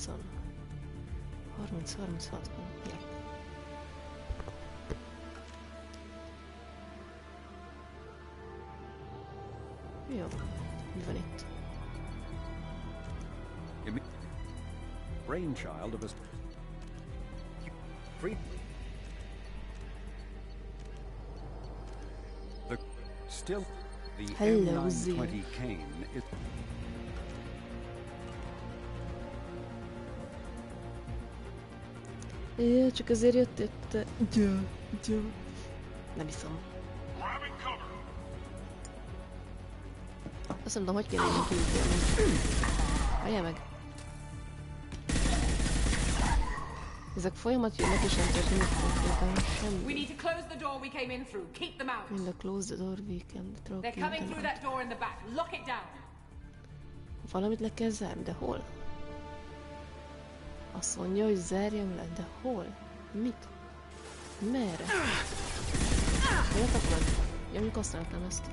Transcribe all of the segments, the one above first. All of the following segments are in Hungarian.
30-on. 30-60-on. Ja. Jó. Mi van itt? Brainchild of a free. Still, the M920 Kane is. Jaj, csak azért jött. Nem hiszem. Azt mondom, hogy kéne innen kiütélni. Várjál meg! Ezek folyamat jönnek és nem történik konkrétan semmi. Mind a close the door we came through. They're coming through that door in the back. Lock it down. Valamit le kell zárni, de hol? Azt mondja, hogy zárjam le, de hol? Mit? Merre? Jöttek meg? Ja, mondjuk használtam ezt.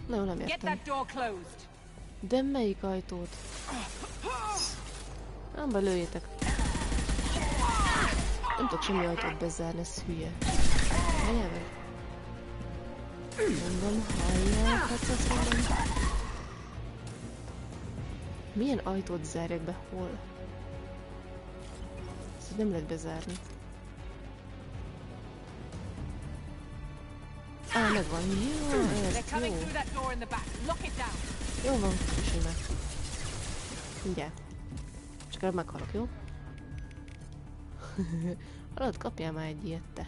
Nagyon nem értem. De melyik ajtót? Nem baj, lőjétek. Nem tudok semmi ajtót bezárni, ez hülye. Hallják meg? Mondom, hallják, hát azt mondom. Milyen ajtót zárjak be? Hol? Ezt nem lehet bezárni. Á, megvan. Jó, ezt jó. Jó van, küsülj meg. Mindjárt. Csak előbb meghalok, jó? Hallod, kapjál már egy ilyet, te.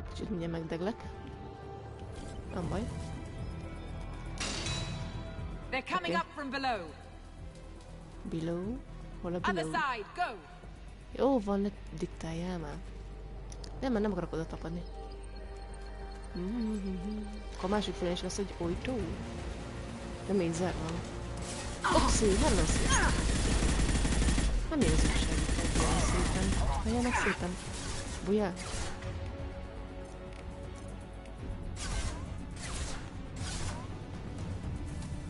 Kicsit mindjárt megdeglek. Nem baj. They're coming up from below. Below? Hol a below? Jó van, ne diktáljál már. Nem, mert nem akarok oda tapadni. Akkor a másik felén is lesz egy ajtó. De még zárva. Oxi, hello szépen. Nem érzük segített, ilyen szépen. Halljának szépen. Bujjál.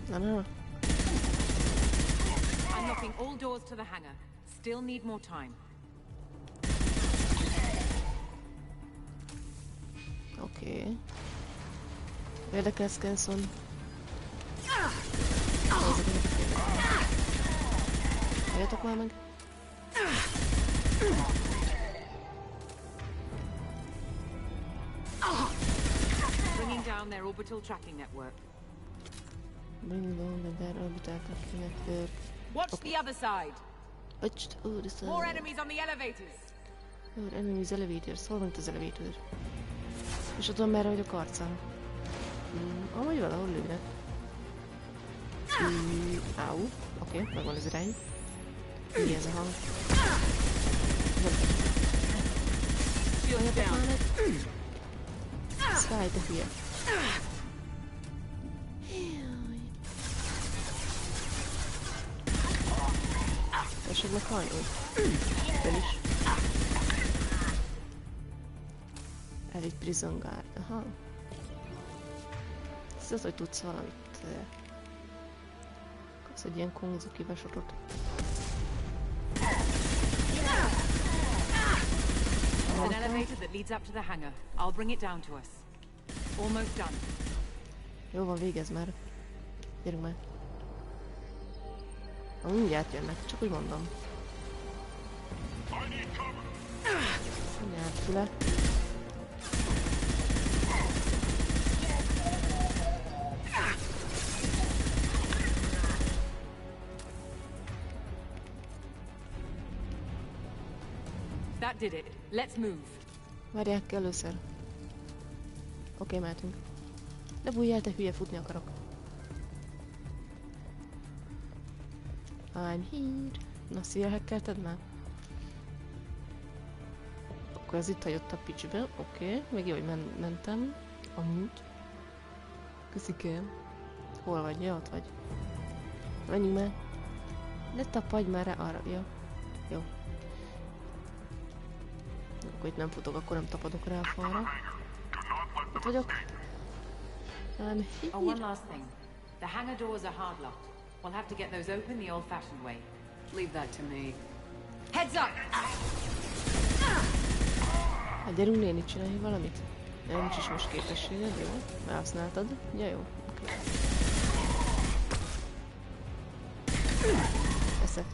Na. Unlocking all doors to the hangar. Still need more time. Oké. Érdekel, Skelson. Halljatok már meg. Bringing down their orbital tracking network. Bring down their orbital tracking network. Watch the other side. Watch the other side. More enemies on the elevators. More enemies elevators. Hol van itt az elevator? És tudom merre vagy a karcán. Amúgy valahol lőnek. Áú. Oké, megvan az irány. Mi ez a hang? Halljatok már meg. Szállj, te hülye. Tessék meg halni úgy. Fel is. Elég prison guard. Aha. Ez az, hogy tudsz valamit. Kapsz egy ilyen konzuki besotot. An elevator that leads up to the hangar. I'll bring it down to us. Almost done. Jó van, végezz már. Gyerünk már. Mindjárt jönnek, csak úgy mondom. Mindjárt füle. That did it. Let's move. Várják ki először. Oké, mehetünk. De bújjál, te hülye, futni akarok. I'm here. Na, szia, hackelted már? Akkor ez itt hagyott a picsbe. Oké, még jó, hogy mentem. Amúgy. Köszikém. Hol vagy? Ja, ott vagy. Menjünk már. Ne tapadj már rá arra. Ja. Jó. Akkor itt nem futok, akkor nem tapadok rá a falra. Ott vagyok. Oh, one last thing. The hangar doors are hard locked. We'll have to get those open the old-fashioned way. Leave that to me. Heads up! Hát gyerünk néni, csinálj valamit. De nincs is most képességed, jó? Elhasználtad. Ja, jó. Esze.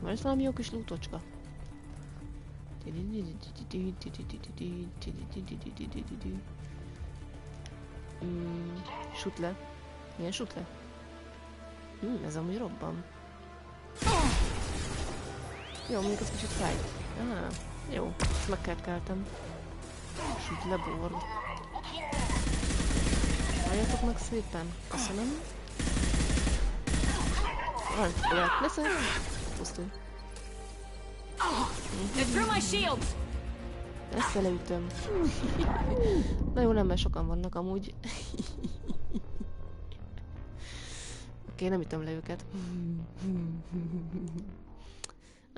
Van itt valami jó kis lútocska? Süt le. Milyen süt le? Ez amúgy robban. Jó, mondjuk ez kicsit fáj. Jó, ezt megkerkeltem. Süt le bord. Halljatok meg szépen. Köszönöm. Van, lehet, leszek. Pusztulj. Ezt leütöm. Na jó, nem, mert sokan vannak amúgy. Oké, nem ütöm le őket.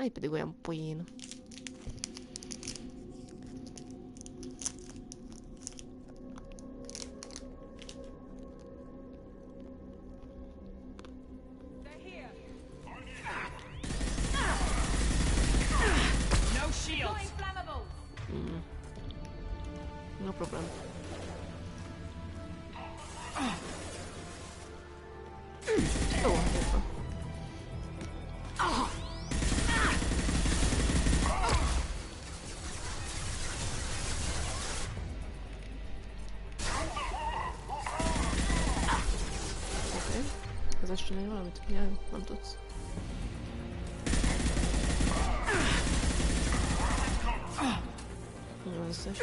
Így pedig olyan poén. No problem. Jó, jó. Oké. Az ezt csinálj valamit? Ja, jó, nem tudsz. Jó, összes.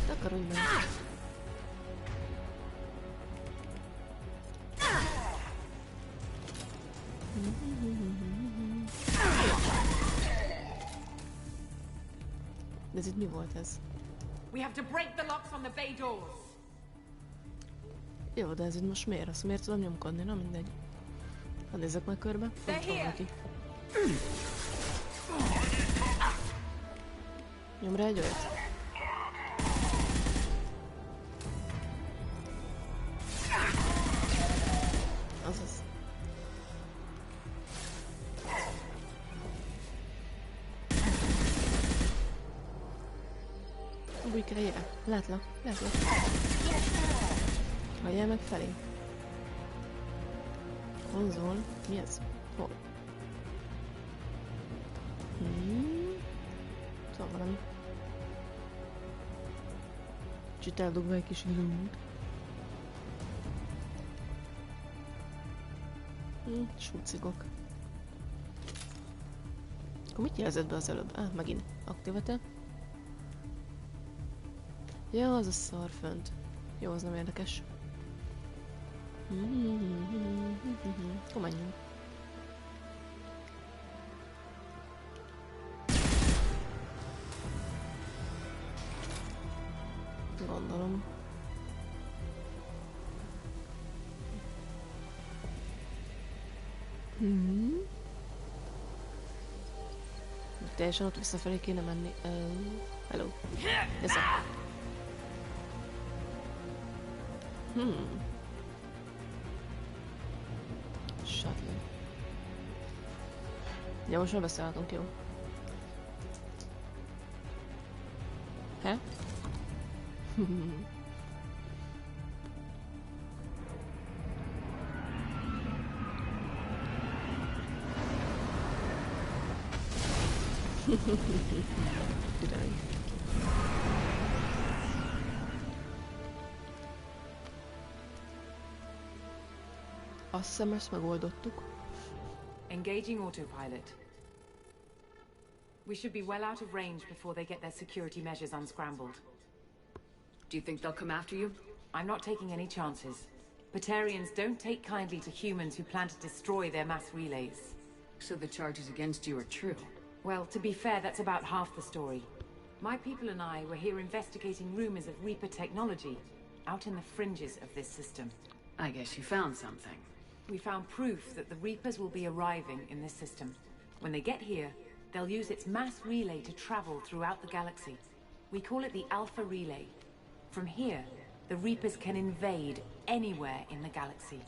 Takarodj meg. De ez itt mi volt ez? We have to break the locks on the bay doors. Jó, de ez itt most miért? Azt miért tudom nyomkodni? Na mindegy. Hát nézzek meg körbe. Ott van neki. Nyom rá egy olyat. Azaz. Bújj helyére. Látlak, látlak. Hagyjál meg felé. Konzol. Mi ez? Hol? Szóval valami. Kicsit eldugva egy kis időnk. Súcigok. Akkor mit jelzett be az előbb? Megint aktivate. Ja, az a szar fönt. Jó, az nem érdekes. Akkor menjünk. Gondolom. Teljesen ott visszafelé kéne menni. Hello. Ez a... Shuttle. Ja, most már beszélhetünk, jó? He? Király. Azt hiszem, ezt megoldottuk. Engaging autopilot. We should be well out of range before they get their security measures unscrambled. Do you think they'll come after you? I'm not taking any chances. Batarians don't take kindly to humans who plan to destroy their mass relays. So the charges against you are true? Well, to be fair, that's about half the story. My people and I were here investigating rumors of Reaper technology, out in the fringes of this system. I guess you found something. We found proof that the Reapers will be arriving in this system. When they get here, they'll use its mass relay to travel throughout the galaxy. We call it the Alpha Relay. From here, the Reapers can invade anywhere in the galaxy.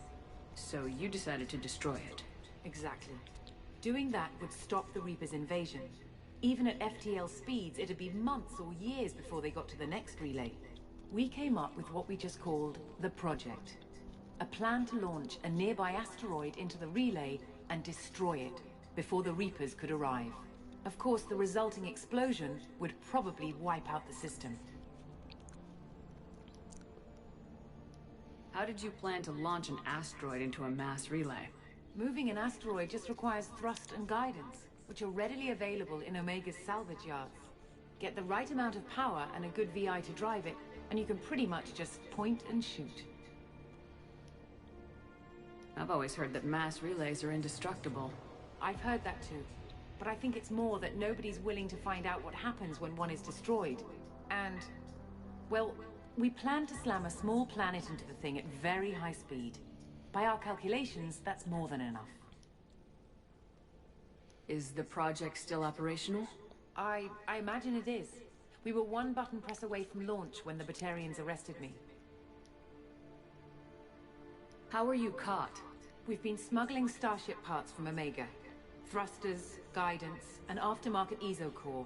So you decided to destroy it. Exactly. Doing that would stop the Reapers' invasion. Even at FTL speeds, it'd be months or years before they got to the next relay. We came up with what we just called the Project. A plan to launch a nearby asteroid into the relay and destroy it before the Reapers could arrive. Of course, the resulting explosion would probably wipe out the system. How did you plan to launch an asteroid into a mass relay? Moving an asteroid just requires thrust and guidance, which are readily available in Omega's salvage yards. Get the right amount of power and a good VI to drive it, and you can pretty much just point and shoot. I've always heard that mass relays are indestructible. I've heard that too. But I think it's more that nobody's willing to find out what happens when one is destroyed. And, well, we plan to slam a small planet into the thing at very high speed. By our calculations, that's more than enough. Is the project still operational? I imagine it is. We were one button press away from launch when the Batarians arrested me. How were you caught? We've been smuggling Starship parts from Omega. Thrusters, guidance, and aftermarket EZO core.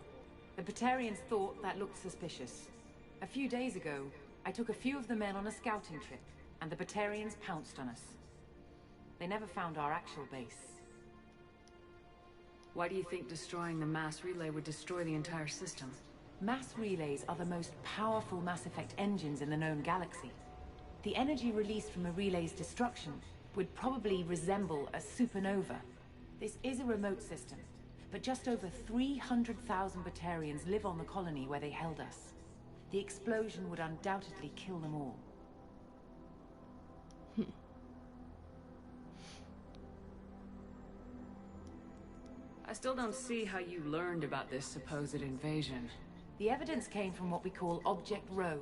The Batarians thought that looked suspicious. A few days ago, I took a few of the men on a scouting trip, and the Batarians pounced on us. They never found our actual base. Why do you think destroying the mass relay would destroy the entire system? Mass relays are the most powerful Mass Effect engines in the known galaxy. The energy released from a relay's destruction would probably resemble a supernova. This is a remote system, but just over 300,000 Batarians live on the colony where they held us. The explosion would undoubtedly kill them all. I still don't see how you learned about this supposed invasion. The evidence came from what we call Object Rho,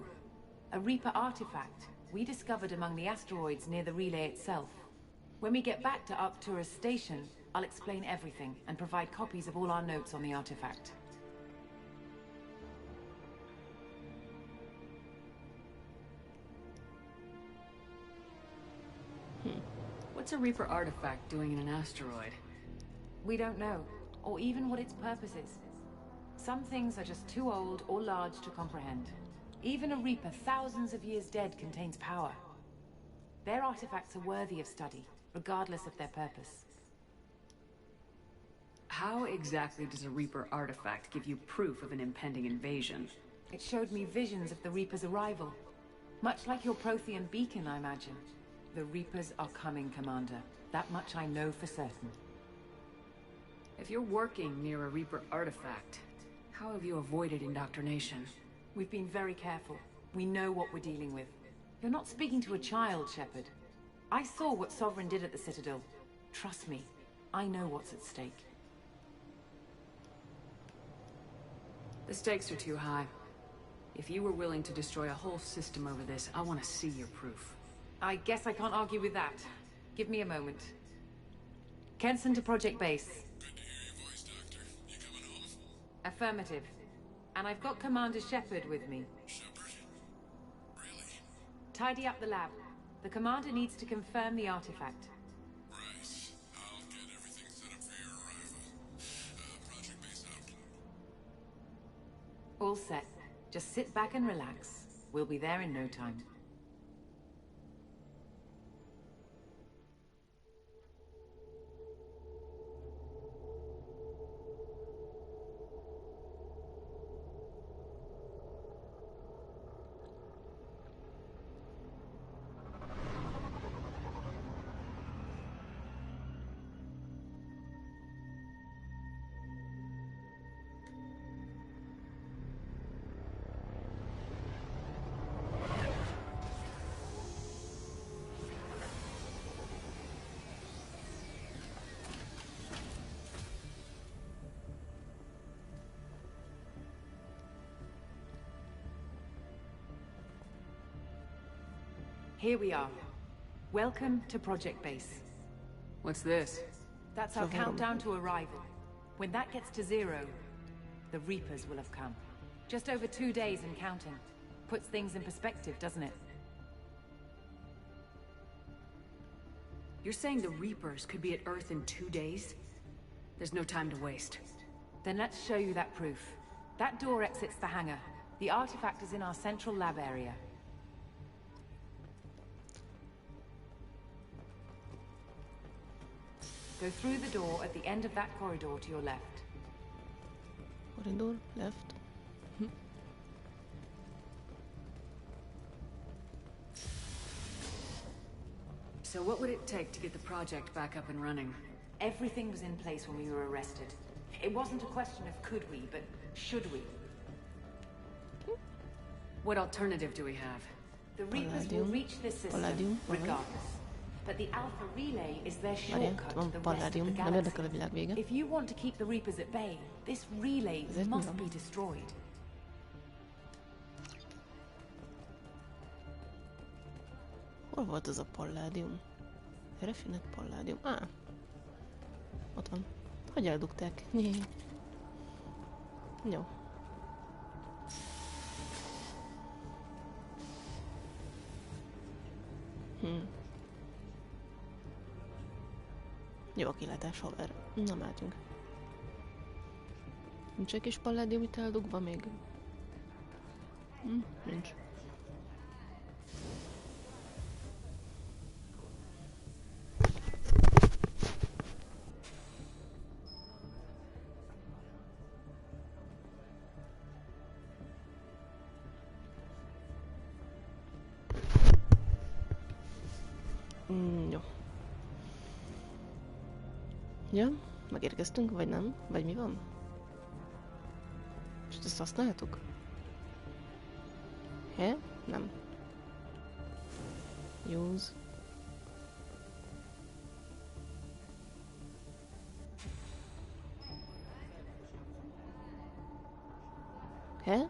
a Reaper artifact we discovered among the asteroids near the relay itself. When we get back to Arcturus Station, I'll explain everything and provide copies of all our notes on the artifact. What's a Reaper artifact doing in an asteroid? We don't know, or even what its purpose is. Some things are just too old or large to comprehend. Even a Reaper thousands of years dead contains power. Their artifacts are worthy of study, regardless of their purpose. How exactly does a Reaper artifact give you proof of an impending invasion? It showed me visions of the Reaper's arrival. Much like your Prothean beacon, I imagine. The Reapers are coming, Commander. That much I know for certain. If you're working near a Reaper artifact, how have you avoided indoctrination? We've been very careful. We know what we're dealing with. You're not speaking to a child, Shepard. I saw what Sovereign did at the Citadel. Trust me, I know what's at stake. The stakes are too high. If you were willing to destroy a whole system over this, I want to see your proof. I guess I can't argue with that. Give me a moment. Kenson to Project Base. Good to hear your voice, Doctor. You coming home? Affirmative. And I've got Commander Shepard with me. Shepard? Really? Tidy up the lab. The Commander needs to confirm the artifact. Right. I'll get everything set up for your arrival. Project Base out. All set. Just sit back and relax. We'll be there in no time. Here we are. Welcome to Project Base. What's this? That's our countdown to arrival. When that gets to 0, the Reapers will have come. Just over 2 days and counting. Puts things in perspective, doesn't it? You're saying the Reapers could be at Earth in 2 days? There's no time to waste. Then let's show you that proof. That door exits the hangar. The artifact is in our central lab area. Go through the door at the end of that corridor to your left. Corridor, left. So what would it take to get the project back up and running? Everything was in place when we were arrested. It wasn't a question of could we, but should we. What alternative do we have? The Reapers will reach this system regardless. But the Alpha Relay is their shortcut to the rest of the galaxy. If you want to keep the Reapers at bay, this relay must be destroyed. Hol volt ez a palládium? Refinett palládium. Ott van. Hogy eldugták? Jó. Jó a kilátás, haver. Na, mehetünk. Nincs egy kis palládium itt eldugva még? Nincs. Jó. Ja, megérkeztünk, vagy nem? Vagy mi van? És ezt használtuk? He? Nem. Use. He?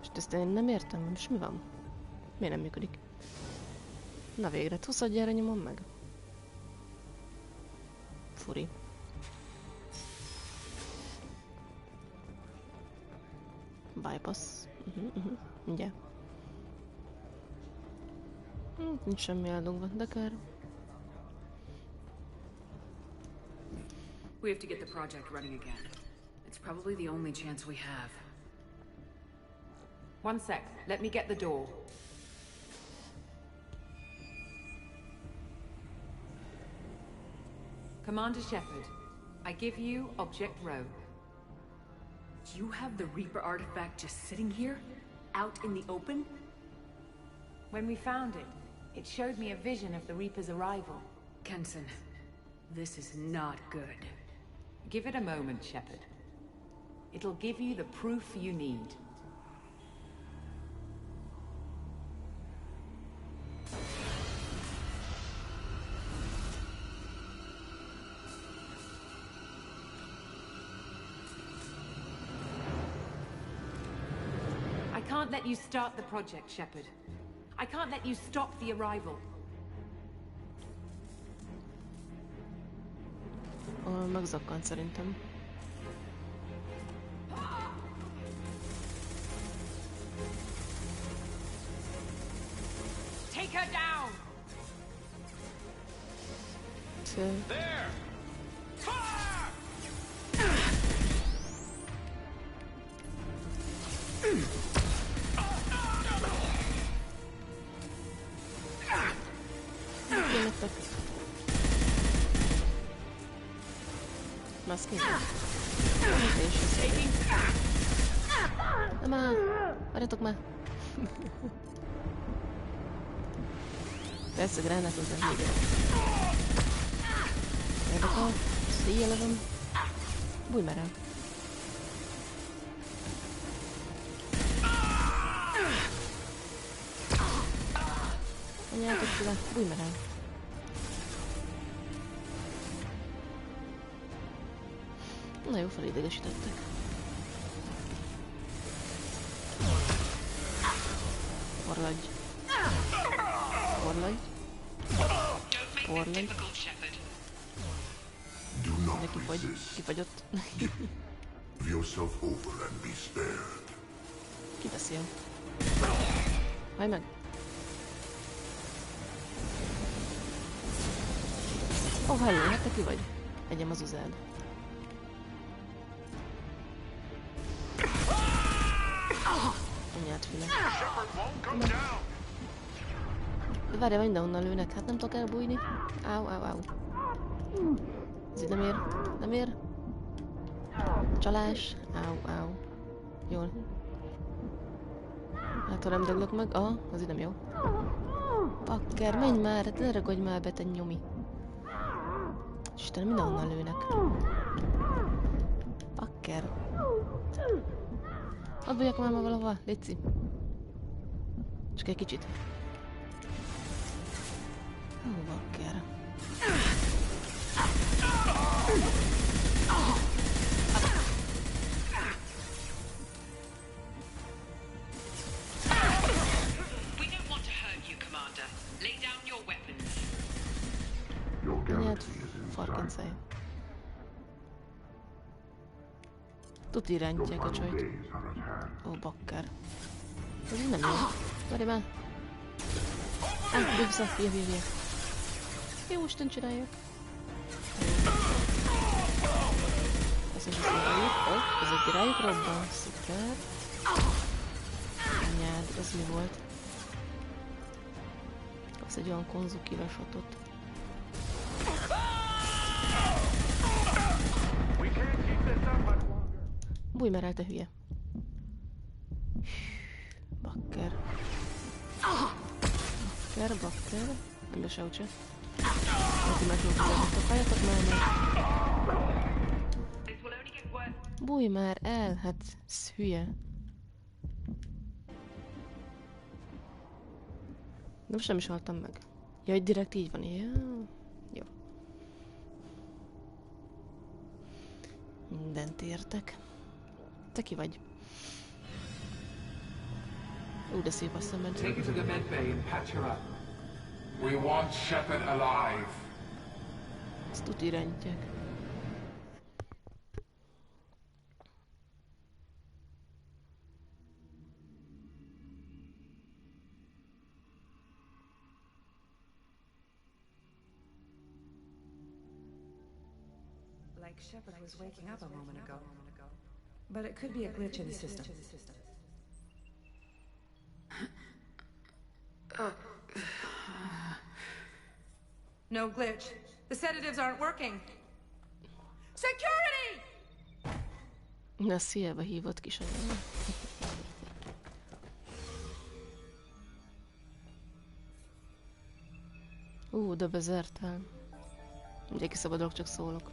És ezt én nem értem, és mi van? Miért nem működik? Na végre, tuszadjára nyomom meg. Furi. Bypass. Mindjárt. Nincs semmi eldugva, de kár. We have to get the project running again. It's probably the only chance we have. One sec, let me get the door. Commander Shepard, I give you Object Rho. You have the Reaper artifact just sitting here? Out in the open? When we found it, it showed me a vision of the Reaper's arrival. Kenson, this is not good. Give it a moment, Shepard. It'll give you the proof you need. I can't let you start the project, Shepard. I can't let you stop the arrival. Megzakkant szerintem. Take her down! There! Fire! Maszkézek. Nem áll! Várjatok már! Persze, gránátozzák még. Érdekel? Széjelezem. Bújj már el. Anyátok tőle, bújj már el. Na jó, felidegesítettek. Orladj. Orladj. orr legy. difficult, Shepard. Do not De resist. kifagyott. Give yourself over and be spared. Ki beszél? Hajj meg! Ó, oh, hello, hát te ki vagy? Egyem az uzád. Anyád füle. Shepard won't come down. De várjál, mindenhonnan lőnek, hát nem tudok elbújni. Áu, áu, áu. Ez így nem ér. Nem ér. Csalás. Áu, áu. Jól. Hát ha nem döglök meg. Aha, az így nem jó. Pakker, menj már, hát ne ragadj már be, te nyomi. Istenem, mindenhonnan lőnek. Pakker. Hadd bújjak már ma valahova, létszi. Csak egy kicsit. Ó, bakker. We don't want to hurt you, Commander. Lay down your weapons. Your Anyád, galaxy is in farkancáj. sight. Tuti Your irányítják a final csajt. days are at hand. Ó, bakker. Ez így nem jó. Várj már. Vissza, hülye. Jó, Isten csinálják. Azt is rájuk. Ez egy rájuk robban. Szuper. Anyád, ez mi volt? Kapsz egy olyan konzukivel shotot. We can't keep this up much longer. Bújj már el, te hülye. Bakker. Bakker. Nem be sehogy se. Neki meg tudjátok, halljatok már meg. This will only get worse. Bújj már el, hát ez hülye. De most nem is haltam meg. Jaj, direkt így van, ja. Jó. Mindent értek. Te ki vagy? De szép a szemed. Take her to the med bay and patch her up. We want Shepard alive. Ezt tuti irányítják. Like Shepard was waking up a moment ago. But it could be a glitch in the system. No glitch. The sedatives aren't working. Security! Na, szélbe hívott kisanyám. De bezártál. Ugye kiszabadulok, csak szólok.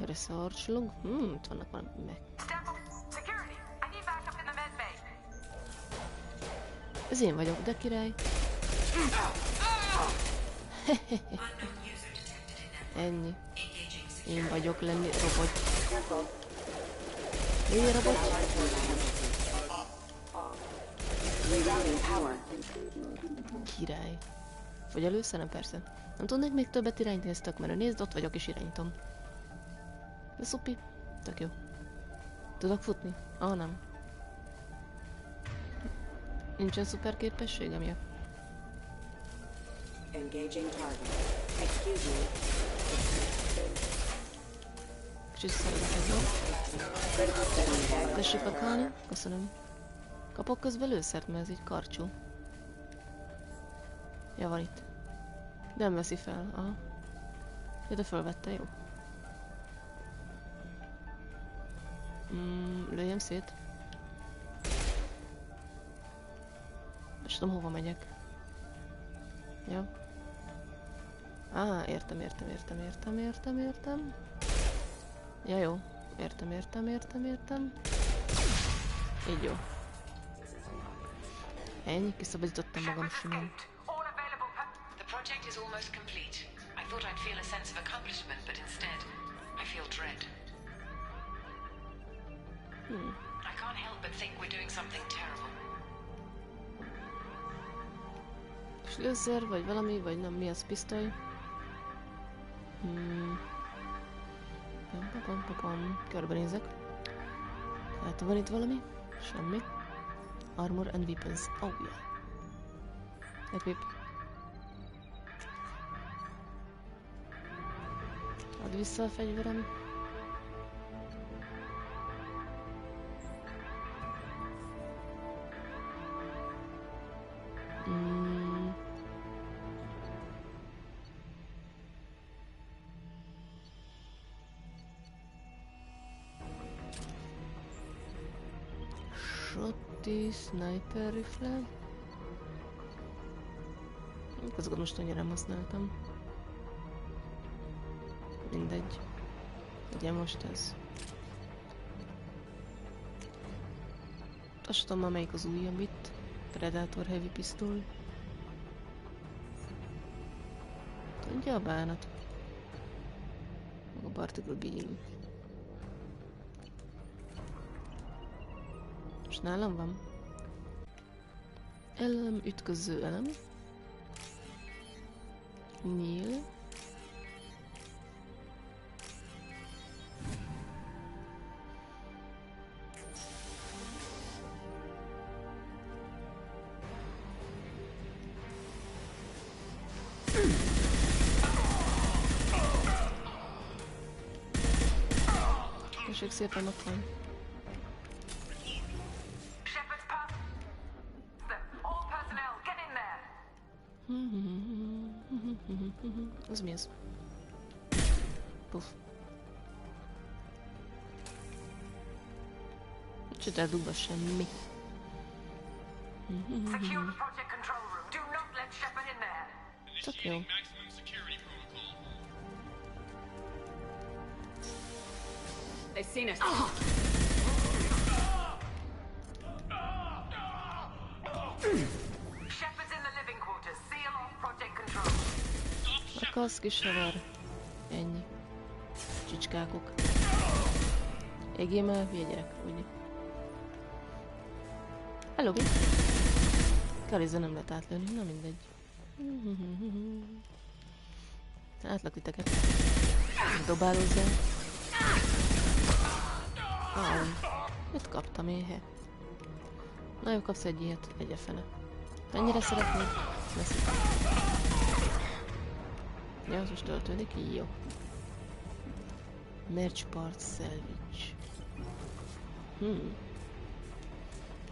Research log. Itt vannak valami meg. Security! I need backup in the med bay. Ez én vagyok, de király. Ennyi. Én vagyok lenni robot. Légy robot. Király. Vagy először? Nem, persze. Nem tudnék még többet irányítani, ez tök menő. Nézd, ott vagyok és irányítom. De szupi. Tök jó. Tudok futni? Nem. Nincsen szuper képességem, ja. Engaging target. Excuse me. Kicsit szeretek ezzel. Tessék pakolni? Köszönöm. Kapok közben lőszert, mert ez így karcsú. Ja, van itt. De nem veszi fel. Aha. Ja, de fölvette, jó. Lőjem szét. És tudom, hova megyek. Ja. Értem. Ja, jó. Értem. Így jó. Ennyi, kiszabadítottam magam simán. The project is almost complete. I thought I'd feel a sense of accomplishment, but instead, I feel dread. I can't help but think we're doing something terrible. És lőszer, vagy valami, vagy nem, mi az pisztoly? Körbenézek. Hát van itt valami? Semmi. Armor and weapons. Oh yeah. Equip. Add vissza a fegyverem. Shotty, sniper rifle. Azokat most annyira nem használtam. Mindegy. Ugye most ez. Azt tudom már melyik az újabb itt. Predator Heavy Pistol. Tudja a bánat. Meg a Particle Beam. És nálam van. Elem, ütköző elem. Nyíl. Köszönjük szépen, ott van. Az mi ez? Puff. Nincs eldugva semmi. Tök jó. They've seen us. Shepard's in the living quarters. Seal off project control. Akarsz kis haver? Ennyi. Csicskákok. Égjél már, hülye gyerek, ugye? Hello, mi? Kaliza nem lehet átlőni, na mindegy. Átlak titeket. Dobálózzál. Mit kaptam én? Na jó, kapsz egy ilyet, egy fene. Ennyire szeretnéd? Veszik. Ja, az most töltődik? Jó. Merch part salvage.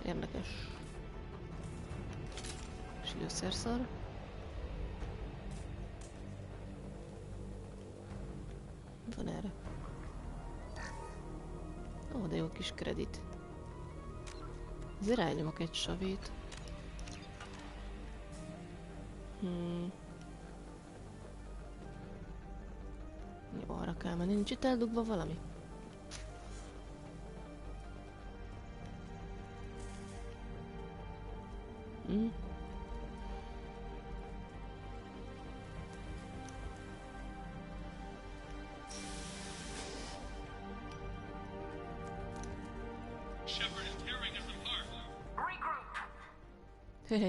Érdekes. És lőszerszar. Van erre. Ó, de jó kis kredit. Azért elnyomok egy savét. Jó, arra kell menni. Nincs itt eldugva valami? Hehe.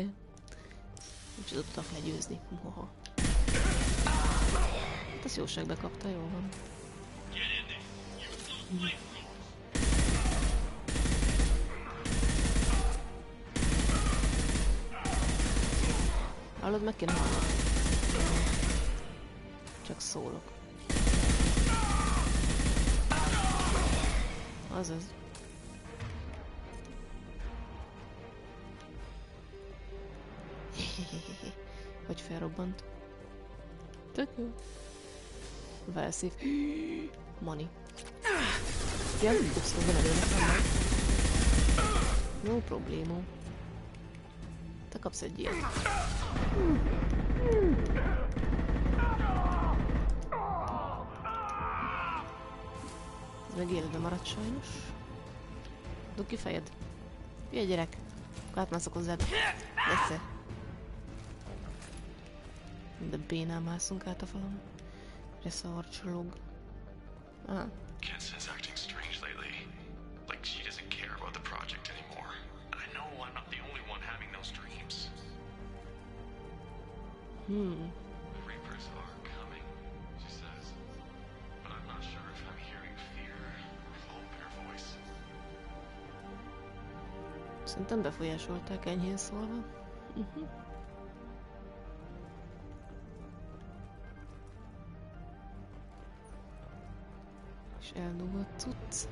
Úgy tudtak legyőzni. Moha. Hát azt jóság bekapta, jó van. Hallod, meg kéne hallani. Csak szólok. Azaz. Hogy felrobbant. Tök jó. Velszív. Money. Ja, ups, van előnek vannak. No problémó. Te kapsz egy ilyet. Ez meg életben maradt sajnos. Dugd ki fejed. Jöjj gyerek. Akkor átmászok hozzád. Egyszer. De bénán mászunk át a falon. De szarcsolog. Aha. Kenson's acting strange lately. Like she doesn't care about the project anymore. I know I'm not the only one having those dreams. Reapers are coming, she says. But I'm not sure if I'm hearing fear or hope in her voice. Szerintem befolyásolták, enyhén szólva. És eldugott cucc.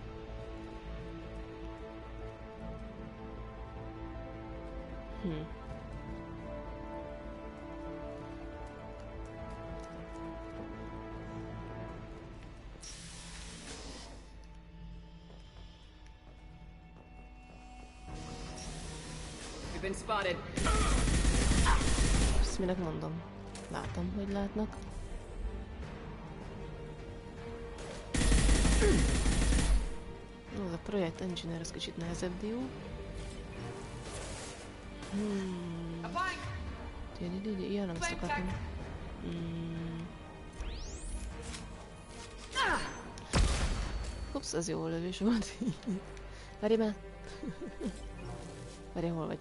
We've been spotted. Ezt minek mondom? Látom, hogy látnak. Ez a projekt engineer, ez kicsit nehezebb dió. Ilyen nem ezt akartam. Ups, ez jó lövés volt. Várj már! Várj, hol vagy?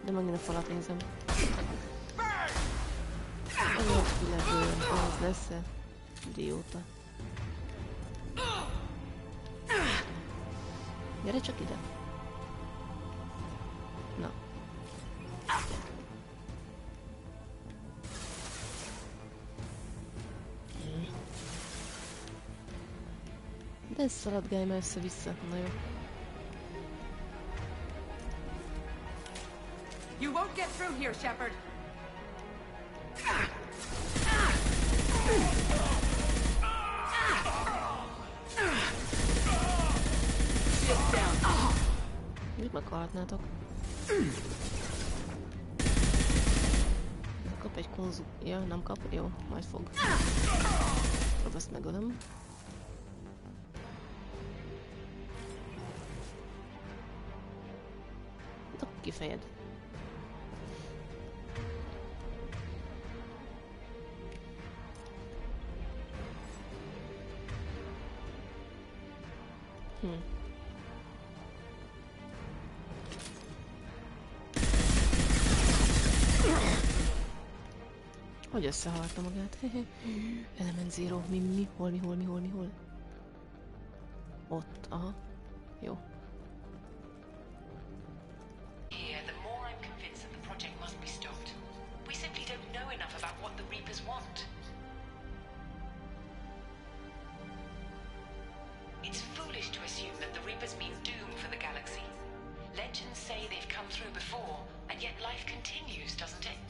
De megint a falat nézem. Ez illetően, az lesz-e? Idióta. Gyere csak ide. Na. De szaladgálj már össze-vissza. Na jó. You won't get through here, Shepard. Shields down. Mit meghalhatnátok? Kap egy konzú... Ja, nem kap? Jó, majd fog. Fog, azt megölöm. Dob ki fejed. Hogy összehalta magát? Element Zero. Mi? Hol? Ott, aha. Jó. Here, the more I'm convinced that the project must be stopped. We simply don't know enough about what the Reapers want. It's foolish to assume that the Reapers mean doom for the galaxy. Legends say they've come through before, and yet life continues, doesn't it?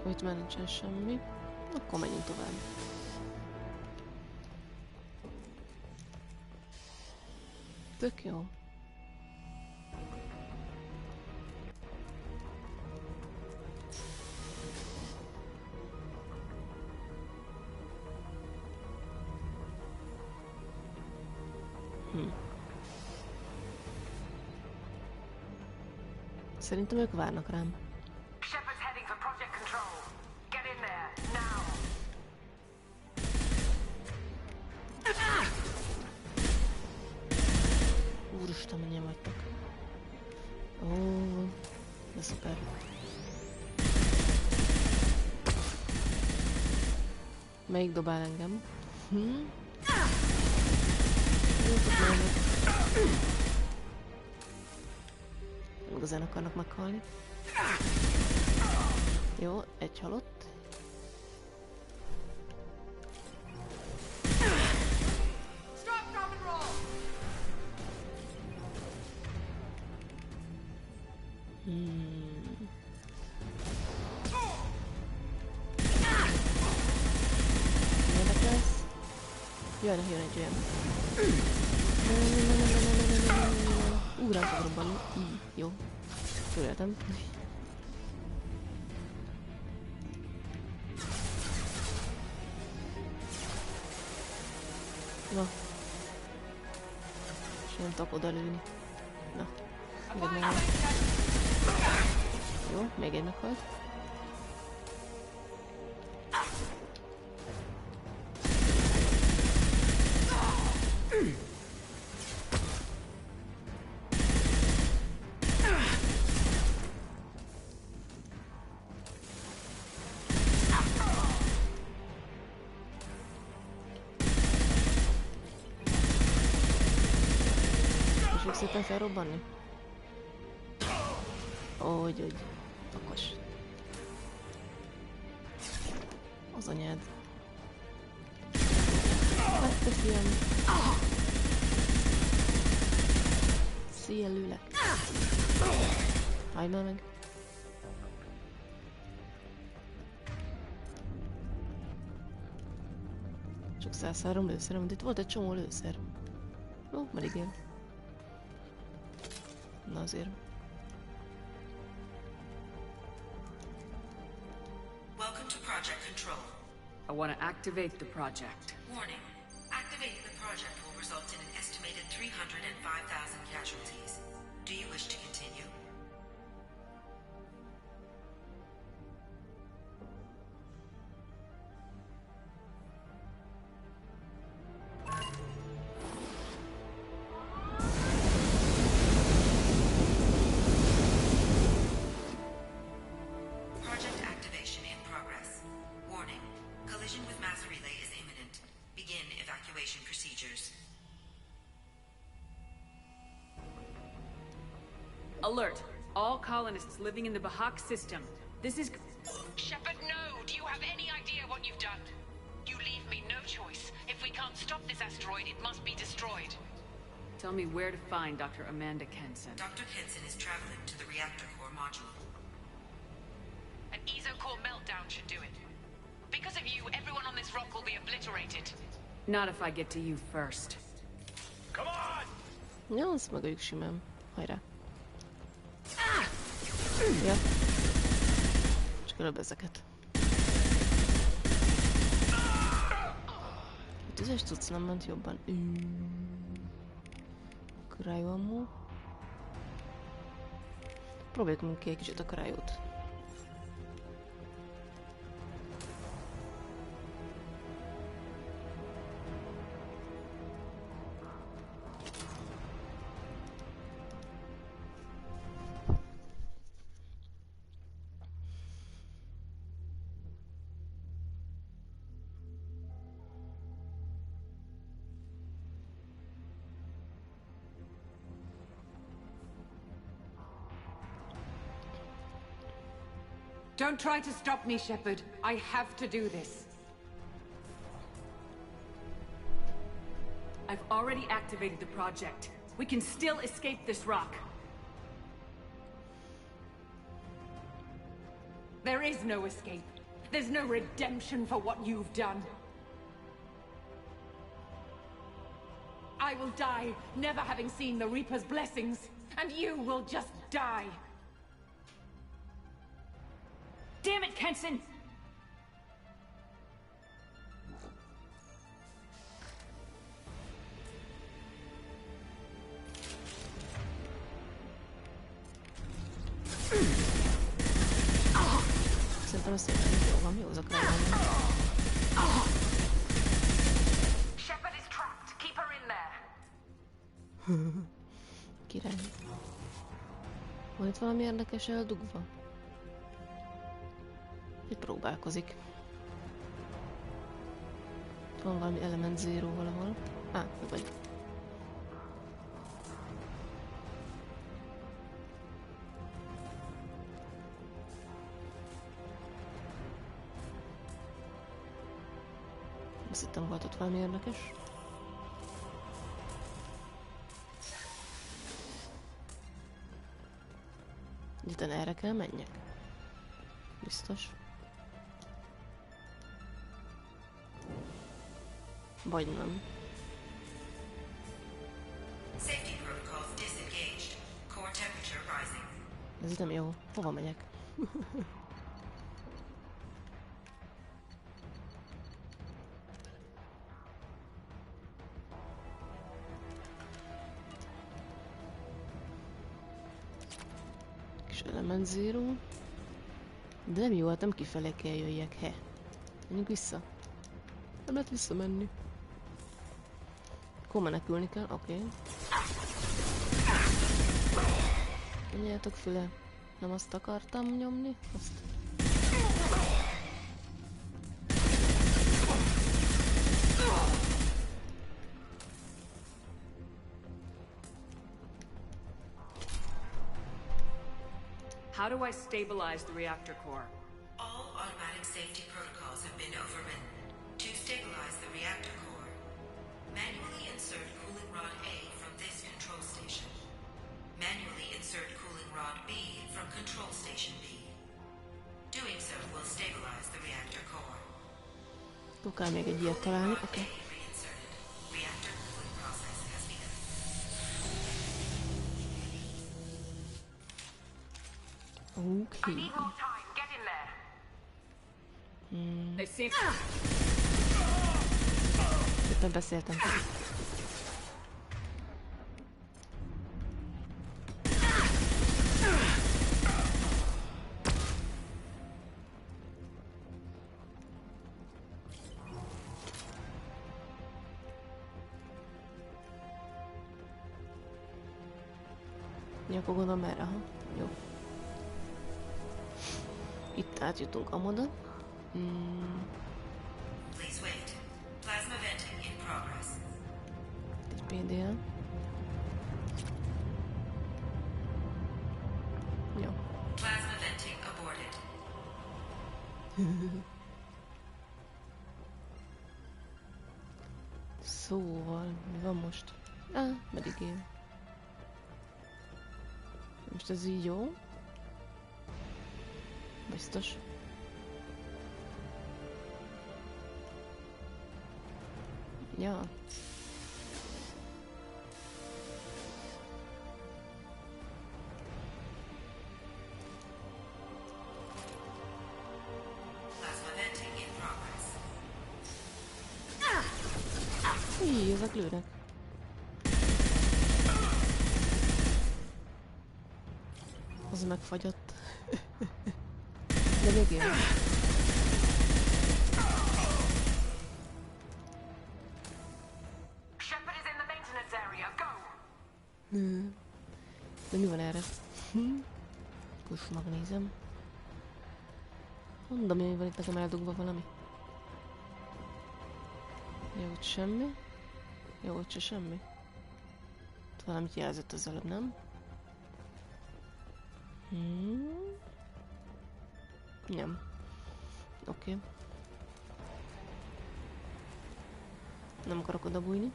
Itt már nincsen semmi. Akkor menjünk tovább. Tök jó. Szerintem ők várnak rám. Shepard's heading for Project Control. Get in there, now! Úristen, mennyien vagytok. Ó, de szuper. Melyik dobál engem? Nem igazán akarnak meghalni. Jó, egy halott. Milyenek lesz? Jaj, jön egy olyan. Rám fog robbanni. Jó. Föléltem. Na. És nem tudok odalőni. Na. Engedd meg. Jó, még egy meghalt. Fog szépen felrobbanni? Hogy. Okos. Az anyád. Megteszem. Szia, lőlek. Állj már meg. Csak 103 lőszerem, de itt volt egy csomó lőszer. Ó, már igen. Na azért. Welcome to Project Control. I want to activate the project. Warning. Activating the project will result in an estimated 305,000 casualties. Do you wish to continue? Project activation in progress. Warning. Collision with mass relay is imminent. Begin evacuation procedures. Alert! All colonists living in the Bahak system. This is... Shepard, no! Do you have any idea what you've done? You leave me no choice. If we can't stop this asteroid, it must be destroyed. Tell me where to find Dr. Amanda Kenson. Dr. Kenson is traveling to the reactor core module. An ESO-core meltdown should do it. Because of you, everyone on this rock will be obliterated. Not if I get to you first. Come on! Ja, azt megöljük simán. Hajrá. Ja. Csak előbb ezeket. A tüzes cucc nem ment jobban. Cryo-ammo. Próbáljuk ki egy kicsit a cryo-t. Don't try to stop me, Shepard. I have to do this. I've already activated the project. We can still escape this rock. There is no escape. There's no redemption for what you've done. I will die, never having seen the Reaper's blessings, and you will just die. Damn it, Kenson! Szerintem azt értem, jól van, jó az a cryo. Shepard is trapped. Keep her in there. Király. Van itt valami érdekes eldugva? Itt próbálkozik. Itt van valami element zero valahol. Ő vagy. Azt hittem, volt ott valami érdekes. Itten erre kell menjek. Biztos. Vagy nem. Safety protocols disengaged. Core temperature rising. Ez itt nem jó. Hova megyek? Kis element zero. De nem jó, hát nem kifelé kell jöjjek, he. Menjünk vissza. Nem lehet visszamenni. Akkor menekülni kell, oké. Nyeljátok füle. Nem azt akartam nyomni, azt. How do I stabilize the reactor core? All automatic safety protocols have been overridden. To stabilize the reactor core, manually insert cooling rod A from this control station. Manually insert cooling rod B from control station B. Doing so will stabilize the reactor core. Kell még egy ilyet találni, oké. Reinserted. Reactor cooling process has begun. Oké. They seem... Éppen beszéltem. Ja, akkor gondolom erre, ha? Jó. Itt átjutunk amoda. Please wait. Plasma venting in progress. Egy PDL. Jó. Plasma venting aborted. Szóval, mi van most? Medigél. Most ez így jó? Biztos. Ja. Plasma venting in progress. Hí, ezek lőnek. Az megfagyott. De még én. Shepard is in the maintenance area. Go! De mi van erre? Most megnézem. Mondom, hogy van itt nekem eldugva valami. Jó, ott semmi. Jó, ott se semmi. Itt valamit jelzett az előbb, nem? Nem. Oké. Nem akarok oda bújni.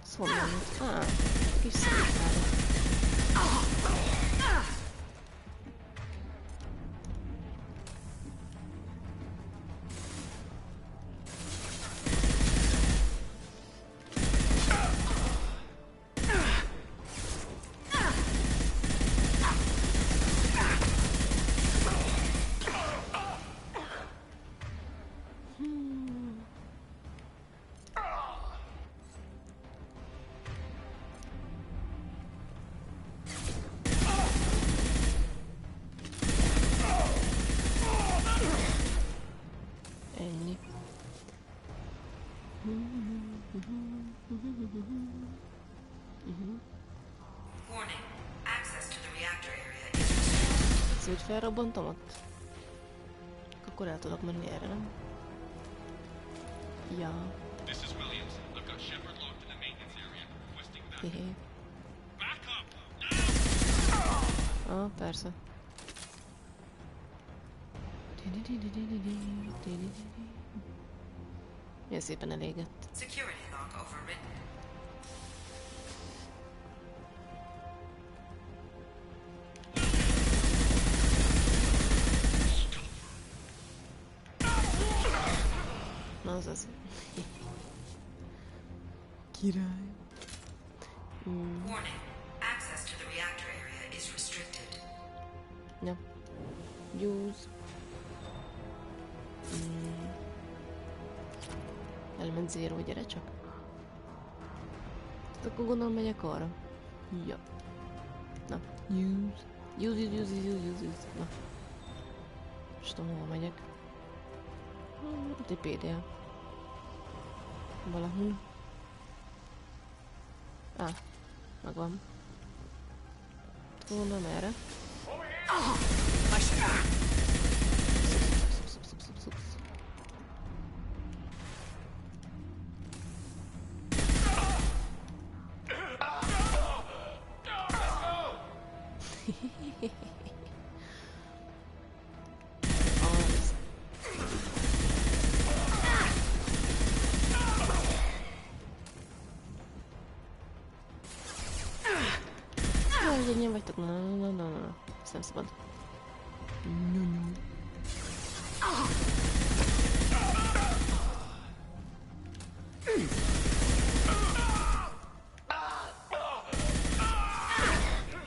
Ez honnan jött? Kis szemetára. Ennyi. Warning. Access to the reactor area is restricted. Ez, hogy felrobbantom ott? Akkor el tudok menni erre, nem? Ja. This is Williams. I've got Shepard locked in the maintenance area, requesting backup. Hehe. Backup! Persze. Milyen szépen elégett. Security lock overridden. Na, azaz. Király. Warning. Access to the reactor area is restricted. Ja. Use. Element zero, gyere csak. Tehát akkor gondolom megyek arra. Ja. Na. Use. Na. Most tudom, hol megyek. Itt egy PDA. Valahol. Megvan. Gondolom erre. Ennyien vagytok? Na. Ezt nem szabad.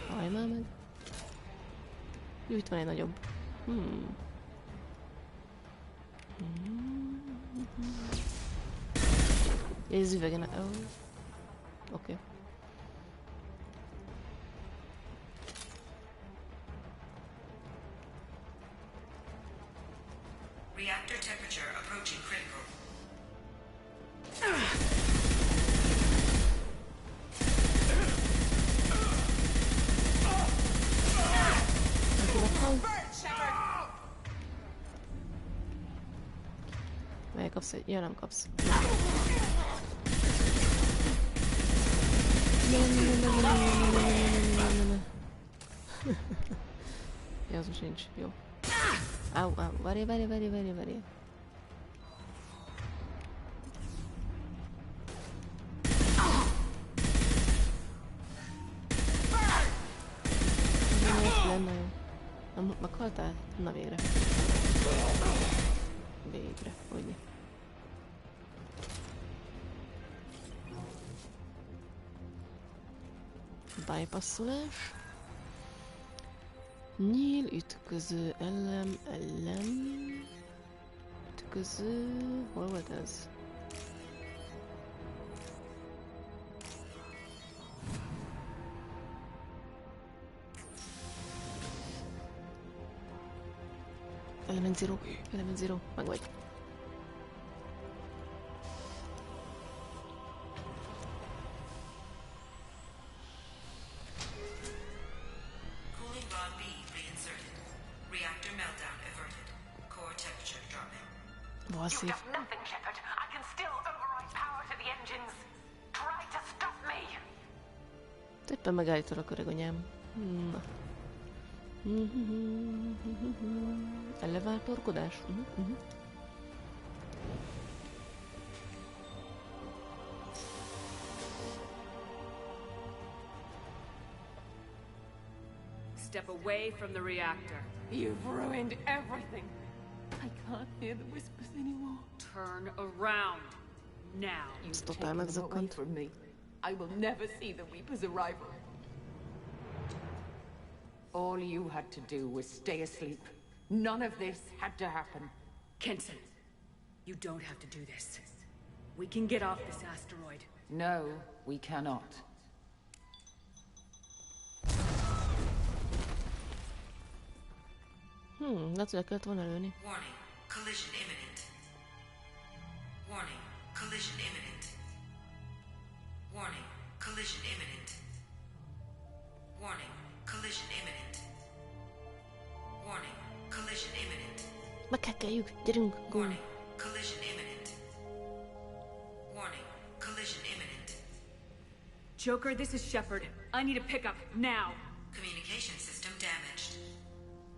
Hallj már meg. Jó, itt van egy nagyobb. Ez üvegen. Oké. Reactor temperature approaching critical. Melyik kapsz egy? Ja, nem kapsz. Ja, az most nincs. Jó. Au, várj. Lenne jó. Nem, meghaltál? Na végre. Hogyne. Bypasszolás. Nyíl, ütköző, ellen. Ütköző... Hol volt ez? Element zero, meg vagy. Cooling rod B reinserted. Reactor meltdown averted. Core temperature dropping. You've done nothing, Shepard. I can still override power to the engines. Try to stop me. Éppen megállítalak, öreg anyám. Na. Ellevátorkodás? Step away from the reactor. You've ruined everything. I can't hear the whispers anymore. Turn around. Now. You've taken them away from me. I will never see the Reaper's arrival. All you had to do was stay asleep. None of this had to happen. Kenton, you don't have to do this. We can get off this asteroid. No, we cannot. Lehet, hogy le kellett volna lőni. Warning. Collision imminent. Warning. Collision imminent. Warning. Collision imminent. Warning. Collision imminent. Warning. Collision imminent. Meghekkeljük, gyerünk, go! Warning. Collision imminent. Warning. Collision imminent. Joker, this is Shepard. I need a pickup, now! Communication system damaged.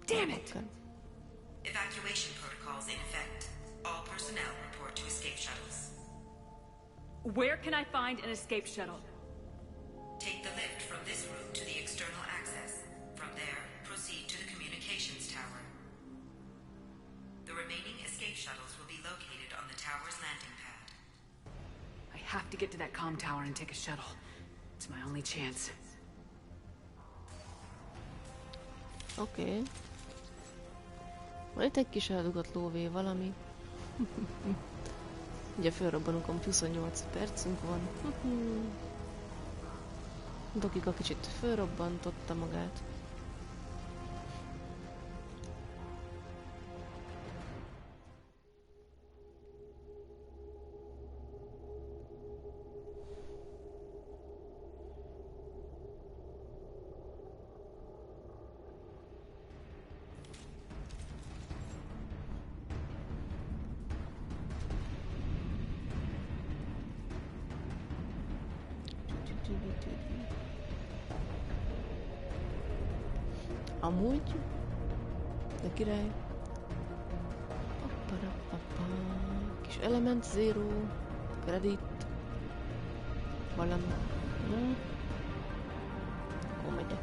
Damn it! Okay. Evacuation protocols in effect. All personnel report to escape shuttles. Where can I find an escape shuttle? Take the lift from this room to the external access. From there, proceed to the communications tower. The remaining escape shuttles will be located on the tower's landing pad. I have to get to that comm tower and take a shuttle. It's my only chance. Oké. Van itt egy kis eldugott lóvé, valami. Ugye felrobbanunk, 28 percünk van. Dokika kicsit fölrobbantotta magát. Amúgy, de király. Kis element zero, credit, valami. Akkor megyek.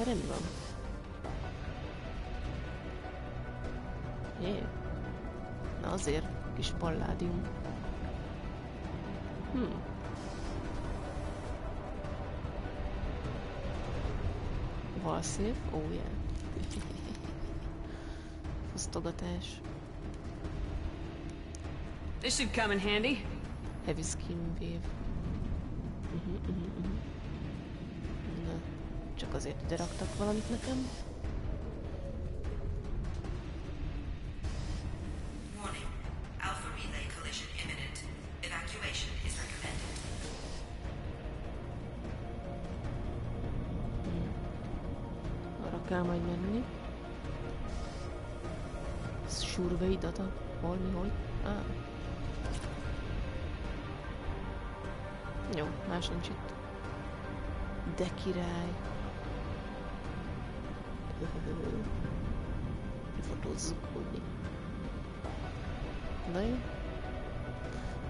Erre mi van? Jé. Na azért, kis palládium. Valszív? Oh yeah. Fosztogatás. This should come in handy. Heavy skin wave. Na, csak azért ide raktak valamit nekem. Warning. Alpha relay collision imminent. Evacuation is recommended. Arra kell majd menni. Survey data. Hol, mi, hogy? Jó, más nincs itt. De király. Fotózzuk, hogy. Na jó.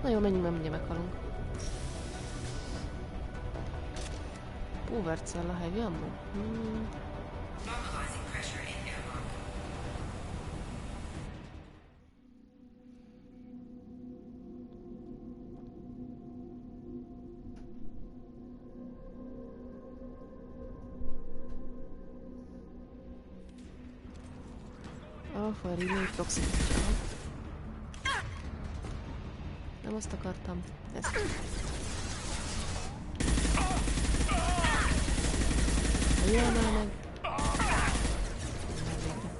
Na jó, menjünk, mert mindjárt meghalunk. Power cell a heavy ammo? Normalizing pressure in airlock. Alpha relay proximity. Nem azt akartam. Ezt. Jöjjön el meg. Végre.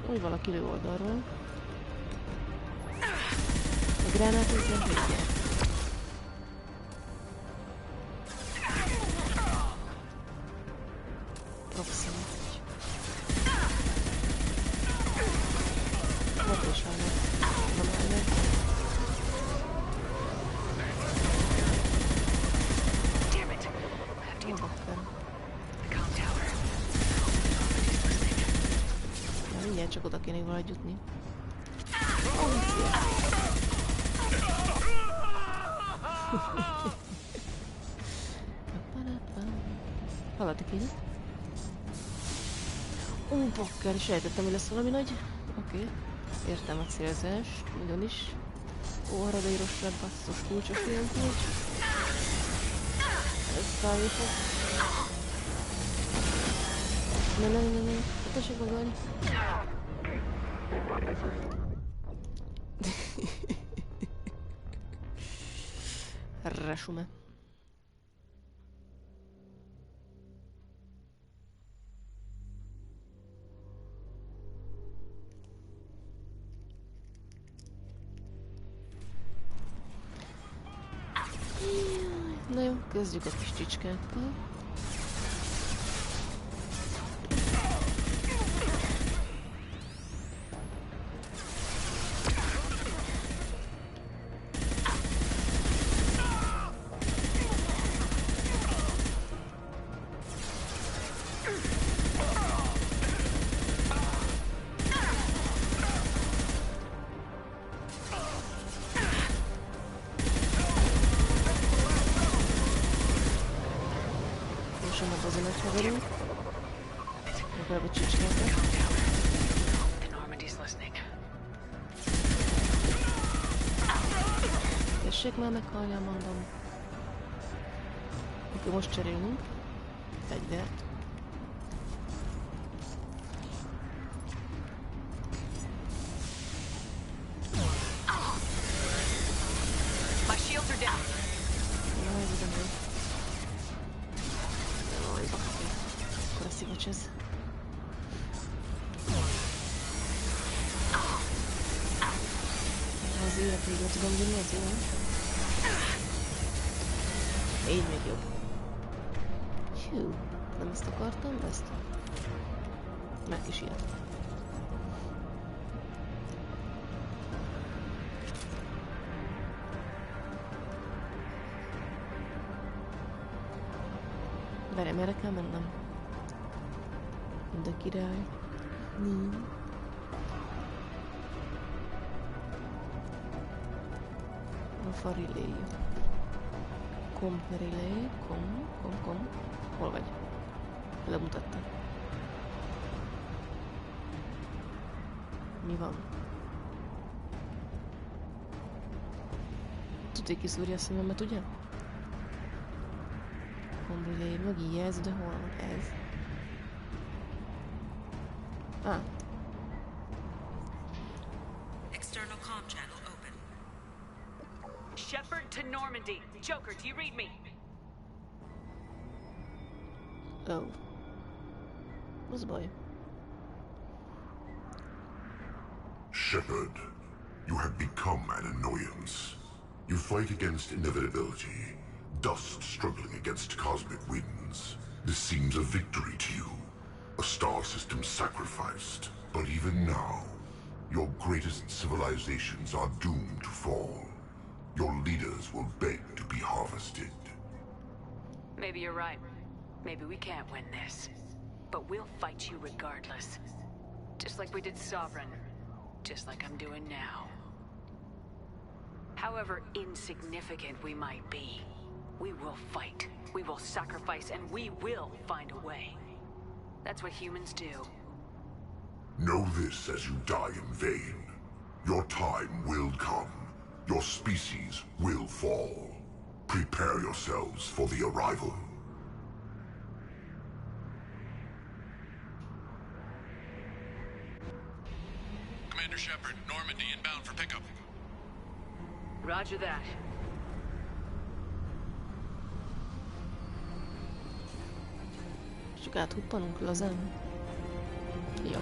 Úgy valaki lő oldalról. A gránát ezzel hívják. Csak oda kéne valahogy jutni. Haladni kéne. Bakker, sejtettem, hogy lesz valami nagy. Oké. Értem a célzást, ugyanis. Haradéros lett, basszus kulcsos ilyen kulcs. Ez szállni fog. Ne. Tessék magolni. Resume. Na jó, kezdjük a kis csicskákkal. Tessék már meghalni, mondom. Akkor most cserélünk. fegyvert. My shields are down. Jaj, ez nem jó. Jaj, bakker. Akkor a szivacs ez. Ha az élet végül tudom vinni, az jó. Így még jobb. Hű, nem ezt akartam, ezt. Meg is ilyet. Várj, merre kell mennem? De király. Alpha relay. Comp relay. Kom. Hol vagy? Lemutatta. Mi van? Tudja kiszúrja a szememet, ugye? Comp relay, meg ez, de hol van ez? Ah. External comm channel open. Shepard to Normandy. Joker, do you read me? Oh. What's the boy? Shepard, you have become an annoyance. You fight against inevitability, dust struggling against cosmic winds. This seems a victory to you, a star system sacrificed. But even now, your greatest civilizations are doomed to fall. Your leaders will beg to be harvested. Maybe you're right. Maybe we can't win this. But we'll fight you regardless. Just like we did Sovereign. Just like I'm doing now. However insignificant we might be, we will fight. We will sacrifice, and we will find a way. That's what humans do. Know this as you die in vain. Your time will come. Your species will fall. Prepare yourselves for the arrival. Commander Shepard, Normandy inbound for pickup. Roger that. Csak áthuppanunk lazán. Jó.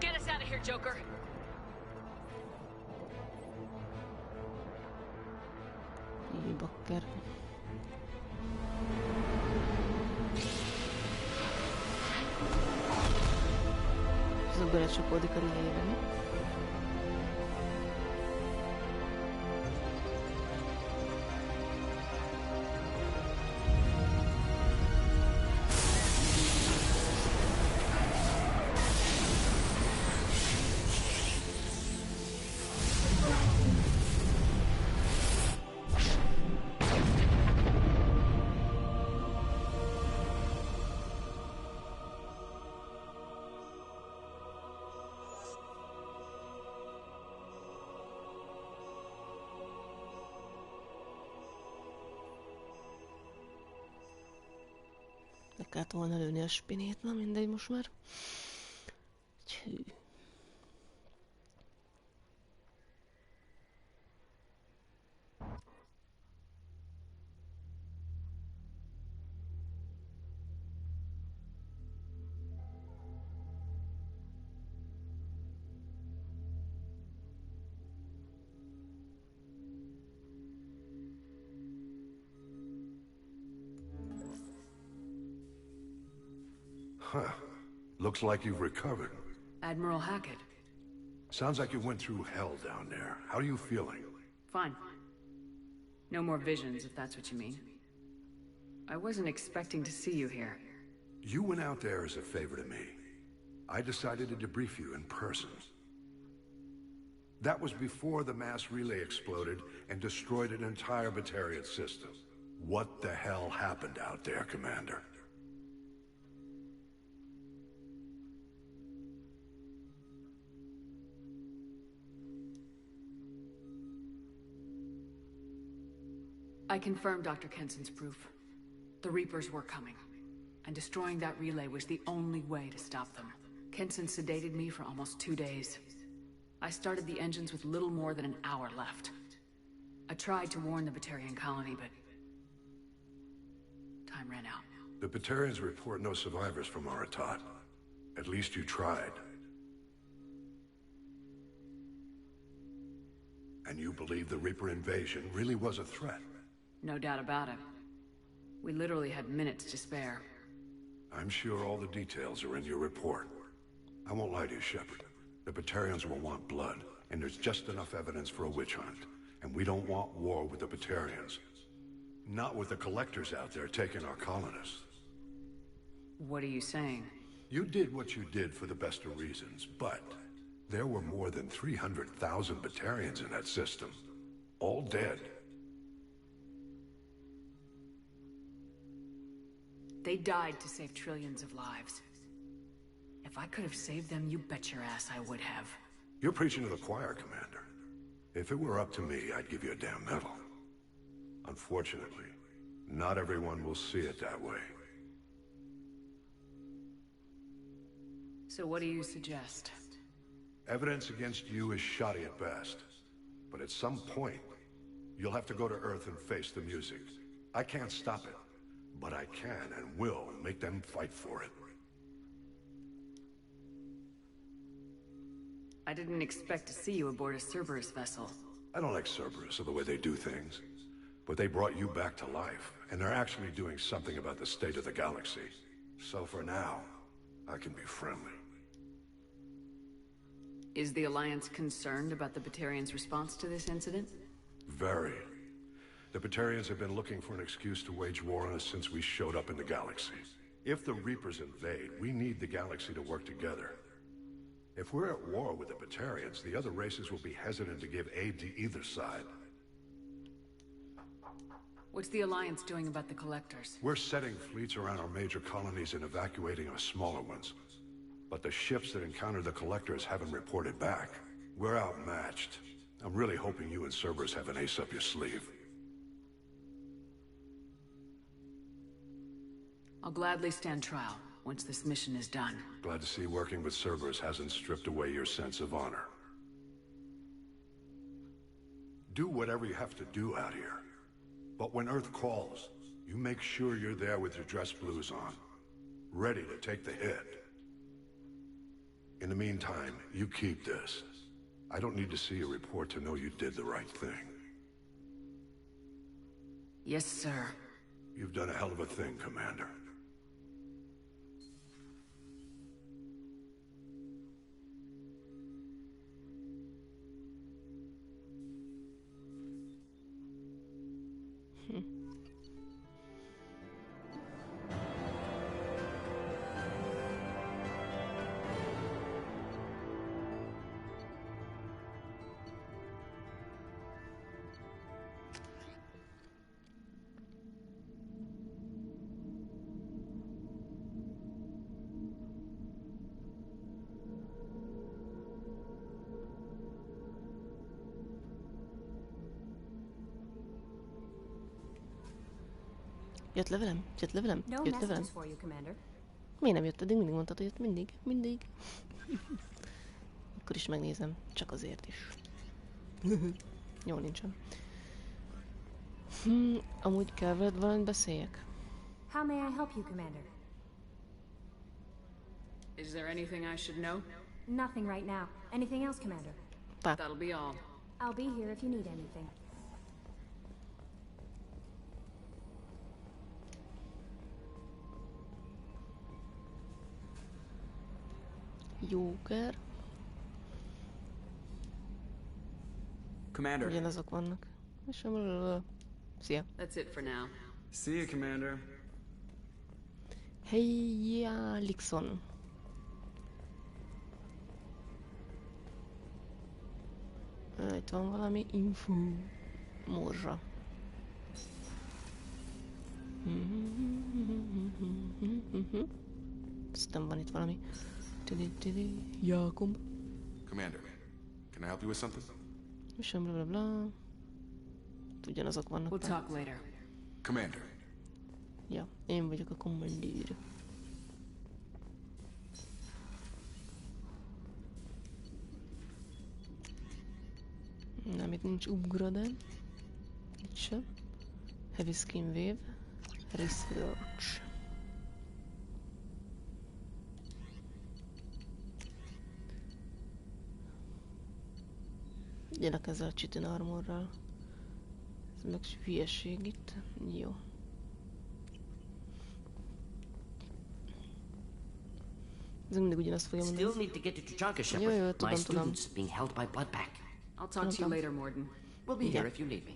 Get us out of here, Joker. Így bakker. Ez a belecsapódik a relayben. Le kellett volna lőni a spinét, na mindegy most már. Hű. Huh. Looks like you've recovered. Admiral Hackett. Sounds like you went through hell down there. How are you feeling? Fine. No more visions, if that's what you mean. I wasn't expecting to see you here. You went out there as a favor to me. I decided to debrief you in person. That was before the mass relay exploded and destroyed an entire Batarian system. What the hell happened out there, Commander? I confirmed Dr. Kenson's proof. The Reapers were coming, and destroying that relay was the only way to stop them. Kenson sedated me for almost 2 days. I started the engines with little more than an hour left. I tried to warn the Batarian colony, but time ran out. The Batarians report no survivors from Aratat. At least you tried. And you believe the Reaper invasion really was a threat? No doubt about it. We literally had minutes to spare. I'm sure all the details are in your report. I won't lie to you, Shepard. The Batarians will want blood, and there's just enough evidence for a witch hunt. And we don't want war with the Batarians. Not with the collectors out there taking our colonists. What are you saying? You did what you did for the best of reasons, but there were more than 300,000 Batarians in that system. All dead. They died to save trillions of lives. If I could have saved them, you bet your ass I would have. You're preaching to the choir, Commander. If it were up to me, I'd give you a damn medal. Unfortunately, not everyone will see it that way. So what do you suggest? Evidence against you is shoddy at best. But at some point, you'll have to go to Earth and face the music. I can't stop it, but I can and will make them fight for it. I didn't expect to see you aboard a Cerberus vessel. I don't like Cerberus or the way they do things. But they brought you back to life, and they're actually doing something about the state of the galaxy. So for now, I can be friendly. Is the Alliance concerned about the Batarians' response to this incident? Very. The Batarians have been looking for an excuse to wage war on us since we showed up in the galaxy. If the Reapers invade, we need the galaxy to work together. If we're at war with the Batarians, the other races will be hesitant to give aid to either side. What's the Alliance doing about the Collectors? We're setting fleets around our major colonies and evacuating our smaller ones. But the ships that encountered the Collectors haven't reported back. We're outmatched. I'm really hoping you and Cerberus have an ace up your sleeve. I'll gladly stand trial once this mission is done. Glad to see working with Cerberus hasn't stripped away your sense of honor. Do whatever you have to do out here. But when Earth calls, you make sure you're there with your dress blues on, ready to take the hit. In the meantime, you keep this. I don't need to see a report to know you did the right thing. Yes, sir. You've done a hell of a thing, Commander. Jött levelem? Jött levelem? No Jött levelem? messages for you, Commander. Miért nem jött eddig? Mindig mondtad, hogy jött. Mindig. Mindig. Akkor is megnézem. Csak azért is. Jó, nincsen. Amúgy kell veled valamit beszéljek? How may I help you, Commander? Is there anything I should know? Nothing right now. Anything else, Commander? That'll be all. I'll be here if you need anything. Jóker. Commander. Ugyanazok vannak. És szia. That's it for now. See you, Commander. Hey, Alixon. Itt van valami info. Morzsa. Aztán van itt valami. Jakob. Commander, can I help you with something? És bla bla bla. Ugyanazok vannak. We'll talk later. Commander. Ja, én vagyok a kommandír. Nem, itt nincs upgrade. Itt sem. Heavy skin wave. Research. Gyerek ezzel a chitin armorral. Ez meg hülyeség itt. Jó. Ez mindig ugyanazt fogja mondani. Still need to get to Tuchanka, Jó, Shepard. jó, My tudom. students being held by Bloodpack. I'll talk to you later, Morden. We'll be here if you need me.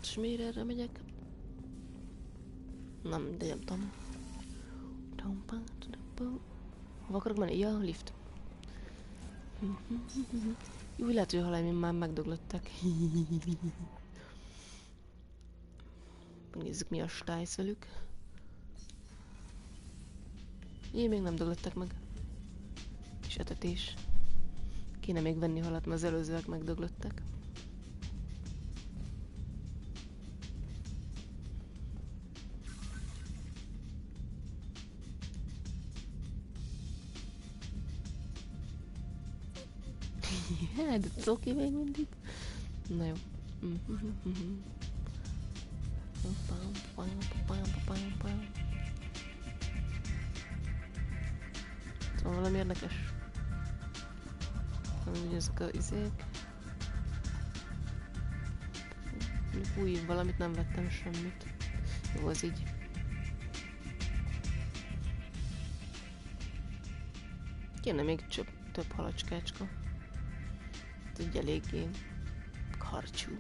És miért erre megyek? Nem, de nem tudom. Hova akarok menni? Ja, lift. Jó, lehet, hogy a haláim már megdöglöttek. Nézzük, mi a stájsz velük. Én még nem döglöttek meg. Kis etetés. Kéne még venni halat, mert az előzőek megdöglöttek. De cuki még mindig. Na jó. Szóval valami érdekes. Ugye ezek a izék. Új, valamit nem vettem, semmit. Jó, az így. Kéne még több halacskácska. Ez így eléggé karcsú.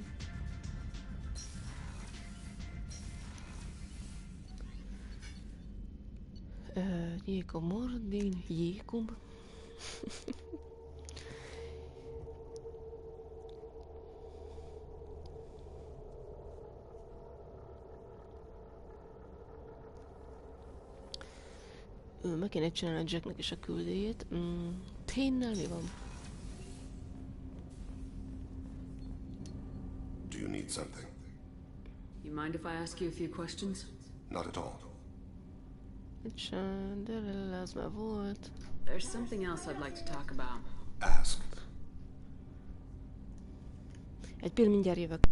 Jékom Mordin, Jékom. Meg kéne csinálni a Jacknek is a küldéjét. Ténnel mi van? Do you need something? You mind if I ask you a few questions? Not at all. De ez már volt. There's something else I'd like to talk about. Ask. Egy pillanat, mindjárt jövök.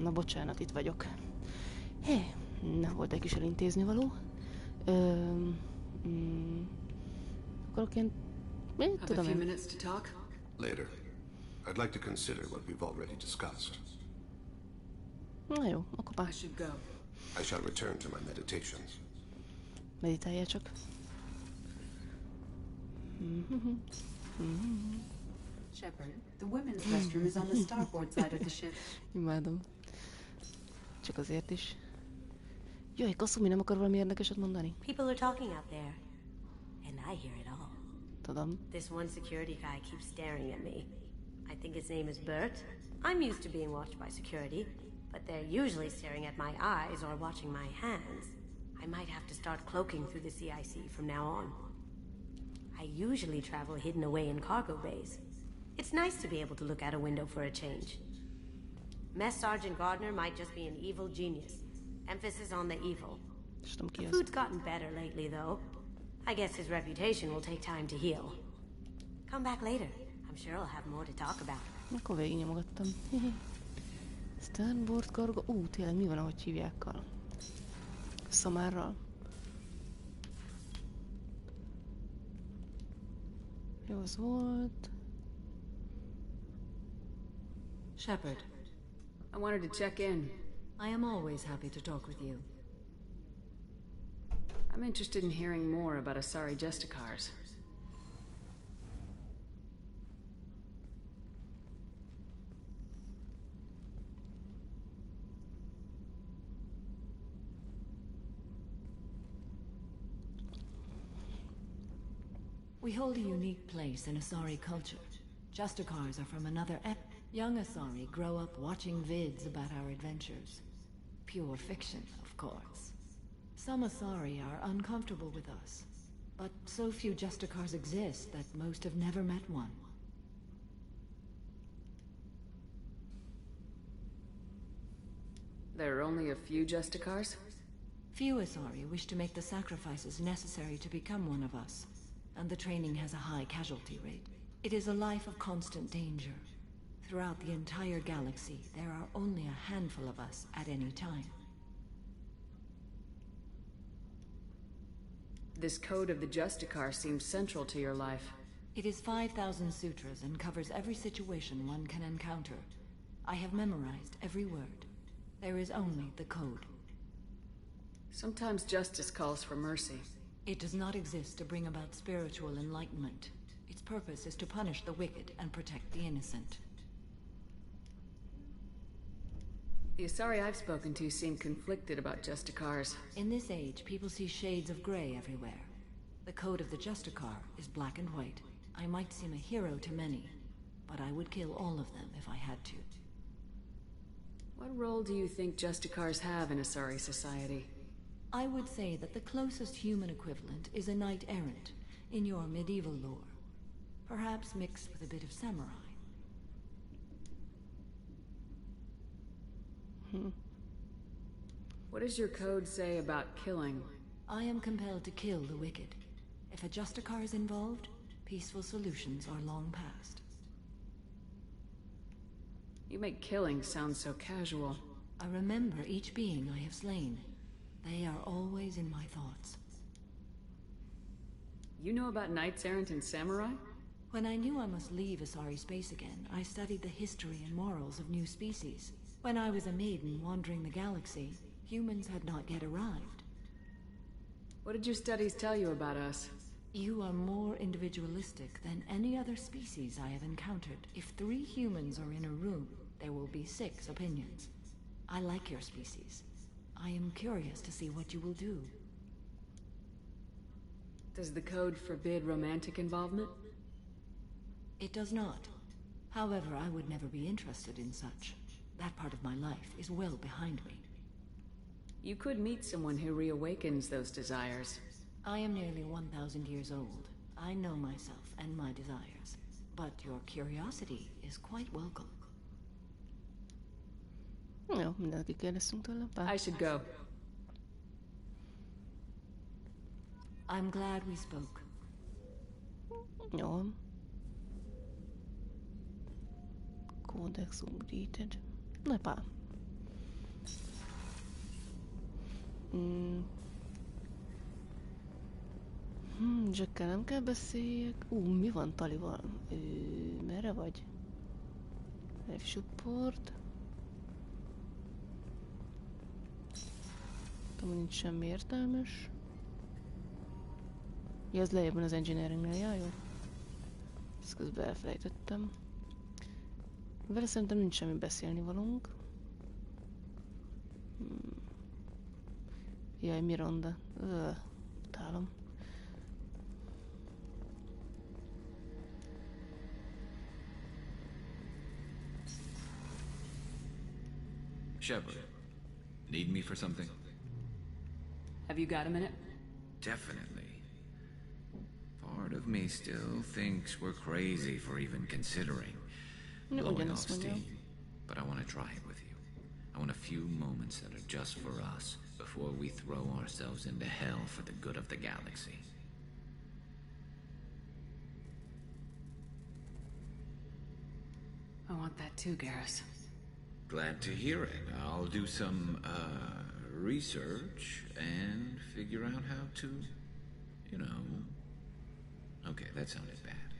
Na bocsánat, itt vagyok. Hé, na, volt egy kis elintézni való. Akarok ilyen... Mit tudom én? Later. I'd like to consider what we've already discussed. Na jó, akkor pár. I shall return to my meditations. Meditáljál csak. Shepard, the women's restroom is on the starboard side of the ship. Imádom. Csak azért is. Jaj, Kasumi nem akar valami érdekeset mondani? People are talking out there, and I hear it all. Tudom. This one security guy keeps staring at me. I think his name is Bert. I'm used to being watched by security, but they're usually staring at my eyes or watching my hands. I might have to start cloaking through the CIC from now on. I usually travel hidden away in cargo bays. It's nice to be able to look out a window for a change. Mess Sergeant Gardner might just be an evil genius. Emphasis on the evil. The food's gotten better lately, though. I guess his reputation will take time to heal. Come back later. I'm sure I'll have more to talk about. Akkor végignyomogattam. Starboard cargo... tényleg mi van, ahogy hívjákkal? Szamárral. Jó, az volt... Shepard, I wanted to check in. I am always happy to talk with you. I'm interested in hearing more about Asari Justicars. We hold a unique place in Asari culture. Justicars are from another Young Asari grow up watching vids about our adventures. Pure fiction, of course. Some Asari are uncomfortable with us, but so few Justicars exist that most have never met one. There are only a few Justicars? Few Asari wish to make the sacrifices necessary to become one of us, and the training has a high casualty rate. It is a life of constant danger. Throughout the entire galaxy, there are only a handful of us at any time. This code of the Justicar seems central to your life. It is 5,000 sutras and covers every situation one can encounter. I have memorized every word. There is only the code. Sometimes justice calls for mercy. It does not exist to bring about spiritual enlightenment. Its purpose is to punish the wicked and protect the innocent. The Asari I've spoken to seem conflicted about Justicars. In this age, people see shades of gray everywhere. The code of the Justicar is black and white. I might seem a hero to many, but I would kill all of them if I had to. What role do you think Justicars have in Asari society? I would say that the closest human equivalent is a knight-errant in your medieval lore. Perhaps mixed with a bit of samurai. What does your code say about killing? I am compelled to kill the wicked. If a Justicar is involved, peaceful solutions are long past. You make killing sound so casual. I remember each being I have slain. They are always in my thoughts. You know about knights errant and samurai? When I knew I must leave Asari space again, I studied the history and morals of new species. When I was a maiden wandering the galaxy, humans had not yet arrived. What did your studies tell you about us? You are more individualistic than any other species I have encountered. If 3 humans are in a room, there will be 6 opinions. I like your species. I am curious to see what you will do. Does the code forbid romantic involvement? It does not. However, I would never be interested in such. That part of my life is well behind me. You could meet someone who reawakens those desires. I am nearly 1,000 years old. I know myself and my desires. But your curiosity is quite welcome. Jó, mindenki kérdeztünk tőle. I should go. I'm glad we spoke. Jó. Codex updated. Na pá. Jackkel nem kell beszéljek. Mi van Talival? Merre vagy? Life support. Tudom, nincs semmi értelmes. Ja, az lejjebb van az engineeringnél, ja, jó. Ezt közben elfelejtettem. Vele szerintem nincs semmi beszélni valónk. Jaj, Miranda. Utálom. Shepard, need me for something? Have you got a minute? Definitely. Part of me still thinks we're crazy for even considering blowing off steam, but I want to try it with you. I want a few moments that are just for us before we throw ourselves into hell for the good of the galaxy. I want that too, Garrus. Glad to hear it. I'll do some, research and figure out how to, you know... Okay, that sounded bad.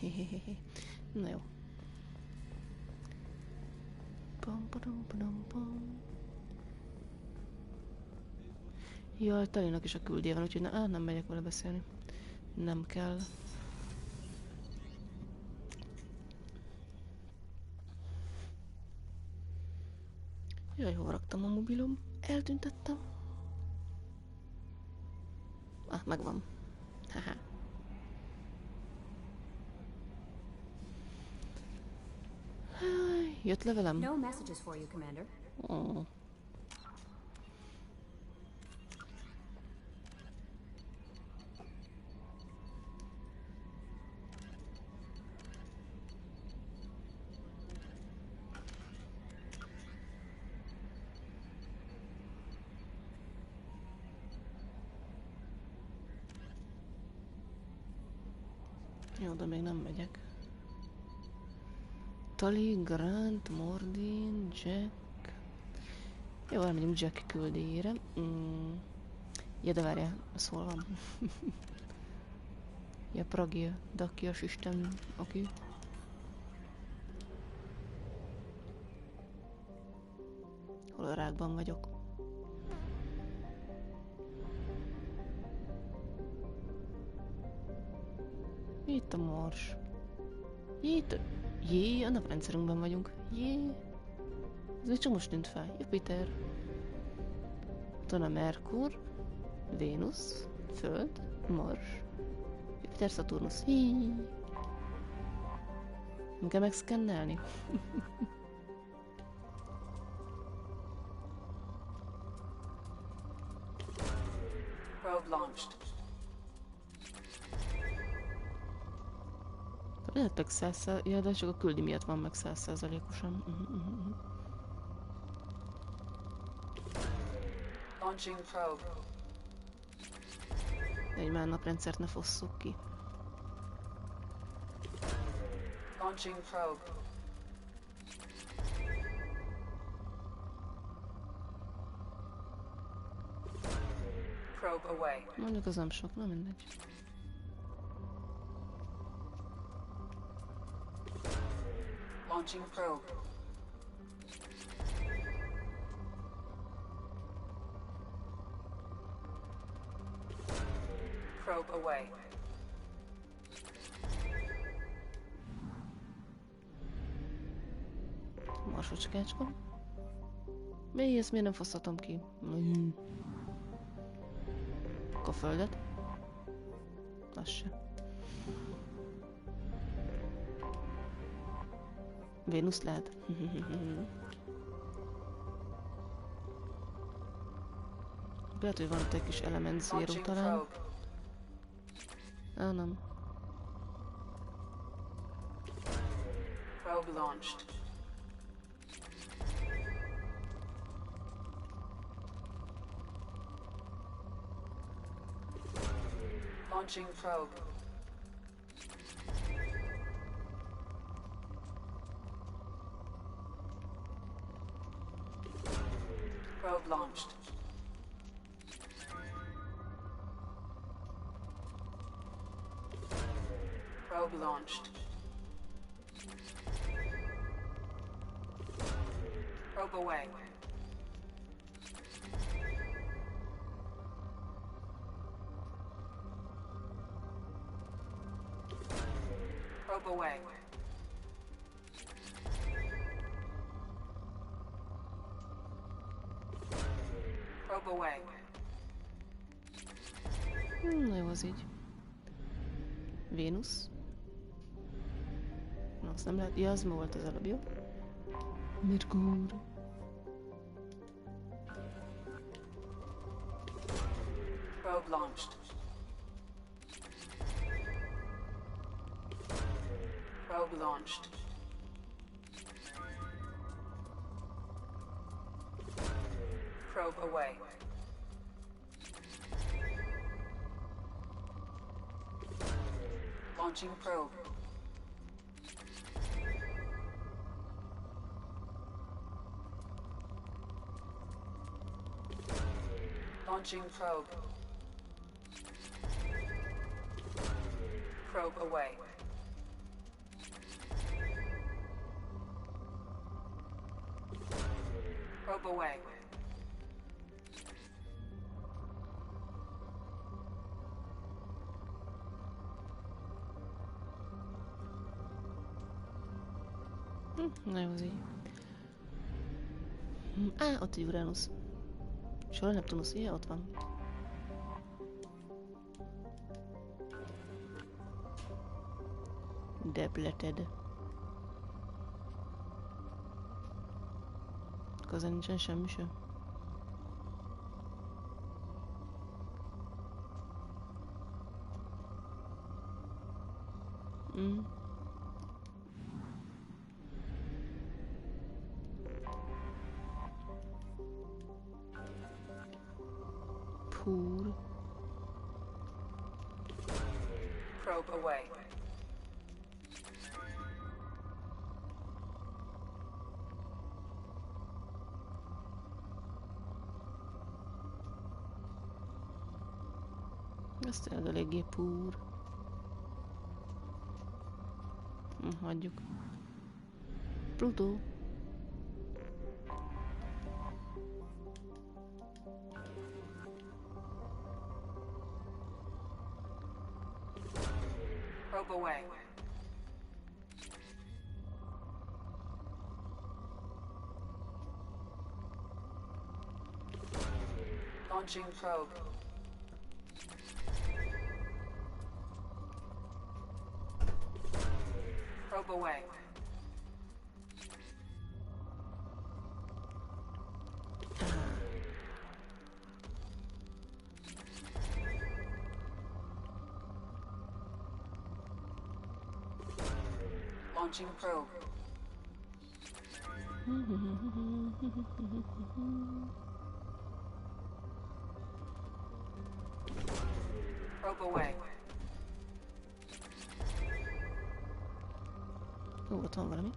Hehehe. Na jó. Jaj, Talinak is a küldje van, úgyhogy nem megyek vele beszélni. Nem kell. Jaj, hova raktam a mobilom? Eltüntettem. Megvan. Haha. Jött levelem? No messages for you, Commander. Jó, de még nem megyek. Tali, Grant, Mordin, Jack... Jó, elmegyünk Jack küldéjére. Ja, de várjál, az hol van? Ja, Pragia, Dakias Isten, oké. Hol a rákban vagyok? Itt a Mars. Jé, a naprendszerünkben vagyunk. Jé. Ez még csak most tűnt fel. Jupiter. Ott van a Merkur, Vénusz, Föld, Mars, Jupiter, Szaturnusz. Hí. Nem kell megszkennelni. Probe launched. Lehet meg 100%, ja, de csak a küldi miatt van meg 100%-osan. Launching probe. Egy már naprendszert ne fosszuk ki. Launching probe. Probe away. Mondjuk az nem sok, na mindegy. Launching probe. Probe away. Marsocskácska. Mi ezt miért nem fosztatom ki? A földet. Az se. Vénusz lehet. Lehet, hogy van ott egy kis element zero talán. Nem. Probe launched. Launching probe. Probe launched. Probe launched. Probe away. Probe away. Probe away. Na jó, az így. Vénusz. Na, azt nem lehet... Ja, az ma volt az előbb, jó? Merkur. Probe launched. Probe launched. Probe away. Launching probe. Launching probe. Probe away. Probe away. Na jó, az így. Ott egy Uranus. Soha Neptunusz, ilyen ott van. Depleted. Közben nincsen semmi sem. Poor. Probe away. Ez tényleg eléggé púr. Hagyjuk. Plutó. Probe away. Launching probe. Probe away. Launching probe. Probe away. Ott van valami.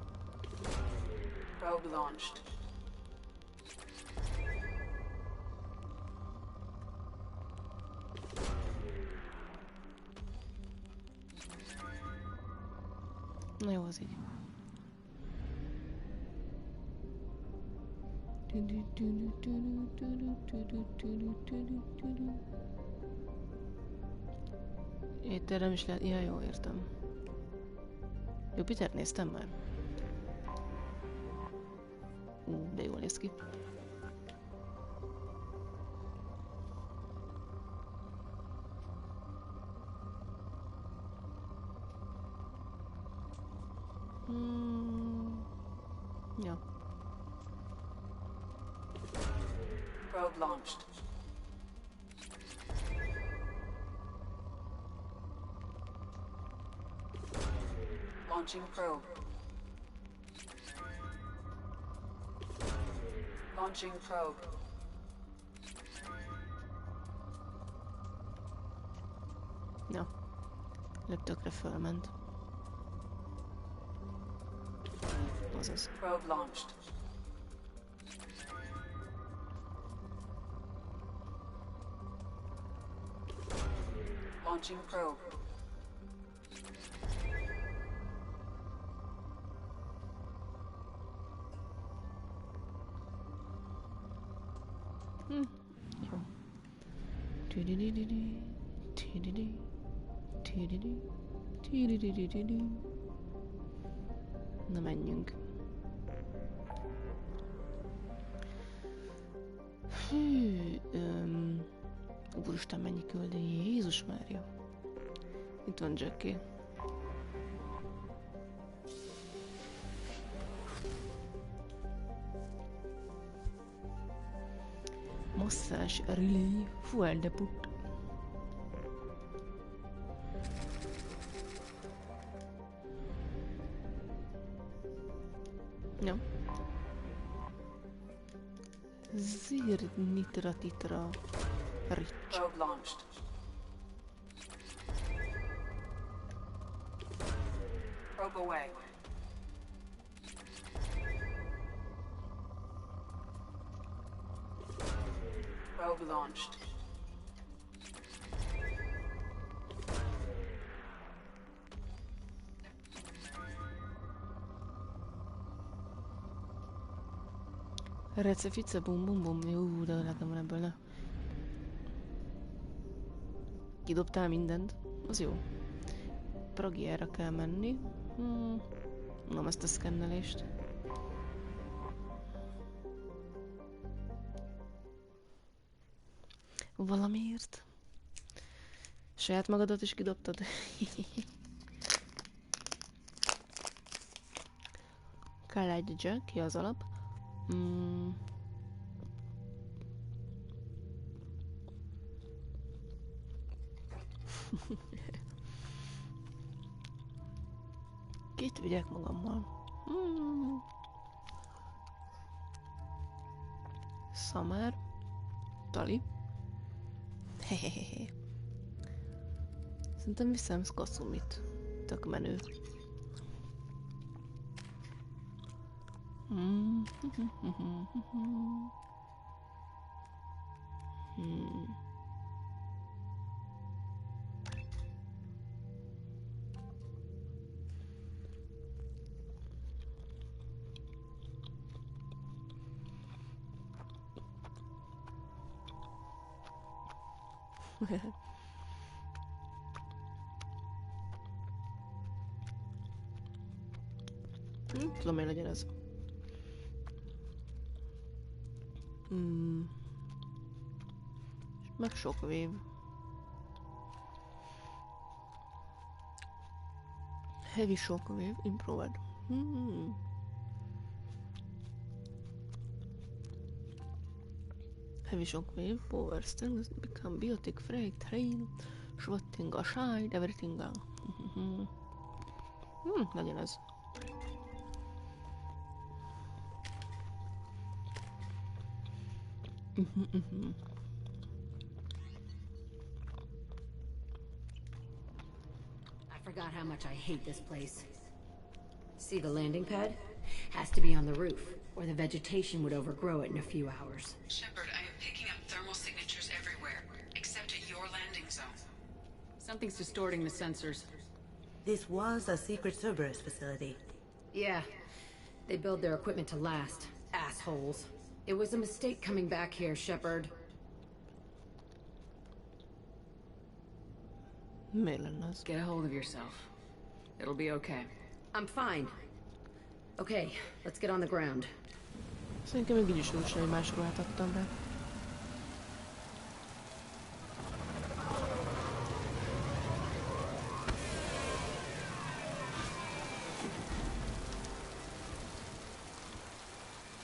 Probe launched. Na jó, az így. Étterre nem is lehet... Ja, jó, értem. Jupitert néztem már. De jól néz ki. Ja. Probe launched. Launching probe. Launching probe. Ja. Tökre fölment. Azaz. Probe launched. Launching probe. Jó. Na menjünk. Hű, úristen, mennyi küldő, Jézus Mária. Itt van Jackie. Masszás relay fuel depot. Ja. Zirnitratitra rich. Probe launched. Probe away. Probe launched. Recefice bum bum bum. Jó, de nekem van ebből, ne. Kidobtál mindent? Az jó. Pragiára kell menni. Nem ezt a szkennelést. Valamiért. Saját magadat is kidobtad? Kell egy jack, ki az alap. Kit vigyek magammal? Szamár. Tali. Hehehehe. Szerintem viszem Skasumit. Tök menő. Tudom, hogy legyen ez. Meg sok vév. Heavy shockwave, improved. Heavy shockwave, power strength, become biotic, freight, train, swatting aside, everything. Legyen ez. I forgot how much I hate this place. See the landing pad? Has to be on the roof, or the vegetation would overgrow it in a few hours. Shepard, I am picking up thermal signatures everywhere, except at your landing zone. Something's distorting the sensors. This was a secret Cerberus facility. Yeah, they build their equipment to last. Assholes. It was a mistake coming back here, Shepard. Get a hold of yourself. It'll be okay. I'm fine. Okay, let's get on the ground. Szerintem még így is úgy sem, hogy más ruhát adtam rá.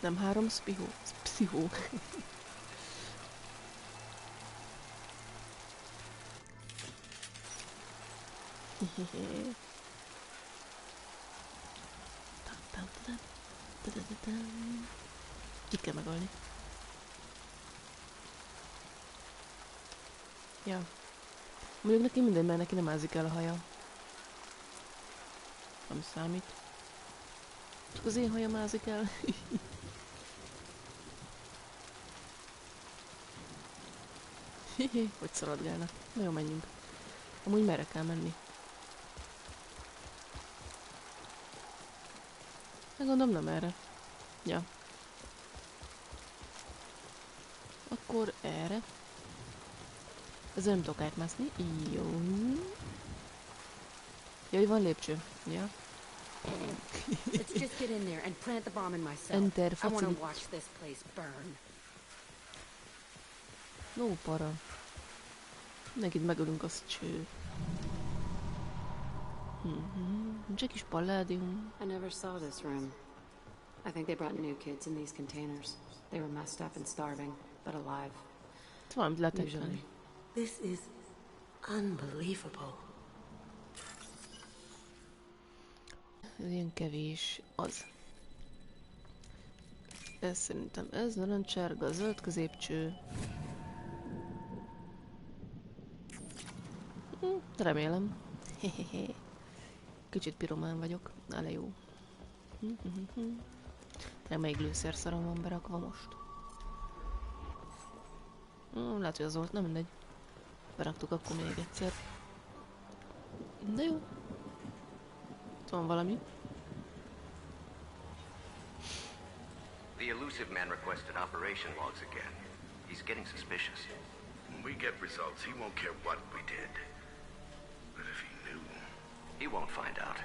Nem 3 pszichó. Ki kell megölni. Ja. Mondjuk neki minden, mert neki nem ázik el a haja. Nem számít. Csak az én hajam ázik el. Hogy szaladgálnak. Na jó, menjünk. Amúgy merre kell menni? Gondolom nem erre. Ja. Akkor erre. Ezzel nem tudok átmászni. Jó. Jaj, van lépcső. Ja. Let's just get in there and plant the bomb in myself. Enter I want to facility. watch this place burn. No para. Megint megölünk, az cső. Nincs egy kis palládium. I never saw this room. I think they brought new kids in these containers. They were messed up and starving, but alive. Valamit letekteni. This is unbelievable. Ez ilyen kevés. Az. Ez szerintem ez, narancsárga, zöld középcső. Remélem. Kicsit piromán vagyok. Ale jó. Melyik lőszerszarom van berakva most? Lehet, hogy az volt, nem mindegy. Beraktuk akkor még egyszer. De jó. Itt van valami. The elusive man requested operation logs again. He's getting suspicious. When we get results, he won't care what we did. But if he knew... He won't find out.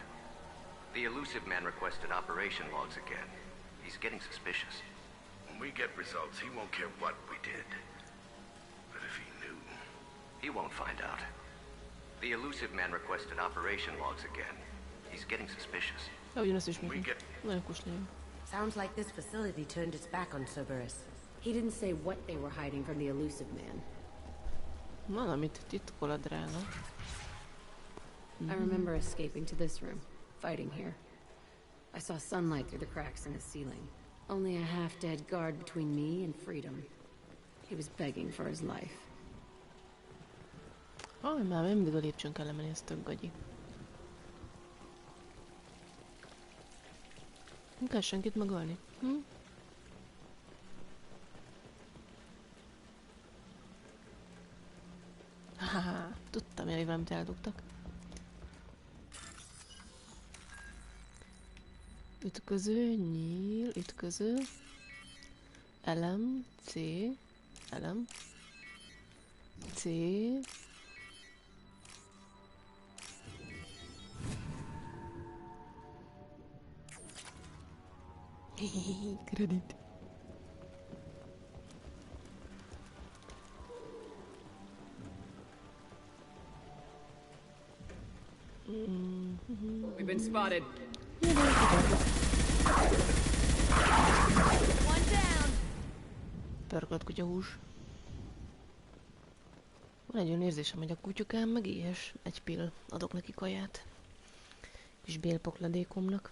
The elusive man requested operation logs again. He's getting suspicious. When we get results, he won't care what we did. But if he knew... He won't find out. The elusive man requested operation logs again. He's getting suspicious. Ja, ugyanazt ismétlem. Nagyon kus lényeg. Sounds like this facility turned its back on Cerberus. He didn't say what they were hiding from the elusive man. Valamit titkol a drága. I remember escaping to this room, fighting here. I saw sunlight through the cracks in the ceiling. Only a half-dead guard between me and freedom. He was begging for his life. Már mindig a lépcsőn kell lemenni, ez tök gagyi. Nem kell senkit megölni. Haha, tudtam, hogy valamit eldugtak. Ütköző, nyíl, ütköző. Elem, C, elem. C. Kredit. We've been spotted. One down. Pörkölt kutyahús. Van egy olyan érzésem, hogy a kutyukám meg éhes. Egy pill. Adok neki kaját. Kis bélpokladékomnak.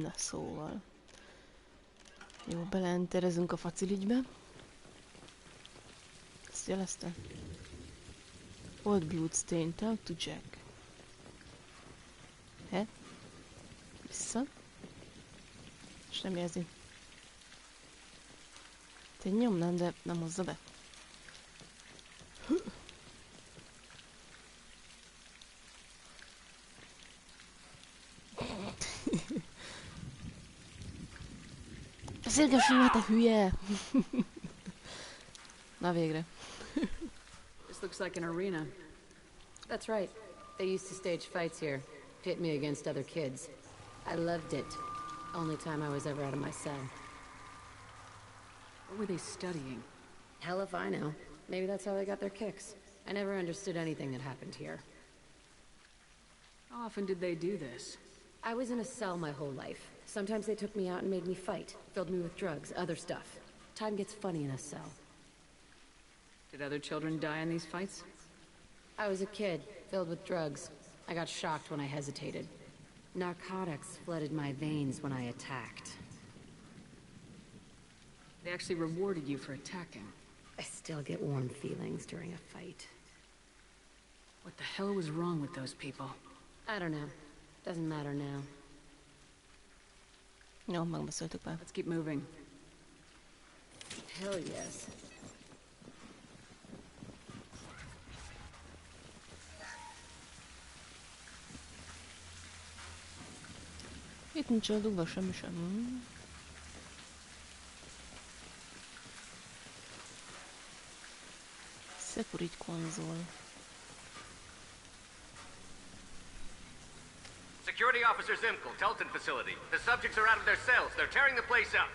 Na szóval. Jó, beleenterezünk a faciligybe. Ezt jelezte? Old Bloodstain, tell to Jack. He? Vissza. És nem jelzi. Te nyomnám, de nem hozza be. Beszélgessünk már, te hülye! Na végre. This looks like an arena. That's right. They used to stage fights here. Pit me against other kids. I loved it. Only time I was ever out of my cell. What were they studying? Hell if I know. Maybe that's how they got their kicks. I never understood anything that happened here. How often did they do this? I was in a cell my whole life. Sometimes they took me out and made me fight. Filled me with drugs, other stuff. Time gets funny in a cell. Did other children die in these fights? I was a kid, filled with drugs. I got shocked when I hesitated. Narcotics flooded my veins when I attacked. They actually rewarded you for attacking. I still get warm feelings during a fight. What the hell was wrong with those people? I don't know. Doesn't matter now. Jó, megbeszéltük már. Let's keep moving. Hell yes. Itt nincs a dugva semmi sem. Security console. Security Officer Zimkel, Telton facility. The subjects are out of their cells. They're tearing the place up.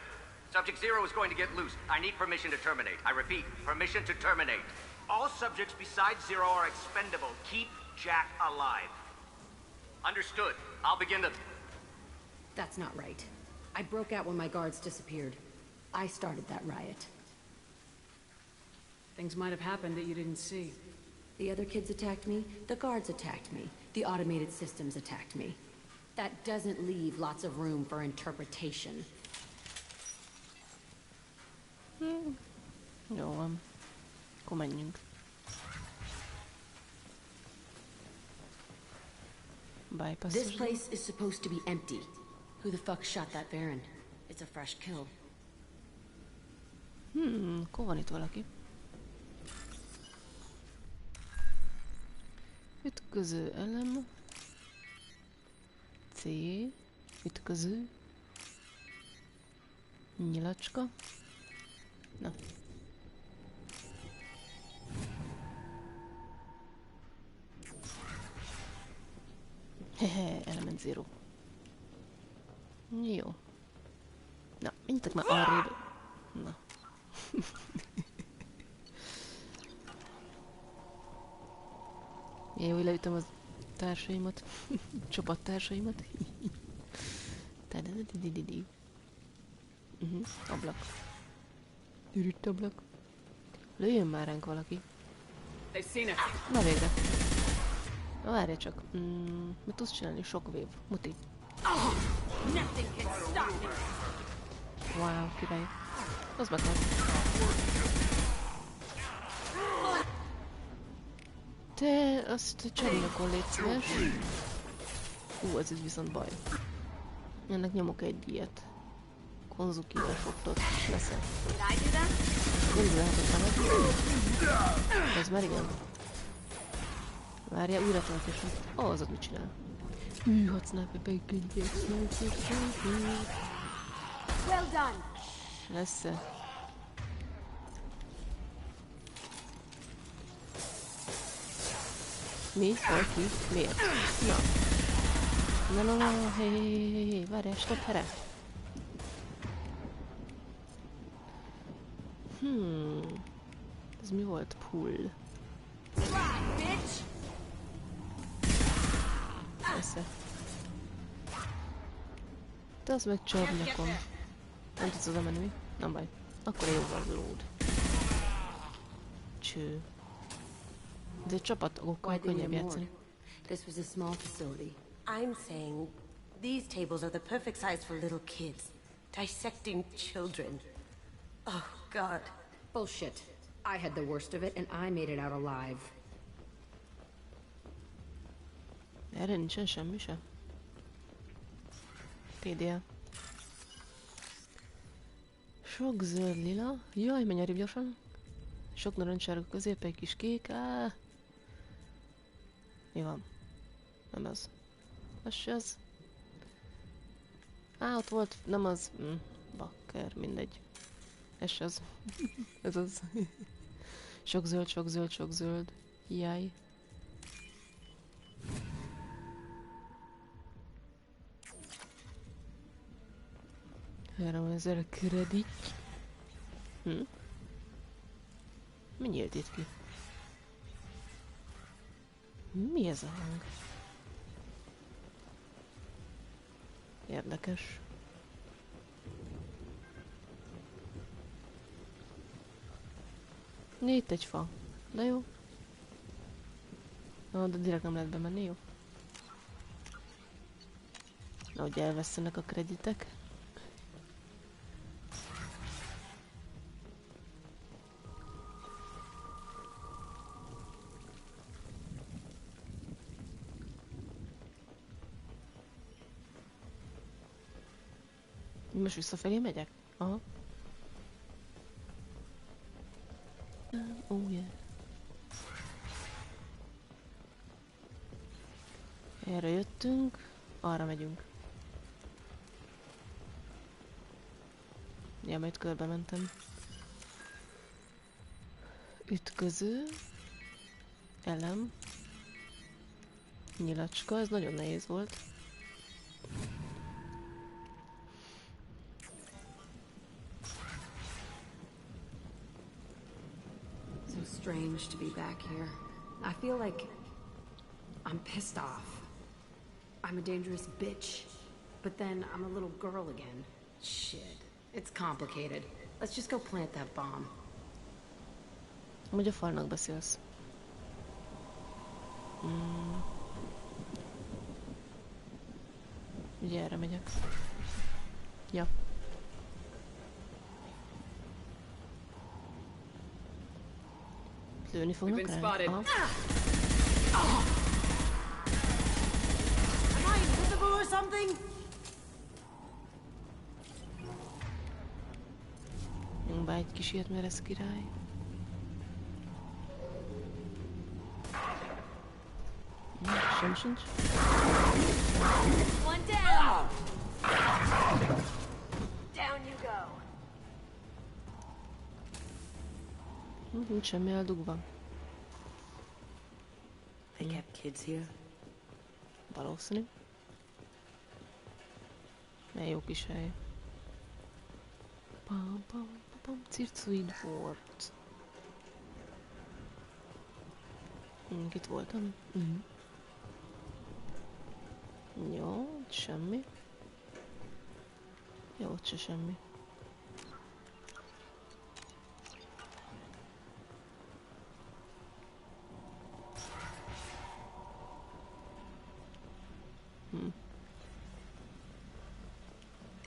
Subject Zero is going to get loose. I need permission to terminate. I repeat, permission to terminate. All subjects besides Zero are expendable. Keep Jack alive. Understood. I'll begin the... That's not right. I broke out when my guards disappeared. I started that riot. Things might have happened that you didn't see. The other kids attacked me, the guards attacked me, the automated systems attacked me. That doesn't leave lots of room for interpretation. Jó van. Akkor menjünk. Bypass. This place is supposed to be empty. Who the fuck shot that Baron? It's a fresh kill. Akkor van itt valaki. Ütköző elem. C. Ütköző. Nyilacska. Na. Hehe, element zero. Jó. Na, menjetek már arrébb. Na. Jó, hogy leütöm az társaimat. Csapattársaimat. Ablak. Ürült ablak. Lőjön már ránk valaki. Na végre. Na várj csak. Mit tudsz csinálni? Shockwave. Muti. Wow, király. Az bekart. Te azt cserélokon légy szíves. Ez viszont baj. Ennek nyomok egy ilyet. Konzuki besoktot és leszek. Mindig lehetetlenek. Ez már igen. Várjál, újra töltésem. Az ott mit csinál? Hat sniper beigények, sniper. Well done. Lesz-e? Mi? Hol ki? Miért? Na. Na, hé, várjál, stop, here. Ez mi volt? Pull. Persze. Te az meg csarnyakom. Nem tudsz oda menni? Nem baj. Akkor egy overload. Cső. De csapatokkal könnyebb játszani. This was a small facility. I'm saying These tables are the perfect size for little kids. Dissecting children. Oh, God. Bullshit. I had the worst of it, and I made it out alive. Erre nincsen semmi se? PDL. Sok zöld lila. Jaj, menj arrébb gyorsan. Sok narancssárga közép, egy kis kék. Mi van? Nem az. Az se az. Ott volt, nem az. Bakker, mindegy. Ez se az. Ez az. Sok zöld, sok zöld, sok zöld. Jaj. $3000 kredit. Mi nyílt itt ki? Mi ez a hang? Érdekes. Itt egy fa. De jó. De direkt nem lehet bemenni, jó? Nehogy elvesztenek a kreditek. Most visszafelé megyek? Aha. Oh yeah. Erre jöttünk, arra megyünk. Ja, majd körbe mentem. Ütköző. Elem. Nyilacska, ez nagyon nehéz volt. Strange to be back here. I feel like I'm pissed off. I'm a dangerous bitch, but then I'm a little girl again. Shit. It's complicated. Let's just go plant that bomb. Amúgy a falnak beszélsz. Ugye erre megyek. Ja. Lőni fognak rá? Aha. Am I invisible or something? Nyomd be egy kis ilyet, mert ez király. Sem sincs. One down. Down you go. Nincs semmi eldugva. They kept kids here. Valószínű. Milyen jó kis hely. Pam, pam, pam, circuit volt. Itt voltam. Jó, semmi. Jó, ott se semmi.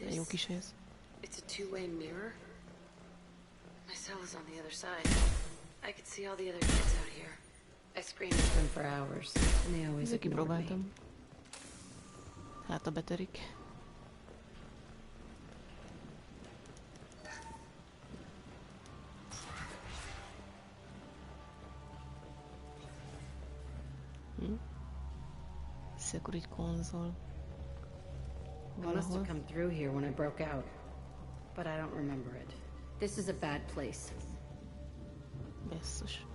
Jó kis ez. It's a two-way mirror. My cell is on the other side. I could see all the other kids out here. I screamed at them for hours, and they always ignored me. Hát a betörik. Security console. I must have come through here when I broke out, but I don't remember it. This is a bad place. Biztos.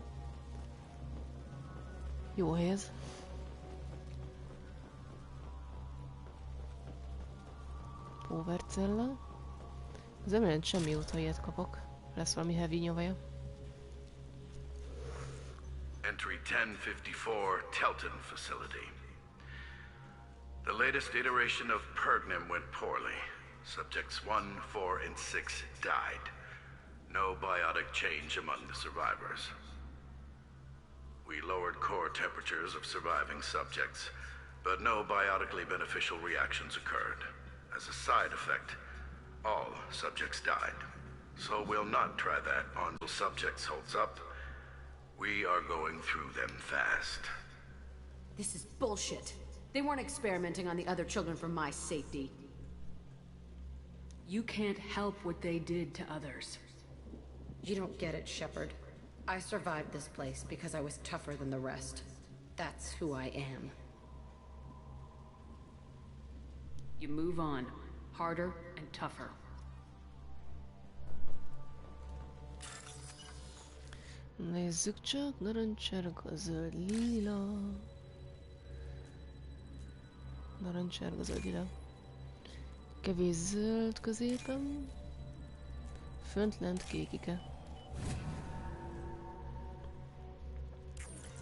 Jó hely ez. Powercella. Az emelet semmi út, ha ilyet kapok. Lesz valami heavy nyovaja. Entry 1054, Telton facility. The latest iteration of Pergnum went poorly. Subjects 1, 4, and 6 died. No biotic change among the survivors. We lowered core temperatures of surviving subjects, but no biotically beneficial reactions occurred. As a side effect, all subjects died. So we'll not try that on the subjects holds up. We are going through them fast. This is bullshit. They weren't experimenting on the other children for my safety. You can't help what they did to others. You don't get it, Shepard. I survived this place because I was tougher than the rest. That's who I am. You move on. Harder and tougher. Nézzük csak, narancsárga, zöld, lila. Narancsárga, zöld, lila. Kevés zöld középen. Fönt lent kékike.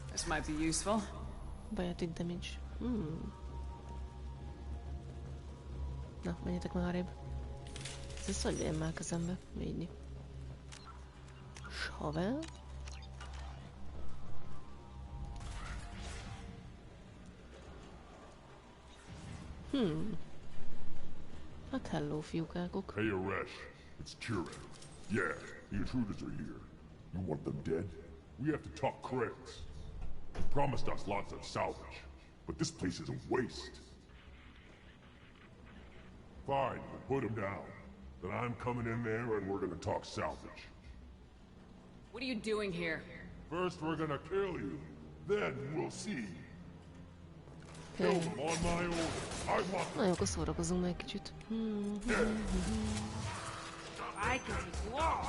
This might be useful. Biotic damage. Na, menjetek már arrébb. Ez hogy legyen már kezembe? Védni. Savel. Hát hello, fiúkákok. Hey, Aresh. It's Kira. Yeah, the intruders are here. You want them dead? We have to talk credits. You promised us lots of salvage, but this place is a waste. Fine, we'll put him down. Then I'm coming in there and we're gonna talk salvage. What are you doing here? First we're gonna kill you. Then we'll see. Kill them on my order. I want Na jó, akkor szórakozunk meg kicsit. I can take you all.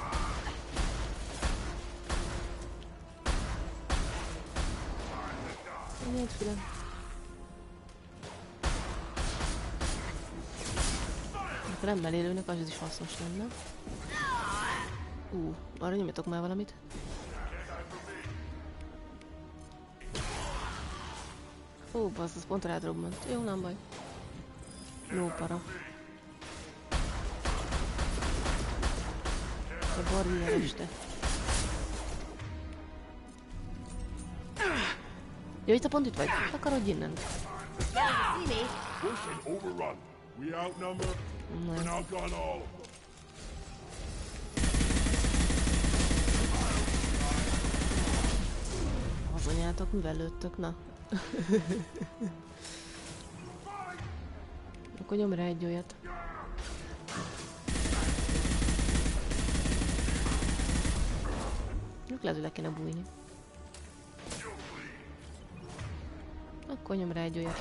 Nyílt fülem. Ha nem mellélőnek, az is hasznos lenne. Arra nyomjatok már valamit. Bazd, az pont rád robbant. Jó, nem baj. Jó para. A barrieres, te. Jó, itt a pont itt vagy. Akarodj innen. Az anyátok, mivel lőttök, na. Akkor nyomj rá egy olyat. Lehet, hogy le kéne bújni. Akkor nyomj rá egy olyat.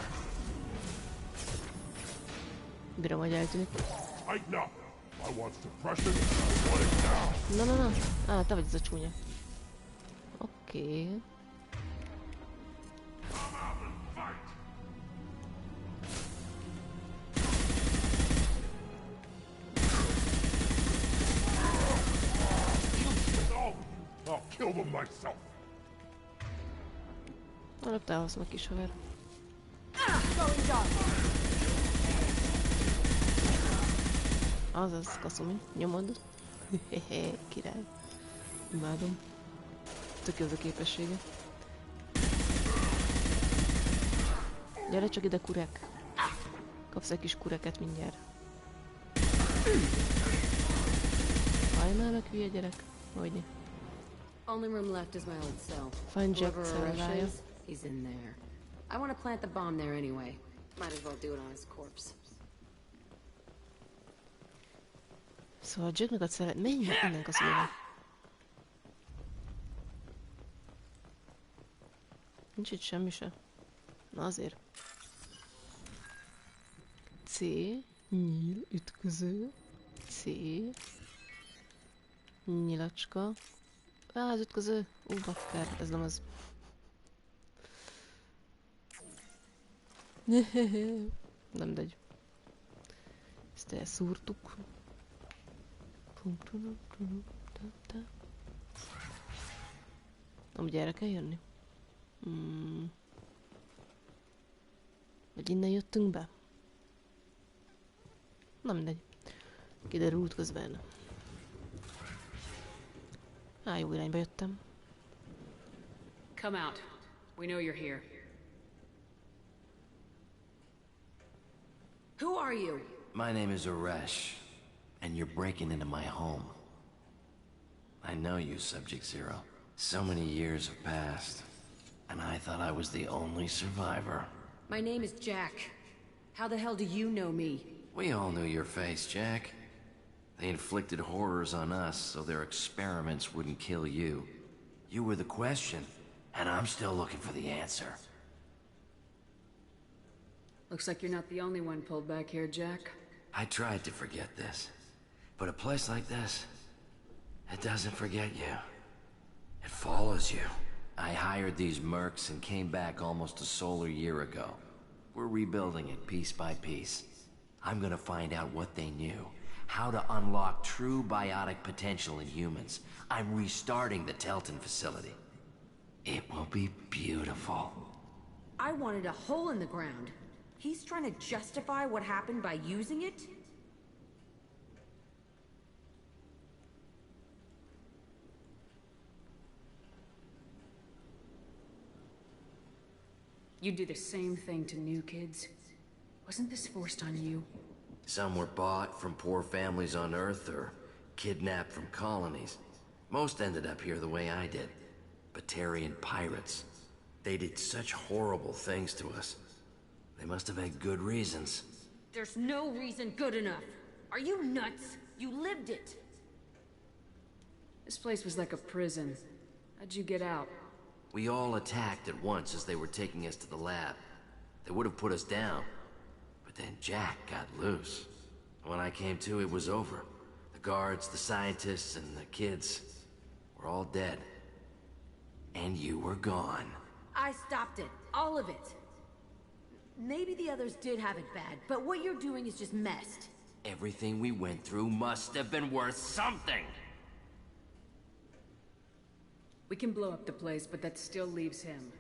Bírom, hogy eltűnik. Na. Te vagy ez a csúnya. Oké. Kill them myself. Alaptál hozom a kis haver. Azaz, Kaszumi, nyomod. Hehe, király. Imádom. Tök jó az a képessége. Gyere csak ide, kurek. Kapsz egy kis kureket mindjárt. Állj már meg, hülye gyerek. Hogyne. Only room left is my old cell. Find Jack Whoever cell, Aresh is, he's in there. I want to plant the bomb there anyway. Might as well do it on his corpse. Szóval Jacknek a szeret... Menj meg innen, Kaszulóval. Nincs itt semmi se. Na azért. C. Nyíl, ütköző. C. Nyilacska. Az ütköző. Bakker, ez nem az. Nem mindegy. Ezt elszúrtuk. Amúgy erre kell jönni? Vagy innen jöttünk be? Na mindegy. Kiderült közben. Jó irányba jöttem. Come out. We know you're here. Who are you? My name is Uresh, and you're breaking into my home. I know you, Subject Zero. So many years have passed, and I thought I was the only survivor. My name is Jack. How the hell do you know me? We all knew your face, Jack. They inflicted horrors on us so their experiments wouldn't kill you. You were the question, and I'm still looking for the answer. Looks like you're not the only one pulled back here, Jack. I tried to forget this, but a place like this, it doesn't forget you. It follows you. I hired these mercs and came back almost a solar year ago. We're rebuilding it piece by piece. I'm gonna find out what they knew, how to unlock true biotic potential in humans. I'm restarting the Telton facility. It will be beautiful. I wanted a hole in the ground. He's trying to justify what happened by using it? You do the same thing to new kids. Wasn't this forced on you? Some were bought from poor families on Earth or kidnapped from colonies. Most ended up here the way I did. Batarian pirates. They did such horrible things to us. They must have had good reasons. There's no reason good enough. Are you nuts? You lived it. This place was like a prison. How'd you get out? We all attacked at once as they were taking us to the lab. They would have put us down. But then Jack got loose. When I came to, it was over. The guards, the scientists, and the kids were all dead. And you were gone. I stopped it. All of it. Maybe the others did have it bad, but what you're doing is just messed. Everything we went through must have been worth something! We can blow up the place, but that still leaves him.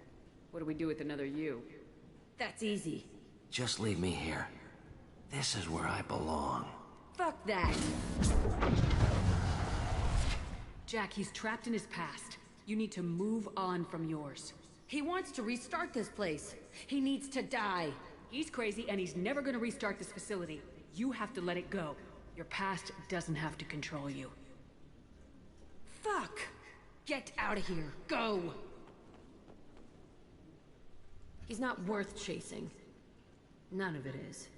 What do we do with another you? That's easy. Just leave me here. This is where I belong. Fuck that! Jack, he's trapped in his past. You need to move on from yours. He wants to restart this place. He needs to die. He's crazy and he's never gonna restart this facility. You have to let it go. Your past doesn't have to control you. Fuck! Get out of here. Go! He's not worth chasing. None of it is.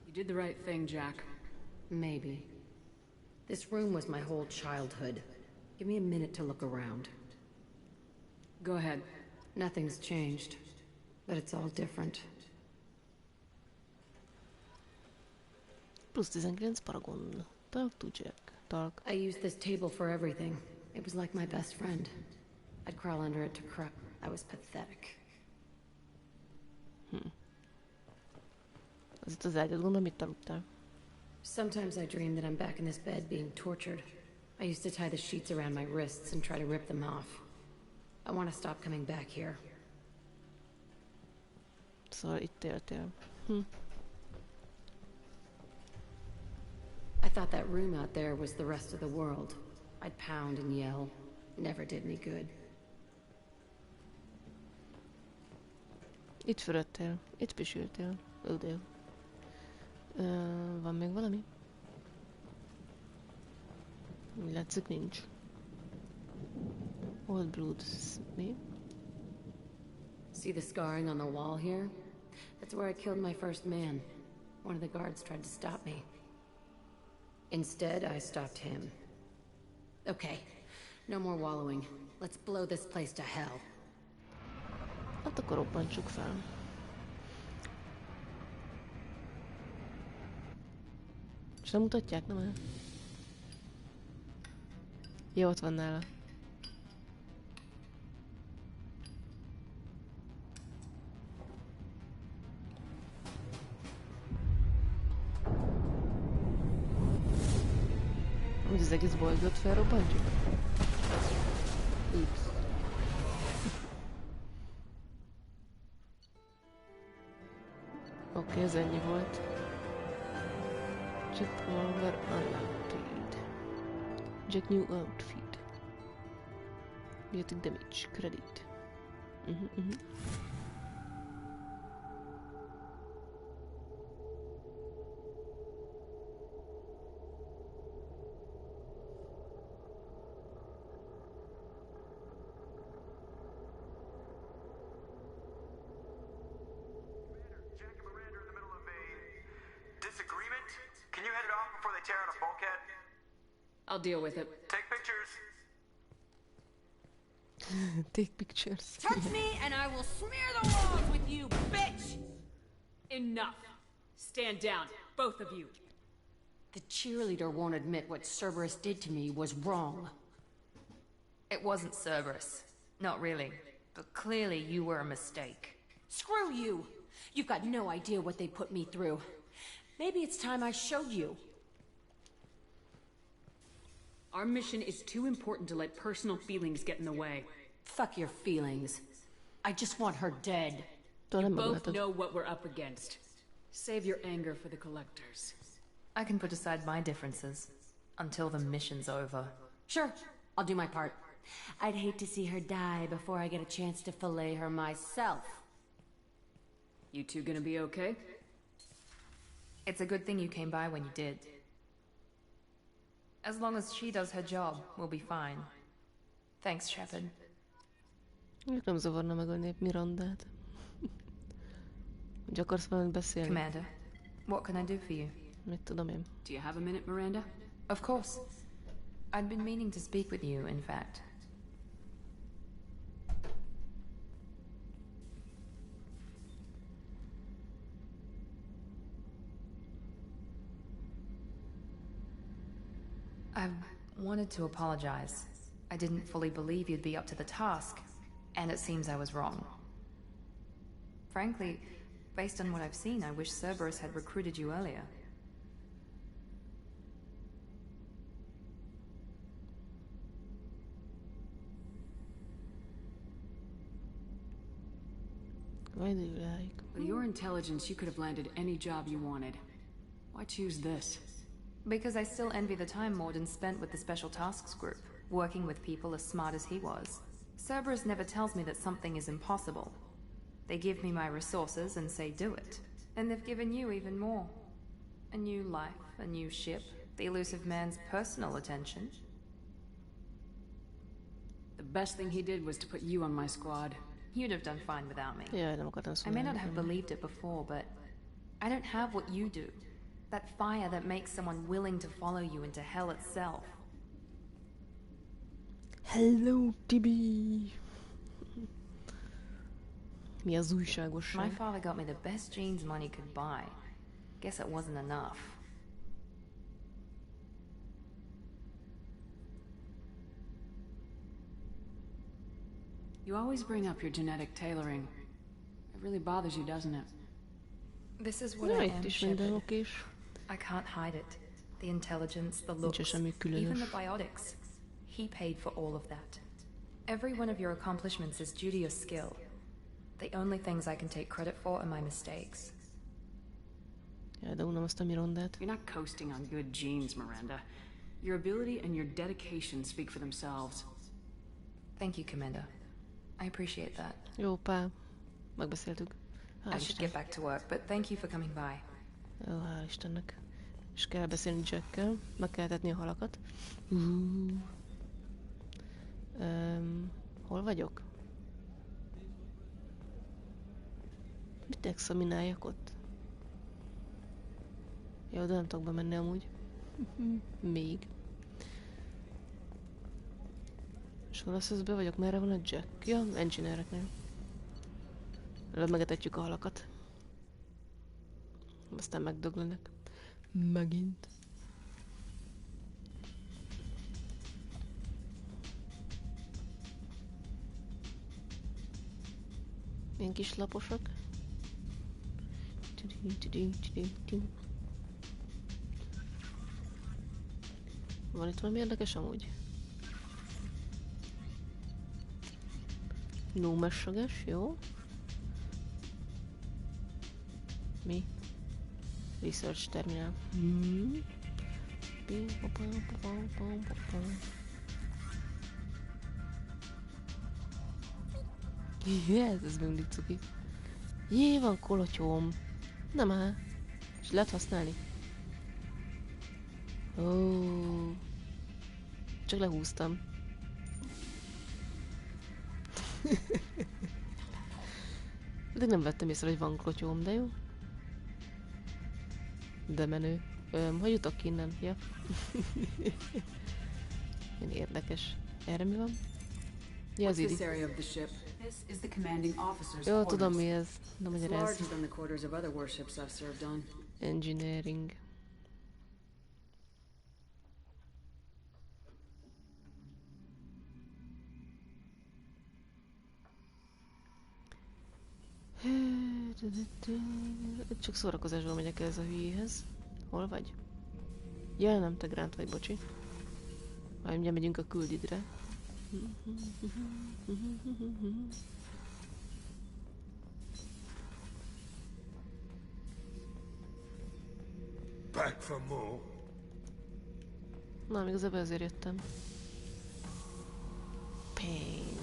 You did the right thing, Jack. Maybe. This room was my whole childhood. Give me a minute to look around. Go ahead. Nothing's changed, but it's all different. Plusz 19 Paragon. Talk to Jack. Talk. I used this table for everything. It was like my best friend. I'd crawl under it to cry. I was pathetic. Az itt az ágyad, gondolom, mit aludtál? Sometimes I dream that I'm back in this bed being tortured. I used to tie the sheets around my wrists and try to rip them off. I want to stop coming back here. Szóval itt éltél. I thought that room out there was the rest of the world. I'd pound and yell. Never did me good. Itt fürödtél. Itt pisültél. Öldél. Van még valami? Mi látszik, nincs. Old Bloods. Mi? See the scarring on the wall here? That's where I killed my first man. One of the guards tried to stop me. Instead, I stopped him. Okay, no more wallowing. Let's blow this place to hell. Hát akkor robbantsuk fel. És nem mutatják, nem el? Jó, ott van nála. Úgy az egész bolygót felrobbantjuk? Ups. Oké, ez ennyi volt. Jack Walker Unlocked. Jack New Outfit. Biotic Damage Credit. I'll deal with it. Take pictures. Take pictures. Touch me and I will smear the walls with you, bitch! Enough. Stand down, both of you. The cheerleader won't admit what Cerberus did to me was wrong. It wasn't Cerberus. Not really. But clearly you were a mistake. Screw you! You've got no idea what they put me through. Maybe it's time I showed you. Our mission is too important to let personal feelings get in the way. Fuck your feelings. I just want her dead. You both know what we're up against. Save your anger for the collectors. I can put aside my differences until the mission's over. Sure, I'll do my part. I'd hate to see her die before I get a chance to fillet her myself. You two gonna be okay? It's a good thing you came by when you did. As long as she does her job, we'll be fine. Thanks, Shepard. Ők nem zavarna meg a nép Mirandát. Hogy akarsz velünk beszélni? Commander, what can I do for you? Mit tudom én? Do you have a minute, Miranda? Of course. I'd been meaning to speak with you, in fact. I wanted to apologize. I didn't fully believe you'd be up to the task, and it seems I was wrong. Frankly, based on what I've seen, I wish Cerberus had recruited you earlier. Why do you like? With your intelligence, you could have landed any job you wanted. Why choose this? Because I still envy the time Morden spent with the Special Tasks Group, working with people as smart as he was. Cerberus never tells me that something is impossible. They give me my resources and say do it. And they've given you even more. A new life, a new ship, the elusive man's personal attention. The best thing he did was to put you on my squad. You'd have done fine without me. Yeah, I may not have believed it before, but I don't have what you do. That fire that makes someone willing to follow you into hell itself. Hello, Tibi! Mi az újságosság? My father got me the best jeans money could buy. Guess it wasn't enough. You always bring up your genetic tailoring. It really bothers you, doesn't it? This is what I am, Shepard. I can't hide it. The intelligence, the looks, even the biotics. He paid for all of that. Every one of your accomplishments is due to your skill. The only things I can take credit for are my mistakes. Ja, de unom azt a Mirandát. You're not coasting on good genes, Miranda. Your ability and your dedication speak for themselves. Thank you, Commander. I appreciate that. Jó, pá. Megbeszéltük. I should get back to work, but thank you for coming by. Jó, hál' Istennek. És kell beszélni Jackkel. Meg kell etetni a halakat. Hol vagyok? Mit examináljak ott? Jó, de nem tudok bemenni amúgy. Még. És hol az be vagyok? Merre van a Jack? Ja, engineereknél. Előbb megetetjük a halakat. Aztán megdöglenek. Megint. Milyen kis laposak. Van itt valami érdekes amúgy? Nómessöges, jó. Mi? Research terminal. Yes, ez még mindig cuki. Jé, van kolotyóm. Nem áll. És lehet használni. Ó. Csak lehúztam. De nem vettem észre, hogy van klotyóm, de jó. De menő. Hogy jutok innen? Ja. Ilyen érdekes. Erre mi van? Ja, az What's idi. this area of the ship? This is the commanding officer's Jó, tudom quarters. mi ez. Na, It's magyarázz. larger than the quarters of other warships I've served on. Engineering. Csak szórakozásból megyek el ez a hülyéhez. Hol vagy? Ja, nem, te Grant vagy, bocsi. Majd ugye megyünk a küldidre. Back for more. Na, még az ezért jöttem. Ping.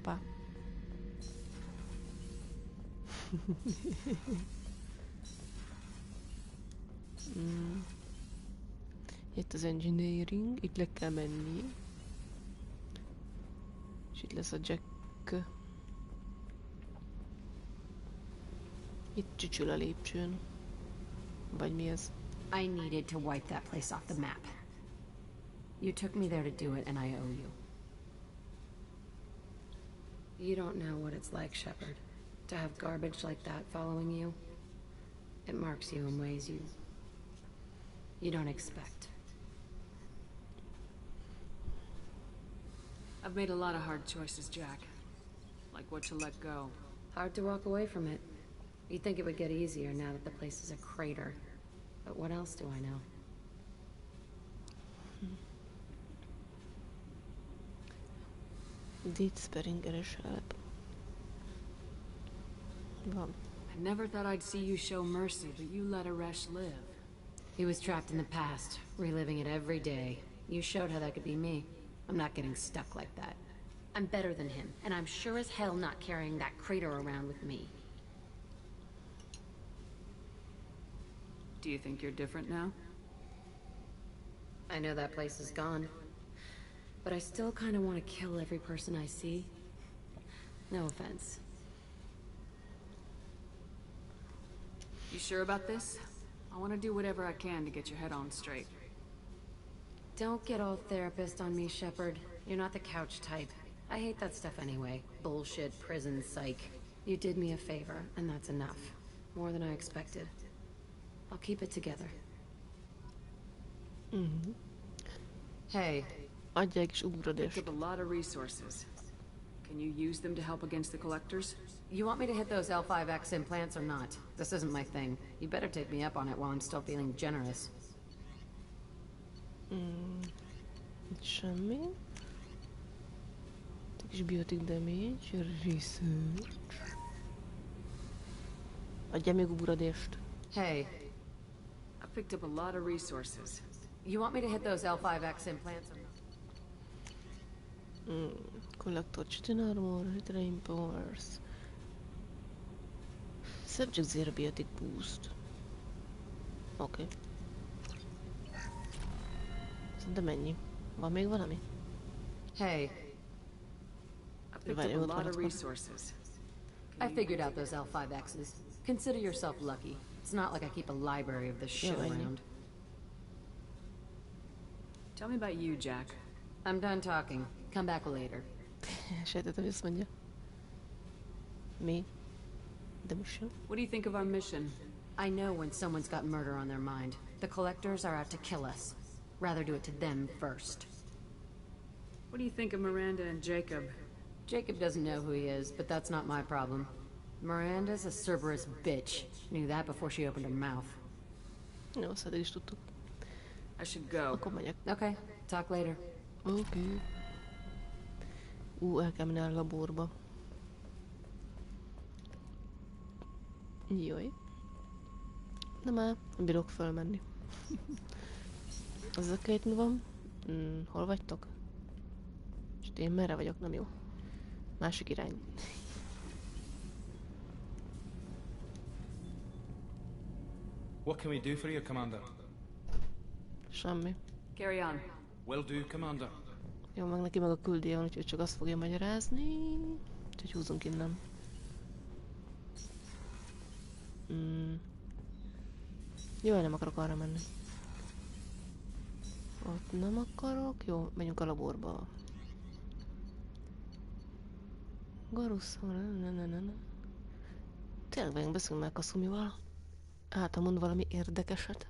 Pa. Itt az engineering, itt le kell menni. És itt lesz a Jack. Itt csücsül a lépcsőn. Vagy mi ez? I needed to wipe that place off the map. You took me there to do it, and I owe you. You don't know what it's like, Shepard. To have garbage like that following you. It marks you in ways you don't expect. I've made a lot of hard choices, Jack. Like what to let go. Hard to walk away from it. You'd think it would get easier now that the place is a crater. But what else do I know? Ditsperingeres help. Van. I never thought I'd see you show mercy, but you let Aresh live. He was trapped in the past, reliving it every day. You showed how that could be me. I'm not getting stuck like that. I'm better than him, and I'm sure as hell not carrying that crater around with me. Do you think you're different now? I know that place is gone. But I still kind of want to kill every person I see. No offense. You sure about this? I want to do whatever I can to get your head on straight. Don't get all therapist on me, Shepard. You're not the couch type. I hate that stuff anyway. Bullshit, prison, psych. You did me a favor, and that's enough. More than I expected. I'll keep it together. Hey. Adják is ugradést. Picked up a lot of resources. Can you use them to help against the collectors? You want me to hit those L5X implants or not? This isn't my thing. You better take me up on it while I'm still feeling generous. Semmi. Kis biotic damage, research. Adjál még ugradést. Hey. I picked up a lot of resources. You want me to hit those L5X implants or not? Collector chitin armor, drain powers. Subject 0 biotic boost. Oké. Szerintem ennyi. Van még valami? Hey. I picked up a lot of resources. I figured out those L5Xs. Consider yourself lucky. It's not like I keep a library of this shit around. Tell me about you, Jack. I'm done talking. Come back later. Sejtettem, hogy ezt mondja. Mi? The mission? What do you think of our mission? I know when someone's got murder on their mind. The collectors are out to kill us. Rather do it to them first. What do you think of Miranda and Jacob? Jacob doesn't know who he is, but that's not my problem. Miranda's a Cerberus bitch. Knew that before she opened her mouth. Jó, azt eddig is tudtuk. I should go. Akkor megyek. Okay, talk later. Oké. El kell menni a laborba. Jaj. Na már, bírok fölmenni. Az a két mi van? Hol vagytok? És én merre vagyok? Nem jó. Másik irány. What can we do for you, Commander? Semmi. Carry on. Will do, Commander. Jó, meg neki meg a küldéje van, úgyhogy csak azt fogja magyarázni. Úgyhogy húzunk innen. Jó, nem akarok arra menni. Ott nem akarok. Jó, megyünk a laborba. Garusszal, ne. Tényleg vagyunk, beszélünk már Kasumival. Hát, ha mond valami érdekeset.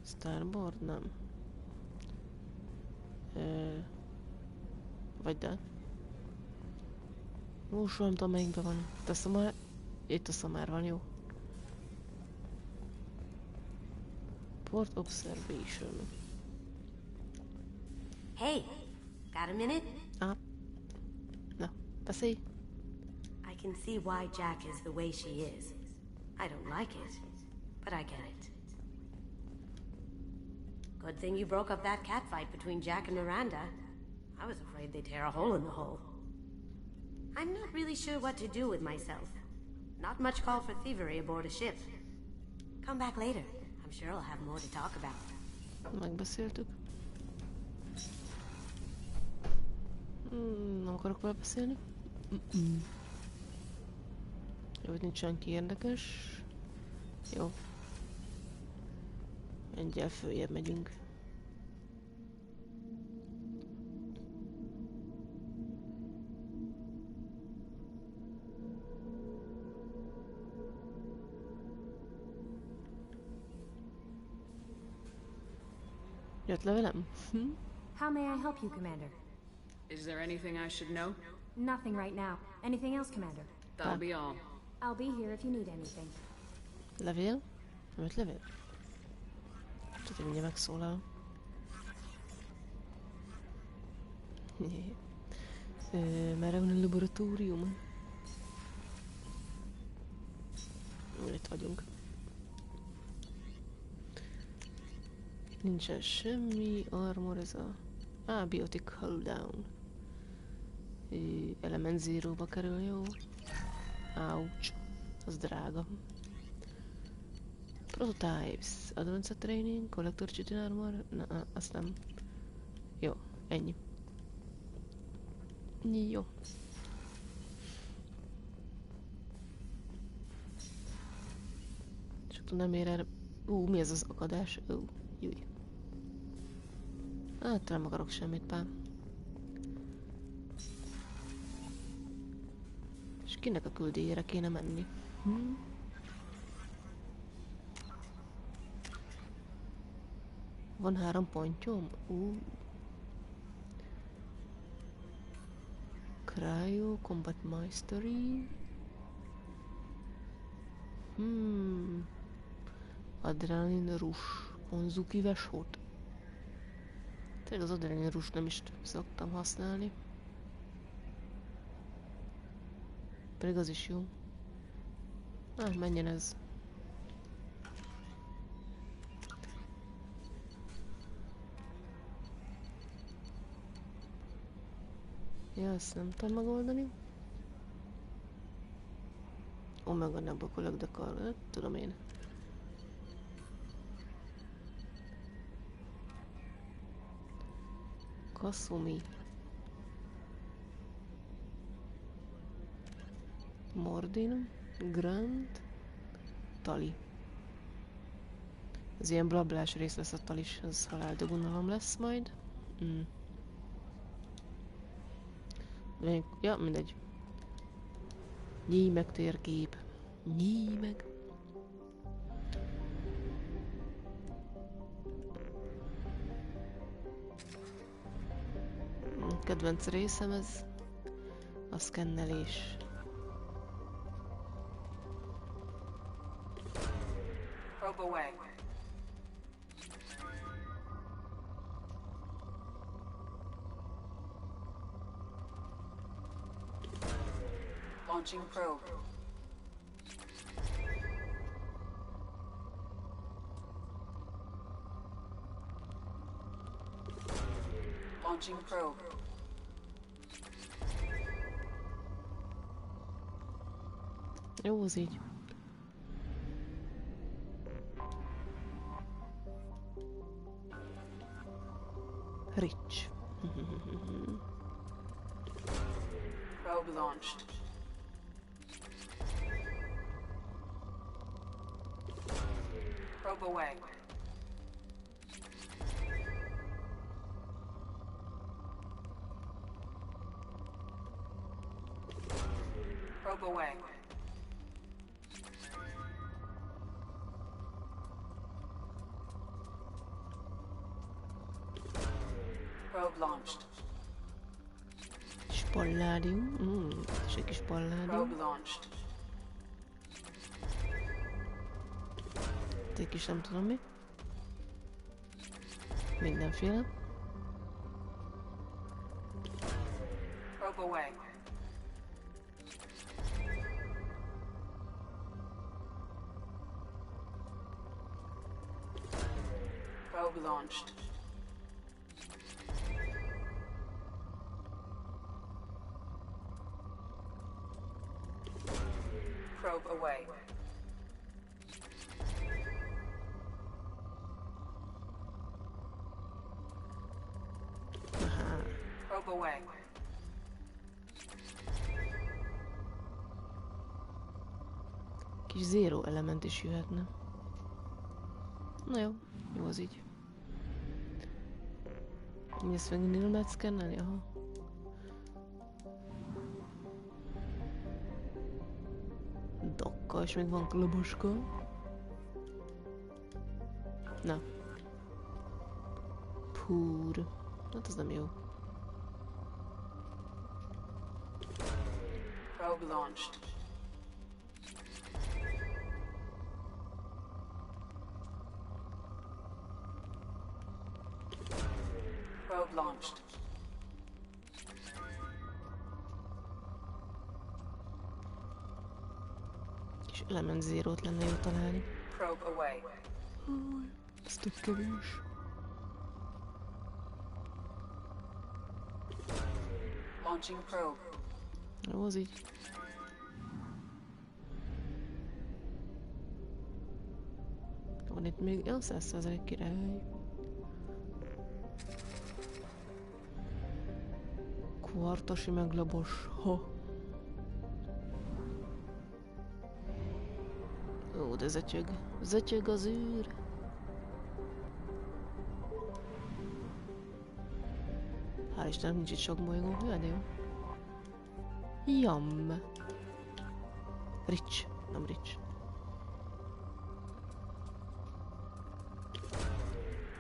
Starboard? Nem. Vagy de. Most nem tudom, melyikben van. Teszem már. Itt a szamár van, jó. Port Observation. Hey, got a minute? No, beszélj. I can see why Jack is the way she is. I don't like it, but I get it. Good thing you broke up that catfight between Jack and Miranda. I was afraid they'd tear a hole in the hull. I'm not really sure what to do with myself. Not much call for thievery aboard a ship. Come back later. I'm sure I'll have more to talk about. Megbeszéltük. Nem akarok vele beszélni. Jó, hogy nincs senki érdekes. Jó. Egyel följebb megyünk. Jött le velem? How may I help you, Commander? Is there anything I should know? Nothing right now. Anything else, Commander? That'll be all. I'll be here if you need anything. Levél? Nem jött levél? Csak hogy mindjárt megszólal. Merre van a laboratórium? Itt vagyunk. Nincsen semmi, armor ez a... biotic hull down. Element Zero-ba kerül, jó. Ouch. Az drága. Prototypes. Advanced training, collector chitin armor. Na, azt nem. Jó, ennyi. Jó. Csak nem ér erre... mi ez az akadás? Júj. Hát nem akarok semmit, pár. És kinek a küldélyére kéne menni? Van 3 pontjom? Cryo, Combat Mastery. Adrenalin Rush. Onzuki Veshot. Tényleg az adrenalin Rush nem is szoktam használni. Pedig az is jó. Menjen ez. Ja, ezt nem tudom megoldani. Omega nem bakolok, de tudom én. Kasumi. Mordin. Grant. Tali. Ez ilyen blablás rész lesz a Talis, az haláldögunalom lesz majd. Ja, mindegy. Nyíj meg térkép. Nyíj meg. Kedvenc részem ez. A szkennelés. Probe away. Launching probe. Launching probe. Jó, az így. Rich. Probe launched. Probe away. Probe away. Probe launched. Spalládium. És egy kis spalládium. Probe launched. Egy kis nem tudom mi. Mindenféle. Probe away. Probe launched. Probe away. Probe away. Kis zero element is jöhetne. Na jó, jó az így. Ezt meg mindig lehet szkennelni? Aha. Dokka, és még van klaboska. Na. Púr. Hát ez nem jó. Probe launched. Probe launched. És element zero-t lenne jó találni. Probe away. Ez tök kevés. Launching probe. Jó, az így. Van itt még 100% király. Kvartasi meglabos. Ha. Ó, de zetyög. Zetyög az űr. Hál' Istennek nincs itt sok bolygó. Jaj, de jó. Jam. Rich. Nem rich.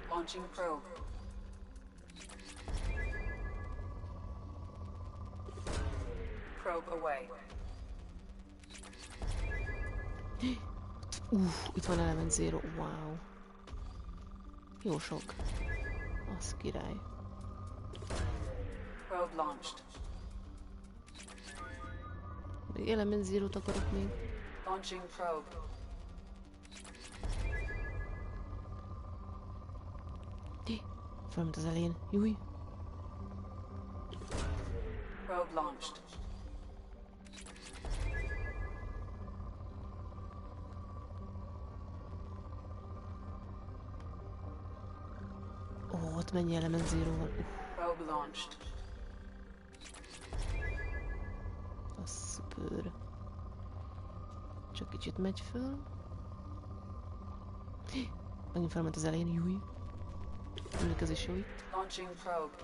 Launching probe. Probe away. Itt van element zero. Wow. Jó sok. Az király. Probe launched. Még element zero-t akarok még. Launching probe. Felment az elején. Júj. Probe launched. Ó, ott mennyi element zero van. Probe launched. Az szuper. Csak kicsit megy föl. Megint felment az elején. Júj. Mindig ez is jó itt. Launching probe.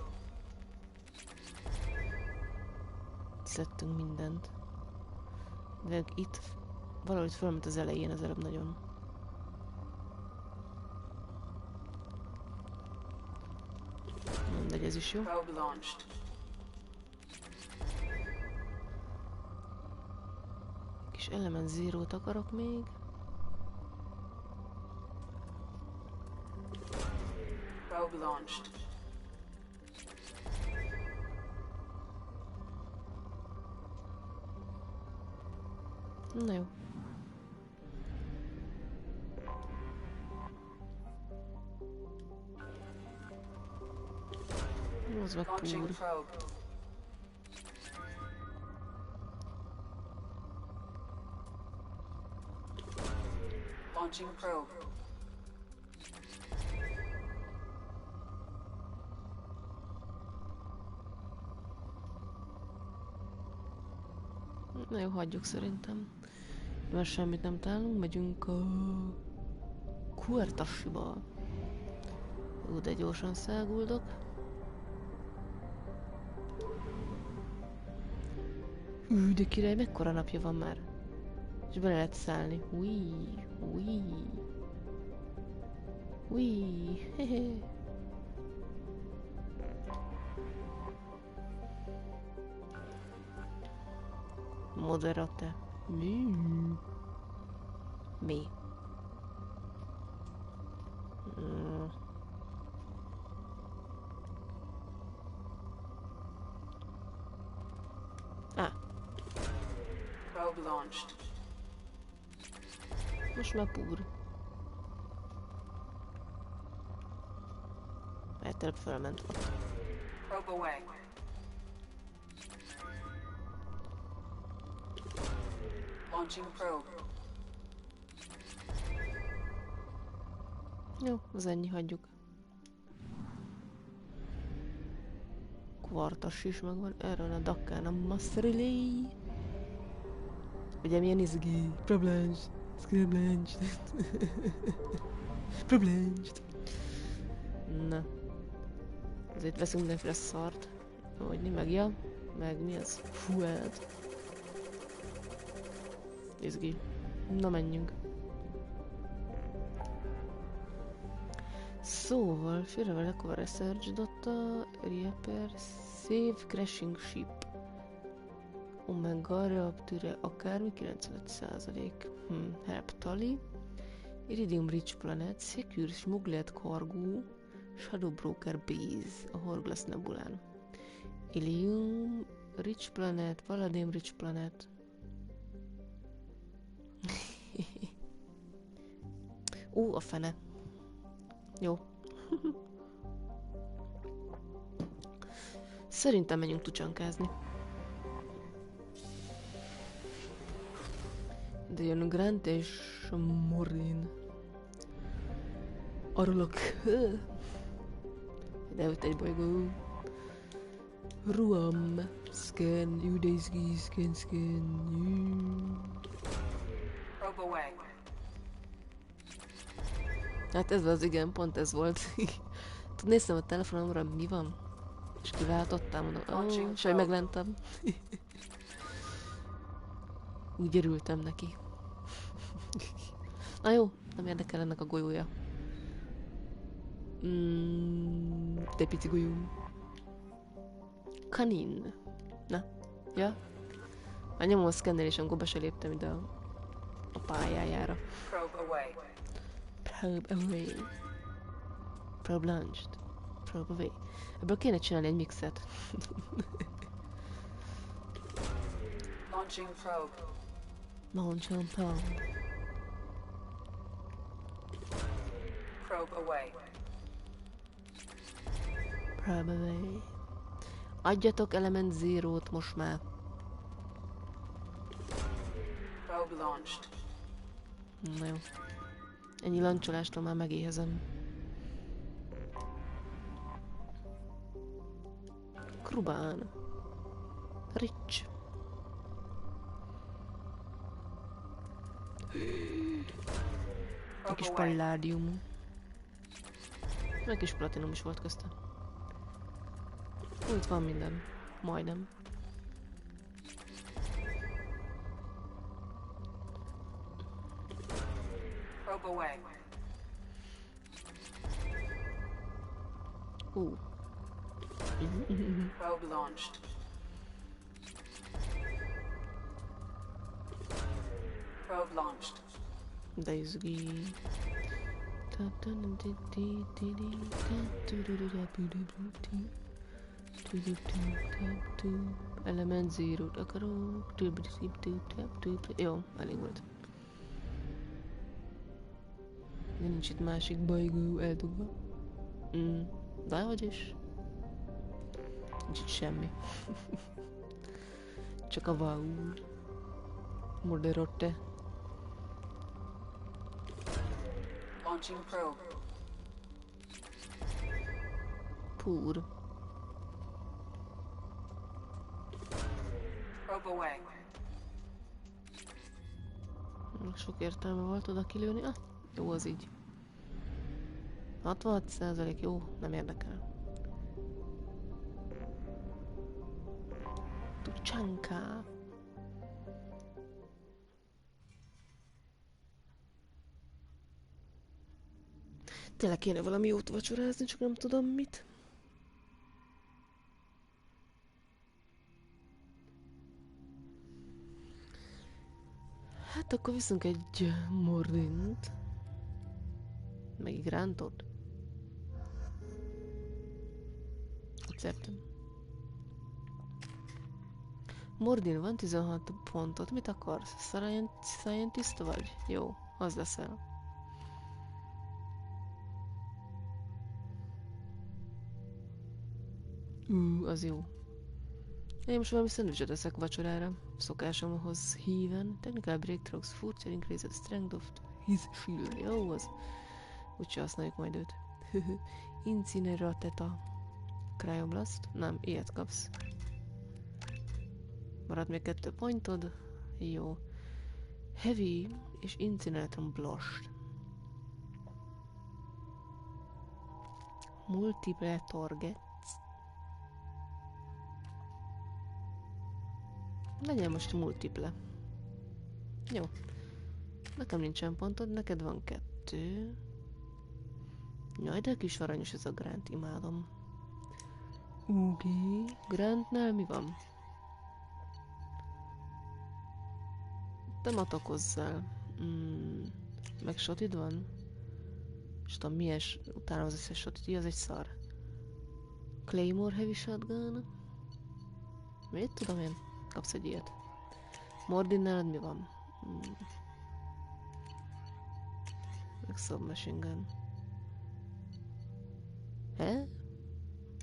Szedtünk mindent. De itt valahogy felment az elején az előbb nagyon. Mindegy, ez is jó. Probe launched. Kis element zero-t akarok még. Probe launched. Na jó. Az meg púr. Launching probe. Na jó, hagyjuk szerintem. Mert semmit nem találunk, megyünk a Kuertasiba. Ó, de gyorsan száguldok. De király, mekkora napja van már? És bele lehet szállni. Ui, ui. Ui, hehe. Moderate. Mi? Mi? Ah. Probe launched. Most már púr. Elterep felment. Probe away. Launching probe. Jó, az ennyi, hagyjuk. Kvartas is megvan, erről a Dakkán a Masterley. Ugye milyen izgi? Problems. Scrambled. Problems. Na. Azért veszünk mindenféle szart. Hogy meg ja, meg mi az? Fuelt. Izgi. Na menjünk. Szóval, félrevel a research data, repair, save, crashing ship. Omega, reaptűre, akármi, 95%. Help Tali. Iridium Rich Planet, Secure Smugglet Cargo, Shadow Broker Base, a Horglass Nebulán. Ilium Rich Planet, Palladium Rich Planet. Ó, a fene. Jó. Szerintem menjünk tucsankázni. De jön Grant és Morin. Arulok. De ott egy bolygó. Ruam. Scan, Udayski, scan. Probe away. Hát ez az, igen, pont ez volt. Néztem a telefonomra, mi van? És kiváltottam, mondom, és hogy meglentem. Úgy örültem neki. Na jó, nem érdekel ennek a golyója. De pici golyó. Kanin. Na, ja. A nyomó szkennelésen akkor be se léptem ide a pályájára. Probe away. Probe away. Probe launched. Probe away. Ebből kéne csinálni egy mixet. Launching probe. Launching probe. Probe away. Probe away. Adjatok element zero-t most már. Probe launched. Na jó. Ennyi lancsolástól már megéhezem. Krubán. Rich. Egy kis palládium. Egy kis platinum is volt közte. Itt van minden. Majdnem. Probe away. Probe launched. Probe launched. De izgi. Element zero-t akarok. Jó, elég volt. De nincs itt másik bolygó eldugva. De hogy is. Nincs itt semmi. Csak a wow. Moderotte. Launching probe. Púr. Probe away. Sok értelme volt oda kilőni. Ah, jó az így. 66%, jó, nem érdekel. Tucsanka. Tényleg kéne valami jót vacsorázni, csak nem tudom mit. Hát akkor viszünk egy Mordint. Meg egy Grántot. Acceptem. Mordin, van 16 pontot. Mit akarsz? Scientist vagy? Jó, az leszel. Az jó. Én most valami szendvicset eszek vacsorára. Szokásomhoz híven. Technical breakthroughs, furcsa increased strength of his shield. Jó, az. Úgyse használjuk majd őt. Incinerateta. Cryoblast. Nem, ilyet kapsz. Marad még 2 pontod. Jó. Heavy és Incineratron Blast. Multiple targets. Legyen most multiple. Jó. Nekem nincsen pontod, neked van 2. Jaj, de kis aranyos ez a Grant, imádom. Oké. Grantnál mi van? Te matakozzál. Meg shotid van? És tudom milyen, utána az összes shotid, az egy szar. Claymore Heavy Shotgun. Mit tudom én? Kapsz egy ilyet. Mordin nálad mi van? Meg Submachine Gun. He?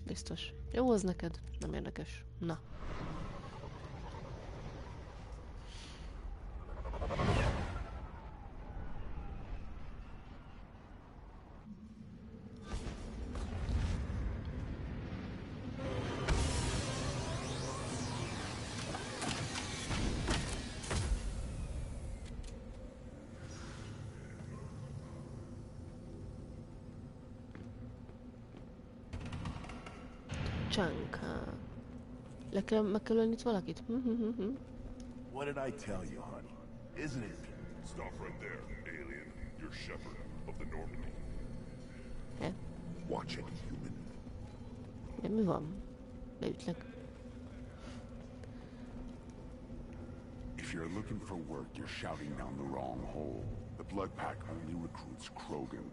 Biztos. Jó az neked? Nem érdekes. Na. Csánka. Meg kell ölni itt valakit? What did I tell you, honey? Isn't it? Stop right there, alien. You're Shepherd of the Normandy. Watch it, human. Mi van? Beütlek. If you're looking for work, you're shouting down the wrong hole. The Blood Pack only recruits Krogan.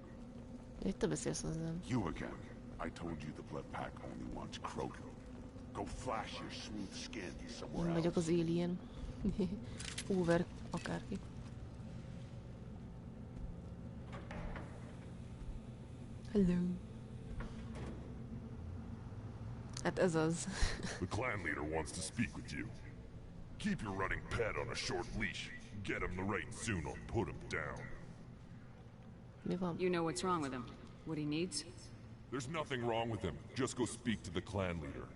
Itt te beszélsz hozzám. You again. I told you the Blood Pack only wants Krogan. Go flash your smooth skin somewhere else. Vagyok az alien. Over akárki. Hello. Hát ez az. The clan leader wants to speak with you. Keep your running pet on a short leash. Get him the right soon or put him down. Mi van? You know what's wrong with him. What he needs? There's nothing wrong with him. Just go speak to the clan leader.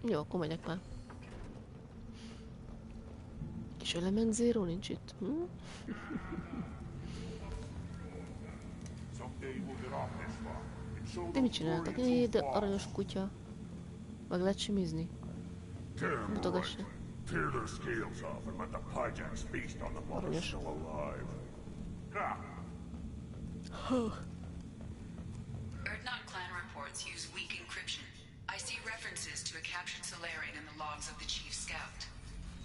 Jó, akkor megyek már. Kis element zero nincs itt. De mit csináltak? De aranyos kutya. Meg lehet simizni. Mutogassa. Tear their scales off and let the Pyjax feast on the mother still alive. Erdnot clan reports use weak encryption. I see references to a captured Solarian in the logs of the Chief Scout.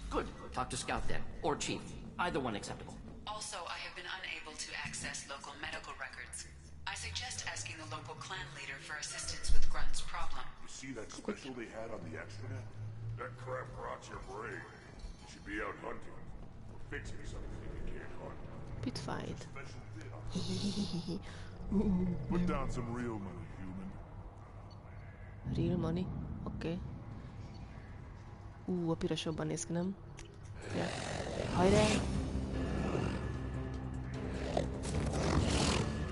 Good. Talk to Scout then. Or Chief. Either one acceptable. Also, I have been unable to access local medical records. I suggest asking the local clan leader for assistance with Grunt's problem. You see that special they had on the extranet? That crap rots your brain. You should be out hunting. Or fixing something you can't hunt. Pit fight. Put down some real money, human. Real money? Oké. A piros jobban néz ki, nem? Ja. Hajrá!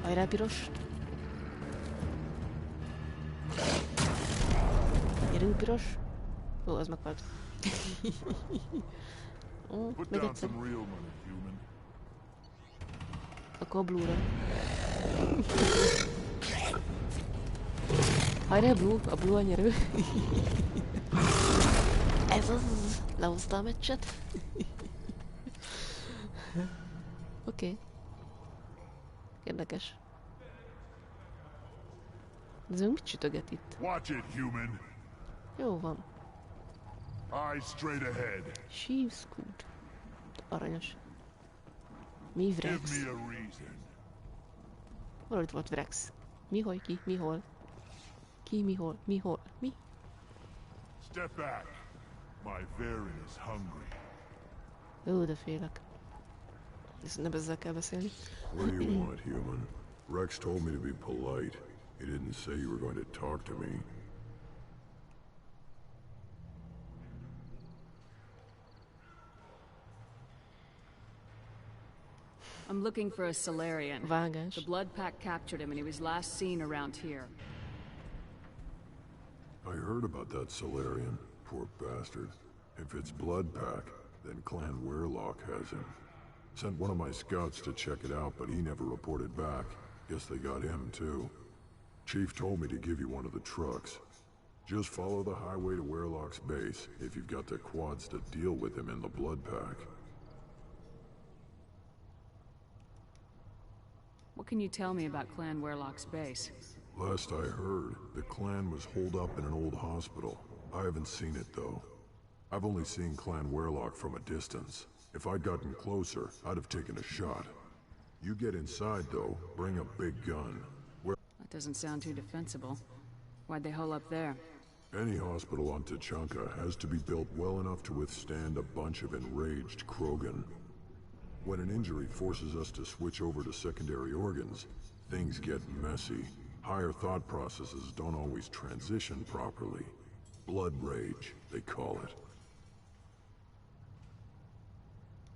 Hajrá, piros! Gyerünk, piros! Ó, az meghalt. Ó, Put még down egyszer. some real money, human. A kablóra. Hajrá, Blue! A Blue a nyerő. Ez az! Lehozta a meccset. Oké. Érdekes. Ez ő mit sütöget itt? Watch it, human. Jó van. Eyes straight ahead. She's good. Aranyos. Mi Vrex? Give me a reason. Hol itt volt Vrex? Mi, hogy ki, mi, hol? Ki, mi, hol, mi, hol, mi? Step back. My Varen is hungry. Ó, de félek. Nem ezzel kell beszélni. What do you want, human? Rex told me to be polite. He didn't say you were going to talk to me. I'm looking for a Solarian. Vágás. The Blood Pack captured him and he was last seen around here. I heard about that Solarian. Poor bastard. If it's Blood Pack, then Clan Weirlock has him. Sent one of my scouts to check it out, but he never reported back. Guess they got him, too. Chief told me to give you one of the trucks. Just follow the highway to Weirlock's base, if you've got the quads to deal with him in the Blood Pack. What can you tell me about Clan Weirlock's base? Last I heard, the clan was holed up in an old hospital. I haven't seen it, though. I've only seen Clan Weirlock from a distance. If I'd gotten closer, I'd have taken a shot. You get inside, though, bring a big gun. That doesn't sound too defensible. Why'd they hole up there? Any hospital on Tachanka has to be built well enough to withstand a bunch of enraged Krogan. When an injury forces us to switch over to secondary organs, things get messy. Higher thought processes don't always transition properly. Blood rage, they call it.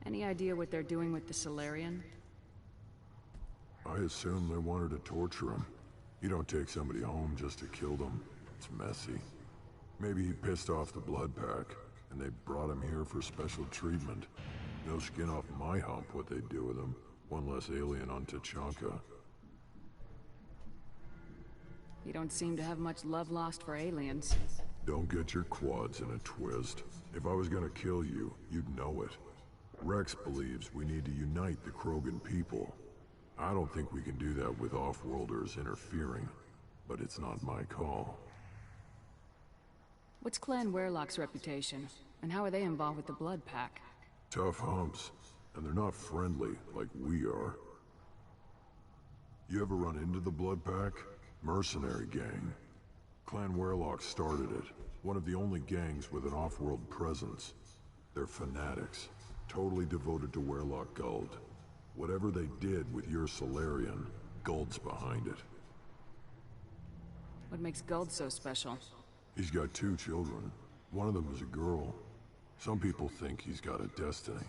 Any idea what they're doing with the Solarian? I assume they wanted to torture him. You don't take somebody home just to kill them. It's messy. Maybe he pissed off the Blood Pack, and they brought him here for special treatment. No skin off my hump what they'd do with him. One less alien on Tachanka. You don't seem to have much love lost for aliens. Don't get your quads in a twist. If I was gonna kill you, you'd know it. Rex believes we need to unite the Krogan people. I don't think we can do that with off-worlders interfering, but it's not my call. What's Clan Weirlock's reputation? And how are they involved with the Blood Pack? Tough humps, and they're not friendly like we are. You ever run into the Blood Pack? Mercenary gang. Clan Weirlock started it. One of the only gangs with an off-world presence. They're fanatics, totally devoted to Weirlock Guld. Whatever they did with your Solarian, Guld's behind it. What makes Guld so special? He's got 2 children. One of them is a girl. Some people think he's got a destiny.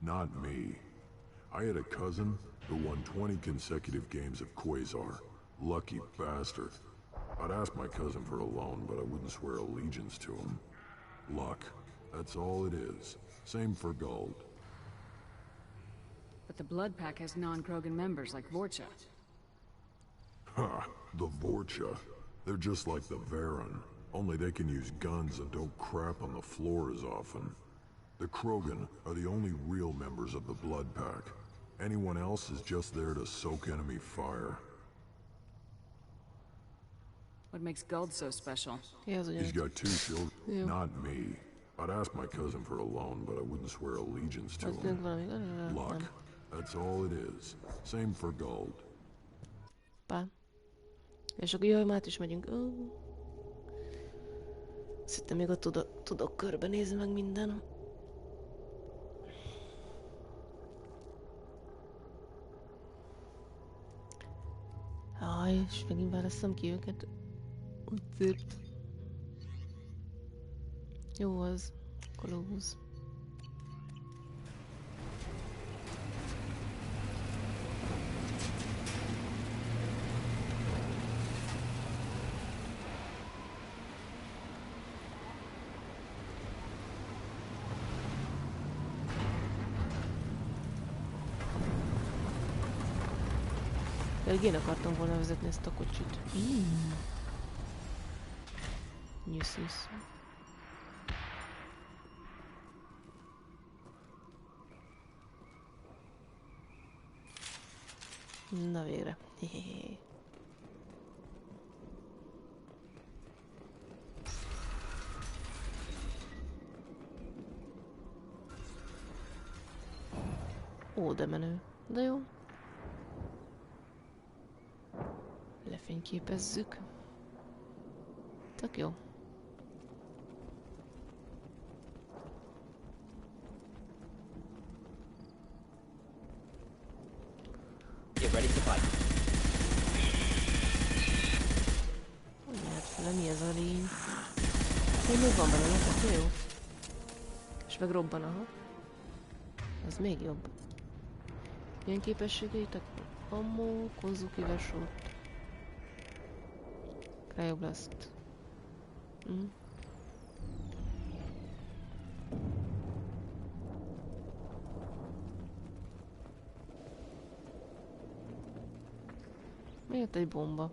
Not me. I had a cousin who won 20 consecutive games of Quasar. Lucky bastard. I'd ask my cousin for a loan, but I wouldn't swear allegiance to him. Luck. That's all it is. Same for Guld. But the Blood Pack has non-Krogan members like Vorcha. Ha! The Vorcha. They're just like the Varen. Only they can use guns and don't crap on the floor as often. The Krogan are the only real members of the Blood Pack. Anyone else is just there to soak enemy fire. What makes Guld so special? He's got 2 children. Yeah. Not me. I'd ask my cousin for a loan, but I wouldn't swear allegiance to him. Luck. That's all it is. Same for Guld. Pá. És akkor jaj, már át is megyünk. Azt hittem, még ott tudok körbenézni meg minden. Aj, és megint választom ki őket. Úgy szép. Jó az. Kolóbusz. Pedig én akartam volna vezetni ezt a kocsit. Nyusz. Na végre. Ó, de menő. De jó. Lefényképezzük. Tök jó. Get ready to fight. Hát fele, mi ez a lény? Még van benne, tök jó. És meg robban, aha. Az még jobb. Milyen képességeitek? Ammo, Kozuki Vesót. Cryoblast. Miért egy bomba?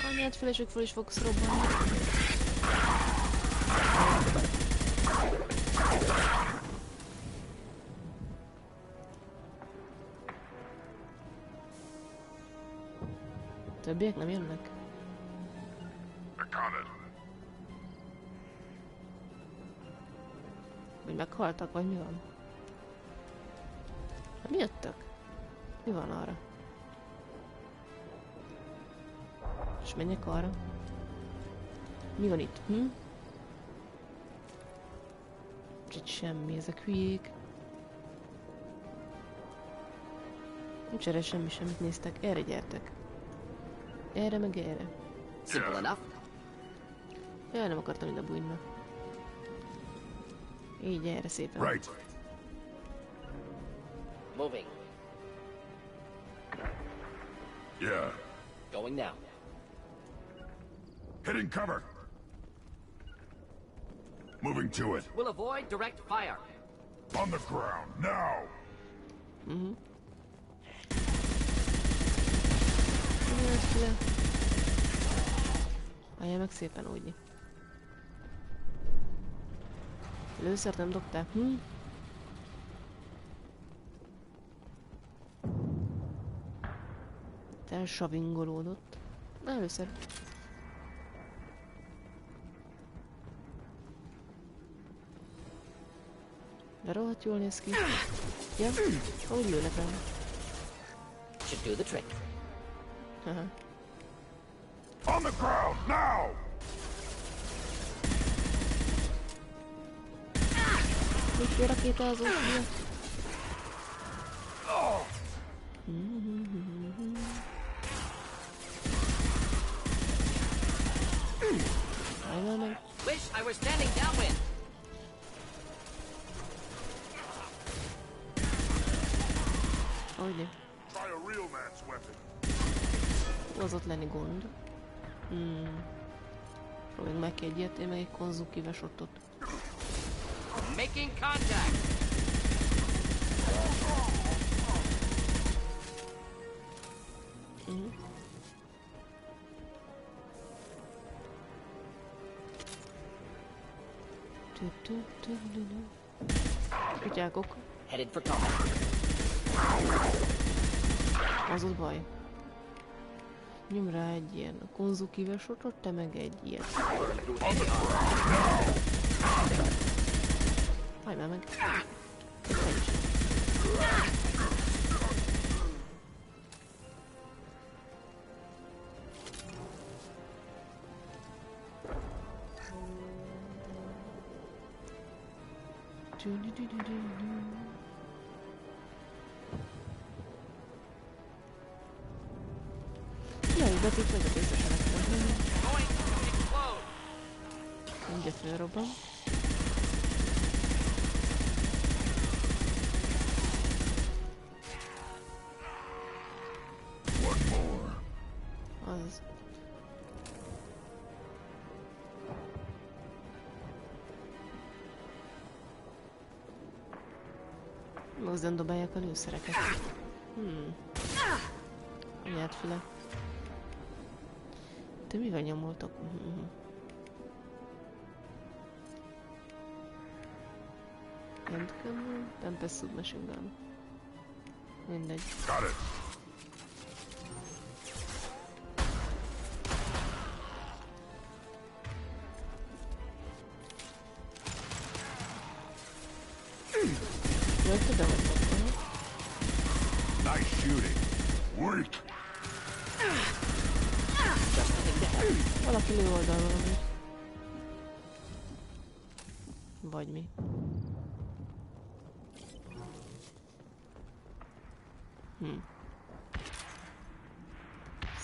Anyád feleség fel is fogsz robbanni. Többiek nem jönnek? Vagy meghaltak, vagy mi van? Nem jöttök? Mi van arra? És menjek arra? Mi van itt? Itt semmi, ezek hülyék. Nincs erre semmi, semmit néztek. Erre gyertek. Erre meg erre. Simple enough. Jaj, nem akartam ide bújni. Így erre szépen. Right. Moving. Yeah. Going now. Hitting cover. Moving to it. We'll avoid direct fire. On the ground, now! Állja meg szépen úgy. Lőszert nem dobtál? Elsavingolódott. Na, először. De rohadt jól néz ki. Ja, ahogy lőnek rám. Should do the trick. Aha. On the ground, now! Mit rakétázó fia? Állj meg. Wish I were standing downwind. Hogyne. Try a real man's weapon. Hozott lenni gond. Próbáljuk meg egyet, én meg egy Kozuki Vesotot. Making contact. Kutyákok. Headed for combat. Az ott baj. Nyom rá egy ilyen Kozuki Vesotot, te meg egy ilyet. Hajj már meg. Jaj, betűt meg a részesenek. Mindjárt felrobban. Az. Hozzán dobálják a lőszereket. Anyád füle. Te mivel nyomoltok? Handgun, Tempest submachine gun. Mindegy. Got it. Nice shooting. Weak. Valaki lő oldalról amúgy. Vagy mi.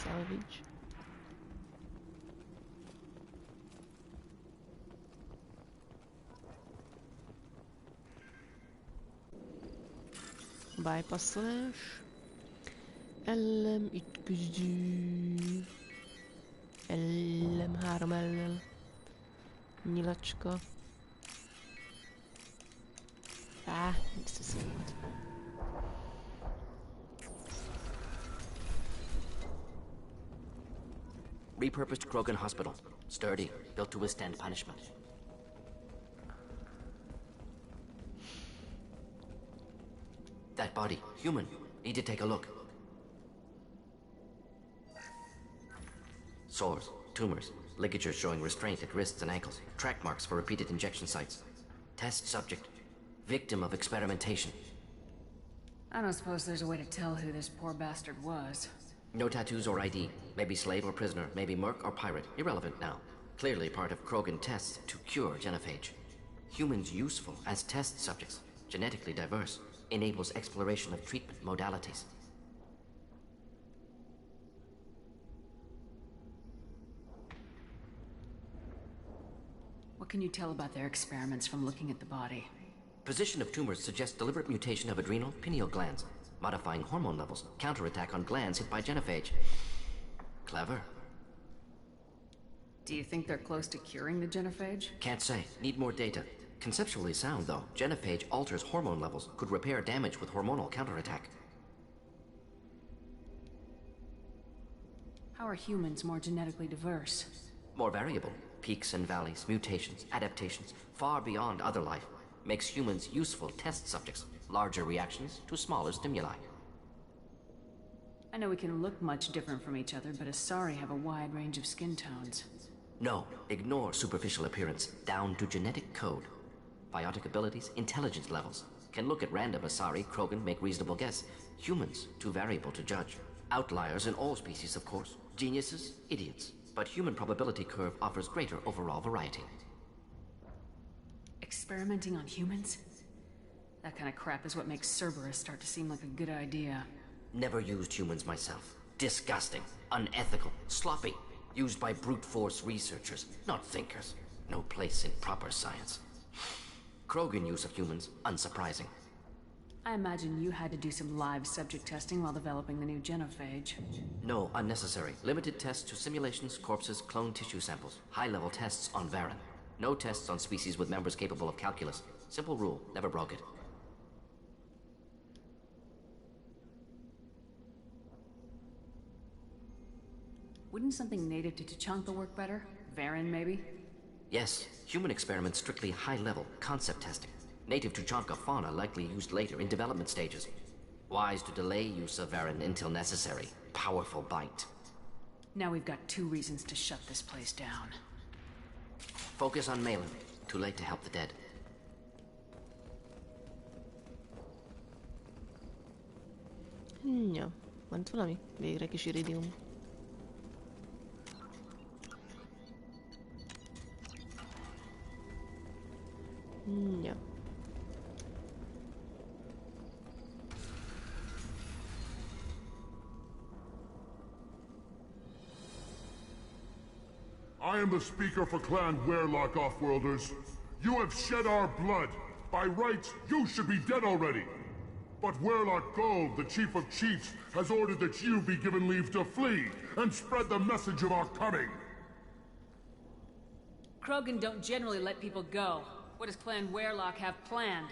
Salvage. Bypasszolás. Ellem itt küzdő. Ellem 3 ellel. Nyilacska. Biztos volt. Repurposed Krogan Hospital. Sturdy, built to withstand punishment. That body, human. Need to take a look. Sores, tumors, ligatures showing restraint at wrists and ankles, track marks for repeated injection sites. Test subject, victim of experimentation. I don't suppose there's a way to tell who this poor bastard was. No tattoos or ID. Maybe slave or prisoner, maybe merc or pirate. Irrelevant now. Clearly part of Krogan tests to cure genophage. Humans useful as test subjects, genetically diverse, enables exploration of treatment modalities. What can you tell about their experiments from looking at the body? Position of tumors suggests deliberate mutation of adrenal, pineal glands, modifying hormone levels, counterattack on glands hit by genophage. Clever. Do you think they're close to curing the genophage? Can't say. Need more data. Conceptually sound, though. Genophage alters hormone levels, could repair damage with hormonal counterattack. How are humans more genetically diverse? More variable. Peaks and valleys, mutations, adaptations, far beyond other life. Makes humans useful test subjects. Larger reactions to smaller stimuli. I know we can look much different from each other, but Asari have a wide range of skin tones. No, ignore superficial appearance, down to genetic code. Biotic abilities, intelligence levels. Can look at random Asari, Krogan, make reasonable guess. Humans, too variable to judge. Outliers in all species, of course. Geniuses, idiots. But human probability curve offers greater overall variety. Experimenting on humans? That kind of crap is what makes Cerberus start to seem like a good idea. Never used humans myself. Disgusting, unethical, sloppy. Used by brute force researchers, not thinkers. No place in proper science. Krogan use of humans, unsurprising. I imagine you had to do some live subject testing while developing the new genophage. No, unnecessary. Limited tests to simulations, corpses, cloned tissue samples. High-level tests on Varen. No tests on species with members capable of calculus. Simple rule, never broke it. Wouldn't something native to Tuchanka work better? Varen, maybe? Yes, human experiments strictly high-level, concept testing. Native Tuchanka fauna likely used later in development stages. Wise to delay use of Varen until necessary. Powerful bite. Now we've got 2 reasons to shut this place down. Focus on Malin. Too late to help the dead. Ja, van valami? Végre kis iridium. Ja. I am the speaker for Clan Werelock, Offworlders. You have shed our blood. By rights, you should be dead already. But Werelock Gold, the Chief of Chiefs, has ordered that you be given leave to flee and spread the message of our coming. Krogan don't generally let people go. What does Clan Werelock have planned?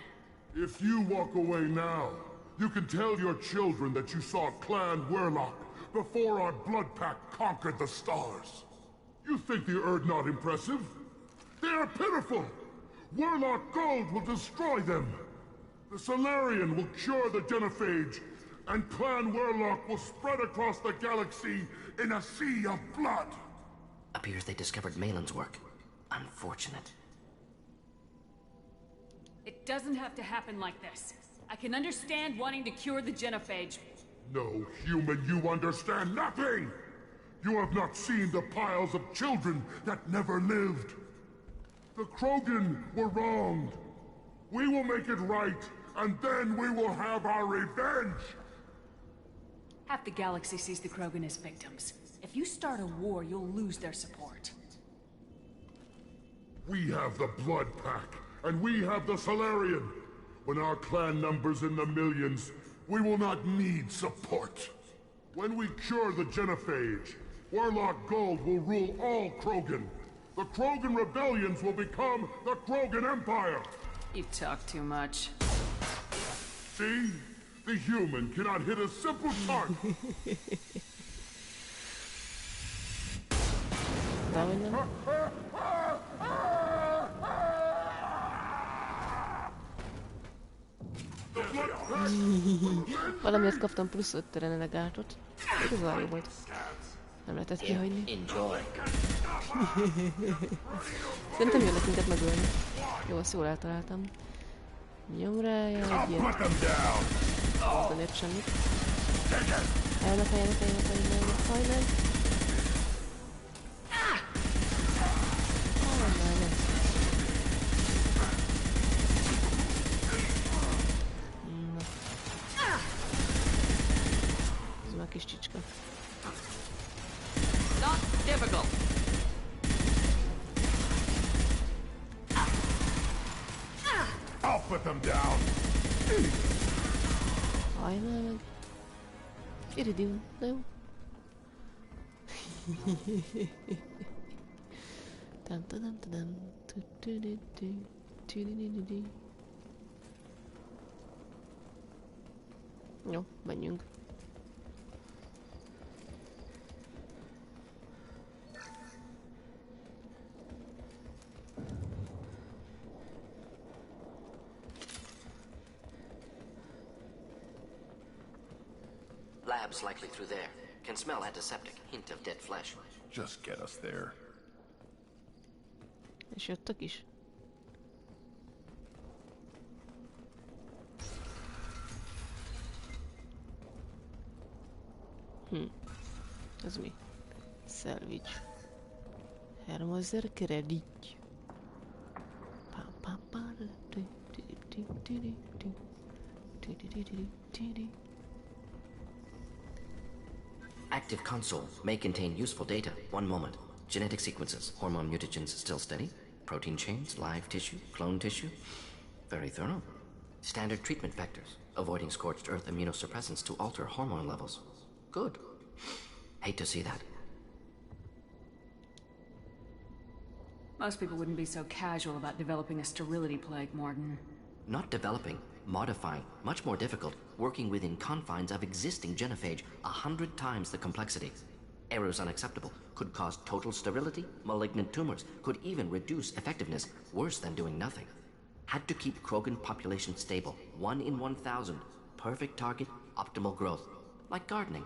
If you walk away now, you can tell your children that you saw Clan Werlock before our blood pack conquered the stars. You think the Erd not impressive? They are pitiful! Werlock Gold will destroy them! The Solarian will cure the genophage, and Clan Werlock will spread across the galaxy in a sea of blood! Appears they discovered Malin's work. Unfortunate. It doesn't have to happen like this. I can understand wanting to cure the genophage. No, human, you understand nothing! You have not seen the piles of children that never lived. The Krogan were wronged. We will make it right, and then we will have our revenge! Half the galaxy sees the Krogan as victims. If you start a war, you'll lose their support. We have the Blood Pack, and we have the Solarian. When our clan numbers in the millions, we will not need support. When we cure the genophage, Werlock Gold will rule all Krogan. The Krogan rebellions will become the Krogan Empire! You talk too much. See? The human cannot hit a simple target! Valamiért kaptam plusz 5 renegátot. Ez olyan jó volt. Nem lehetett kihagyni. Szerintem jönnek minket megölni. Jó, azt jól eltaláltam. Nyom rá egy ilyet. Az nem ért semmit. Állnak. Ez már kis csicska. Not difficult. I'll put them down. Állj már meg. Iridium, de jó. Jó, menjünk. Lab's likely through there. Can smell antiseptic. Hint of dead flesh. Just get us there. És jöttek is. Ez mi? Salvage. Hermoser credit. Active console may contain useful data. One moment. Genetic sequences. Hormone mutagens still steady. Protein chains, live tissue, clone tissue. Very thorough. Standard treatment vectors. Avoiding scorched earth immunosuppressants to alter hormone levels. Good. Hate to see that. Most people wouldn't be so casual about developing a sterility plague, Morden. Not developing, modifying, much more difficult, working within confines of existing genophage, 100 times the complexity. Errors unacceptable, could cause total sterility, malignant tumors, could even reduce effectiveness, worse than doing nothing. Had to keep Krogan population stable, 1 in 1,000, perfect target, optimal growth, like gardening.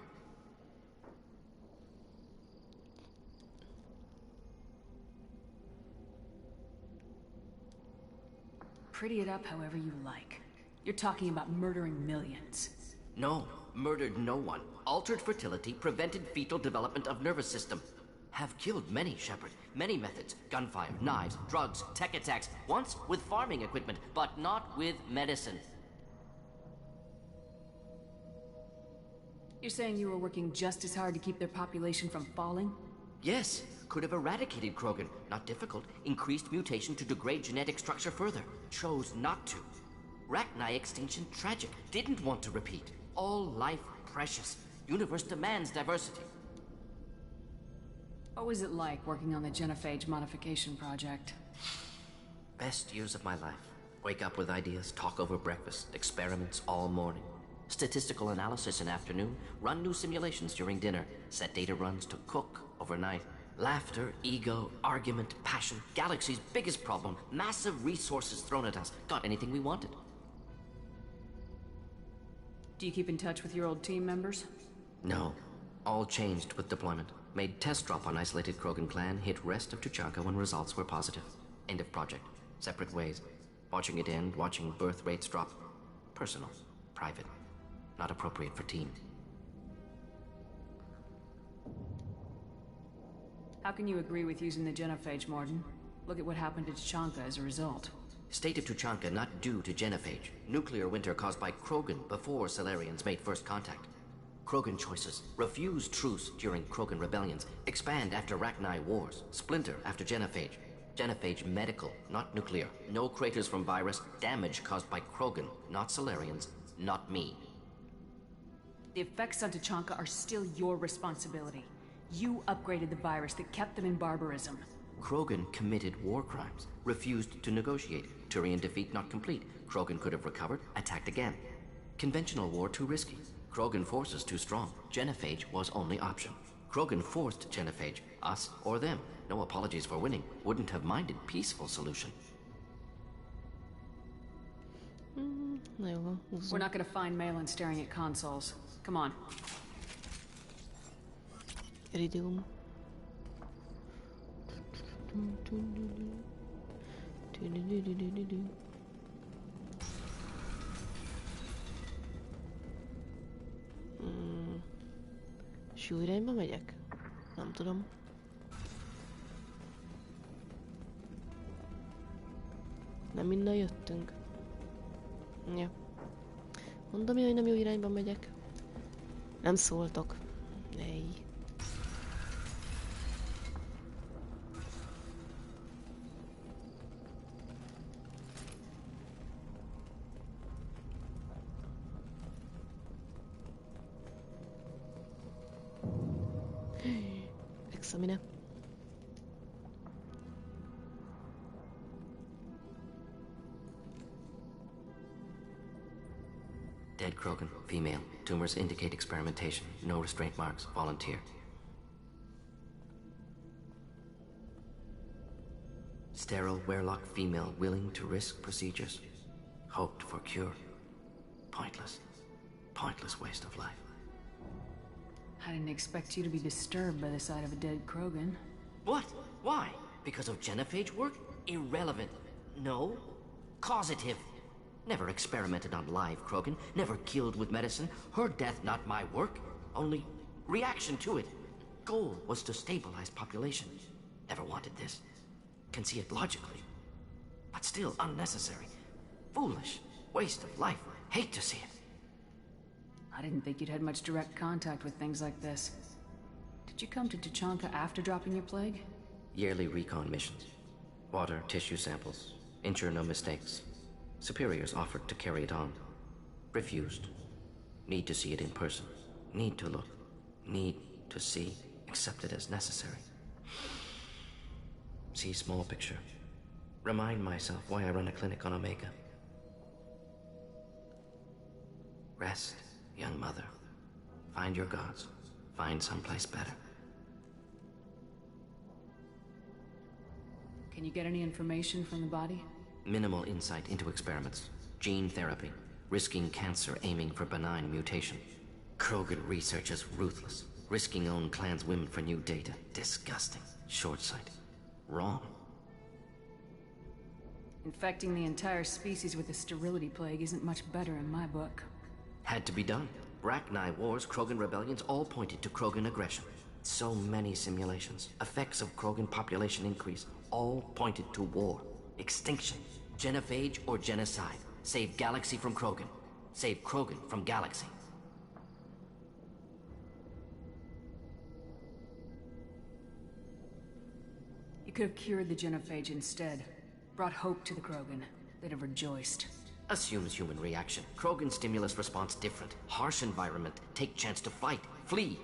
Pretty it up however you like. You're talking about murdering millions. No, murdered no one. Altered fertility, prevented fetal development of nervous system. Have killed many, Shepard. Many methods. Gunfire, knives, drugs, tech attacks. Once with farming equipment, but not with medicine. You're saying you were working just as hard to keep their population from falling? Yes. Could have eradicated Krogan. Not difficult. Increased mutation to degrade genetic structure further. Chose not to. Rachni extinction tragic. Didn't want to repeat. All life precious. Universe demands diversity. What was it like working on the genophage modification project? Best years of my life. Wake up with ideas, talk over breakfast, experiments all morning. Statistical analysis in afternoon, run new simulations during dinner, set data runs to cook overnight. Laughter, ego, argument, passion, Galaxy's biggest problem, massive resources thrown at us. Got anything we wanted. Do you keep in touch with your old team members? No. All changed with deployment. Made test drop on isolated Krogan clan, hit rest of Tuchanka when results were positive. End of project. Separate ways. Watching it end, watching birth rates drop. Personal. Private. Not appropriate for team. How can you agree with using the genophage, Morden? Look at what happened to Tuchanka as a result. State of Tuchanka not due to genophage. Nuclear winter caused by Krogan before Salarians made first contact. Krogan choices. Refuse truce during Krogan rebellions. Expand after Rachni wars. Splinter after genophage. Genophage medical, not nuclear. No craters from virus. Damage caused by Krogan, not Salarians, not me. The effects on Tuchanka are still your responsibility. You upgraded the virus that kept them in barbarism. Krogan committed war crimes. Refused to negotiate. Turian defeat not complete. Krogan could have recovered, attacked again. Conventional war too risky. Krogan forces too strong. Genophage was only option. Krogan forced genophage. Us or them. No apologies for winning. Wouldn't have minded peaceful solution. We're not gonna find Malin staring at consoles. Come on. Iridium. És jó irányba megyek? Nem tudom. Nem innen jöttünk. Ja. Mondom, hogy nem jó irányba megyek. Nem szóltok. Ej. Examine. Dead Krogan, female. Tumors indicate experimentation. No restraint marks. Volunteer. Sterile Werelock female willing to risk procedures. Hoped for cure. Pointless. Pointless waste of life. I didn't expect you to be disturbed by the sight of a dead Krogan. What? Why? Because of genophage work? Irrelevant. No. Causative. Never experimented on live Krogan. Never killed with medicine. Her death not my work. Only reaction to it. Goal was to stabilize population. Never wanted this. Can see it logically. But still unnecessary. Foolish. Waste of life. Hate to see it. I didn't think you'd had much direct contact with things like this. Did you come to Tuchanka after dropping your plague? Yearly recon missions. Water, tissue samples. Ensure no mistakes. Superiors offered to carry it on. Refused. Need to see it in person. Need to look. Need to see. Accept it as necessary. See small picture. Remind myself why I run a clinic on Omega. Rest, young mother. Find your gods. Find someplace better. Can you get any information from the body? Minimal insight into experiments. Gene therapy. Risking cancer, aiming for benign mutation. Krogan research is ruthless. Risking own clan's women for new data. Disgusting. Short-sighted. Wrong. Infecting the entire species with the sterility plague isn't much better in my book. Had to be done. Rachni wars, Krogan rebellions, all pointed to Krogan aggression. So many simulations. Effects of Krogan population increase. All pointed to war. Extinction. Genophage or genocide. Save Galaxy from Krogan. Save Krogan from Galaxy. You could have cured the genophage instead. Brought hope to the Krogan. They'd have rejoiced. Assumes human reaction. Krogan stimulus response different. Harsh environment. Take chance to fight. Flee.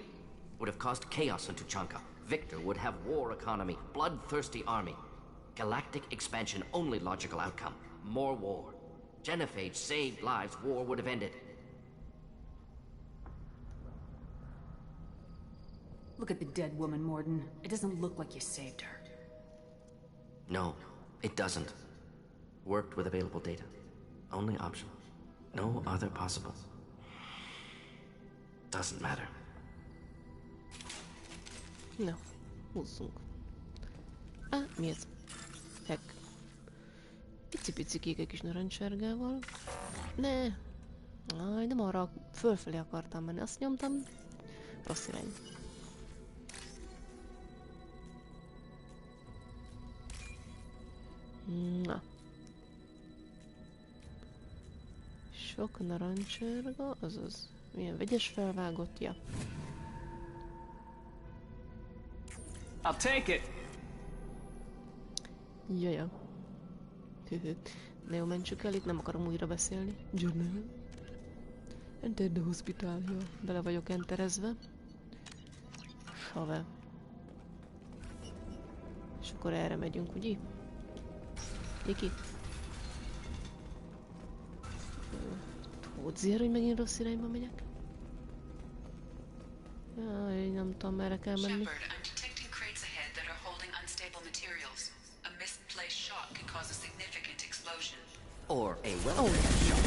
Would have caused chaos in Tuchanka. Victor would have war economy. Bloodthirsty army. Galactic expansion only logical outcome. More war. Genophage saved lives, war would have ended. Look at the dead woman, Morden. It doesn't look like you saved her. No, it doesn't. Worked with available data. Only option. No other possible. Doesn't matter. Na, húzzunk. Mi ez? Heck. Pici-pici kékek is narancssárgával. Ne! Aj, nem arra fölfelé akartam menni. Azt nyomtam. Rossz irány. Na. Sok narancssárga, azaz. Milyen vegyes felvágott, ja. I'll take it. Jaja. Ne jó, mentsük el, itt nem akarom újra beszélni. Journal. Enter the hospital. Jó, bele vagyok enterezve. Save. És akkor erre megyünk, ugye? Niki? Hódzier, hogy megint rossz irányba megyek? Jaj, nem tudom, merre kell menni. Or a well-placed shot.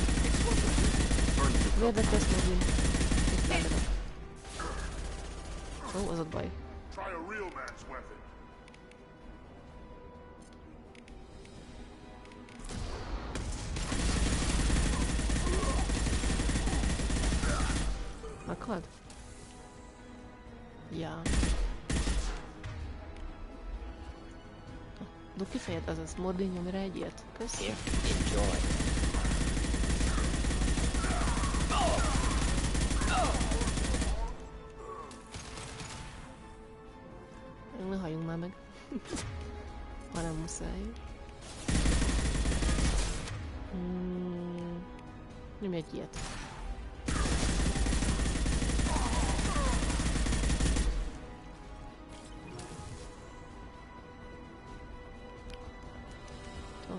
Miért vett ezt megint? Itt lennének. Ó, az ott baj. Try a real man's weapon. Meghalt? Ja. Dob ki fejed, azaz Mordin nyomj rá egy ilyet. Köszi. Enjoy. Ne halljunk már meg. Ha nem muszáj. Nyomj egy ilyet.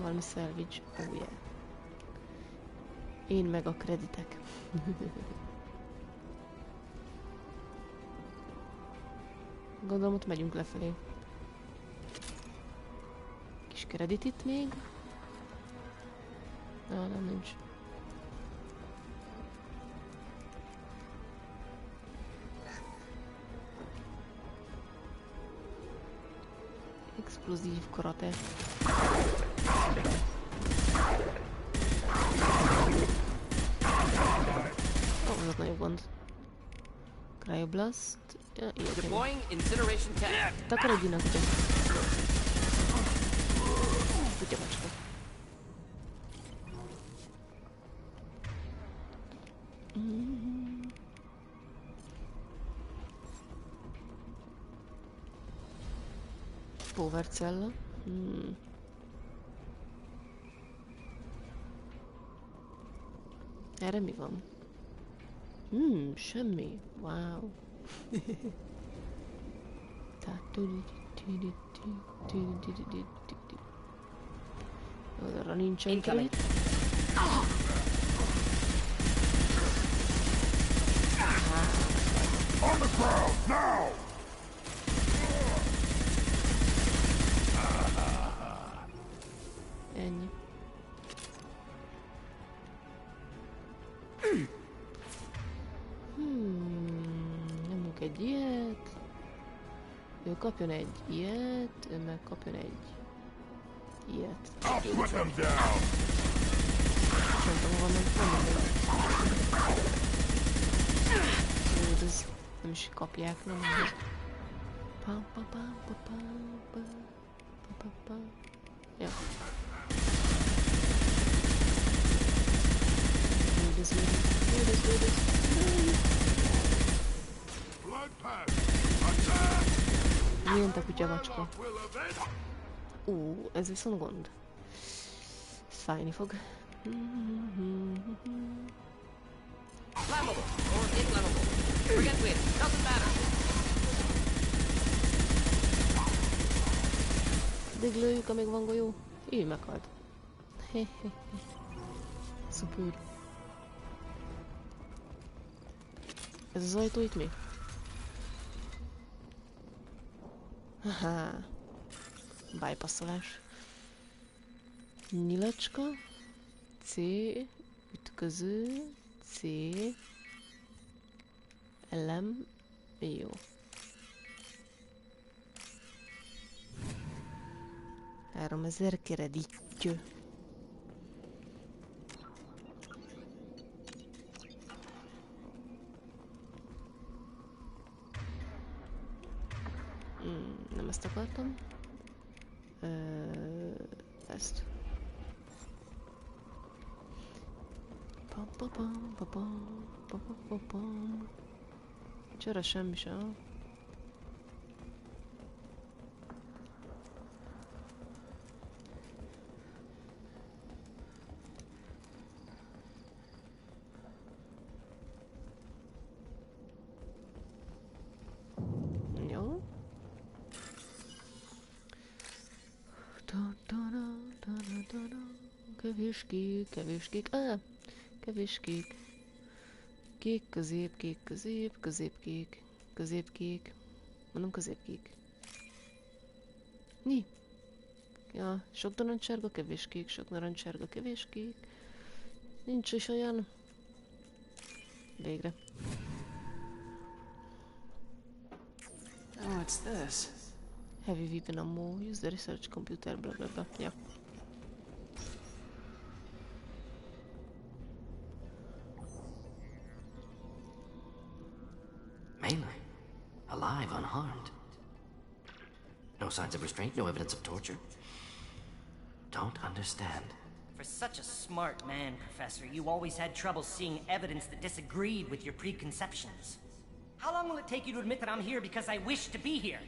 Valami salvage. Oh yeah. Én meg a kreditek. Gondolom, ott megyünk lefelé. Kis kredit itt még. Nem, nincs. Explozív karate. Az nagyobb gond. Cryoblast. Ja, Deploying incineration tank. Takarodjanak ide. Kutya macska. Power cella. Erre mi van? Semmi. Wow. Arra nincsen kredit. On the ground, now! Ennyi. Nyomjuk egy ilyet. Ő kapjon egy ilyet, ő meg kapjon egy ilyet. I'll put them down! Nem tudom, hova ment ez nem is kapják, nem? Ja. Milyen te kutya macska? Ez viszont gond. Ez fájni fog. Flammable or inflammable. Forget which, doesn't matter. Addig lőjük, amíg van golyó. Így meghalt. Szuper. Ez az ajtó itt mi? Haha. Bypasszolás. Nyilacska. C. Ütköző. C. Elem. Jó. 3000 kredittyő. Nem ezt akartam. Ezt. Csöre semmi sem. Jó. Kevés kék, kevés kék. Kevés kék. Kék, közép, kék, közép, középkék, középkék. Mondom középkék. Mi? Ja, sok narancssárga, kevés kék, sok narancssárga, kevés kék. Nincs is olyan. Végre. Oh, what's this? Heavy weapon ammo, use the research computer, blah blah blah. Ja. Mainly. Alive, unharmed. No signs of restraint, no evidence of torture. Don't understand. For such a smart man, Professor, you always had trouble seeing evidence that disagreed with your preconceptions. How long will it take you to admit that I'm here because I wish to be here?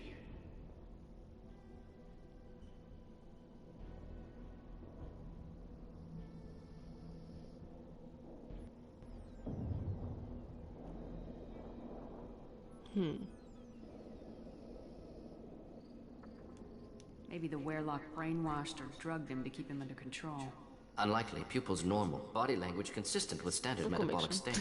Maybe the Werelock brainwashed or drugged him to keep him under control. Unlikely. Pupil's normal. Body language consistent with standard metabolic state.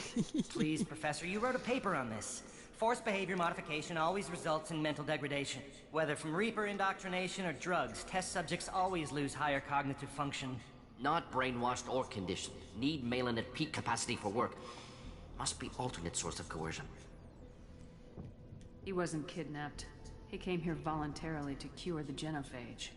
Please, Professor, you wrote a paper on this. Forced behavior modification always results in mental degradation. Whether from Reaper indoctrination or drugs, test subjects always lose higher cognitive function. Not brainwashed or conditioned. Need Malin at peak capacity for work. Must be alternate source of coercion. He wasn't kidnapped. He came here voluntarily to cure the genophage.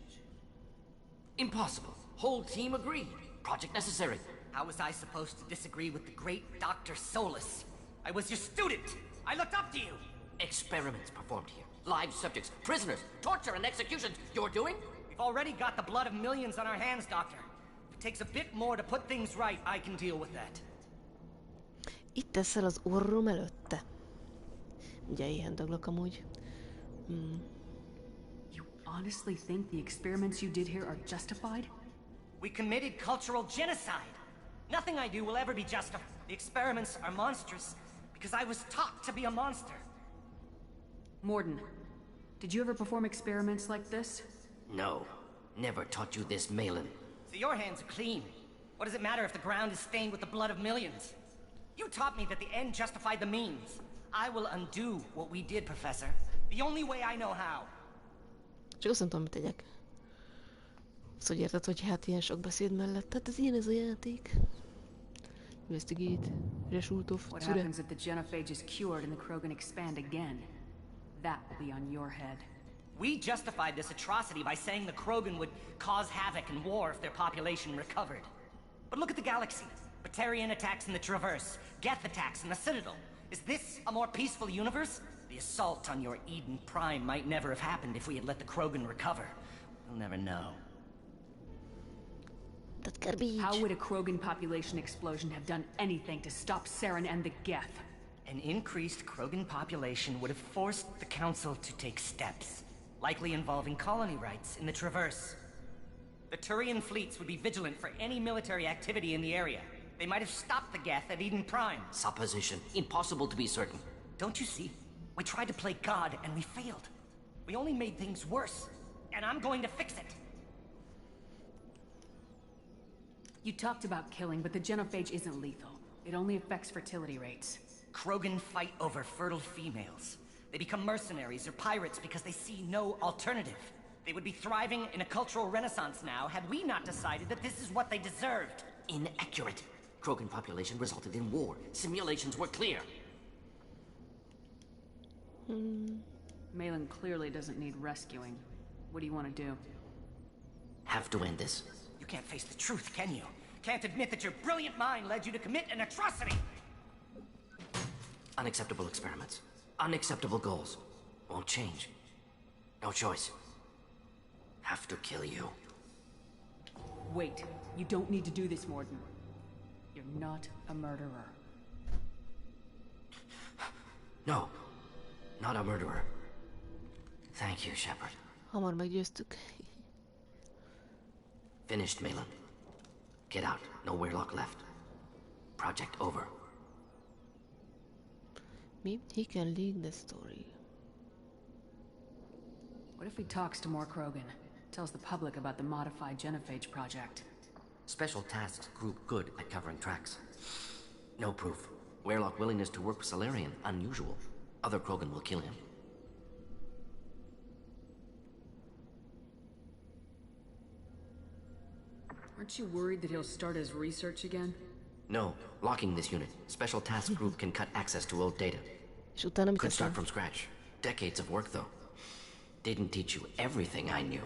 Impossible. Whole team agreed. Project necessary. How was I supposed to disagree with the great Dr. Solus? I was your student! I looked up to you! Experiments performed here. Live subjects, prisoners, torture and executions. You're doing? We've already got the blood of millions on our hands, Doctor. If it takes a bit more to put things right, I can deal with that. Itt teszel az orrom előtte. Ugye ilyen daglak amúgy. You honestly think the experiments you did here are justified? We committed cultural genocide. Nothing I do will ever be justified. The experiments are monstrous because I was taught to be a monster. Morden, did you ever perform experiments like this? No. Never taught you this, Malin. So your hands are clean. What does it matter if the ground is stained with the blood of millions? You taught me that the end justified the means. I will undo what we did, Professor. The only way I know how. Csak azt nem tudom, mit tegyek. Szóval érted, hogy hát ilyen sok beszéd mellett. Tehát ez ilyen ez a játék. Investigate. Resultov. What happens if the genophage is cured and the Krogan expand again? That will be on your head. We justified this atrocity by saying the Krogan would cause havoc and war if their population recovered. But look at the galaxy. Batarian attacks in the Traverse. Geth attacks in the Citadel. Is this a more peaceful universe? The assault on your Eden Prime might never have happened if we had let the Krogan recover. We'll never know. How would a Krogan population explosion have done anything to stop Saren and the Geth? An increased Krogan population would have forced the Council to take steps, likely involving colony rights in the Traverse. The Turian fleets would be vigilant for any military activity in the area. They might have stopped the Geth at Eden Prime. Supposition. Impossible to be certain. Don't you see? We tried to play God and we failed. We only made things worse. And I'm going to fix it. You talked about killing, but the genophage isn't lethal. It only affects fertility rates. Krogan fight over fertile females. They become mercenaries or pirates because they see no alternative. They would be thriving in a cultural renaissance now had we not decided that this is what they deserved. Inaccurate. Krogan population resulted in war. Simulations were clear. Malin clearly doesn't need rescuing. What do you want to do? Have to end this. You can't face the truth, can you? Can't admit that your brilliant mind led you to commit an atrocity! Unacceptable experiments. Unacceptable goals. Won't change. No choice. Have to kill you. Wait. You don't need to do this, Morden. You're not a murderer. No. Not a murderer. Thank you, Shepard. Hamar meggyőztük. Finished, Malin. Get out. No Weirlock left. Project over. Maybe he can lead the story. What if he talks to more Krogan? Tells the public about the modified genophage project? Special Tasks Group good at covering tracks. No proof. Weirlock willingness to work with Salarian, unusual. Other Krogan will kill him. Aren't you worried that he'll start his research again? No. Locking this unit. Special Task Group can cut access to old data. Could start from scratch. Decades of work, though. Didn't teach you everything I knew.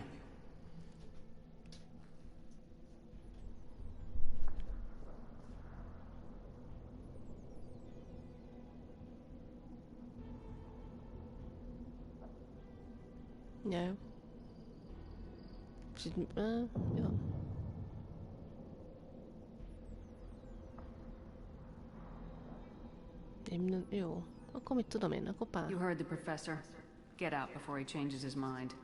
Ja. Ja. Jó. Akkor mit tudom én? Akkor pár. You heard the professor. Get out before he changes his mind.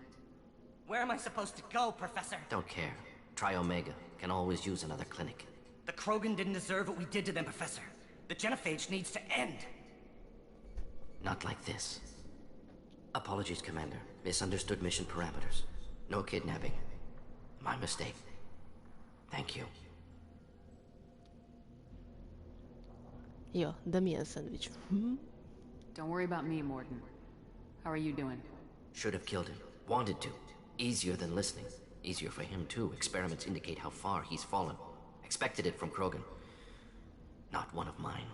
Where am I supposed to go, Professor? Don't care. Try Omega. Can always use another clinic. The Krogan didn't deserve what we did to them, Professor. The genophage needs to end. Not like this. Apologies, Commander. Misunderstood mission parameters. No kidnapping. My mistake. Thank you. Ja, de milyen szendvics? Don't worry about me, Morden. How are you doing? Should have killed him. Wanted to. Easier than listening. Easier for him, too. Experiments indicate how far he's fallen. Expected it from Krogan. Not one of mine.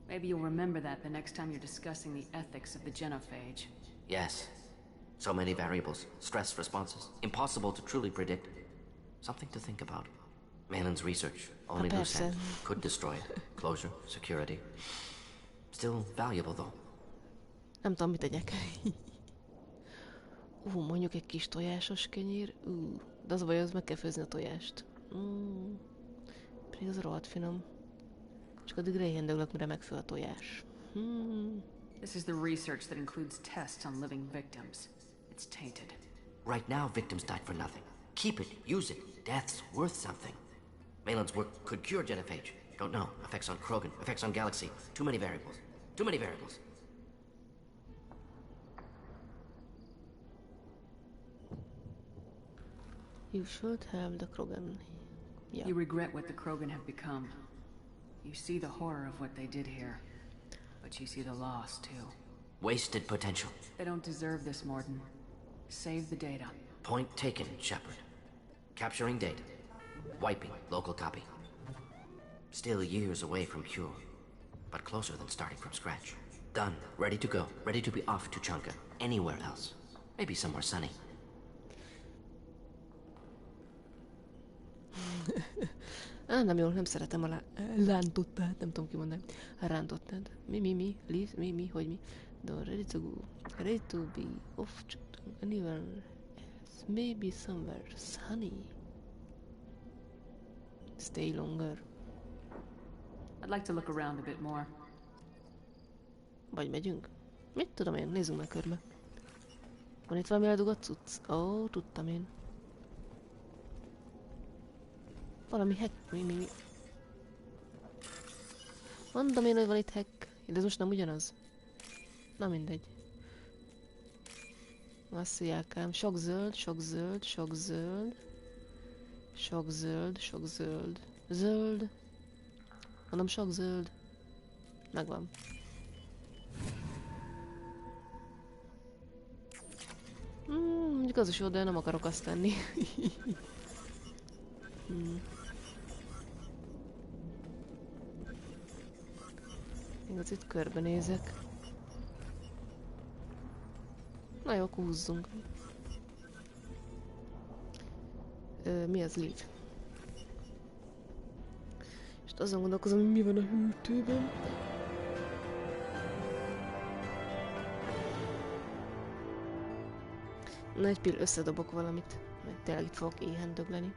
Maybe you'll remember that the next time you're discussing the ethics of the genophage. Yes. So many variables. Stress responses. Impossible to truly predict. Something to think about. Malin's research. Only loose end. Could destroy it. Closure. Security. Still valuable, though. Nem tudom, mit tegyek. Mondjuk egy kis tojásos kenyér. De az a baj, az meg kell főzni a tojást. Pedig az rohadt finom. Csak addig rehendőlök, mire megfő a tojás. This is the research that includes tests on living victims. It's tainted. Right now, victims died for nothing. Keep it. Use it. Death's worth something. Malin's work could cure genophage. Don't know. Effects on Krogan. Effects on Galaxy. Too many variables. Too many variables. You should have the Krogan. Yeah. You regret what the Krogan have become. You see the horror of what they did here. But you see the loss, too. Wasted potential. They don't deserve this, Morden. Save the data. Point taken, Shepard. Capturing data. Wiping local copy. Still years away from cure. But closer than starting from scratch. Done. Ready to go. Ready to be off to Chunka. Anywhere else. Maybe somewhere sunny. Nem jó, nem szeretem a rántottát, nem tudom kimondani. A rántottát. Mi, Liz, mi, hogy mi. Ready to go. Ready to be off to anywhere else. Maybe somewhere sunny. Stay longer. I'd like to look around a bit more. Vagy megyünk? Mit tudom én? Nézzünk meg körbe. Van itt valami eldugott cucc? Ó, tudtam én. Valami hack. Mi. Mondom én, hogy van itt hack. De ez most nem ugyanaz. Na mindegy. Azt mondják ám. Sok zöld. Sok zöld, sok zöld. Zöld. Mondom, sok zöld. Megvan. Mondjuk az is jó, de nem akarok azt tenni. Még az itt körbenézek. Na jó, akkor húzzunk. Mi az leave? És azon gondolkozom, hogy mi van a hűtőben. Na egy pillanat, összedobok valamit, mert tényleg itt fogok éhen dögleni.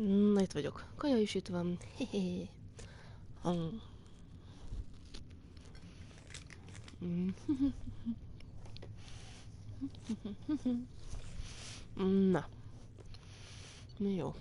Na, itt vagyok. Kaja is itt van. Hehe. Na. Jó.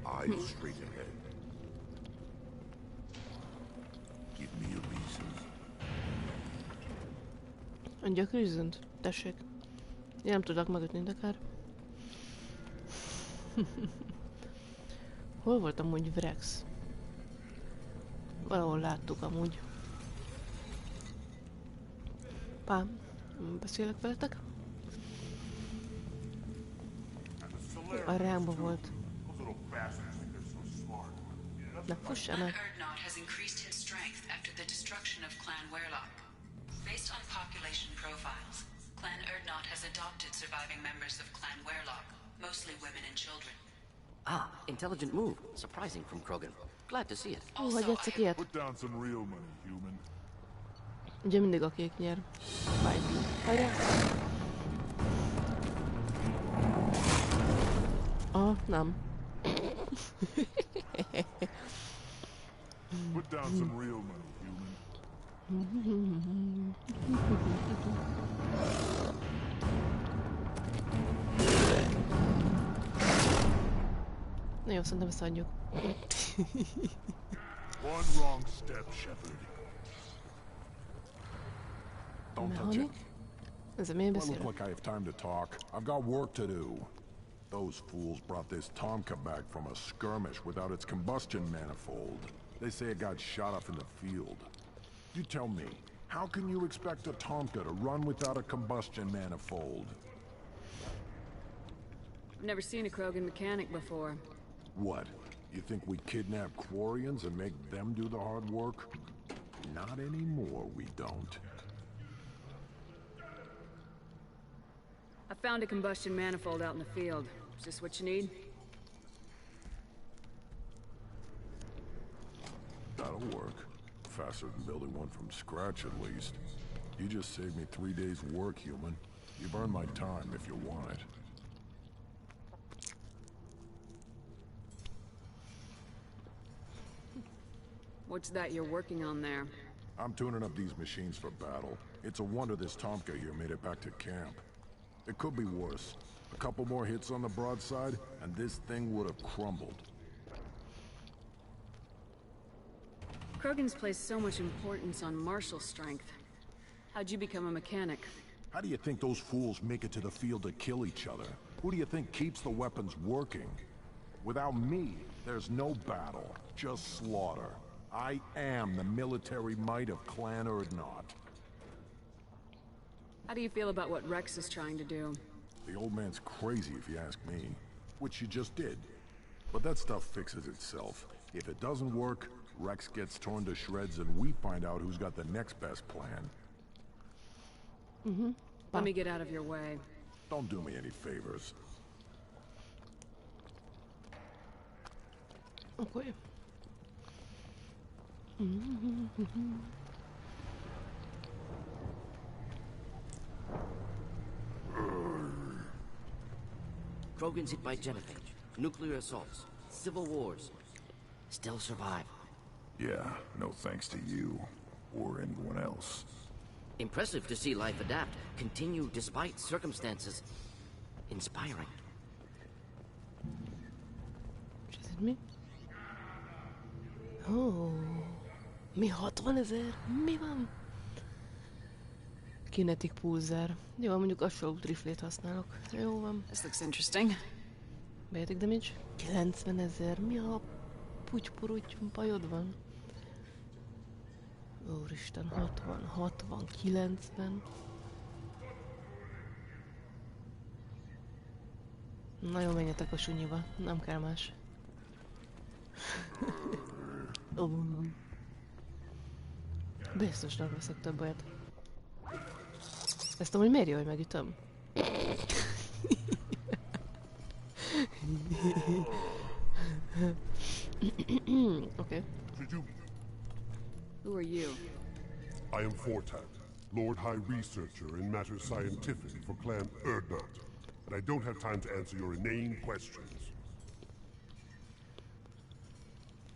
Eyes straight ahead. Give me a reason. Adjak reasont? Tessék. Én nem tudok megütni, de kár. Hol volt amúgy Vrex? Valahol láttuk amúgy. Pám, beszélek veletek? A rámba volt. Na, fussál meg! Erdnot has increased in strength after the destruction of Clan Werlock. Based on population profiles, Clan Erdnot has adopted surviving members of Clan Werlock, mostly women and children. Ah, intelligent move. Surprising from Krogan. Glad to see it. Hogy egyszer ilyet? Put down some real money, human. Ugye mindig a kék nyer. Hajrá! Nem. Put down some real money, human. Na jó, szerintem ezt adjuk. One wrong step, Shepard. Don't touch it. Ez a miért Well, beszélek? look like I have time to talk. I've got work to do. Those fools brought this Tomka back from a skirmish without its combustion manifold. They say it got shot off in the field. You tell me, how can you expect a Tomka to run without a combustion manifold? I've never seen a Krogan mechanic before. What? You think we kidnap Quarians and make them do the hard work? Not anymore, we don't. I found a combustion manifold out in the field. Is this what you need? That'll work. Faster than building one from scratch, at least. You just saved me 3 days' work, human. You've earned my time if you want it. What's that you're working on there? I'm tuning up these machines for battle. It's a wonder this Tomka here made it back to camp. It could be worse. A couple more hits on the broadside, and this thing would have crumbled. Krogans place so much importance on martial strength. How'd you become a mechanic? How do you think those fools make it to the field to kill each other? Who do you think keeps the weapons working? Without me, there's no battle, just slaughter. I am the military might of Clan Erdnot. How do you feel about what Rex is trying to do? The old man's crazy if you ask me, which you just did. But that stuff fixes itself. If it doesn't work, Rex gets torn to shreds and we find out who's got the next best plan. Let me get out of your way. Don't do me any favors. Okay. Krogans hit by genophage, nuclear assaults, civil wars. Still survive. Yeah, no thanks to you. Or anyone else. Impressive to see life adapt, continue despite circumstances. Inspiring. És ez mi? Ó, mi 60 000? Mi van? Kinetic pulzer. Jó, mondjuk assault riflét használok. Jó van. This looks interesting. Basic damage? 90 000. Mi a putypuruty bajod van? Úristen, 60, 90. Na jó, menjetek a sunyiba. Nem kell más. Biztos nem veszek több olyat. Ezt amúgy miért jó, hogy megütöm? Okay. Who are you? I am Fortat, Lord High Researcher in matters scientific for Clan Erdnut, and I don't have time to answer your inane questions.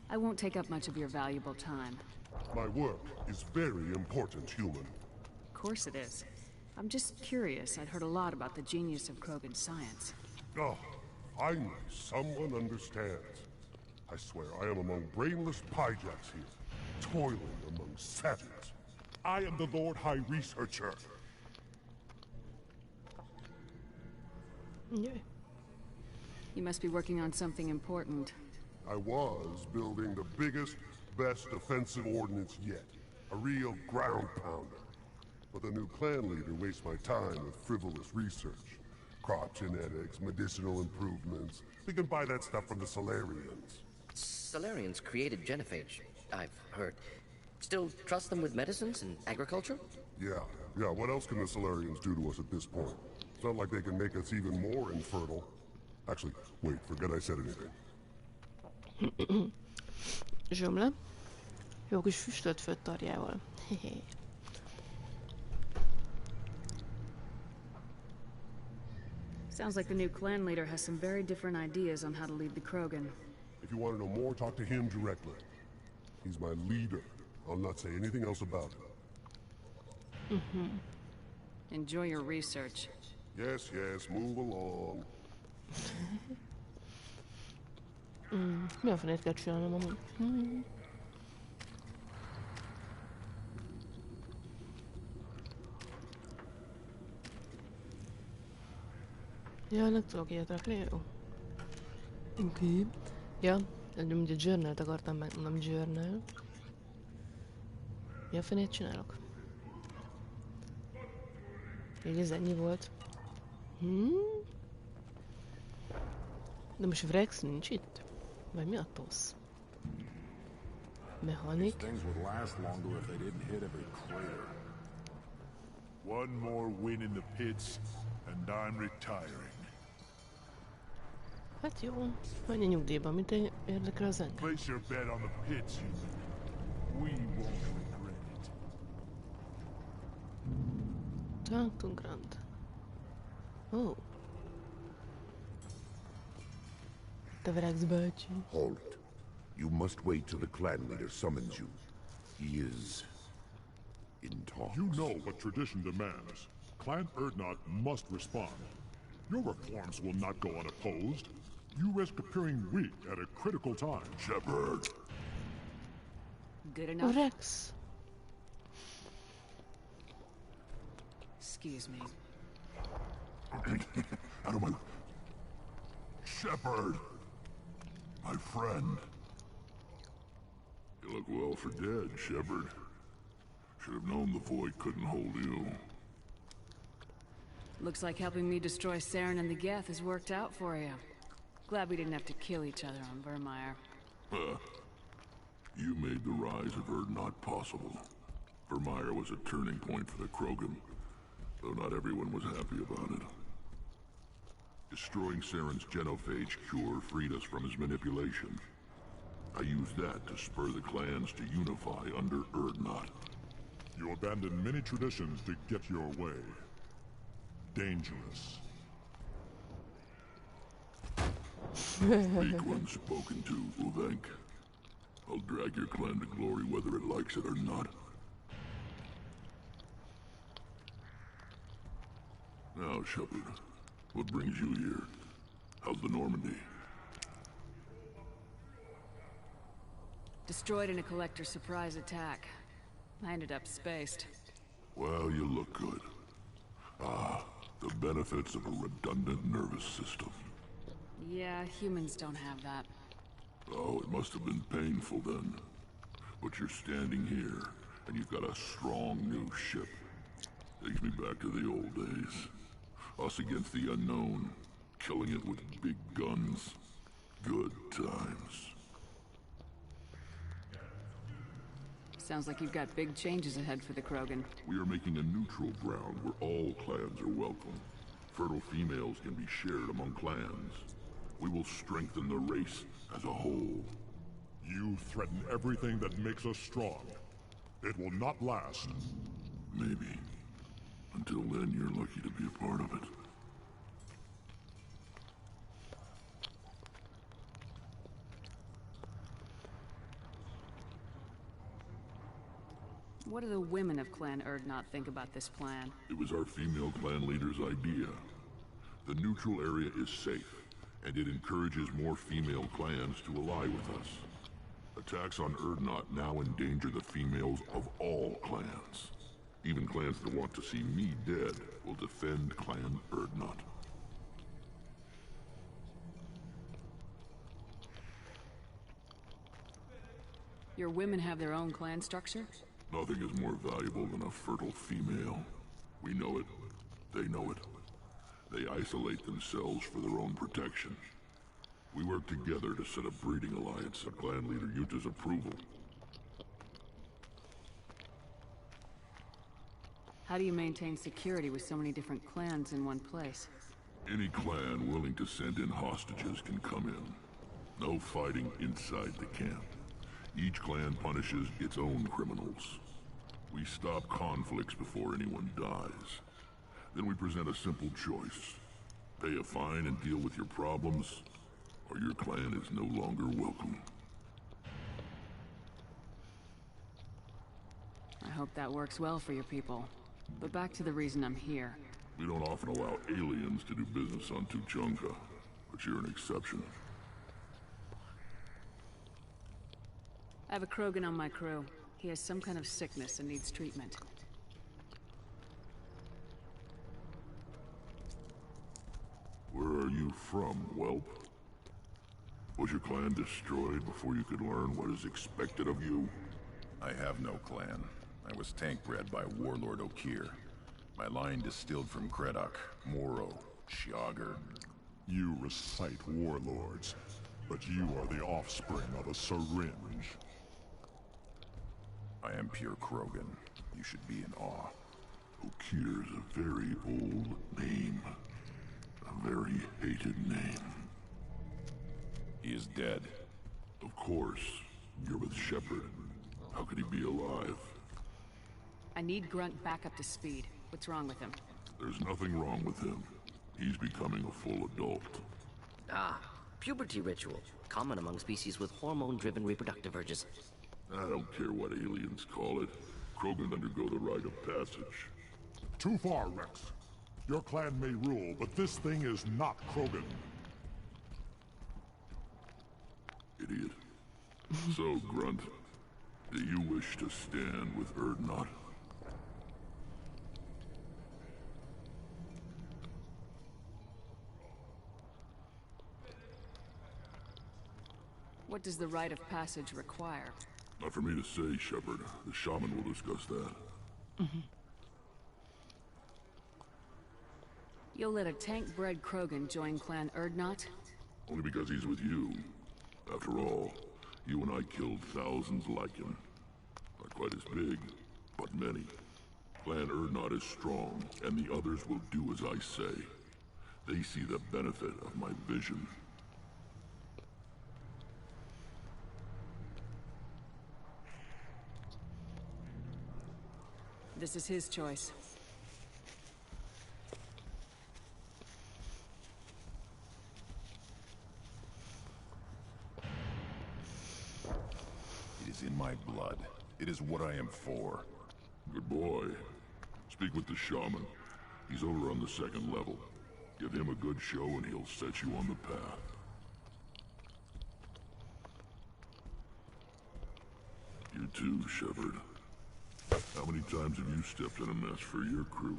I won't take up much of your valuable time. My work is very important, human. Of course it is. I'm just curious. I'd heard a lot about the genius of Krogan science. Oh, finally, someone understands. I swear I am among brainless pyjacks here, toiling among savages. I am the Lord High Researcher. Yeah. You must be working on something important. I was building the biggest, best offensive ordnance yet. A real ground pounder. But the new clan leader wastes my time with frivolous research. Crop genetics, medicinal improvements. We can buy that stuff from the Solarians. Solarians created genophage, I've heard. Still trust them with medicines and agriculture? Yeah. What else can the Solarians do to us at this point? It's not like they can make us even more infertile. Actually, wait, forget I said anything. Zsömle. Jó kis füstölt föttarjával. Sounds like the new clan leader has some very different ideas on how to lead the Krogan. If you want to know more, talk to him directly. He's my leader. I'll not say anything else about it. Enjoy your research. Yes, move along. Mi a fenét kell csinálnom amúgy? Ja, nem tudok ilyet rakni, jó. Oké. Ja, ugye journal-t akartam megmondom, journal. Mi a fenét csinálok? Így ez ennyi volt. De most Vrex nincs itt? Vagy mi a tosz? Mechanik? Things would last longer if they didn't hit every crater. One more win in the pits, and I'm retiring. Hát jó, menj a nyugdíjba, mint érdekel az engem. Place your bet on the pits, human. We won't regret it. Tankton Grand. Oh. Te Vrex bácsi. Halt. You must wait till the clan leader summons you. He is in talks. You know what tradition demands. Clan Erdnot must respond. Your reforms will not go unopposed. You risk appearing weak at a critical time. Shepard. Good enough. Vrex. Excuse me. Out of my... Shepard! My friend. You look well for dead, Shepard. Should have known the void couldn't hold you. Looks like helping me destroy Saren and the Geth has worked out for you. Glad we didn't have to kill each other on Vermeer. You made the rise of Erdnot possible. Vermeer was a turning point for the Krogan, though not everyone was happy about it. Destroying Saren's genophage cure freed us from his manipulation. I used that to spur the clans to unify under Erdnot. You abandoned many traditions to get your way. Dangerous. Speak when spoken to, Uvenk. I'll drag your clan to glory whether it likes it or not. Now, Shepard, what brings you here? How's the Normandy? Destroyed in a collector surprise attack. I ended up spaced. Well, you look good. Ah, the benefits of a redundant nervous system. Yeah, humans don't have that. Oh, it must have been painful then. But you're standing here, and you've got a strong new ship. Takes me back to the old days. Us against the unknown. killing it with big guns. Good times. Sounds like you've got big changes ahead for the Krogan. We are making a neutral ground where all clans are welcome. Fertile females can be shared among clans. We will strengthen the race as a whole. You threaten everything that makes us strong. It will not last. Maybe. Until then, you're lucky to be a part of it. What do the women of Clan Urdnot think about this plan? It was our female clan leader's idea. The neutral area is safe, and it encourages more female clans to ally with us. Attacks on Urdnot now endanger the females of all clans. Even clans that want to see me dead will defend Clan Urdnot. Your women have their own clan structure? Nothing is more valuable than a fertile female. We know it. They know it. They isolate themselves for their own protection. We work together to set a breeding alliance at clan leader Yuta's approval. How do you maintain security with so many different clans in one place? Any clan willing to send in hostages can come in. No fighting inside the camp. Each clan punishes its own criminals. We stop conflicts before anyone dies. Then we present a simple choice. Pay a fine and deal with your problems, or your clan is no longer welcome. I hope that works well for your people. But back to the reason I'm here. We don't often allow aliens to do business on Tuchanka, but you're an exception. I have a Krogan on my crew. He has some kind of sickness and needs treatment. Where are you from, whelp? Was your clan destroyed before you could learn what is expected of you? I have no clan. I was tank bred by Warlord Okir. My line distilled from Kredok, Moro, Shiagar. You recite warlords, but you are the offspring of a syringe. I am pure Krogan. You should be in awe. Okir's a very old name. A very hated name. He is dead. Of course. You're with Shepard. How could he be alive? I need Grunt back up to speed. What's wrong with him? There's nothing wrong with him. He's becoming a full adult. Ah, puberty ritual. Common among species with hormone-driven reproductive urges. I don't care what aliens call it. Krogan undergo the rite of passage. Too far, Rex. Your clan may rule, but this thing is not Krogan. Idiot. So, Grunt, do you wish to stand with Urdnot? What does the rite of passage require? Not for me to say, Shepard. The shaman will discuss that. You'll let a tank-bred Krogan join Clan Urdnot? Only because he's with you. After all, you and I killed thousands like him. Not quite as big, but many. Clan Urdnot is strong, and the others will do as I say. They see the benefit of my vision. This is his choice. It is in my blood. It is what I am for. Good boy. Speak with the shaman. He's over on the second level. Give him a good show and he'll set you on the path. You too, Shepard. How many times have you stepped in a mess for your crew,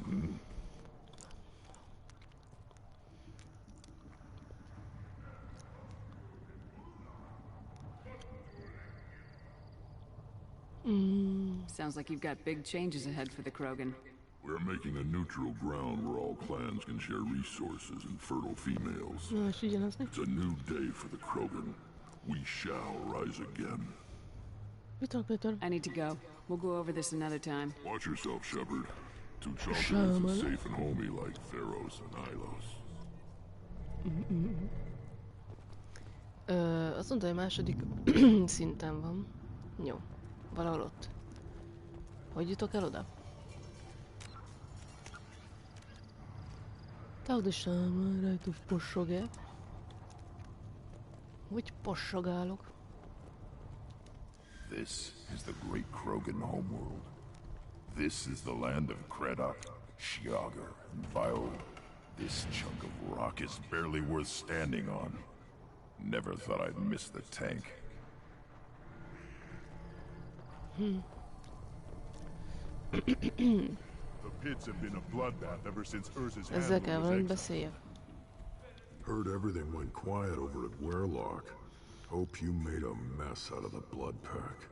Sounds like you've got big changes ahead for the Krogan. We're making a neutral ground where all clans can share resources and fertile females. It's a new day for the Krogan. We shall rise again. I need to go. We'll go over this another time. Watch yourself, Shepard. Tuchanka isn't safe and homey like Theros and Ilos. Azt mondta, hogy második szinten van. Jó, valahol ott. Hogy jutok el oda? Tagdosan rajtuk possog-e? Hogy possogálok? This is the great Krogan homeworld. This is the land of Kredok, Shiagar, and Viola. This chunk of rock is barely worth standing on. Never thought I'd miss the tank. The pits have been a bloodbath ever since Urza's Ezzel handler kell was valamit exiled. beszéljek. Heard everything went quiet over at Werlock. Hope you made a mess out of the blood pack.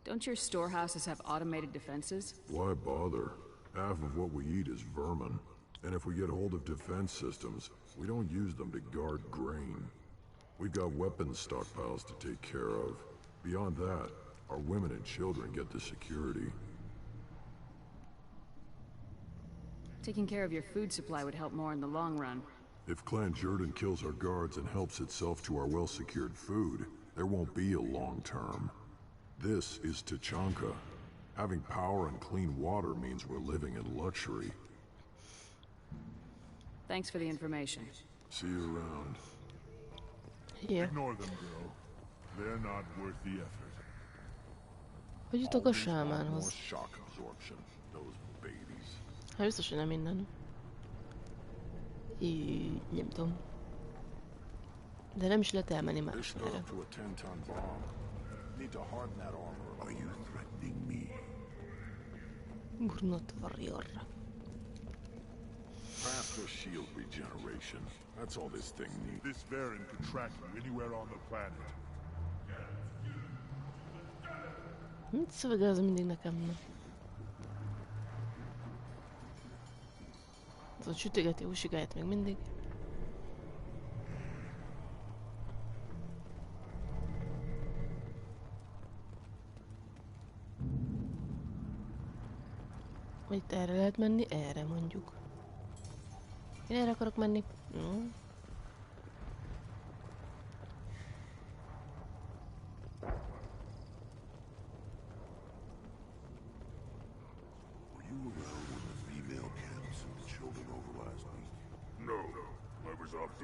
Don't your storehouses have automated defenses? Why bother? Half of what we eat is vermin. And if we get hold of defense systems, we don't use them to guard grain. We've got weapons stockpiles to take care of. Beyond that, our women and children get the security. Taking care of your food supply would help more in the long run. If Clan Jordan kills our guards and helps itself to our well-secured food, there won't be a long term. This is Tuchanka. Having power and clean water means we're living in luxury. Thanks for the information. See you around. Yeah. Ignore them, girl. They're not worth the effort. Hogy jutok a sámánhoz? Shock absorption. Those babies. Hát biztos, hogy nem innen. Nem tudom. De nem is lehet elmenni másmerre. Are you threatening me? Gurnot warrior. Faster shield regeneration. That's all this thing needs. This Varen could track you anywhere on the planet. Mit szövegez mindig nekem? Az ott sütögeti húsigáját még mindig. Itt erre lehet menni? Erre mondjuk. Én erre akarok menni.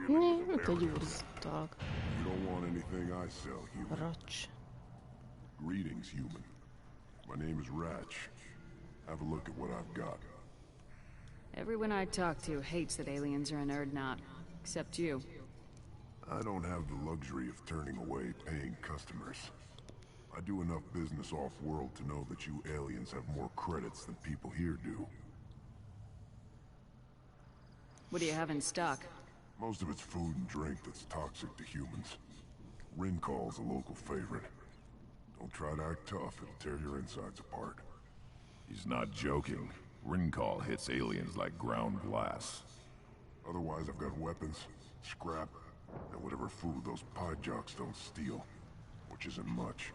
Ott egy úrztag. You don't want anything I sell, human. Racs. Greetings, human. My name is Ratch. Have a look at what I've got. Everyone I talk to hates that aliens are an Erdnot. Except you. I don't have the luxury of turning away paying customers. I do enough business off-world to know that you aliens have more credits than people here do. What do you have in stock? Most of it's food and drink that's toxic to humans. Ringcall's a local favorite. Don't try to act tough, it'll tear your insides apart. He's not joking. Ringcall hits aliens like ground glass. Otherwise, I've got weapons, scrap, and whatever food those pie jocks don't steal. Which isn't much.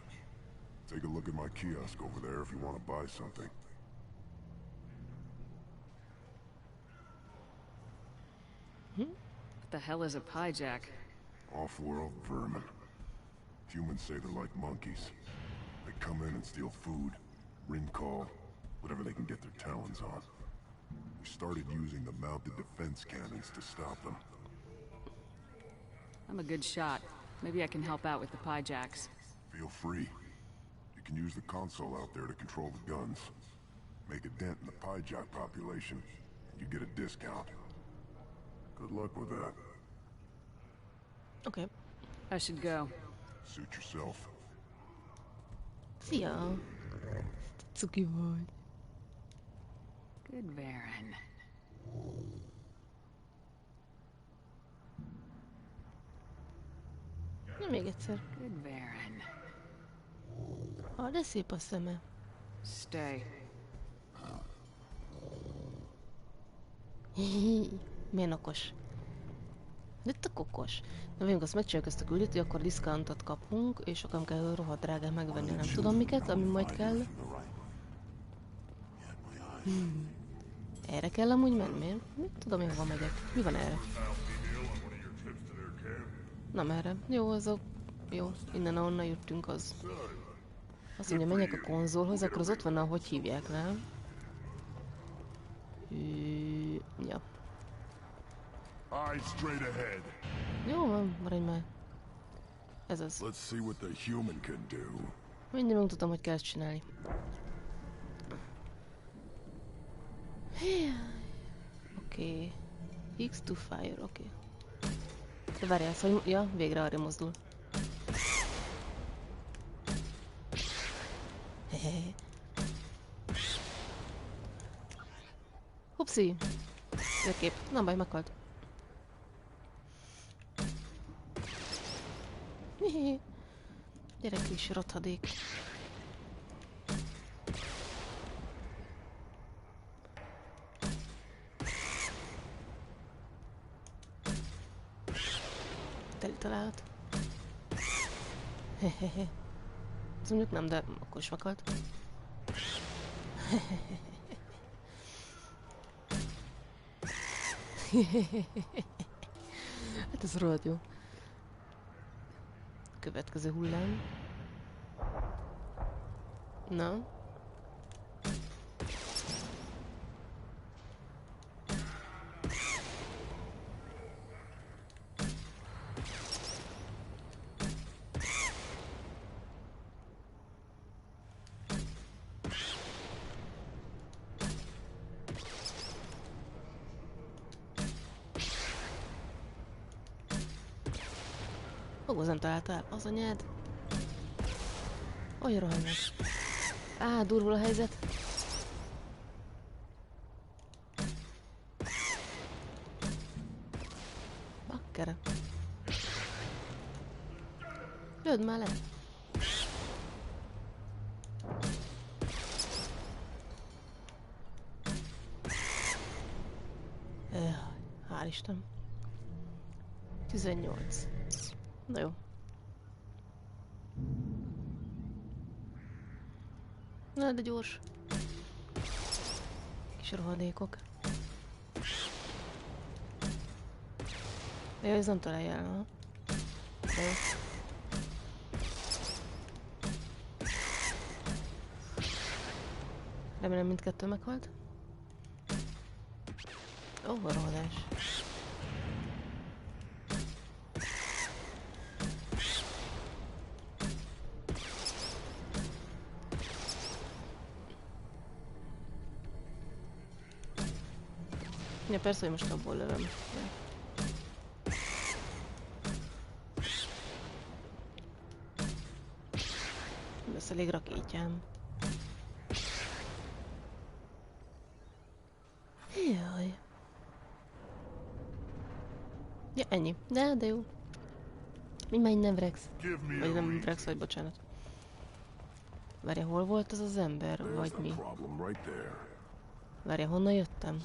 Take a look at my kiosk over there if you want to buy something. What the hell is a pie jack? Off-world vermin. Humans say they're like monkeys. They come in and steal food, ring-call, whatever they can get their talons on. We started using the mounted defense cannons to stop them. I'm a good shot. Maybe I can help out with the pie jacks. Feel free. You can use the console out there to control the guns. Make a dent in the pie jack population, and you get a discount. Good luck with that. Okay. I should go. Suit yourself. Szia! Cuki vagy. Good Varen. Na, még egyszer. Good Baron. Ah, de szép a szeme. Stay. Milyen okos. De tök okos. Na végül azt megcsináljuk ezt a küldetést, akkor diszkántot kapunk, és akkor kell rohadt drágán megvenni, nem tudom miket, ami majd kell. Erre kell amúgy menni? Mit tudom én, hova megyek? Mi van erre? Nem erre. Jó, azok... Jó, innen ahonnan jöttünk az. Azt mondja, menjek a konzolhoz, akkor az ott van, ahogy hívják, nem? Ja. Jó van, maradj már. Ez az. Mindjárt megtudtam, hogy kell ezt csinálni. Oké. X to fire, oké. De várjál, szóval... Ja, végre arra mozdul. Hehehe. Hupszi! Jövőkép. Nem baj, meghalt. Gyere kis rothadék. Teli találat. Hehehe. Ez mondjuk nem, de akkor is meghalt. Hát ez rohadt jó. Következő hullám. Na. Ó, az nem találta el. Az anyád. Olyan rohanyos. Á, durvul a helyzet. Bakkere. Lőd már le. Hál' Isten. 18. Na jó. Na, de gyors. Kis rohadékok. Jaj, ez nem találja el, ha? De jó. Remélem mindkettő meghalt. Ó, a rohadás. Ja, persze, hogy most abból lövöm. Lesz elég rakétjám. Jaj. Ja, ennyi. De jó. Mindjárt nem Vrex. Vagy nem Vrex, vagy bocsánat. Várja, hol volt az az ember, vagy mi? Várja, honnan jöttem?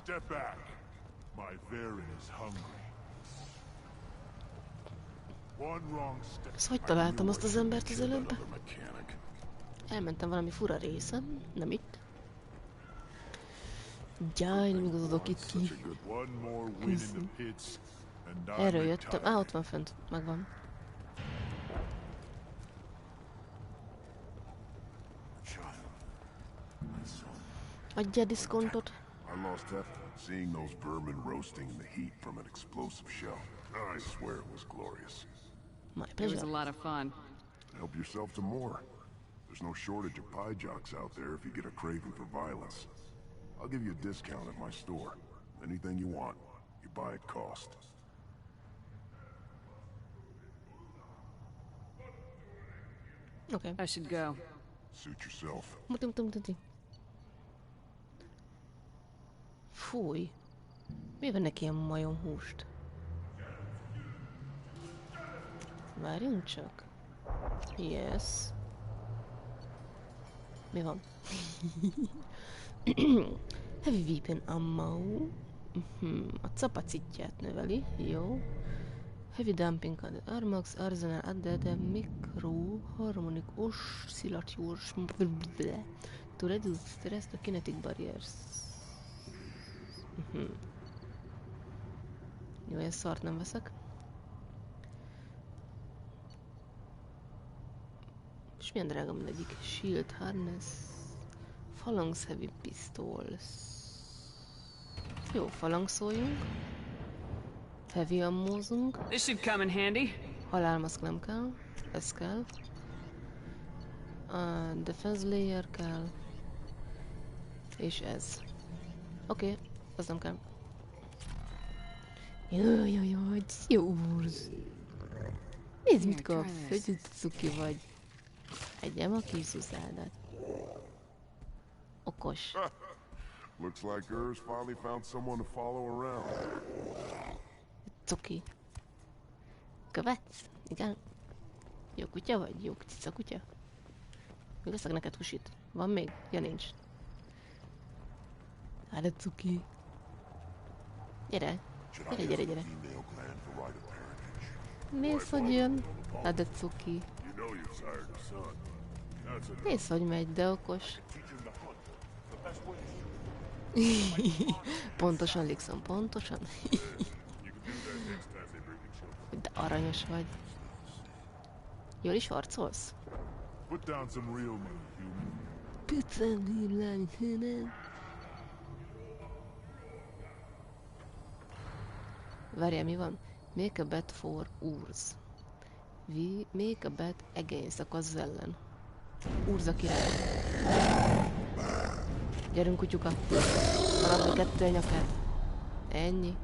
Ezt hogy találtam azt az embert az előbb? Elmentem valami fura részem, nem itt. Jaj, nem igazodok itt ki. Köszönöm. Erről jöttem. Á, ott van fönt. Megvan. Adja diszkontot. I lost that seeing those vermin roasting in the heat from an explosive shell. I swear it was glorious. My It pleasure. was a lot of fun. Help yourself to more. There's no shortage of pie jocks out there if you get a craving for violence. I'll give you a discount at my store. Anything you want, you buy at cost. Okay. I should go. Suit yourself. Muti. Fúj. Mi van neki ilyen majom húst? Várjunk csak. Yes. Mi van? Heavy weapon ammo. A capacitját növeli. Jó. Heavy dumping armax, arsenal, added, micro, harmonic, oscillators. To reduce stress to kinetic barriers. Jó, ilyen szart nem veszek. És milyen drága mindegyik? Shield harness. Phalanx heavy pistols. Jó, phalanxoljunk. Heavy ammózunk. This should come in handy. Halálmaszk nem kell. Ez kell. A defense layer kell. És ez. Oké, az nem kell. Jaj, jó úrz. Nézd, mit kap, hogy cuki vagy. Egyem a kis szuszádat. Okos. Looks like Urs finally found someone to follow around. Cuki. Követsz? Igen. Jó kutya vagy? Jó cica kutya? Még veszek neked husit. Van még? Ja, nincs. Hát a cuki. Gyere. Gyere. Mész, hogy jön? Hát a cuki. Mész, hogy megy, de okos. Pontosan, Lixon, pontosan. De aranyos vagy. Jól is harcolsz? Put down some real money, human. Várjál, mi van? Make a bet for Urs. We make a bet against, akkor az ellen. Urs a király. Gyerünk, kutyuka. Maradni kettő a nyakát. Ennyi.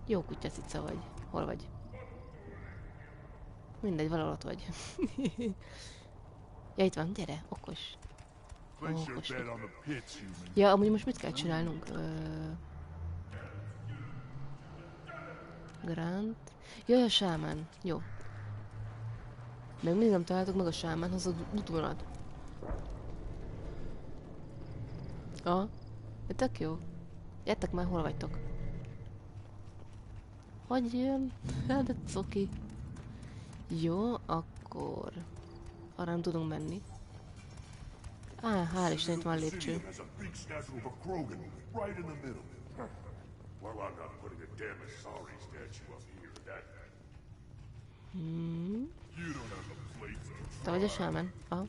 Jó kutya cica vagy. Hol vagy? Mindegy, valahol ott vagy. Ja, itt van, gyere, okos. Okos. Ja, amúgy most mit kell csinálnunk? Grant. Jaj, a sámán. Jó. Még mindig nem találtok meg a sámánhoz az útvonat. Tök jó. Gyertek már, hol vagytok? Hogy jön? Hát, de coki. Jó, akkor... arra nem tudunk menni. Hál' Isten, itt van lépcső. Te vagy a sámán? Aha.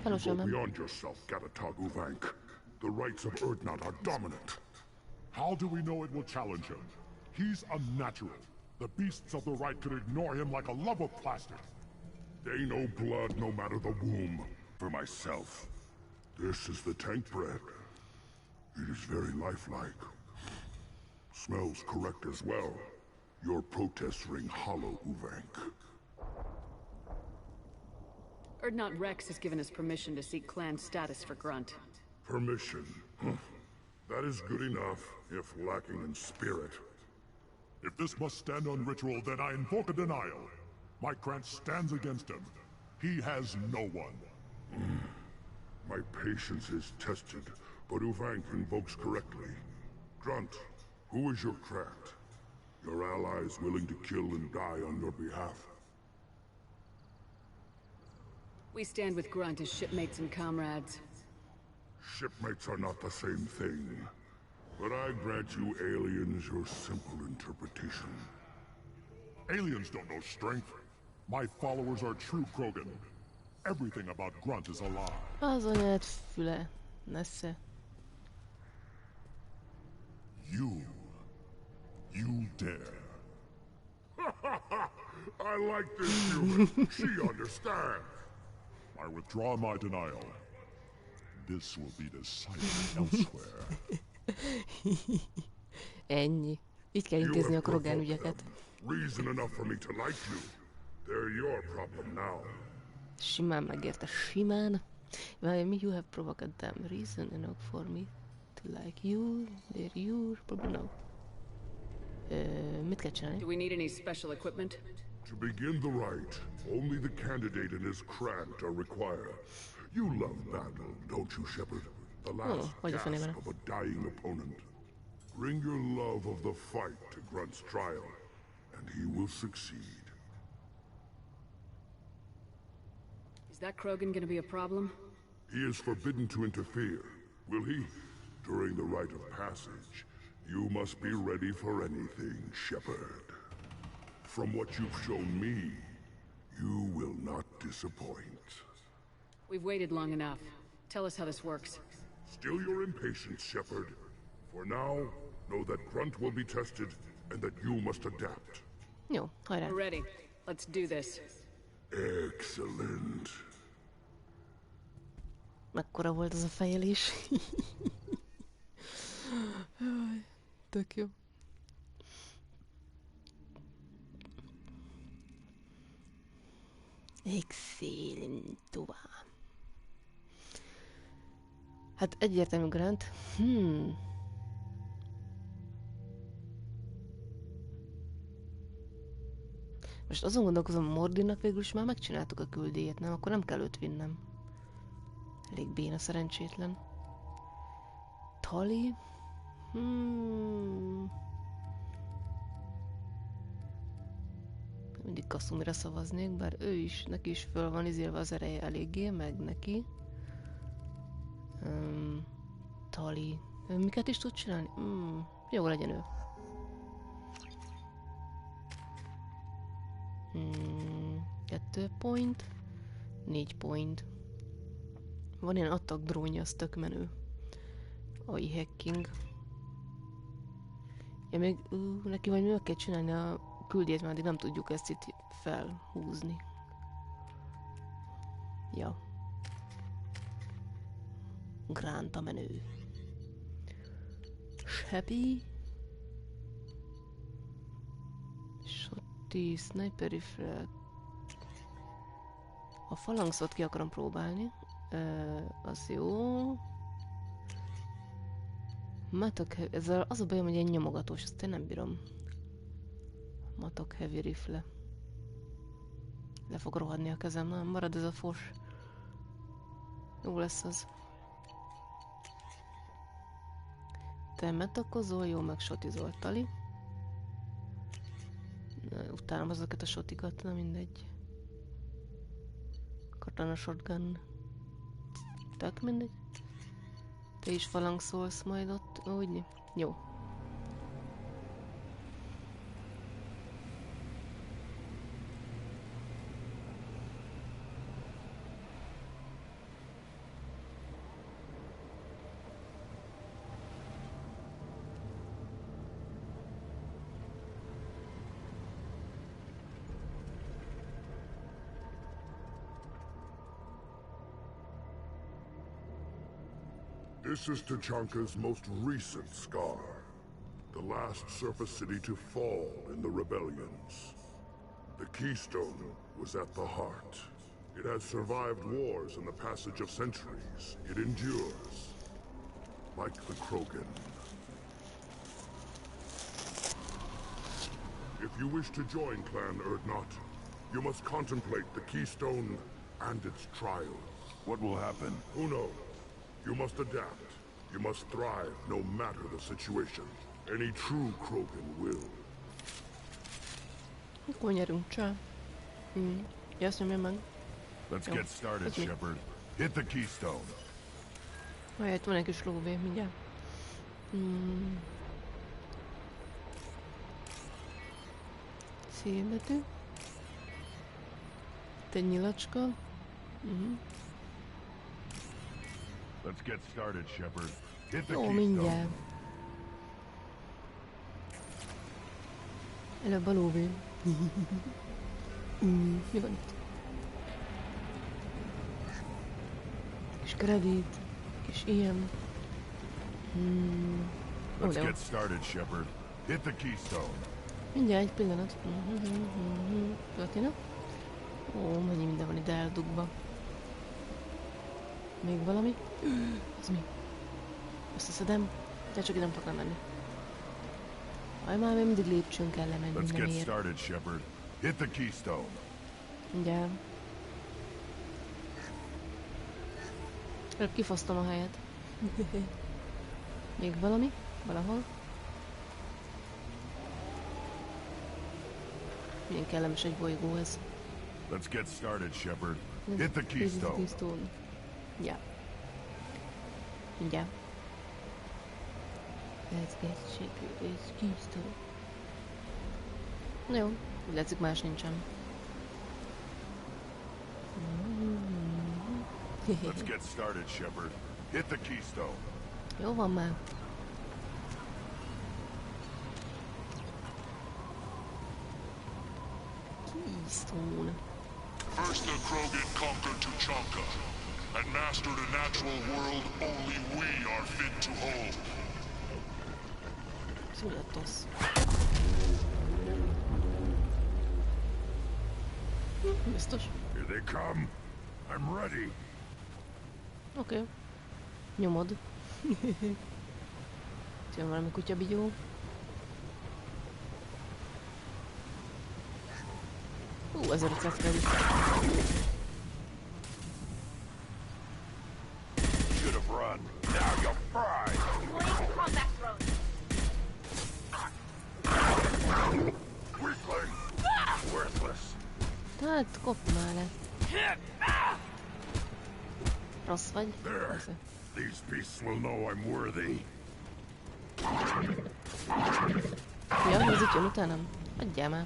Hello, Go shaman. beyond yourself, Gatatag Uvank. The rights of Urdnot are dominant. How do we know it will challenge him? He's unnatural. The beasts of the right could ignore him like a lump of plastic. They know blood no matter the womb. For myself. This is the tank bread. It is very lifelike. Smells correct as well. Your protests ring hollow, Uvank. Urdnot Rex has given us permission to seek clan status for Grunt. Permission. That is good enough, if lacking in spirit. If this must stand on ritual, then I invoke a denial. My Grant stands against him. He has no one. My patience is tested, but Uvank invokes correctly. Grunt, who is your Grant? Your allies willing to kill and die on your behalf? We stand with Grunt as shipmates and comrades. Shipmates are not the same thing. But I grant you aliens your simple interpretation. Aliens don't know strength. My followers are true Krogan. Everything about Grunt is a lie. Az anyád füle. Nesze. You dare. I like this human. She understands. I withdraw my denial. This will be decided elsewhere. Ennyi. Így kell intézni a Krogan ügyeket. Reason enough for me to like you. They're your problem now. Simán megérte, simán. Well, you have provoked them. Reason enough for me to like you, they're you, probably no. Mit kell csinálni? Do we need any special equipment? To begin the rite, only the candidate and his Krant are required. You love battle, don't you, Shepard? The last gasp of a dying opponent. Bring your love of the fight to Grunt's trial, and he will succeed. Is that Krogan gonna be a problem? He is forbidden to interfere. Will he? During the rite of passage, you must be ready for anything, Shepard. From what you've shown me, you will not disappoint. We've waited long enough. Tell us how this works. Still your impatience, Shepard. For now, know that Grunt will be tested, and that you must adapt. Jó, hajrá. We're ready. Let's do this. Excellent. Mekkora volt az a fejelés. Tök jó. Excellent. Tovább. Hát egyértelmű Grant. Most azon gondolkozom, Mordinak végül is már megcsináltuk a küldélyét, nem? Akkor nem kell őt vinnem. Elég béna szerencsétlen. Tali? Mindig Kasumira szavaznék, bár ő is, neki is föl van izélve az ereje eléggé, meg neki. Tali. Ő miket is tud csinálni? Jó, legyen ő. 2 point. 4 point. Van ilyen attack drónja, az tök menő. AI hacking. Ja, még neki vagy meg kell csinálni a küldét, mert addig nem tudjuk ezt itt felhúzni. Ja. Grant a menő. Happy. Shotty, sniper rifle. A falangszot ki akarom próbálni. Az jó. Matok, ezzel az a bajom, hogy ilyen nyomogatós, azt én nem bírom. Matok heavy rifle. Le fog rohadni a kezem, nem marad ez a fos. Jó lesz az. Te metakozol, jó, meg shotizol, Tali. Utálom azokat a shotikat, na mindegy. Katana shotgun. Tök mindegy. Te is falangszolsz majd ott, úgy? Jó. This is Tachanka's most recent scar. The last surface city to fall in the rebellions. The Keystone was at the heart. It has survived wars and the passage of centuries. It endures. Like the Krogan. If you wish to join Clan Urdnot, you must contemplate the Keystone and its trials. What will happen? Who knows? You must adapt. You must thrive, no matter the situation. Any true Krogan will. Akkor nyerünk, csá. Ja, azt nyomja meg. Let's get started, Shepard. Hit the keystone. Majd itt van egy kis lóvé, mindjárt. Szélbetű. Itt egy nyilacska. Let's get started, Shepard. Hit the Jó, keystone. mindjárt. Előbb a lóvé. Mi van itt? Kis kredit, kis ilyen. Let's get started, Shepard. Hit the keystone. Mindjárt egy pillanat. Platina. Ó, mennyi minden van ide eldugva. Még valami? Az mi? Összeszedem. De csak ide nem tudok lemenni. Már mindig lépcsőn kell lemenni, Let's nem get ér. started, Shepard. Hit the keystone. Ugye. Előbb kifosztom a helyet. Még valami? Valahol? Milyen kellemes egy bolygó ez. Let's get started, Shepard. Hit the keystone. Ja. Mindjárt. Let's get started. It's keystone. Jó, úgy látszik más nincsen. Let's get started, Shepard. Hit the keystone. Jó van már. Keystone. First the Krogan conquered Tuchanka and mastered a natural world only we are fit to hold. Szóljatos. Biztos. Here they come. I'm ready. Oké. Nyomod. Jön valami kutyabigyó. Ezért kell is. Should have run. Now you're fried. Combat drone. Weakling. Worthless. Tehát kopj már le. Rossz vagy? There. These beasts will know I'm worthy. Ja, ez itt jön utánam. Adjál már.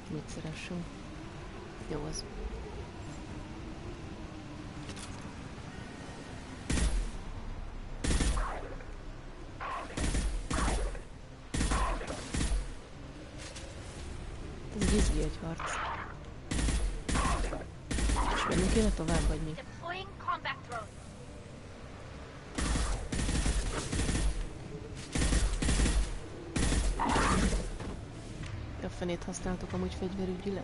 Mit szeressünk? Jó az. Ez izgi egy harc. És menjünk kéne tovább, vagy mi? A fenét használtok amúgy fegyverügyileg?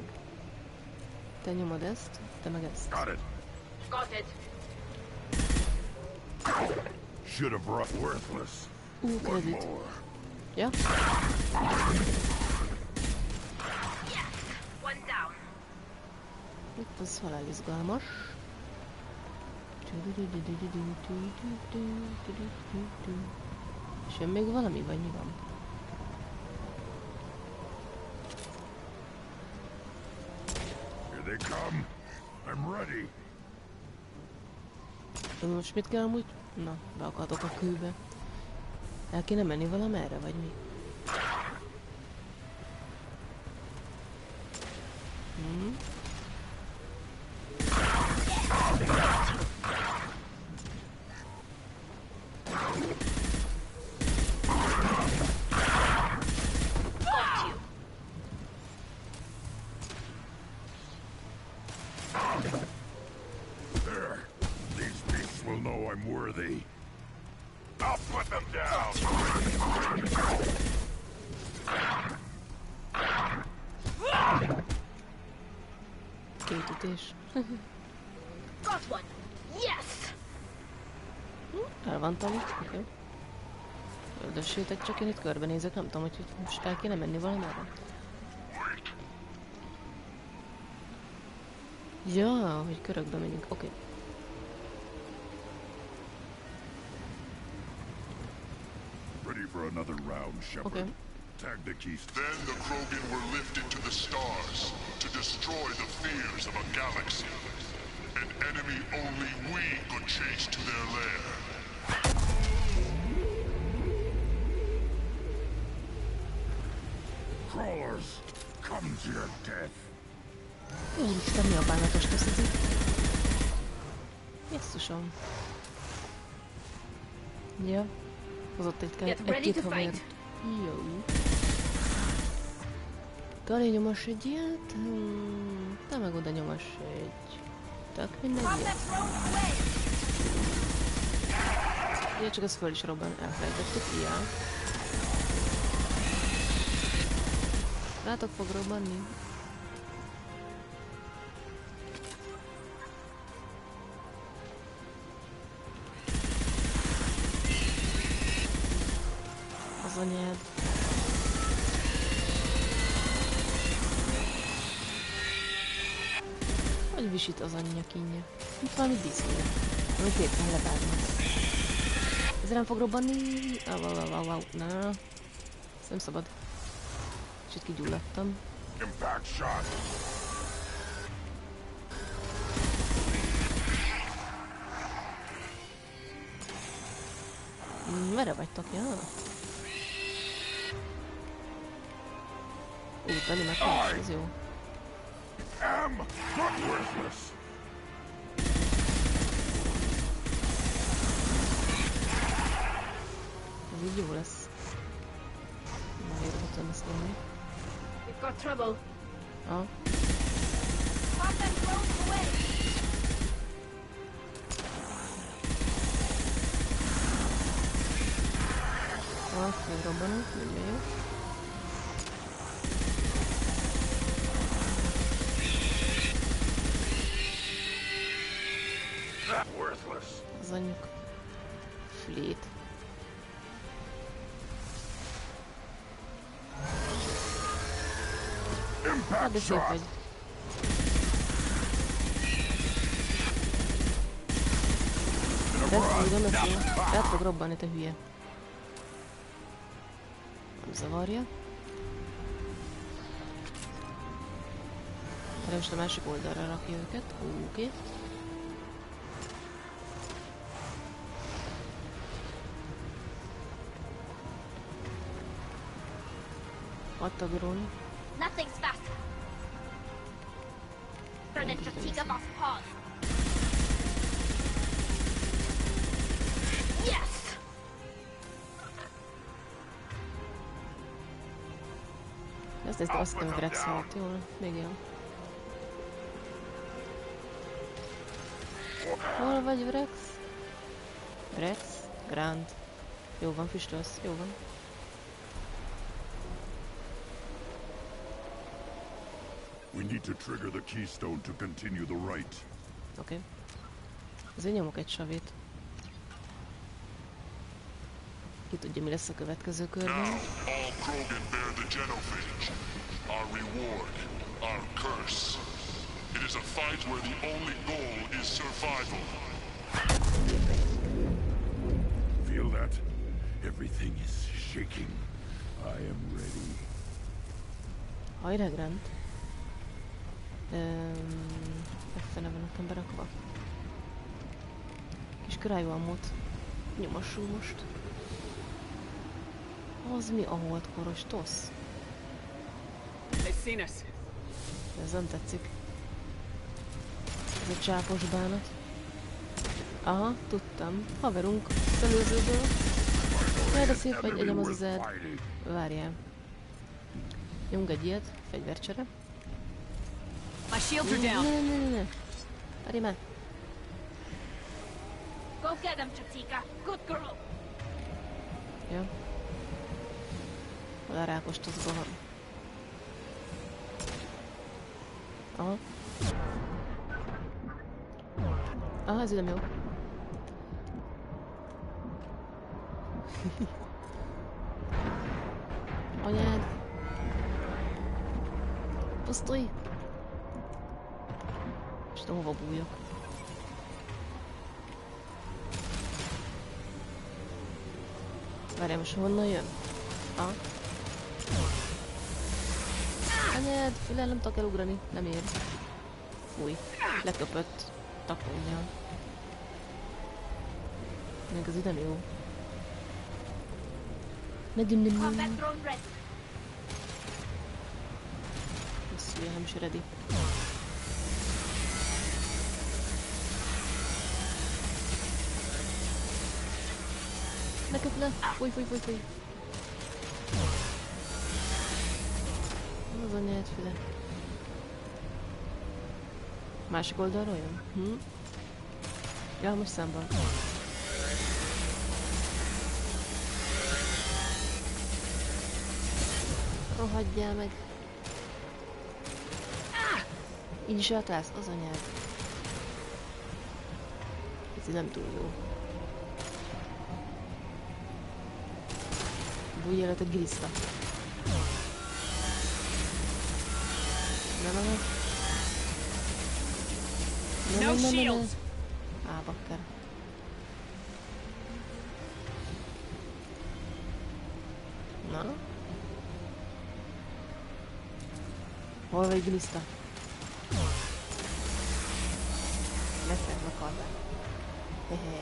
Te nyomod ezt, te meg ezt. Got it. Got it. Should have brought worthless. Kredit. Ja? One down. Itt az halál izgalmas. És jön még valami, vagy mi van? Here they come. I'm ready. Most mit kell amúgy? Na, be akartok a kőbe. El kéne menni valamerre, vagy mi? There. These beasts will know I'm worthy. I'll put them down. Két ütés. Got one. Yes. El van tali, oké. Öldössétek, csak én itt körbenézek, nem tudom, hogy most el kéne menni valamerre. Ja, hogy körökbe megyünk, oké. Ready for another round, Shepard. Okay. Tag the keystone. Then the Krogan were lifted to the stars to destroy the fears of a galaxy. An enemy only we could chase to their lair. Crawlers, come to your death. Úristen, mi a bánatos tesz ez itt? Jesszusom. Ja. Hozott egy-két havért. Jó. Tali nyomos egy ilyet. Te meg oda nyomos egy. Tök mindegy ilyet. Ja, csak ez föl is robban. Elfelejtettük. Ja. Rátok fog robbanni. anyád. Hogy visít az anyja kínja? Itt valami diszkó, amit éppen levágnak. Ez nem fog robbanni? Na, ez nem szabad. Kicsit kigyulladtam. Impact shot. Merre vagytok? Ja. Tani meg nincs, ez jó. Ez így jó lesz. Már érdetem ezt lenni. We've got trouble. Ah. Pop them drones away. Megrobbanunk, nagyon jó. Az anyjuk fülét. Hát de szép vagy. De nem lesz jó. Rá fog robbanni, te hülye. Nem zavarja. De most a másik oldalra rakja őket. Oké. Adta drón. Nothing's faster. Turn into Tika Boss paws. Yes! Azt hittem, hogy Rex volt. Jól, még jó. Hol vagy, Rex? Rex? Grand. Jó van, füstölsz. Jó van. We need to trigger the keystone to continue the rite. Oké. Azért nyomok egy savét. Ki tudja, mi lesz a következő körben. Now, all Krogan bear the genophage. Our reward, our curse. It is a fight where the only goal is survival. Feel that? Everything is shaking. I am ready. Hajrá, Grand. Fele van nekem berakva. Kis cryoammót nyomassuk most. Az mi a holdkoros tosz? Ez nem tetszik. Ez egy csápos bánat. Aha, tudtam. Haverunk az előzőből. Jaj, de szép vagy, egyem az az ed. Várjál. Nyomunk egy ilyet, fegyvercsere. My shields are down. Ne. Várj már. Go get them, Chatika. Good girl. Ja. Oda rákostozva van. Aha. Aha, ez nem jó. Anyád. Pusztulj. És tudom, hova bújjak. Várjál, most honnan jön? Aha. Anyád, fülel, nem tudok elugrani, nem ér. Fúj, leköpött takonnyal. Még az ide nem jó. Nem. Ez ugye nem is ready. Ne köp le! Fúj. Az anyád füle. Másik oldalról jön? Ja, most szemben. Rohadjál meg! Így is átállsz, az anyád. Ez így nem túl jó. Új életet Grista. Na. No shields. Bakker. Na? Hol vagy Glista? Leszek meghallva. Hehe.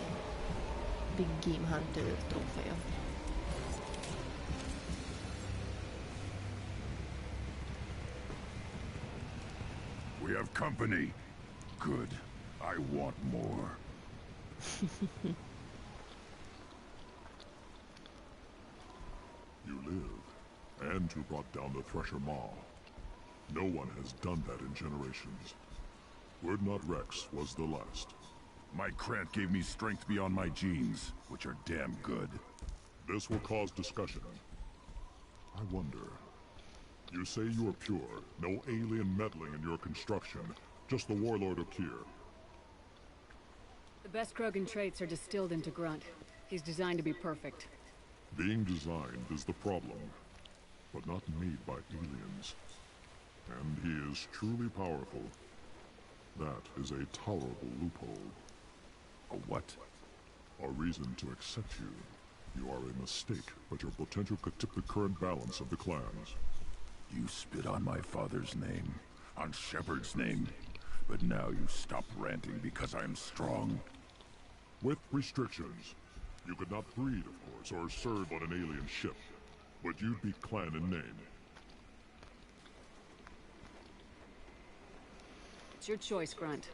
Big Game Hunter trófeja. We have company. Good. I want more. You live, and you brought down the Thresher Maw. No one has done that in generations. Word Not Rex was the last. My Krant gave me strength beyond my genes, which are damn good. This will cause discussion. I wonder. You say you are pure, no alien meddling in your construction, just the warlord of Kier. The best Krogan traits are distilled into Grunt. He's designed to be perfect. Being designed is the problem, but not made by aliens. And he is truly powerful. That is a tolerable loophole. A what? A reason to accept you. You are a mistake, but your potential could tip the current balance of the clans. You spit on my father's name, on Shepard's name, but now you stop ranting because I'm strong. With restrictions. You could not breed, of course, or serve on an alien ship, but you'd be clan in name. It's your choice, Grunt.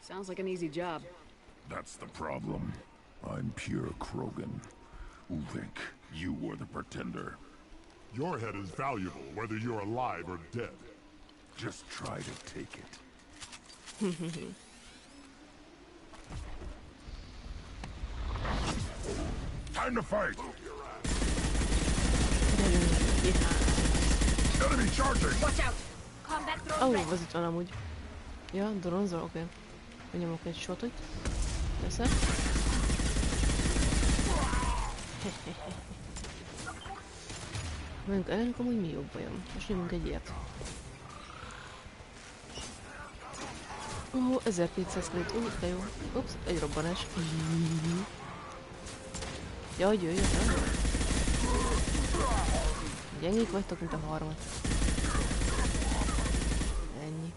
Sounds like an easy job. That's the problem. I'm pure Krogan. Uvik, you were the pretender. Your head is valuable, whether you're alive or dead. Just try to take it. Time to fight! Enemy charging! Watch out! Combat drone. Az itt van amúgy. Ja, dronzol, oké. Nyomok egy shotot. Persze. Mondjuk ellenük amúgy mi jobb vajon? Most nyomunk egy ilyet. Ó, 1200 kredit. De jó. Ups, egy robbanás. Jaj, jöjjön, nem? Gyengék vagytok, mint a harmat. Ennyi.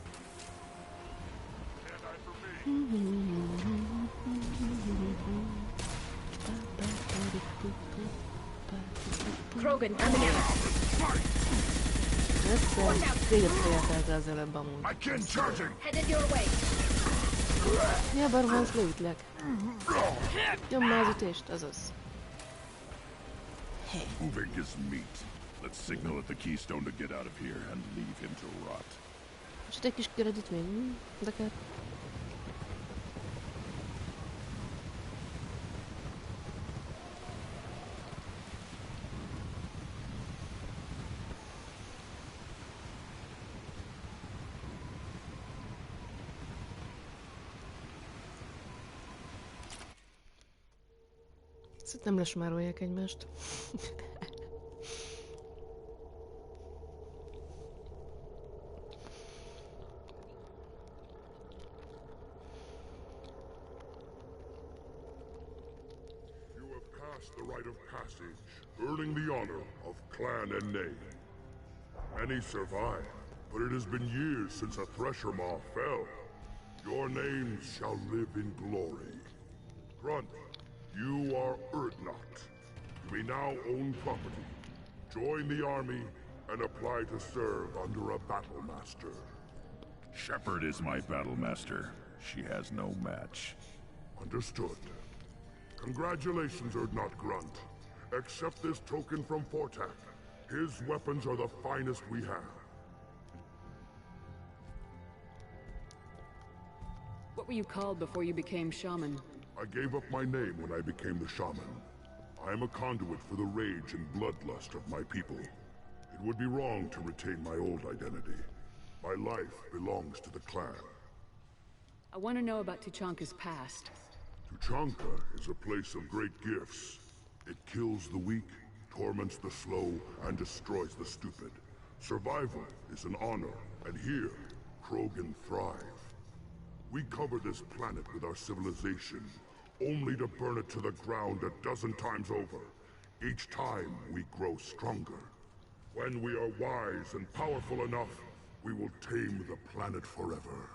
Krogan coming out. Téged fejeltelte az előbb amúgy. Headed your way. Ja, Barvans, leütlek. Nyom már az ütést, azaz. Uvik is meat. Let's signal at the keystone to get out of here and leave him to rot. Csak egy kis kredit még, de kell. Nem lesmárolják egymást. The rite of passage, earning the honor of clan and name. Many survive, but it has been years since a Thresher Maw fell. Your names shall live in glory. Grunt, you are Urdnot. You may now own property. Join the army and apply to serve under a battle master. Shepard is my battle master. She has no match. Understood. Congratulations, Urdnot Grunt. Accept this token from Fortak. His weapons are the finest we have. What were you called before you became shaman? I gave up my name when I became the shaman. I am a conduit for the rage and bloodlust of my people. It would be wrong to retain my old identity. My life belongs to the clan. I want to know about Tuchanka's past. Tuchanka is a place of great gifts. It kills the weak torments the slow, and destroys the stupid. Survival is an honor, and here, Krogan thrive. We cover this planet with our civilization, only to burn it to the ground a dozen times over. Each time, we grow stronger. When we are wise and powerful enough, we will tame the planet forever.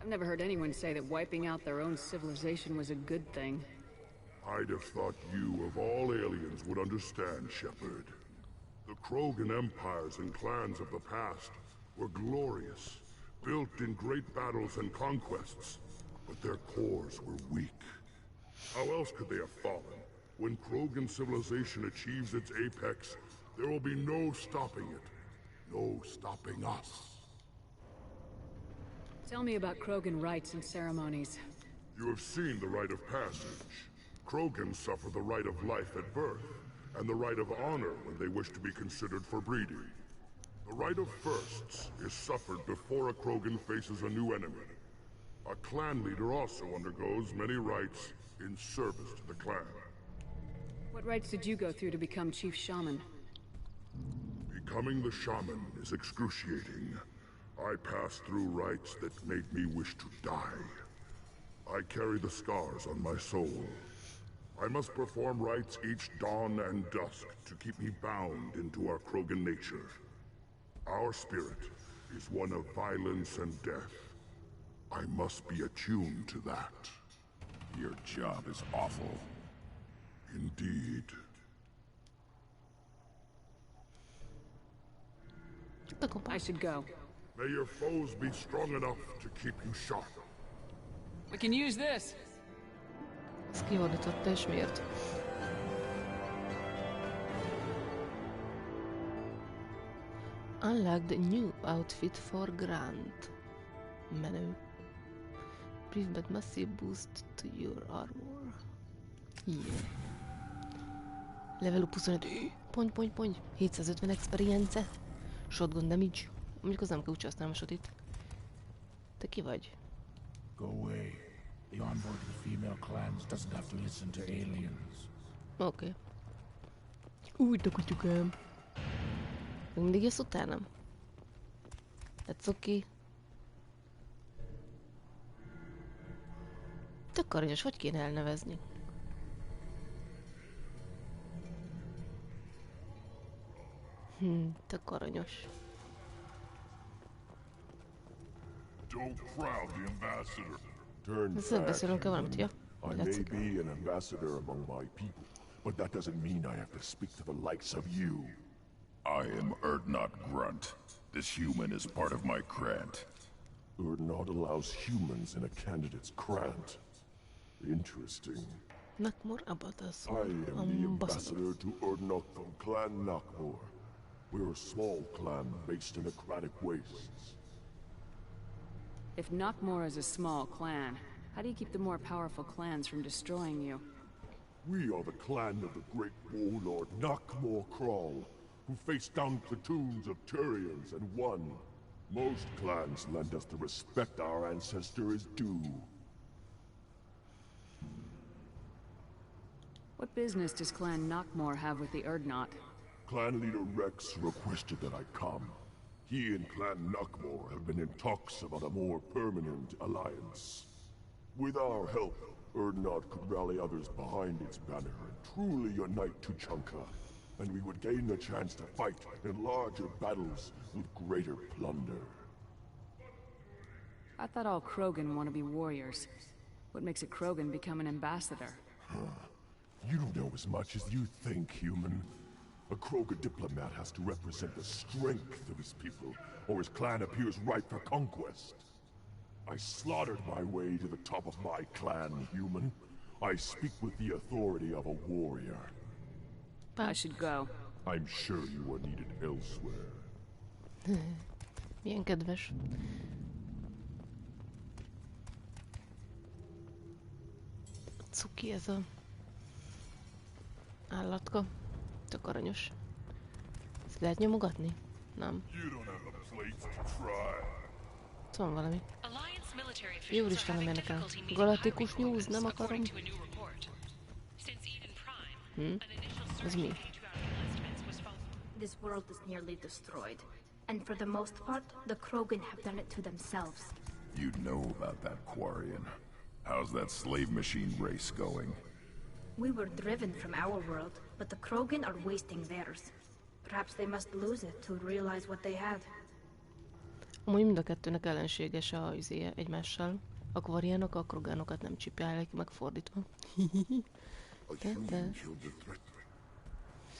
I've never heard anyone say that wiping out their own civilization was a good thing. I'd have thought you, of all aliens, would understand, Shepard. The Krogan empires and clans of the past were glorious, built in great battles and conquests, but their cores were weak. How else could they have fallen? When Krogan civilization achieves its apex, there will be no stopping it. No stopping us. Tell me about Krogan rites and ceremonies. You have seen the rite of passage. Krogans suffer the rite of life at birth, and the rite of honor when they wish to be considered for breeding. The rite of firsts is suffered before a Krogan faces a new enemy. A clan leader also undergoes many rites in service to the clan. What rites did you go through to become Chief Shaman? Becoming the shaman is excruciating. I passed through rites that made me wish to die. I carry the scars on my soul. I must perform rites each dawn and dusk to keep me bound into our Krogan nature. Our spirit is one of violence and death. I must be attuned to that. Your job is awful. Indeed. I should go. May your foes be strong enough to keep you sharp. We can use this. Ez kihordította, és miért? Unlock the new outfit for Grant. Menő. Brief but massive boost to your armor. Yeah. Level up 25. Pony. 750 experience. Shotgun damage. Mondjuk az nem kell úgy használni a shotit. Te ki vagy? Go away. The envoy to the female clans doesn't have to listen to aliens. Oké. Úgy a kutyukám. Mindig jössz utánam? That's okay. Tök aranyos, hogy kéne elnevezni? Tök aranyos. Don't crowd the ambassador. Turn back. I may be an ambassador among my people, but that doesn't mean I have to speak to the likes of you. I am Urdnot Grunt. This human is part of my Krant. Urdnot allows humans in a candidate's Krant. Interesting. Nakmor about us. I am the ambassador to Urdnot from Clan Nakmor. We're a small clan based in the Kratic Wastes. If Nakmor is a small clan, how do you keep the more powerful clans from destroying you? We are the clan of the great warlord Nakmor Crawl, who faced down platoons of Turians and won. Most clans lend us the respect our ancestor is due. What business does Clan Nakmor have with the Urdnot? Clan leader Rex requested that I come. He and Clan Nakmor have been in talks about a more permanent alliance. With our help, Urdnot could rally others behind its banner and truly unite Tuchanka, and we would gain the chance to fight in larger battles with greater plunder. I thought all Krogan want to be warriors. What makes a Krogan become an ambassador? You don't know as much as you think, human. A Krogan diplomat has to represent the strength of his people, or his clan appears ripe for conquest. I slaughtered my way to the top of my clan, human. I speak with the authority of a warrior. I should go. I'm sure you are needed elsewhere. Milyen kedves. Cuki ez a állatka. Tök aranyos. Ezt lehet nyomogatni? Nem. Itt van valami. Úristen, nem érdekel. Galaktikus news, nem akarom. Ez mi? This world is nearly destroyed. And for the most part, the Krogan have done it to themselves. You know about that Quarian. How's that slave machine race going? We were driven from our world, but the Krogan are wasting theirs. Perhaps they must lose it to realize what they had. Amúgy mind a kettőnek ellenséges a izéje egymással. A kvariánok a krogánokat nem csipálják, megfordítva.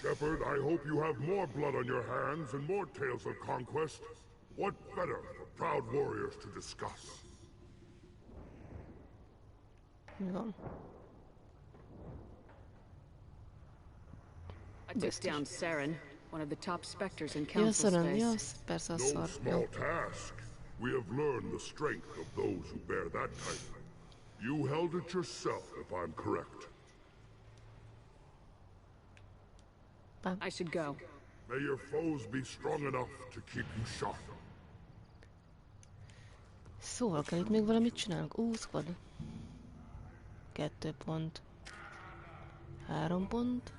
Shepard, I hope you have more blood on your hands and more tales of conquest. What better for proud warriors to discuss? Mi van? I took down Saren, one of the top specters in Council Space. Persze a No szar. small task. We have learned the strength of those who bear that title. You held it yourself, if I'm correct. I should go. May your foes be strong enough to keep you sharp. Szóval kell itt még valamit csinálnunk. Squad. 2 pont. 3 pont.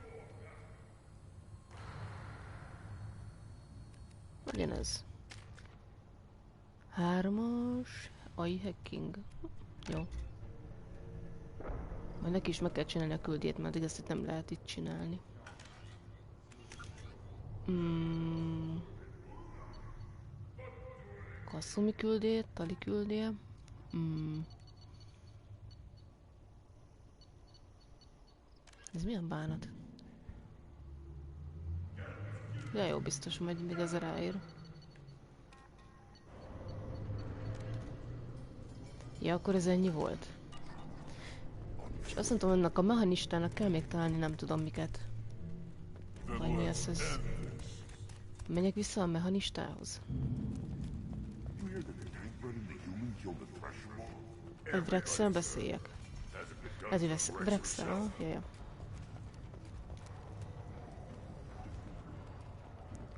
Legyen ez. 3-as. AI hacking. Jó. Majd neki is meg kell csinálni a küldét, mert ezt itt nem lehet itt csinálni. Kasszumi küldét, Tali küldje. Ez milyen bánat? Ja, jó, biztos majd mindig ez ráér. Ja, akkor ez ennyi volt. És azt mondtam, hogy annak a mechanistának kell még találni, nem tudom miket. Vagy mi ez? Menjek vissza a mechanistához. A Vrexel beszéljek. Ez Vrexel, jaja.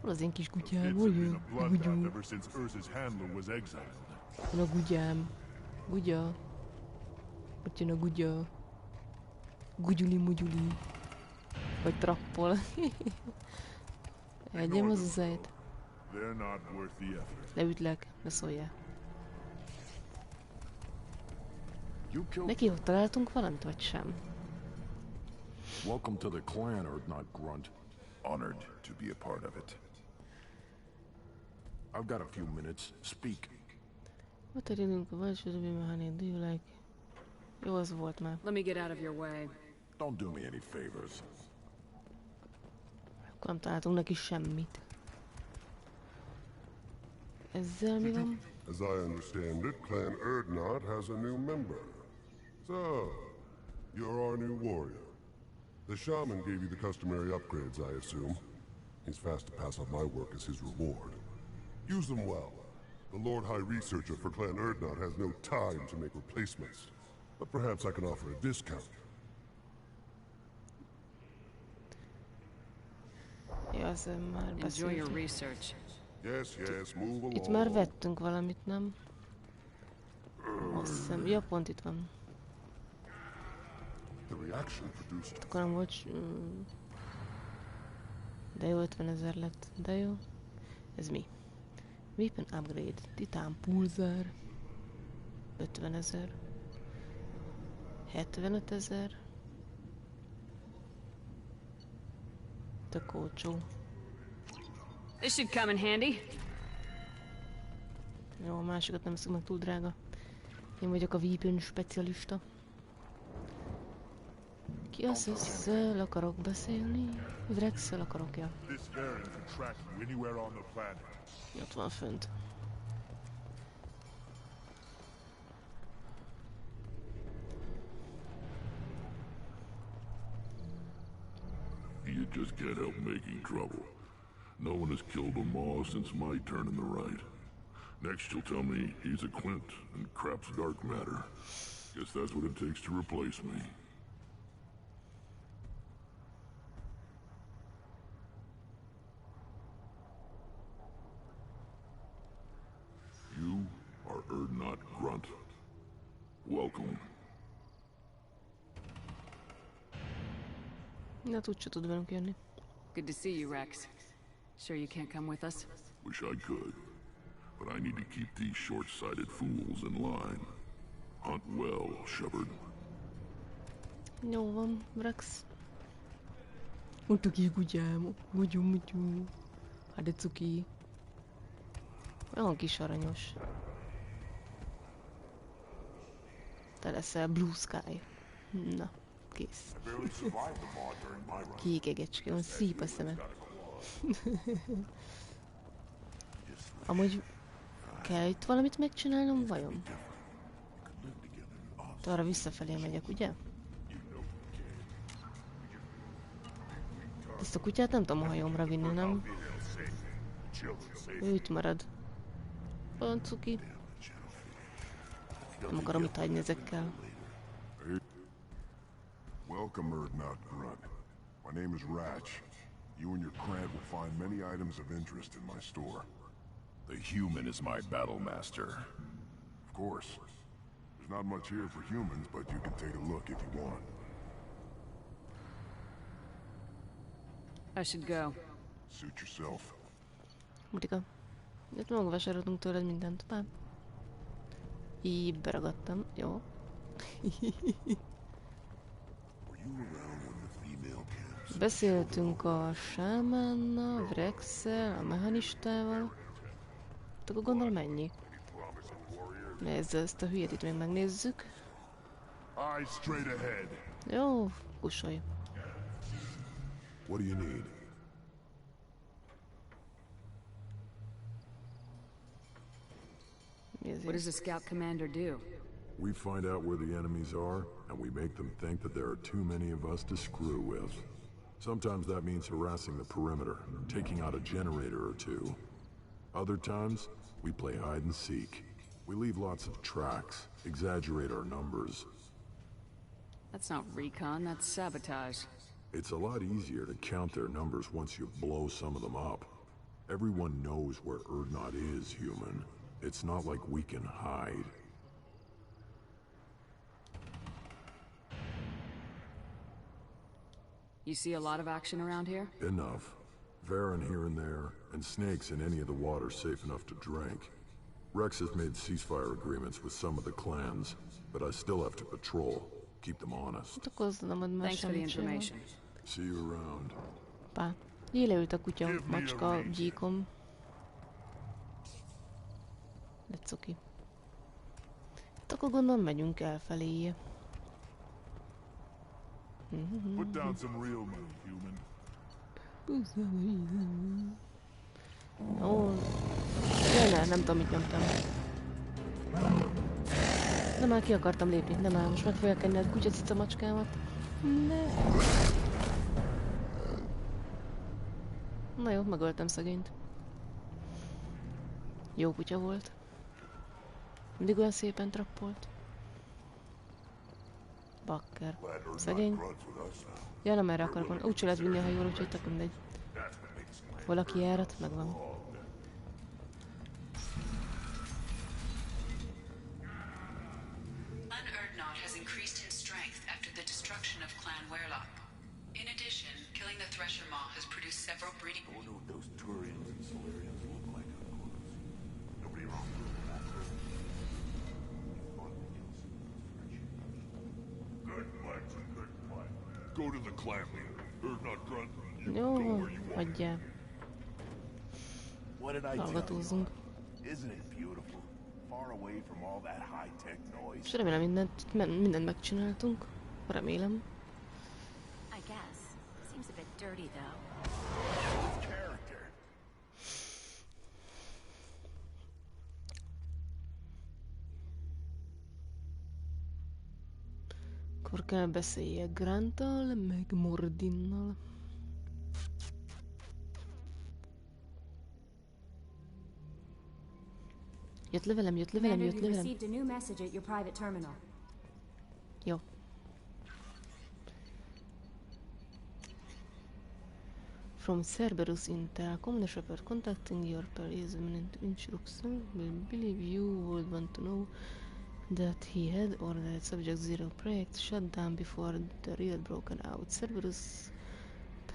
Hol az én kis kutyám? Hol jön? Gugyú. Hol a gugyám? Gugya. Ott jön a gugya. Gugyuli-mugyuli. Vagy trappol. Egyem az zajt. Leütlek, ne szóljál. Neki ott találtunk valamit, vagy sem? Welcome to the clan, Urdnot Grunt. Honored to be a part of it. I've got a few minutes. Speak. What are you doing? Why should I be behind? Do you like? Jó, az volt már. Let me get out of your way. Don't do me any favors. Akkor nem találtunk neki semmit. Ezzel mi van? As I understand it, Clan Urdnot has a new member. So, you're our new warrior. The shaman gave you the customary upgrades, I assume. He's fast to pass on my work as his reward. Use them well. The Lord High Researcher for Clan Urdnot has no time to make replacements. But perhaps I can offer a discount. Ja, az már Enjoy your beszéltünk. research. Yes, move along. Itt már vettünk valamit, nem? Azt hiszem, ja, pont itt van. Itt akkor nem volt... De jó, 50 000 lett, de jó. Ez mi? Weapon upgrade, titán pulzár. 50 000. 75 000. Tök olcsó. This should come in handy. Jó, a másikat nem veszünk meg, túl drága. Én vagyok a weapon specialista. Ki az, ezzel akarok beszélni? Vrexel akarok, ja. Ott van fönt. You just can't help making trouble. No one has killed them all since my turn in the right. Next you'll tell me he's a Quint and crap's dark matter. Guess that's what it takes to replace me. You are Urdnot Grunt. Welcome. Hát úgyse tud velünk jönni. Good to see you, Rex. Sure you can't come with us? Wish I could. But I need to keep these short-sighted fools in line. Hunt well, Shepard. Jó van, Rex. Ott a kis kutyám. Mutyú. Hát de cuki. Olyan kis aranyos. Te leszel Blue Sky. Na, kész. Kék egecske, van szép a szeme. Amúgy kell itt valamit megcsinálnom, vajon? Te arra visszafelé megyek, ugye? Ezt a kutyát nem tudom a hajómra vinni, nem? Ő itt marad. Olyan cuki. Nem akarom itt hagyni ezekkel. Welcome, Erdnot Grunt. My name is Ratch. You and your clan will find many items of interest in my store. The human is my battle master. Of course. There's not much here for humans, but you can take a look if you want. I should go. Suit yourself. Mutika. Itt megvásároltunk tőled mindent, pár. Így beragadtam, jó. Beszéltünk a sámánnal, Vrexel, a mechanistával. Akkor gondolom ennyi. Nézd, ezt a hülyét itt még megnézzük. Jó, kussolj. What do you need? What does a scout commander do? We find out where the enemies are, and we make them think that there are too many of us to screw with. Sometimes that means harassing the perimeter, taking out a generator or two. Other times, we play hide and seek. We leave lots of tracks, exaggerate our numbers. That's not recon, that's sabotage. It's a lot easier to count their numbers once you blow some of them up. Everyone knows where Erdnot is, human. It's not like we can hide. You see a lot of action around here? Enough. Varen here and there, and snakes in any of the water safe enough to drink. Rex has made ceasefire agreements with some of the clans, but I still have to patrol. Keep them honest. Thanks for the information. See you around. Pá, leült a kutya, macska, gyíkom. De cuki. Hát akkor gondolom megyünk elfelé. Put down some real money, human. Ó, jaj, nem tudom, mit nyomtam. De már ki akartam lépni, de már most meg fogja kenni a kutyacica macskámat. Ne. Na jó, megöltem szegényt. Jó kutya volt. Mindig olyan szépen trappolt. Bakker. Szegény. Ja, nem erre akarok volna. Úgyse lehet vinni a hajóra, úgyhogy tök mindegy. Valaki járat, megvan. Erdnot has increased in strength after the destruction of Clan Werlock. In addition, killing the Thresher Maw has produced several breeding... I wonder what those Turians and Solarians look like up close. Nobody wrong with that. Good fight's a good fight. Go to the clan leader. Erdnot Grunt. Jó, hagyjál. Hallgatózzunk. És remélem mindent megcsináltunk. Remélem. I guess. Seems a bit dirty though. Akkor kell beszéljek Granttal, meg Mordinnal. Jött levelem. Received a new message at your private terminal. Jó. From Cerberus Intel, Commander Shepard contacting your parliament instruction. We believe you would want to know that he had ordered Subject Zero project shut down before the real broken out. Cerberus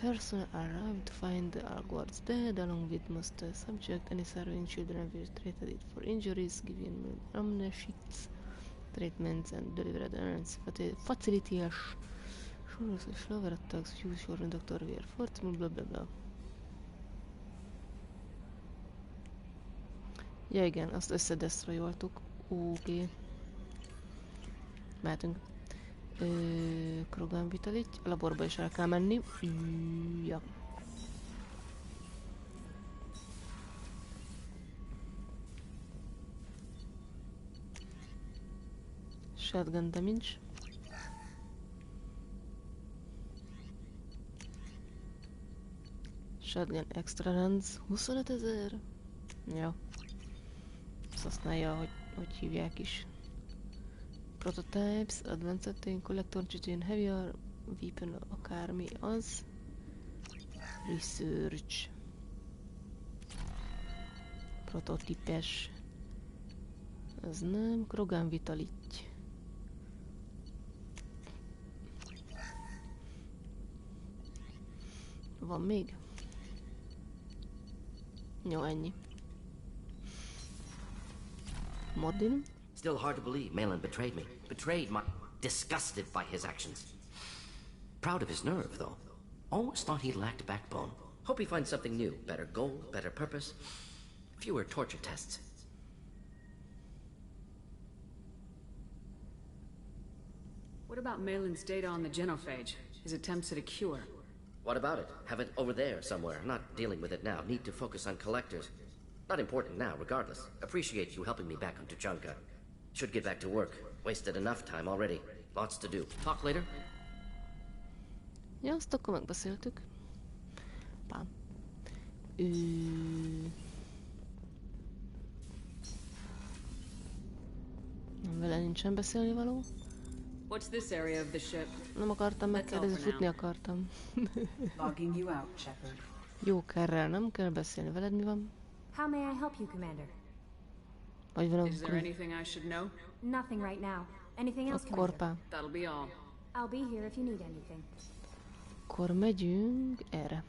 Personnel arrived to find the guards dead, along with most subject. Any serving children were treated it for injuries, given amnesics, treatments, and delivered errands. Facilities. Soros és loverattak, fűsorban Dr. Weir, Fortmund, bla bla bla. Ja igen, azt összedesztrojoltuk. Oké. Mehetünk. Krogan Vitalit. A laborba is el kell menni. Ja. Shotgun damage. Shotgun extra rounds. 25 000. Ja. Azt használja, hogy hívják is. Prototypes, Advanced Thing, Collector, Chitin, Heavy Weapon, akármi az. Research. Prototípes. Ez nem. Krogan Vitalit. Van még? Jó, ennyi. Modin. Still hard to believe Malin betrayed me. Betrayed my... Disgusted by his actions. Proud of his nerve, though. Almost thought he lacked backbone. Hope he finds something new. Better goal, better purpose. Fewer torture tests. What about Malin's data on the genophage? His attempts at a cure? What about it? Have it over there somewhere. Not dealing with it now. Need to focus on collectors. Not important now, regardless. Appreciate you helping me back on Tuchanka. Should get back to work. Wasted enough time already. Lots to do. Talk later? Ja, azt akkor megbeszéltük. Pám. Vele nincsen beszélni való. What's this area of the ship? Nem akartam megkérdezni, futni akartam. Logging you out, Shepard. Jókerrel nem kell beszélni. Veled mi van? How may I help you, Commander? Vagy van Is there anything I should know? Nothing right now. Anything else, Commander? That'll be all. I'll be here if you need anything. Akkor megyünk erre.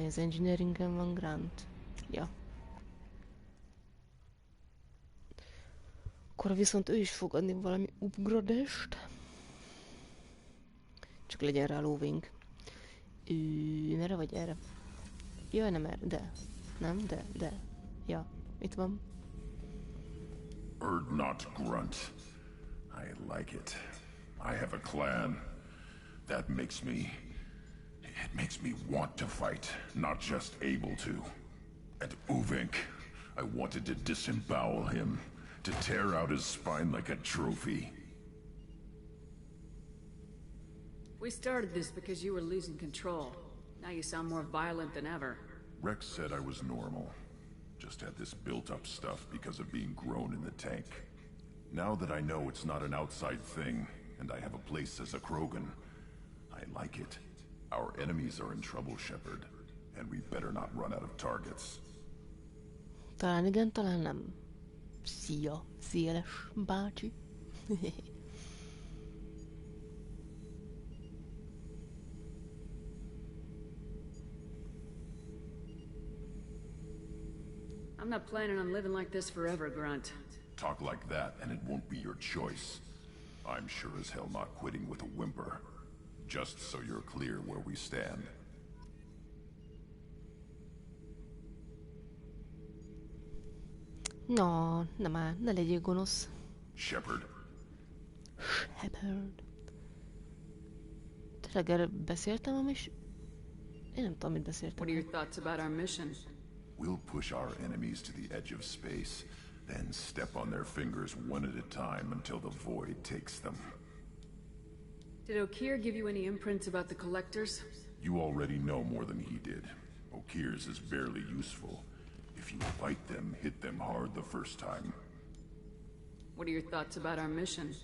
Az engineeringen van grant. Ja. Akkor viszont ő is fog adni valami upgradest. Csak legyen rá lóvink. Merre vagy erre? Jaj, nem erre, de. Nem, de. Ja, itt van. Erd not grunt. I like it. I have a clan. That makes me... It makes me want to fight, not just able to. And Uvink, I wanted to disembowel him, to tear out his spine like a trophy. We started this because you were losing control. Now you sound more violent than ever. Rex said I was normal. Just had this built-up stuff because of being grown in the tank. Now that I know it's not an outside thing, and I have a place as a Krogan, I like it. Our enemies are in trouble, Shepard, and we better not run out of targets. Talán igen, talán nem. Szia, széles bácsi. I'm not planning on living like this forever, Grunt. Talk like that, and it won't be your choice. I'm sure as hell not quitting with a whimper. Just so you're clear where we stand. No, ne legyél gonosz. Shepard. Shepard. Tényleg erről beszéltem, és én nem tudom, mit beszéltem. What are your thoughts about our mission? We'll push our enemies to the edge of space, then step on their fingers one at a time until the void takes them. Did O'Keir give you any imprints about the Collectors? You already know more than he did. O'Keir's is barely useful. If you fight them, hit them hard the first time. What are your thoughts about our mission?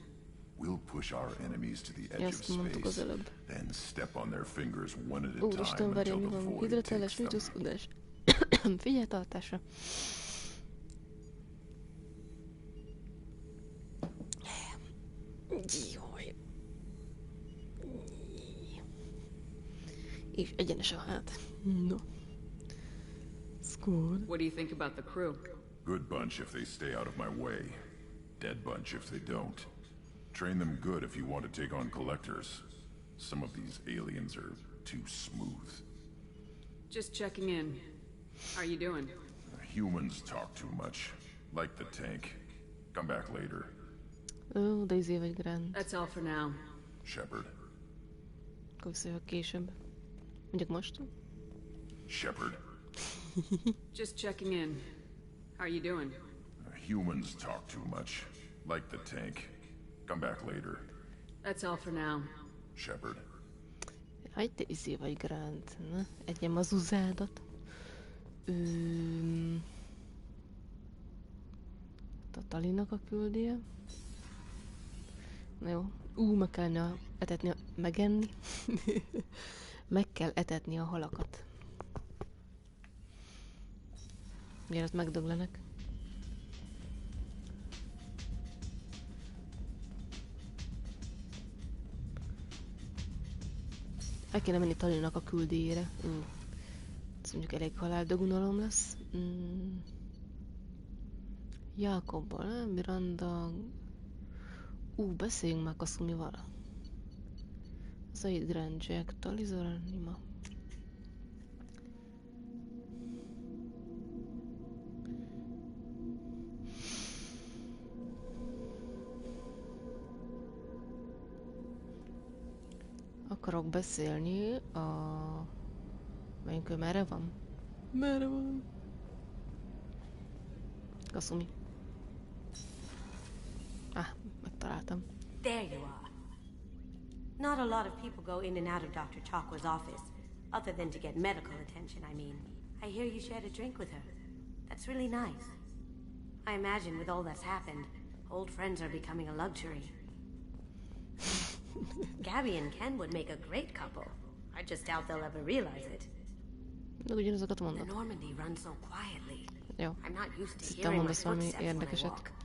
We'll push our enemies to the edge of space, then step on their fingers one at a time until the void takes them. Figyeltartásra. És egyenesen hát. No. Scored. What do you think about the crew? Good bunch if they stay out of my way. Dead bunch if they don't. Train them good if you want to take on collectors. Some of these aliens are too smooth. Just checking in. How are you doing? Humans talk too much. Like the tank. Come back later. Ó, de izé vagy Grant. That's all for now. Shepard. Akkor visszajövök később. Mondjuk most? Shepard. Just checking in. How are you doing? Humans talk too much. Like the tank. Come back later. That's all for now. Shepard. Aj, te izé vagy Grant. Na, egyem az uzádat. Tatalinak a küldje. Na jó. Meg kellene etetni, megenni. Meg kell etetni a halakat. Mielőtt megdöglenek. El kéne menni Talinak a küldéjére. Ez mondjuk elég haláldögunalom lesz. Jákobbal, Miranda... beszéljünk már Kasumival. Zaid Grand Jack, Talizor, Nima. Akarok beszélni a... Melyik ő merre van? Merre van? Kasumi. Megtaláltam. There you are. Not a lot of people go in and out of Dr. Chakwa's office, other than to get medical attention, I mean. I hear you shared a drink with her. That's really nice. I imagine with all that's happened, old friends are becoming a luxury. Gabby and Ken would make a great couple. I just doubt they'll ever realize it. De ugyanazokat mondod. The Normandy runs so quietly. Jó. I'm not used to Te hearing my mondasz valami footsteps when I érdekeset. walk.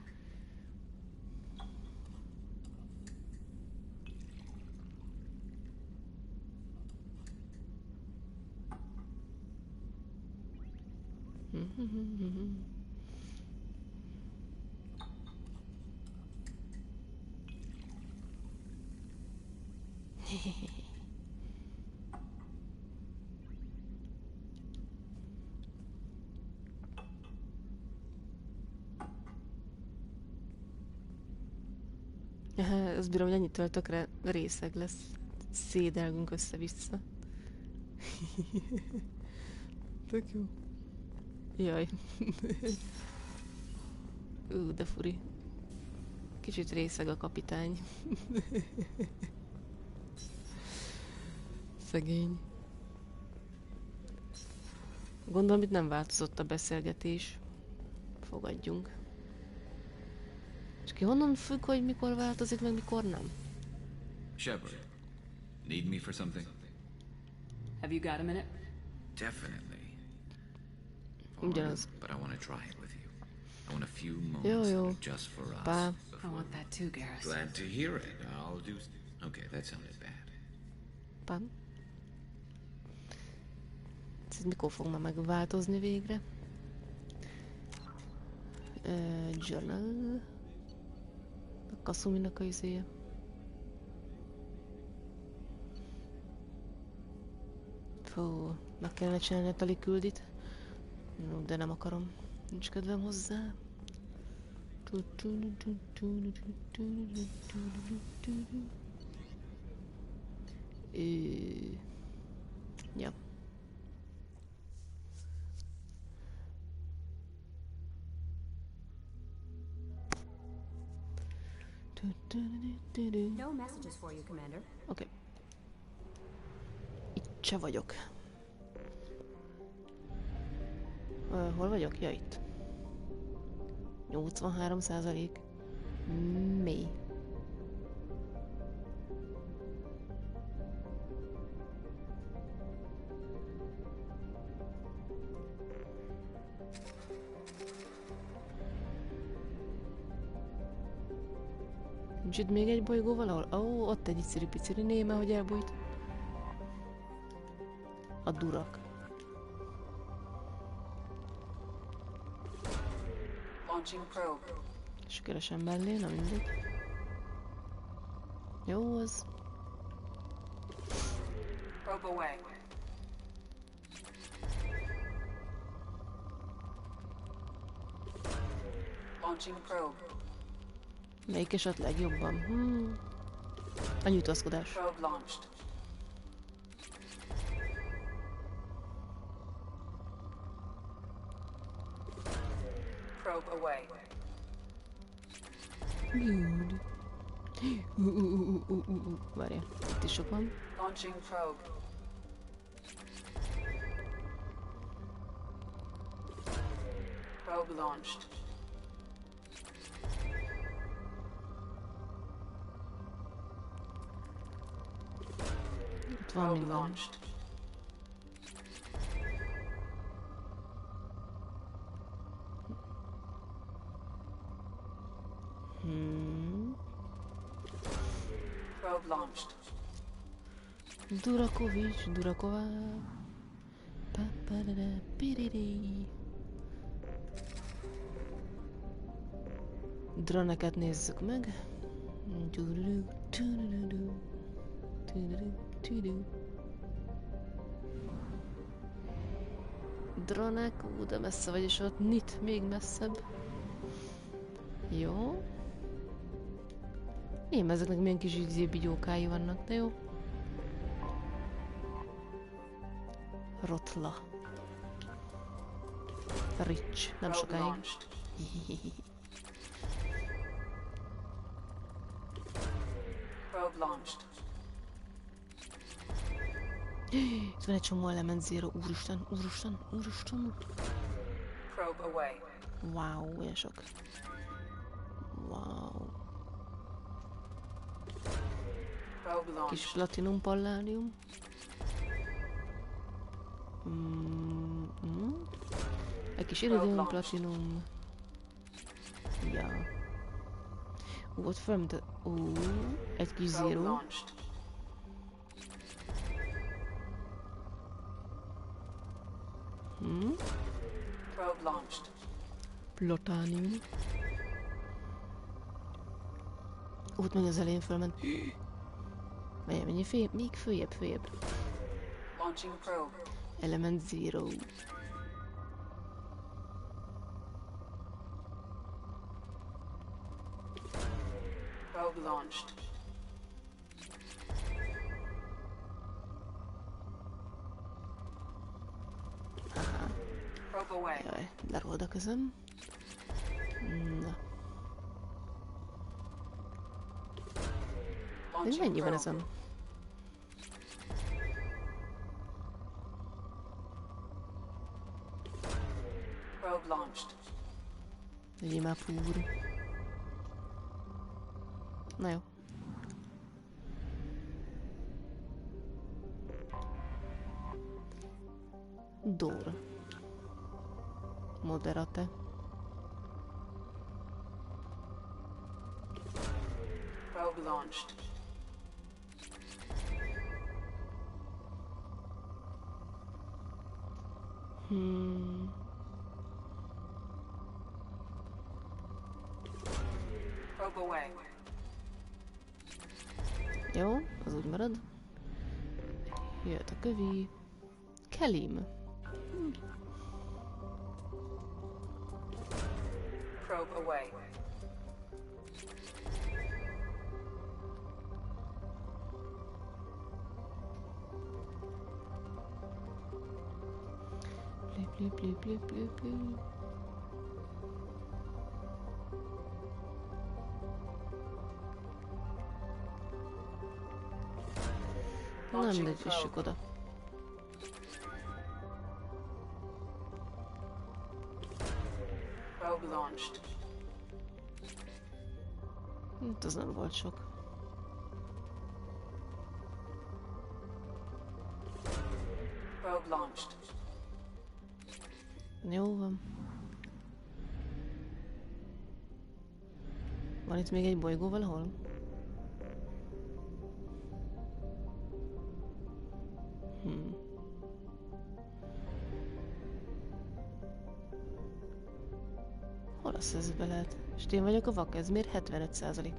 Ezt bírom, hogy ennyitől tökre részeg lesz. Szédelgünk össze-vissza. Tök jó. Jaj. De furi. Kicsit részeg a kapitány. Szegény. Gondolom, itt nem változott a beszélgetés. Fogadjunk. És ki honnan függ, hogy mikor változik, meg mikor nem? Shepard, need me for something? Have you got a minute? Definitely. Ugyanaz. But I want to try it with you. I want a few moments just for us. Pá. I want that too, Garrus. Glad to hear it. I'll do... Okay, that sounded bad. Pám. Ez mikor fog már megváltozni végre? Journal. A Kasuminak a izéje. Fú, meg kellene csinálni a Tali küldit. No, de nem akarom. Nincs kedvem hozzá. Ja. No messages for you, Commander. Oké. Itt se vagyok. Hol vagyok? Ja, itt. 83%. Mi? Nincs itt még egy bolygó valahol? Ó, ott egy iciri-piciri néme, hogy elbújt. A durak. Launching probe. Sikeresen mellé, na mindegy. Jó az. Probe away. Launching probe. Melyik esetleg jobban? A nyújtózkodás. Probe launched. Probe away. Good. Várjál, itt is sok van. Launching probe. Probe launched. Itt van Probe minden. launched. Probe launched. Durakovics, Duraková. Pa-pa-da-da, piriri. Droneket nézzük meg. Tududu, tududu, tududu, tududu. Dronek, de messze vagy, és ott nit még messzebb. Jó. Én ezeknek milyen kis bigyókái vannak, de jó. Rotla. Rich, nem sokáig. Probe launched. Itt van egy csomó element zero. Úristen, úristen, úristen. Probe away. Wow, olyan sok. Wow. Probe launched. Kis platinum palládium. Egy kis iridium platinum. Ja. Ott felmített. Egy kis zero. Probe launched. Platánium. Ott meg az elején felment. Mennyi még följebb. Launching probe. Element zero. Probe launched. Probe away. Jaj, lerold a közöm. Na. Még mennyi van ezen? Probe launched. Legyél már púr. Na jó. Dóra. Moderate. Probe launched. Probe away. Jó, az úgy marad. Jöhet a kövi. Kelim. Probe away. Blip. Nem, de üssük oda. Probe launched. Itt az nem volt sok. Probe launched. Jó van. Van itt még egy bolygó valahol? Basz, ez be lehet. És én vagyok a vak, ez miért 75%?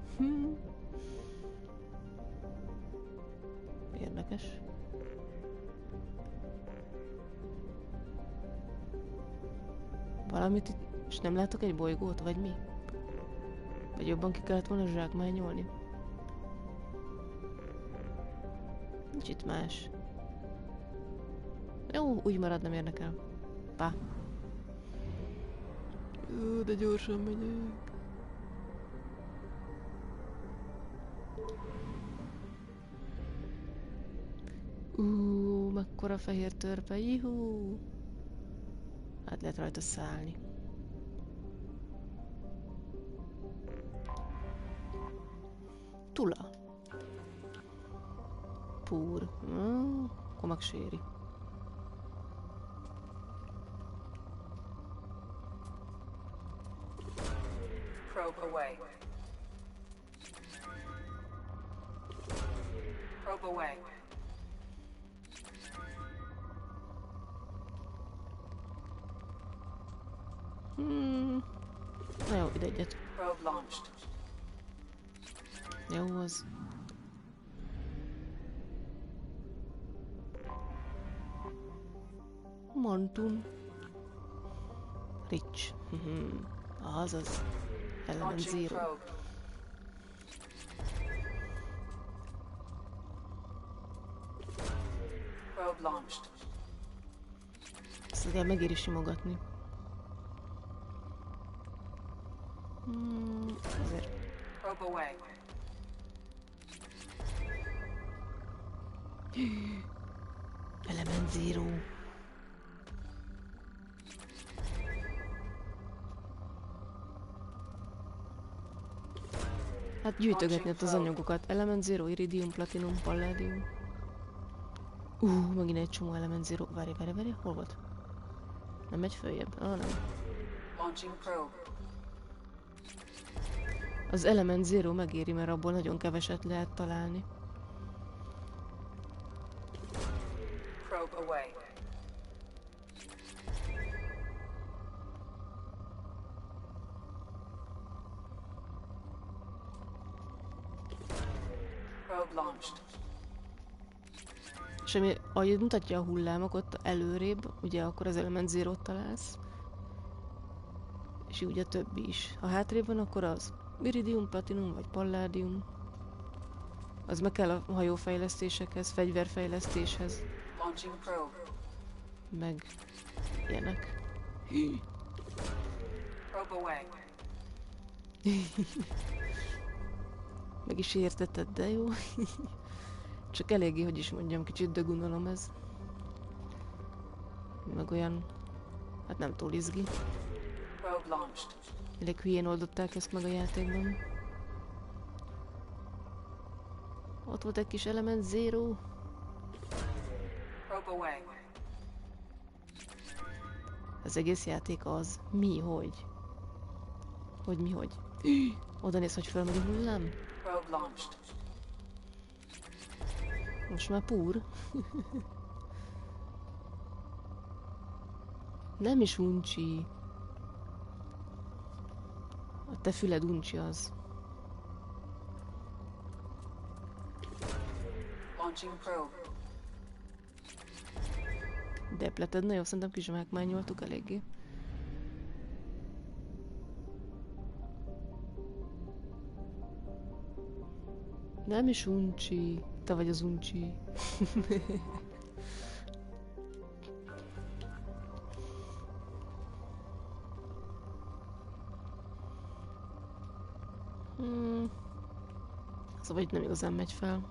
Érdekes. Valamit itt... És nem látok egy bolygót, vagy mi? Vagy jobban ki kellett volna zsákmányolni? Nincs itt más. Jó, úgy marad, nem érdekel. Pá. Jó, de gyorsan megyek. Mekkora fehér törpe, juhú! Hát lehet rajta szállni. Tula. Púr. Akkor megséri. Probe away. Probe away. Na jó, ide egyet. Probe launched. Jó az. Montun. Rich. Azaz. Element Zero. Probe launched. Ezt kell megéri simogatni. Azért. Probe away. Element Zero. Hát gyűjtögetni ott az anyagokat. Element Zero, iridium, platinum, palladium. Megint egy csomó Element Zero. Várj, hol volt? Nem megy följebb? Nem. Launching probe. Az Element Zero megéri, mert abból nagyon keveset lehet találni. Probe away. Probe launched. És ami, ahogy mutatja a hullámokat előrébb, ugye akkor az Element Zero-t találsz. És úgy a többi is. Ha hátrébb van, akkor az iridium, platinum vagy palladium. Az meg kell a hajófejlesztésekhez, fegyverfejlesztéshez. Launching probe. Meg ilyenek. Probe away. Meg is értetted, de jó. Csak eléggé, hogy is mondjam, kicsit dögunalom ez. Meg olyan... Hát nem túl izgi. Probe launched. Elég hülyén oldották ezt meg a játékban. Ott volt egy kis Element Zero. Probe away. Az egész játék az. Mi, hogy? Hogy mi, hogy? Oda néz, hogy fölmegy a hullám? Probe launched. Most már púr. Nem is uncsi. A te füled uncsi az. Launching probe. Depleted, na jó, szerintem kizsákmányoltuk eléggé. Nem is uncsi. Te vagy az uncsi. Szóval itt nem igazán megy fel.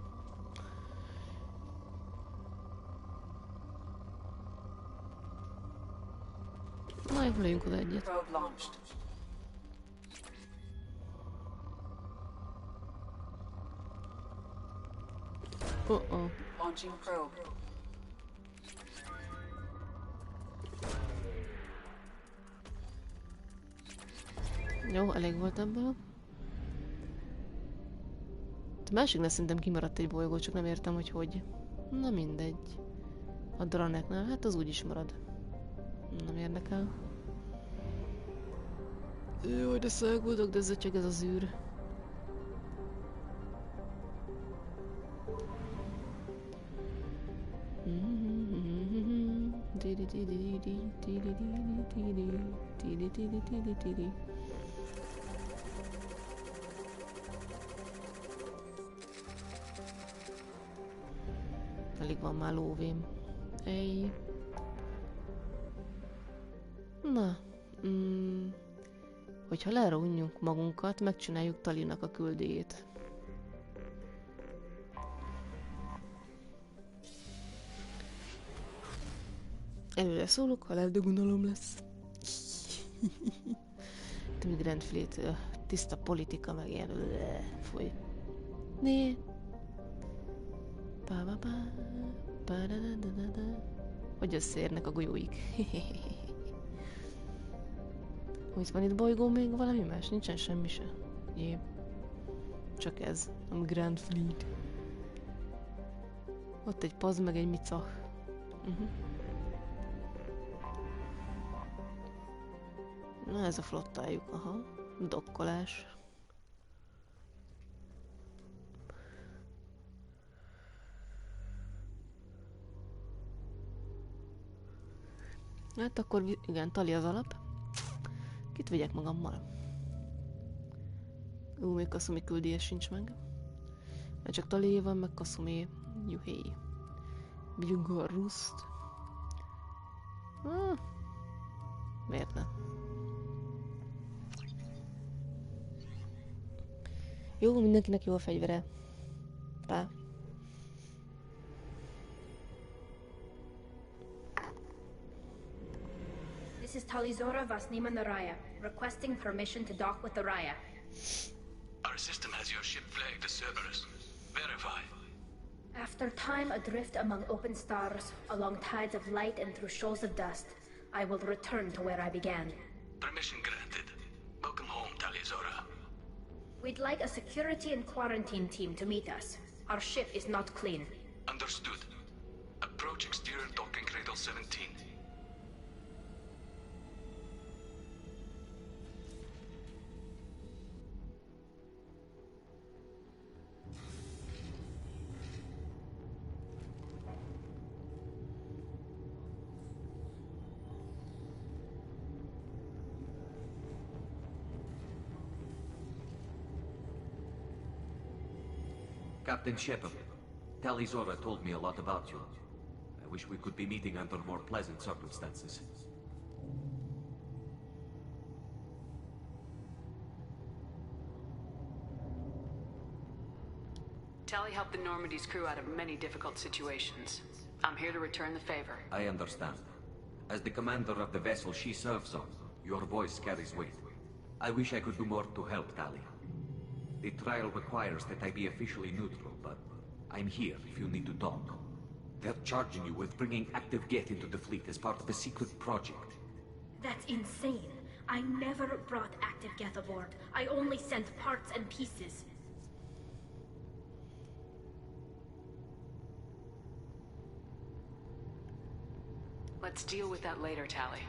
Na, jó, lőjünk oda egyet. Launching probe. Jó, elég volt ebből. A másiknál szerintem kimaradt egy bolygó, csak nem értem, hogy hogy. Na mindegy. A Draneknál, hát az úgy is marad. Nem érdekel. Jaj, de száguldok, de zötyög ez az űr. Alig van már lóvém. Ej. Na. Hogyha lerúnjuk magunkat, megcsináljuk Talinak a küldéjét. Előre szólok, ha de unalom lesz. Te még Grand Fleet, tiszta politika, meg ilyen foly. Né. Hogy összeérnek a golyóik. Hogy van itt bolygó még valami más? Nincsen semmi se. Jé. Csak ez. A Grand Fleet. Ott egy paz, meg egy micach. Na ez a flottájuk, aha. Dokkolás. Hát akkor igen, Tali az alap. Kit vigyek magammal? Még Kasumi küldéje sincs meg. Mert csak Tali van, meg Kasumi. Juhé. Vigyünk a Ruszt. Miért ne? Jó, mindenkinek jó a fegyvere. Pá. This is Talizora Vasnima Naraya, requesting permission to dock with the Raya. Our system has your ship flagged as Cerberus. Verify. After time adrift among open stars, along tides of light and through shoals of dust, I will return to where I began. Permission granted. Welcome home, Talizora. We'd like a security and quarantine team to meet us. Our ship is not clean. Understood. Approach exterior docking cradle 17. Captain Shepard, Talizora told me a lot about you. I wish we could be meeting under more pleasant circumstances. Tally helped the Normandy's crew out of many difficult situations. I'm here to return the favor. I understand. As the commander of the vessel she serves on, your voice carries weight. I wish I could do more to help, Tally. The trial requires that I be officially neutral, but I'm here if you need to talk. They're charging you with bringing active Geth into the fleet as part of a secret project. That's insane. I never brought active Geth aboard. I only sent parts and pieces. Let's deal with that later, Tally.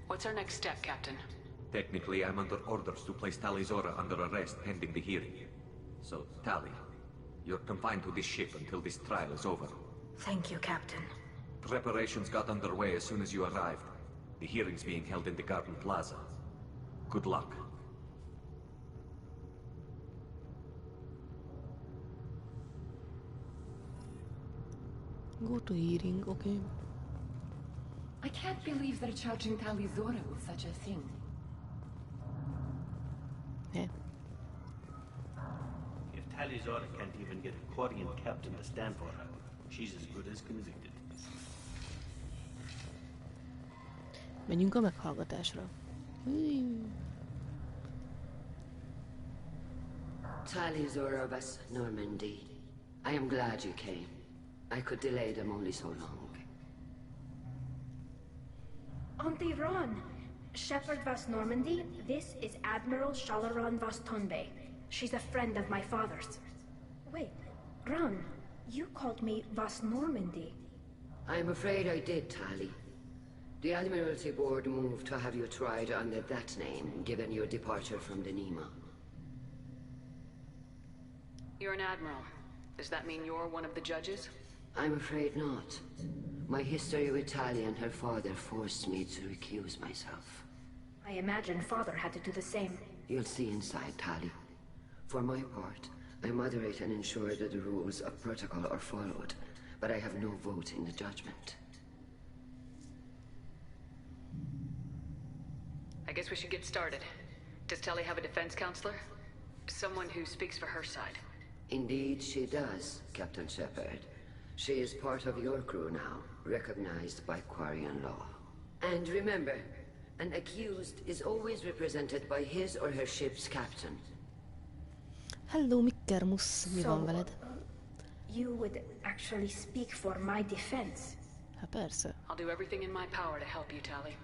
What's our next step, Captain? Technically, I'm under orders to place Talizora under arrest pending the hearing. So, Tally, you're confined to this ship until this trial is over. Thank you, Captain. Preparations got underway as soon as you arrived. The hearing's being held in the Garden Plaza. Good luck. Go to hearing, okay. I can't believe they're charging Talizora with such a thing. Yeah. If Talizora can't even get a Quarian captain to stand for her, she's as good as convicted. Menjünk a meghallgatásra. Talizora Vas Normandy. I am glad you came. I could delay them only so long. Auntie Ron! Shepard Vas Normandy, this is Admiral Shalaran Vas Tonbe. She's a friend of my father's. Wait, Ron, you called me Vas Normandy. I'm afraid I did, Tali. The Admiralty Board moved to have you tried under that name, given your departure from the Nima. You're an admiral. Does that mean you're one of the judges? I'm afraid not. My history with Tali and her father forced me to recuse myself. I imagine Father had to do the same. You'll see inside, Tali. For my part, I moderate and ensure that the rules of protocol are followed, but I have no vote in the judgment. I guess we should get started. Does Tali have a defense counselor? Someone who speaks for her side. Indeed, she does, Captain Shepard. She is part of your crew now, recognized by Quarian law. And remember, an accused is always represented by his or her ship's captain. Hello, Mikkermus, mi van veled? You would actually speak for my defense. Hát persze. I'll do everything in my power to help you, Tali.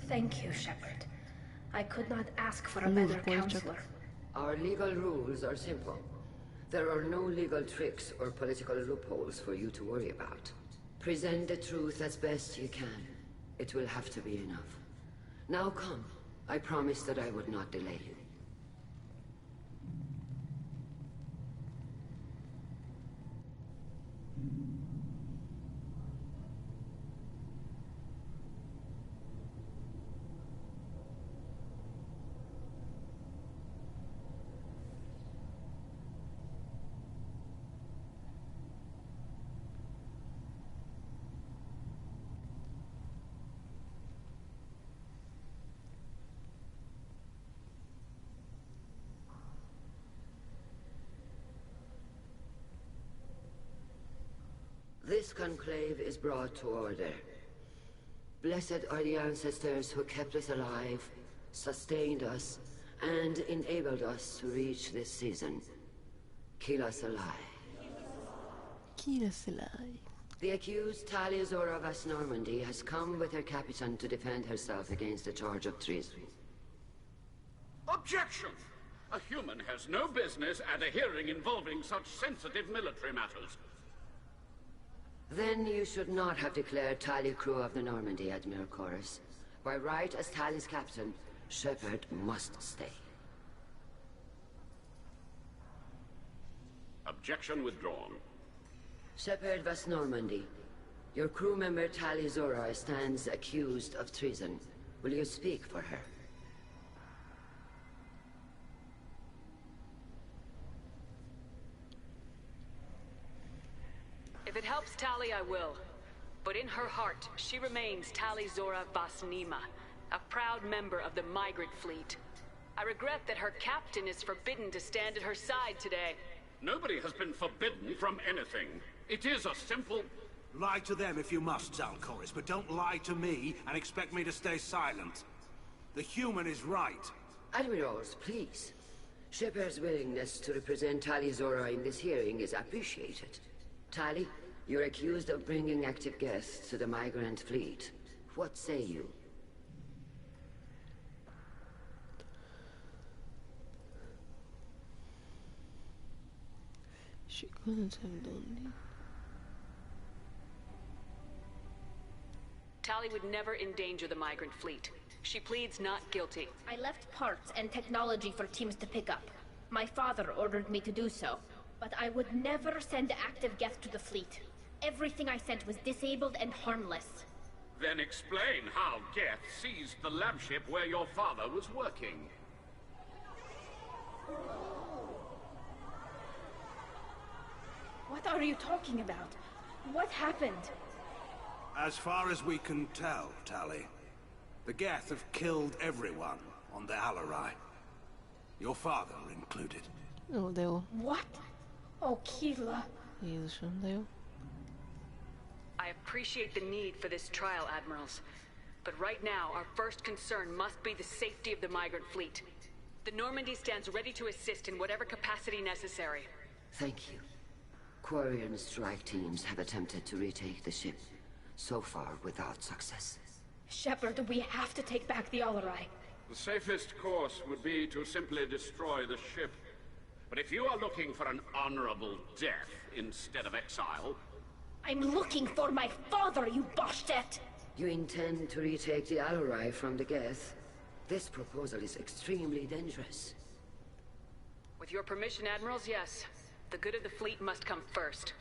Thank you, Shepard. I could not ask for a better counselor. Our legal rules are simple. There are no legal tricks or political loopholes for you to worry about. Present the truth as best you can. It will have to be enough. Now come. I promised that I would not delay you. This conclave is brought to order. Blessed are the ancestors who kept us alive, sustained us, and enabled us to reach this season. Kila Salai. Kila Salai. The accused Talia Zora Vas Normandy has come with her captain to defend herself against the charge of treason. Objection! A human has no business at a hearing involving such sensitive military matters. Then you should not have declared Tali crew of the Normandy, Admiral Chorus. By right as Tali's captain, Shepard must stay. Objection withdrawn. Shepard Vas Normandy, your crew member Tali Zora stands accused of treason. Will you speak for her? If it helps Tali, I will. But in her heart, she remains Tali Zora Vas Nima, a proud member of the migrant fleet. I regret that her captain is forbidden to stand at her side today. Nobody has been forbidden from anything. It is a simple... Lie to them if you must, Zalcoris, but don't lie to me and expect me to stay silent. The human is right. Admirals, please. Shepard's willingness to represent Tali Zora in this hearing is appreciated. Tali, you're accused of bringing active guests to the migrant fleet. What say you? She couldn't have done it. Tali would never endanger the migrant fleet. She pleads not guilty. I left parts and technology for teams to pick up. My father ordered me to do so. But I would never send active guests to the fleet. Everything I sent was disabled and harmless. Then explain how Geth seized the lab ship where your father was working. What are you talking about? What happened? As far as we can tell, Tali, the Geth have killed everyone on the Alarai. Your father included. Jó, de jó. What? Oh, Kila. Jézusom, de jó. I appreciate the need for this trial, Admirals. But right now, our first concern must be the safety of the migrant fleet. The Normandy stands ready to assist in whatever capacity necessary. Thank you. Quarian strike teams have attempted to retake the ship, so far without success. Shepard, we have to take back the Alarai. The safest course would be to simply destroy the ship. But if you are looking for an honorable death instead of exile... I'm looking for my father, you Boshtet! You intend to retake the Alarai from the Geth? This proposal is extremely dangerous. With your permission, Admirals, yes. The good of the fleet must come first.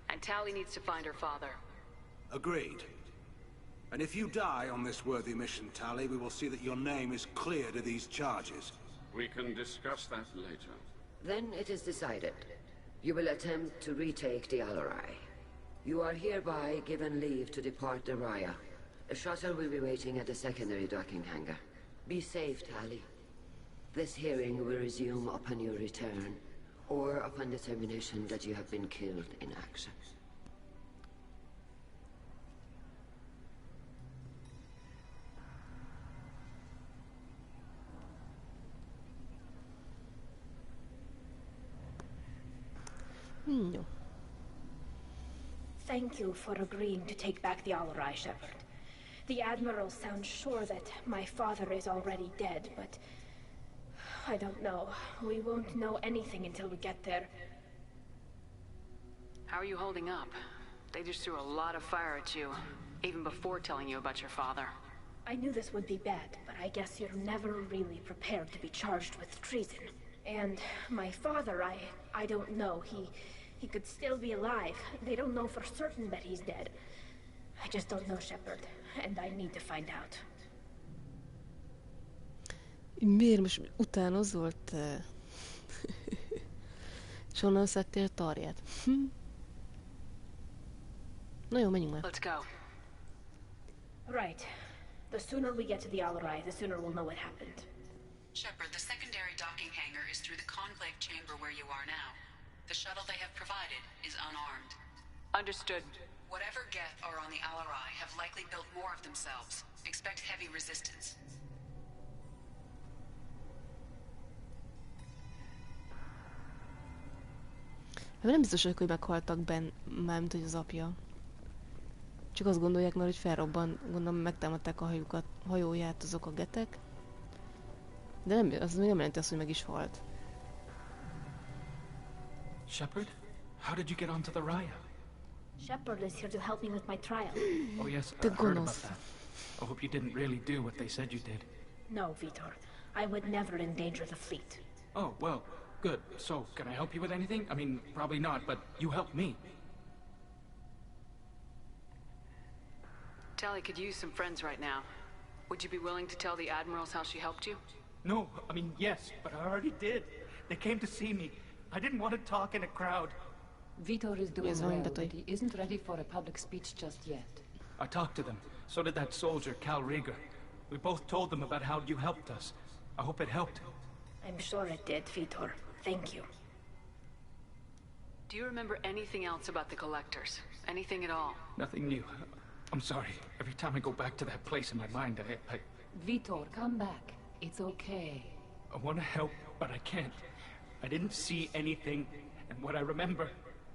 And Tali needs to find her father. Agreed. And if you die on this worthy mission, Tali, we will see that your name is cleared of these charges. We can discuss that later. Then it is decided. You will attempt to retake the Alarai. You are hereby given leave to depart the Raya. A shuttle will be waiting at the secondary docking hangar. Be safe, Tali. This hearing will resume upon your return, or upon determination that you have been killed in action. No. Thank you for agreeing to take back the Alarai, Shepard. The Admiral sounds sure that my father is already dead, but... I don't know. We won't know anything until we get there. How are you holding up? They just threw a lot of fire at you, even before telling you about your father. I knew this would be bad, but I guess you're never really prepared to be charged with treason. And my father, I don't know. He could still be alive. They don't know for certain that he's dead. I just don't know, Shepard, and I need to find out. Miért most utánozol te? És honnan szedtél tarját? Na jó, menjünk már. Let's go. Right. The sooner we get to the Alarai, the sooner we'll know what happened. Shepard, the secondary docking hangar is through the conclave chamber where you are now. The shuttle they have provided is unarmed. Understood. Whatever Geth are on the Alarai have likely built more of themselves. Expect heavy resistance. Nem biztos, hogy meghaltak mármint, hogy az apja. Csak azt gondolják már, hogy felrobban, gondolom megtámadták a hajóját azok a getek. De nem, az még nem jelenti azt, hogy meg is halt. Shepard? How did you get onto the Raya? Shepard is here to help me with my trial. Oh yes, I heard about that. I hope you didn't really do what they said you did. No, Vitor. I would never endanger the fleet. Oh, well, good. So, can I help you with anything? I mean, probably not, but you helped me. Tali could use some friends right now. Would you be willing to tell the Admirals how she helped you? No, I mean, yes, but I already did. They came to see me. I didn't want to talk in a crowd. Vitor is doing well, but he isn't ready for a public speech just yet. I talked to them. So did that soldier, Cal Rieger. We both told them about how you helped us. I hope it helped. I'm sure it did, Vitor. Thank you. Do you remember anything else about the Collectors? Anything at all? Nothing new. I'm sorry. Every time I go back to that place in my mind, I... Vitor, come back. It's okay. I want to help, but I can't. I didn't see anything, and what I remember...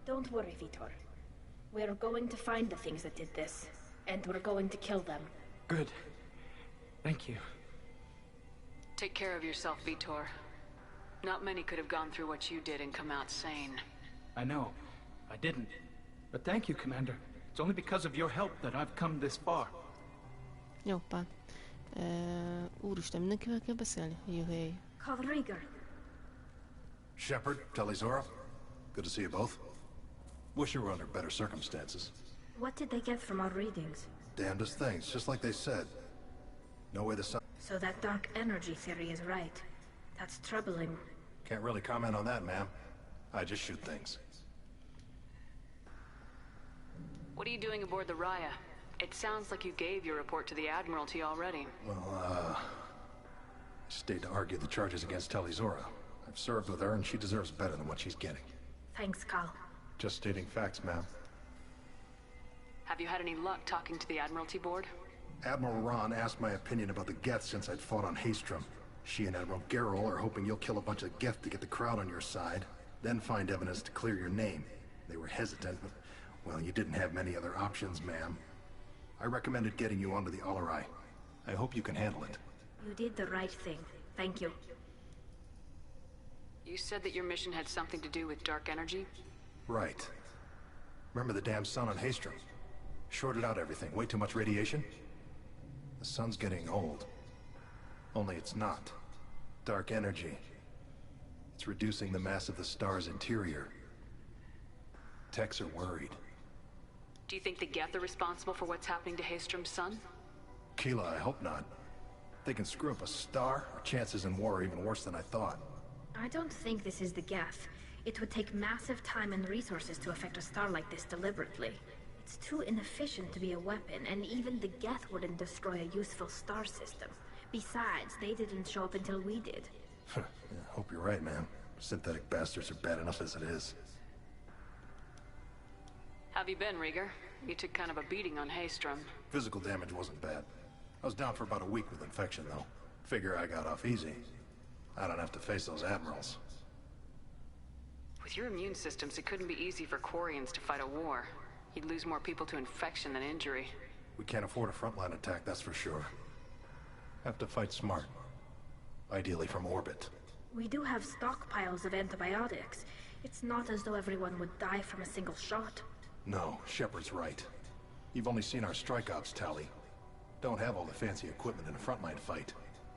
Don't worry, Vitor. We're going to find the things that did this, and we're going to kill them. Good. Thank you. Take care of yourself, Vitor. Not many could have gone through what you did and come out sane. I know. I didn't. But thank you, Commander. It's only because of your help that I've come this far. Jópá. Úristen, mindenkivel kell beszélni? Jöhely. Cal Rieger. Shepard, Talizora. Good to see you both. Wish you were under better circumstances. What did they get from our readings? Damnedest things, just like they said. No way the sun... So that dark energy theory is right. That's troubling. Can't really comment on that, ma'am. I just shoot things. What are you doing aboard the Raya? It sounds like you gave your report to the Admiralty already. Well, I stayed to argue the charges against Talizora. I've served with her, and she deserves better than what she's getting. Thanks, Cal. Just stating facts, ma'am. Have you had any luck talking to the Admiralty board? Admiral Ron asked my opinion about the Geth since I'd fought on Haestrom. She and Admiral Gerrel are hoping you'll kill a bunch of Geth to get the crowd on your side, then find evidence to clear your name. They were hesitant, but, well, you didn't have many other options, ma'am. I recommended getting you onto the Alarai. I hope you can handle it. You did the right thing. Thank you. You said that your mission had something to do with dark energy? Right. Remember the damn sun on Haestrom? Shorted out everything. Way too much radiation? The sun's getting old. Only it's not. Dark energy. It's reducing the mass of the star's interior. Techs are worried. Do you think the Geth are responsible for what's happening to Haystrom's son? Keela, I hope not. If they can screw up a star, our chances in war are even worse than I thought. I don't think this is the Geth. It would take massive time and resources to affect a star like this deliberately. It's too inefficient to be a weapon, and even the Geth wouldn't destroy a useful star system. Besides, they didn't show up until we did. Yeah, hope you're right, man. Synthetic bastards are bad enough as it is. Have you been, Rieger? You took kind of a beating on Haystrom. Physical damage wasn't bad. I was down for about a week with infection, though. Figure I got off easy. I don't have to face those admirals. With your immune systems, it couldn't be easy for Quarians to fight a war. You'd lose more people to infection than injury. We can't afford a frontline attack, that's for sure. Have to fight smart. Ideally from orbit. We do have stockpiles of antibiotics. It's not as though everyone would die from a single shot. No, Shepard's right. You've only seen our strike ops tally. Don't have all the fancy equipment in a frontline fight.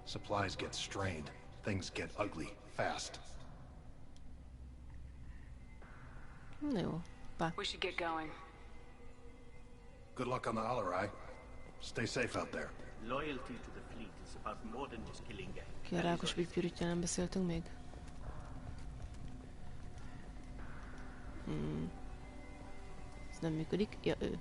Supplies get strained. Things get ugly, fast. No, bye. We should get going. Good luck on the Alarai. Stay safe out there. Loyalty to the fleet is about more than just killing gangs. Ki a rákos bigfűrűtje nem beszéltünk még? Ez nem működik. Ja, ő.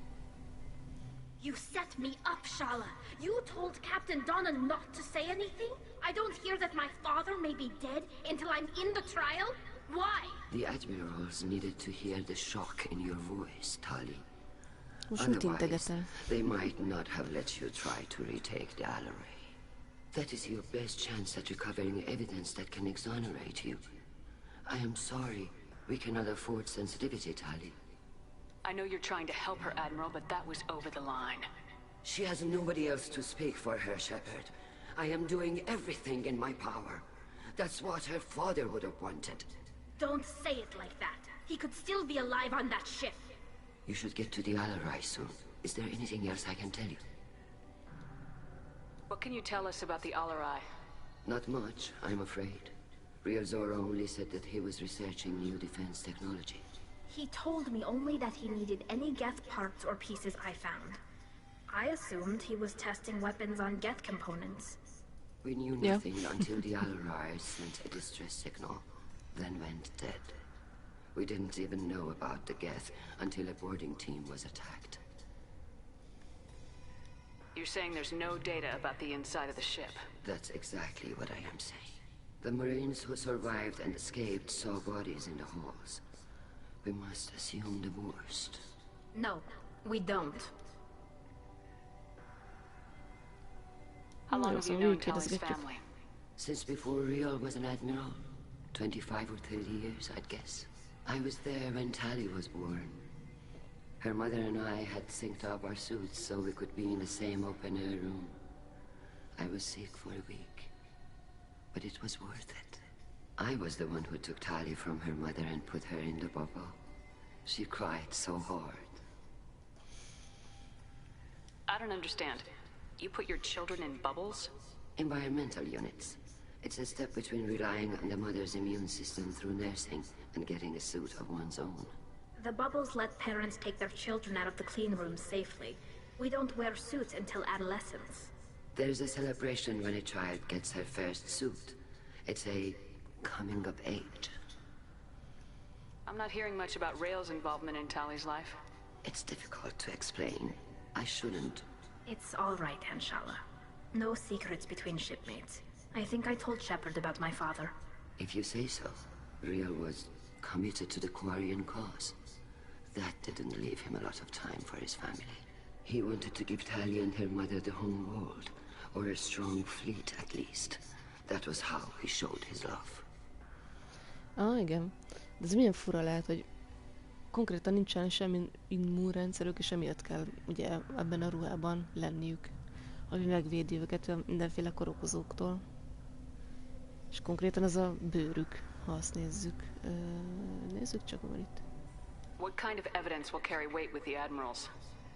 You set me up, Shala. You told Captain Donna not to say anything? I don't hear that my father may be dead until I'm in the trial? Why? The admirals needed to hear the shock in your voice, Tali. Otherwise, they might not have let you try to retake the Alarai. That is your best chance at recovering evidence that can exonerate you. I am sorry. We cannot afford sensitivity, Tali. I know you're trying to help her, Admiral, but that was over the line. She has nobody else to speak for her, Shepard. I am doing everything in my power. That's what her father would have wanted. Don't say it like that. He could still be alive on that ship. You should get to the Alarai soon. Is there anything else I can tell you? What can you tell us about the Alarai? Not much, I'm afraid. Real Zora only said that he was researching new defense technology. He told me only that he needed any Geth parts or pieces I found. I assumed he was testing weapons on Geth components. We knew nothing until the Alarai sent a distress signal, then went dead. We didn't even know about the Geth until a boarding team was attacked. You're saying there's no data about the inside of the ship? That's exactly what I am saying. The Marines who survived and escaped saw bodies in the halls. We must assume the worst. No, we don't. How long have you known Tali's family? Since before Real was an admiral. 25 or 30 years, I'd guess. I was there when Tali was born. Her mother and I had synced up our suits so we could be in the same open-air room. I was sick for a week, but it was worth it. I was the one who took Tali from her mother and put her in the bubble. She cried so hard. I don't understand. You put your children in bubbles? Environmental units. It's a step between relying on the mother's immune system through nursing and getting a suit of one's own. The bubbles let parents take their children out of the clean rooms safely. We don't wear suits until adolescence. There's a celebration when a child gets her first suit. It's a coming of age. I'm not hearing much about Rail's involvement in Tali's life. It's difficult to explain. I shouldn't. It's all right, Anshala. No secrets between shipmates. I think I told Shepard about my father. If you say so. Real was committed to the Quarian cause. That didn't leave him a lot of time for his family. He wanted to give Tali and her mother the home world, or a strong fleet at least. That was how he showed his love. Igen. De ez milyen fura lehet, hogy konkrétan nincsen semmi immunrendszerük, és emiatt kell ugye ebben a ruhában lenniük, ami megvédi őket mindenféle korokozóktól. És konkrétan ez a bőrük, ha azt nézzük. Nézzük csak, van itt. What kind of evidence will carry weight with the admirals?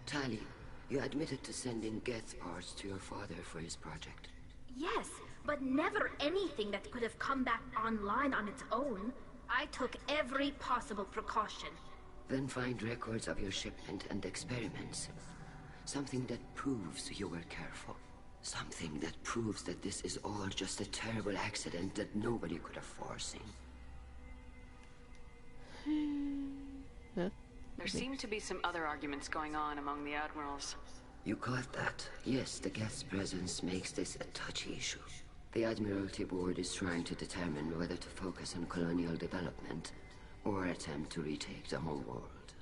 Tali, You admitted to sending Geth parts to your father for his project. Yes, but never anything that could have come back online on its own. I took every possible precaution. Then find records of your shipment and experiments. Something that proves you were careful. Something that proves that this is all just a terrible accident that nobody could have foreseen. There seem to be some other arguments going on among the admirals. You caught that? Yes, the Geth's presence makes this a touchy issue. The Admiralty Board is trying to determine whether to focus on colonial development or attempt to retake the whole world.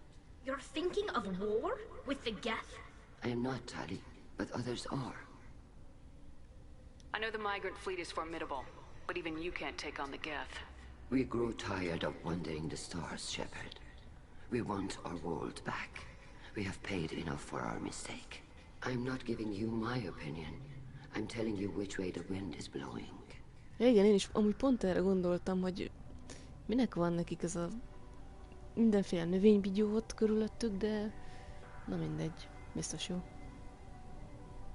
You're thinking of war? With the Geth? I am not, Tali, but others are. I know the migrant fleet is formidable, but even you can't take on the Geth. We grow tired of wandering the stars, Shepard. We want our world back. We have paid enough for our mistake. I'm not giving you my opinion. I'm telling you which way the wind is blowing. Ja, igen, én is amúgy pont erre gondoltam, hogy minek van nekik ez a mindenféle növénybigyó ott körülöttük, de na mindegy, biztos jó.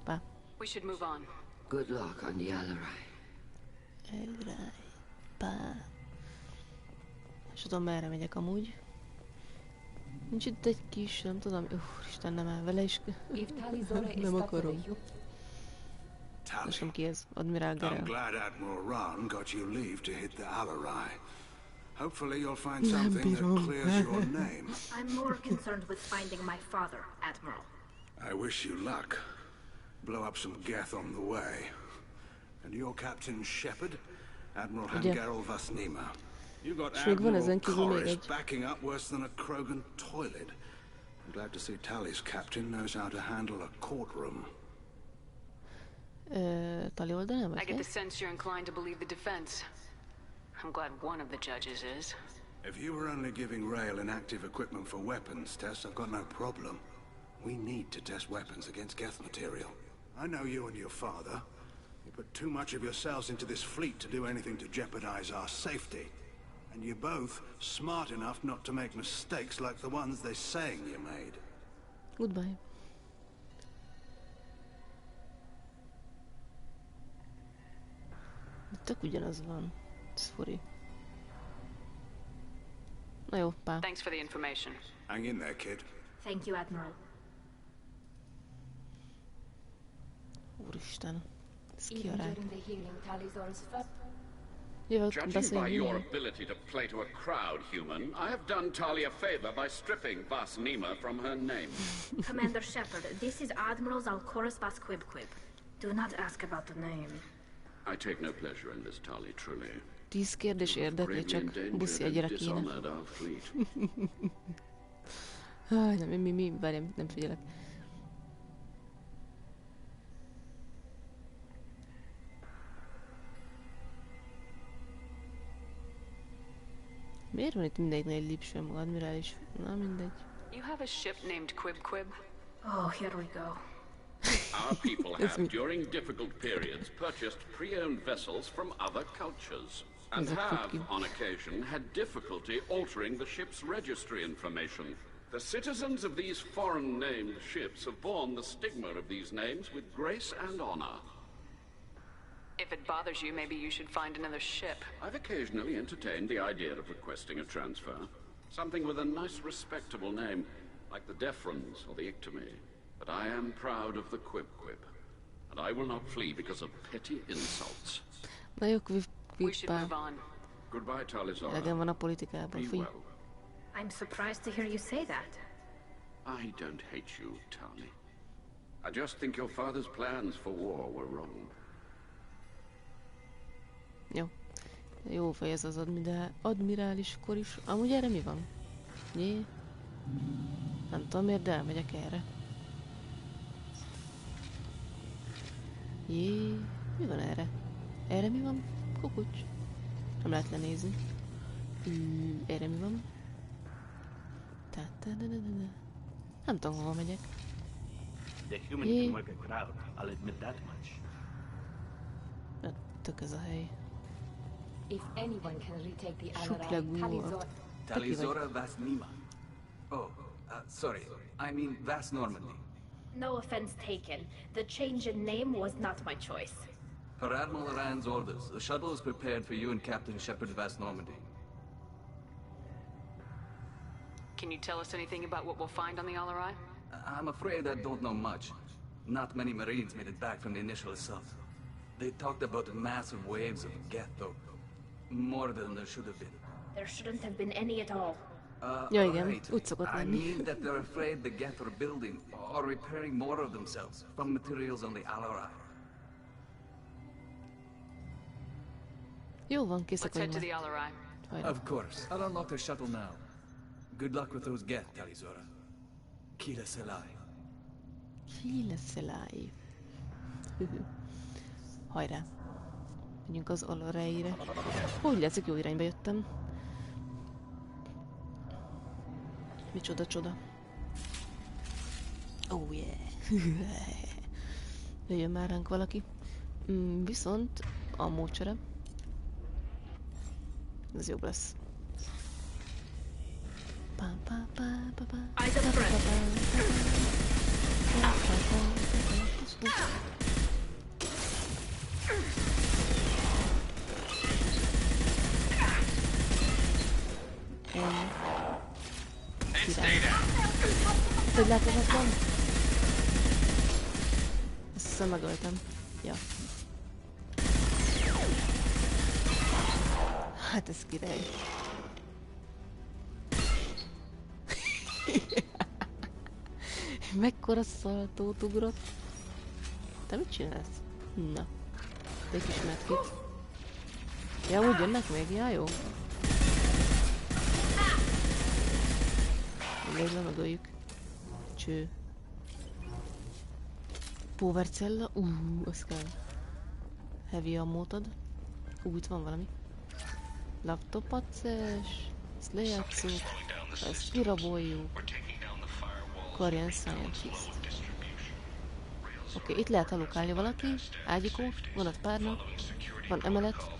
Pá. We should move on. Good luck on the Alarai. Alarai. Pá. És tudom, merre megyek amúgy. Nincs itt egy kis, nem tudom, Isten, nem áll vele is. Nem akarom. Most nem ki ez, Admiral Geralt. I'm glad Admiral Ron got you leave to hit the Alarai. Hopefully you'll find something that clears your name. I'm more concerned with finding my father, Admiral. I wish you luck. Blow up some Geth on the way. And your Captain Shepard, Admiral Hangarel Vasnima. You got Admiral Chorus backing up worse than a Krogan toilet. I'm glad to see Tali's captain knows how to handle a courtroom. Tali oldalán vagy? I get the sense you're inclined to believe the defense. I'm glad one of the judges is. If you were only giving Rail inactive equipment for weapons tests, I've got no problem. We need to test weapons against Geth material. I know you and your father. You put too much of yourselves into this fleet to do anything to jeopardize our safety. And you're both smart enough not to make mistakes like the ones they're saying you made. Goodbye. Tök ugyanaz van. Ez furi. Na jó, pá. Thanks for the information. Hang in there, kid. Thank you, Admiral. Úristen. Ez ki a Even rák? during the healing, Tali's Judging by your ability to play to a crowd, human, I have done Tali a favor by stripping Vasnima from her name. Commander Shepard, this is Admiral Zalkorus Vasquibquib. Do not ask about the name. I take no pleasure in this, Tali, truly. 10 kérdés érdekli, csak buszi egyre kéne. Nem, várjam, nem figyelek. Miért van itt mindegyiknél egy lipsőm, admirális? Na mindegy. You have a ship named Quib? Oh, here we go. Our people have, during difficult periods, purchased pre-owned vessels from other cultures, and have, on occasion, had difficulty altering the ship's registry information. The citizens of these foreign-named ships have borne the stigma of these names with grace and honor. If it bothers you, maybe you should find another ship. I've occasionally entertained the idea of requesting a transfer. Something with a nice, respectable name, like the Defrons or the Ictomy. But I am proud of the Quib, and I will not flee because of petty insults. Na jó, We should move on. Goodbye, Talizora. Elegem van a politikából, Be fúj. well. I'm surprised to hear you say that. I don't hate you, Tali. I just think your father's plans for war were wrong. Jó. Jó fej ez az admirális kor is. Amúgy erre mi van? Jé? Nem tudom miért, de elmegyek erre. Jé? Mi van erre? Erre mi van? Kukucs. Nem lehet lenézni. Erre mi van? Nem tudom, hova megyek. The human can work a crowd, I'll admit that much. Tök ez a hely. If anyone can retake the Alarai, Talizora Vasnima. Oh, sorry. I mean Vas Normandy. No offense taken. The change in name was not my choice. Per Admiral Rand's orders, the shuttle is prepared for you and Captain Shepard Vast Normandy. Can you tell us anything about what we'll find on the Alarai? I'm afraid I don't know much. Not many Marines made it back from the initial assault. They talked about massive waves of Geth, though. More than there should have been. There shouldn't have been any at all. Ja, igen, Right. úgy szokott I lenni. mean that they're afraid the Geth are building or repairing more of themselves from materials on the Alarai. Jó van, készek Let's head to vagyunk the már. Alarai. Hajrá. Of course. I'll unlock the shuttle now. Good luck with those Geth, Talizora. Kila Selai. Ki lesz alive? Hajrá. Menjünk az Alarai-re. Úgy látszik, jó irányba jöttem. Micsoda csoda. Oh yeah. Jöjjön már ránk valaki. Viszont a módsere. Ez jobb lesz. Hogy láthatatlan? Azt hiszem megöltem. Ja. Hát ez király. Mekkora szaltót ugrott. Te mit csinálsz? Na. Te egy kis medkit. Ja, úgy jönnek még? Ja, jó. Még lemegöljük. Cső. Power cella. Az kell. Heavy ammót ad. Itt van valami. Laptop access. Ezt lejátszunk. Ezt kiraboljuk. Korean Scientist. Oké, itt lehet allokálni valaki. Ágyikó. Van ott párna. Van emelet.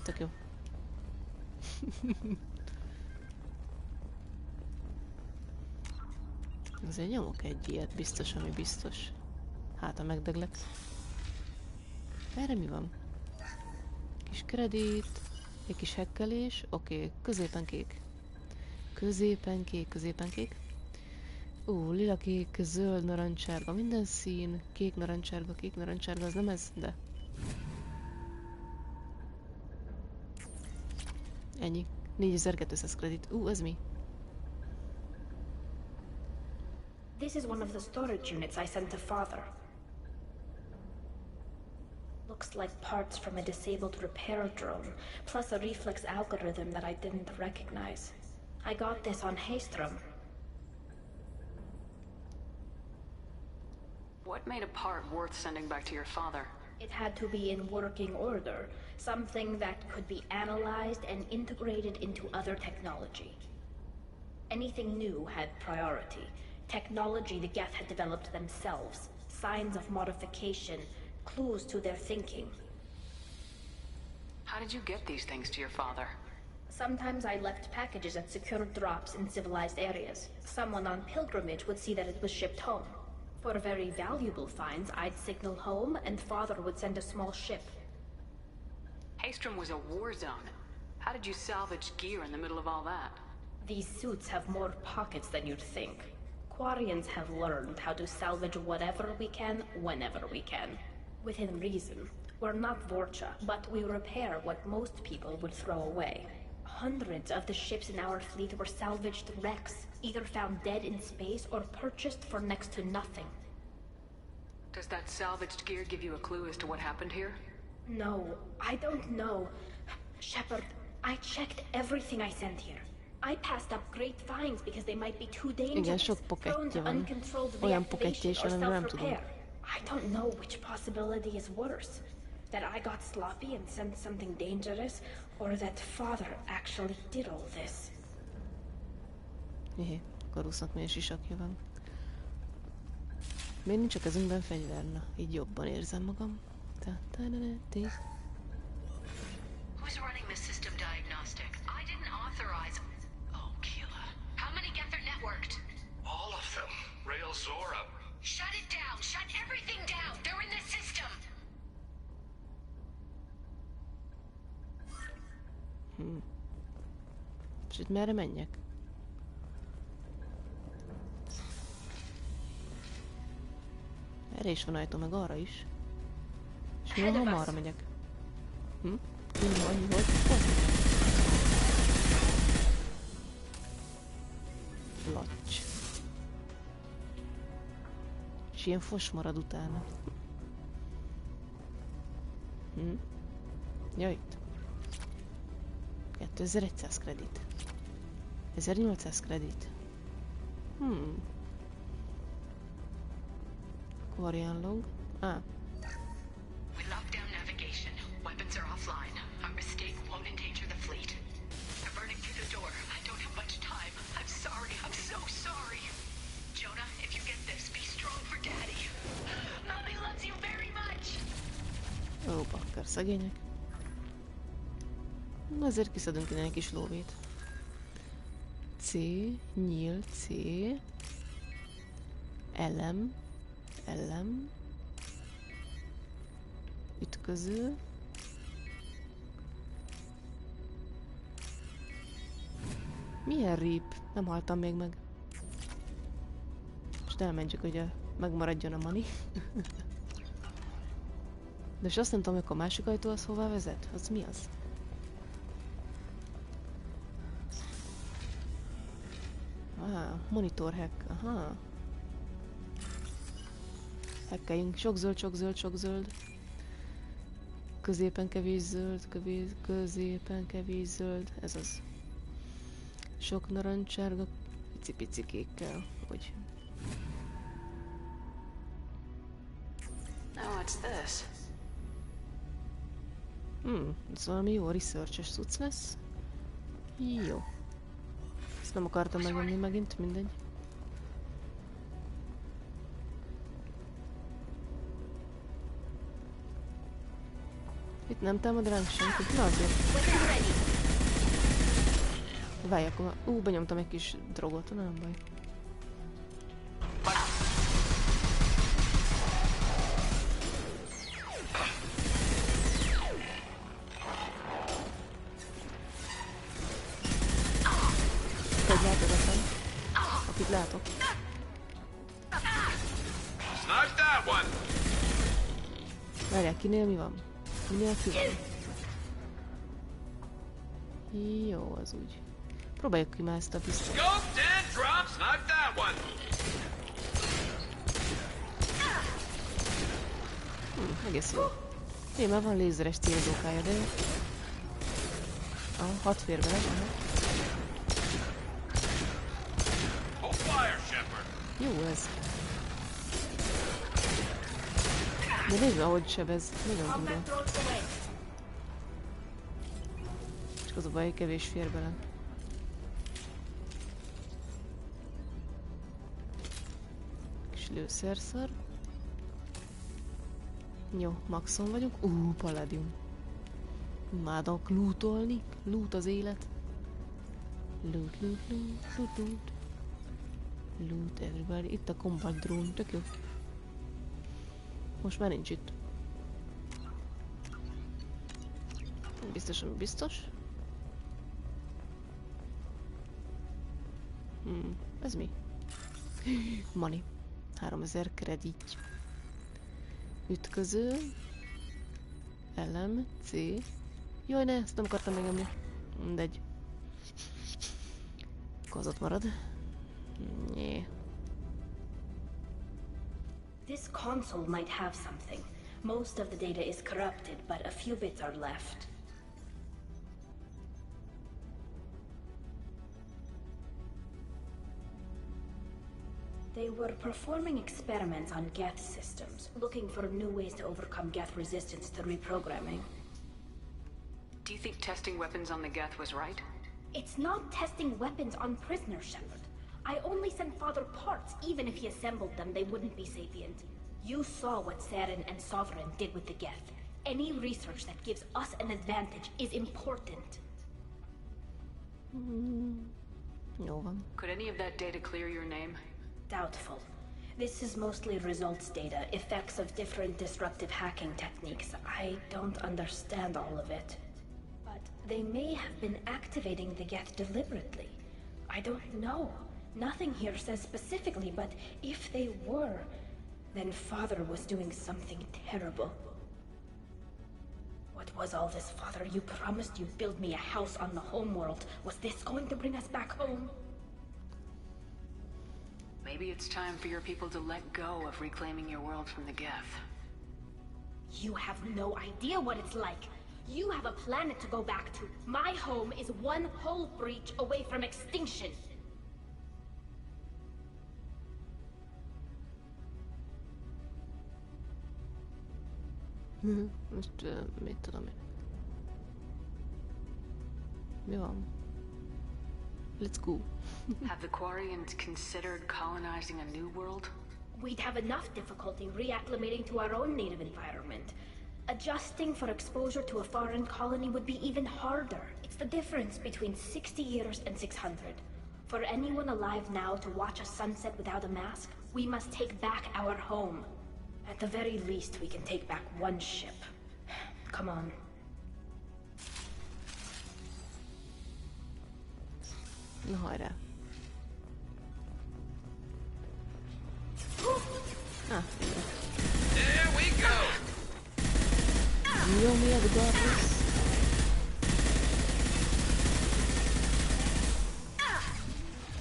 Tök jó. Azért nyomok egy ilyet, biztos, ami biztos. Hát, ha megdeglek. Erre mi van? Kis kredit, egy kis hekkelés. Oké, középen kék. Középen kék, középen kék. Lila kék, zöld, narancsárga, minden szín. Kék, narancsárga, az nem ez, de... Ennyi. 4200 kredit. Ez mi? This is one of the storage units I sent to Father. Looks like parts from a disabled repair drone, plus a reflex algorithm that I didn't recognize. I got this on Haystrom. What made a part worth sending back to your father? It had to be in working order, something that could be analyzed and integrated into other technology. Anything new had priority. Technology the Geth had developed themselves, signs of modification, clues to their thinking. How did you get these things to your father? Sometimes I left packages at secure drops in civilized areas. Someone on pilgrimage would see that it was shipped home. For very valuable finds, I'd signal home, and Father would send a small ship. Haystrom was a war zone. How did you salvage gear in the middle of all that? These suits have more pockets than you'd think. Quarians have learned how to salvage whatever we can, whenever we can. Within reason. We're not Vorcha, but we repair what most people would throw away. Hundreds of the ships in our fleet were salvaged wrecks, either found dead in space or purchased for next to nothing. Does that salvaged gear give you a clue as to what happened here? No, I don't know. Shepard, I checked everything I sent here. I passed up great finds because they might be too dangerous, prone to uncontrolled reactivation or self-repair. I don't know which possibility is worse. That I got sloppy and sent something dangerous, or that Father actually did all this. Karusznak milyen sisakja van. Miért nincs a kezünkben fegyver? Na, így jobban érzem magam. Who's running the system diagnostic? I didn't authorize... Oh, Keela. How many Geth are networked? All of them. Rail kill Zora. Shut it down! Shut everything down! They're in the system! És itt merre menjek? Erre is van ajtó, meg arra is. És mi van, ha arra megyek? Annyi volt? Lacs. És ilyen fos marad utána. Ja, itt. 2100 kredit. 1800 kredit. Quarian log. We locked down navigation. Weapons are offline. Our escape won't endanger the fleet. I'm burning through the door. I don't have much time. I'm sorry. I'm so sorry. Jonah, if you get this, be strong for Daddy. Mommy loves you very much. Ó, bakker, szegények. Azért kiszedünk innen egy kis lóvét. C, nyíl, C, elem, ütköző, milyen rip? Nem haltam még meg. Most elmentjük, hogy megmaradjon a money. De és azt nem tudom, hogy a másik ajtó az hová vezet? Az mi az? Monitor hack, aha. Hackeljünk, sok zöld. Középen kevés zöld, középen kevés zöld, ez az. Sok narancsárga, pici kékkel, hogy... What's this? Ez valami jó research-es cucc lesz. Jó. Ezt nem akartam megvenni megint, mindegy. Itt nem támad ránk senki. Na azért. Várj, akkor benyomtam egy kis drogot, nem baj. Akit látok. Várjál, kinél mi van? Minél ki van? Jó, az úgy. Próbáljuk ki már ezt a pisztolyt. Egész jó. Már van lézeres célzókája, de... 6 fér bele, Jó ez. De nézd, ahogy sebez. Nagyon durva. Csak az a baj, kevés fér bele. Kis lőszerszar. Jó, maxon vagyunk. Palladium. Imádok lootolni. Loot az élet. Loot. Loot everybody. Itt a compact drone, tök jó. Most már nincs itt. Biztos, ami biztos. Ez mi? Money. 3000 kredit. Ütköző. Elem. C. Jaj, ne, ezt nem akartam megnyomni. Mindegy. Akkor az ott marad. Yeah. This console might have something. Most of the data is corrupted, but a few bits are left. They were performing experiments on Geth systems, looking for new ways to overcome Geth resistance to reprogramming. Do you think testing weapons on the Geth was right? It's not testing weapons on prisoners, Shepard. I only sent Father parts. Even if he assembled them, they wouldn't be sapient. You saw what Saren and Sovereign did with the Geth. Any research that gives us an advantage is important. Could any of that data clear your name? Doubtful. This is mostly results data, effects of different disruptive hacking techniques. I don't understand all of it. But they may have been activating the Geth deliberately. I don't know. Nothing here says specifically, but if they were, then Father was doing something terrible. What was all this, Father? You promised you'd build me a house on the homeworld. Was this going to bring us back home? Maybe it's time for your people to let go of reclaiming your world from the Geth. You have no idea what it's like. You have a planet to go back to. My home is one hull breach away from extinction. Most mit tudom én. Mi van? Let's go. Have the Quarians considered colonizing a new world? We'd have enough difficulty reacclimating to our own native environment. Adjusting for exposure to a foreign colony would be even harder. It's the difference between 60 years and 600. For anyone alive now to watch a sunset without a mask, we must take back our home. At the very least, we can take back one ship. Come on. Na hajrá. There we go. Jó, mi a goblins?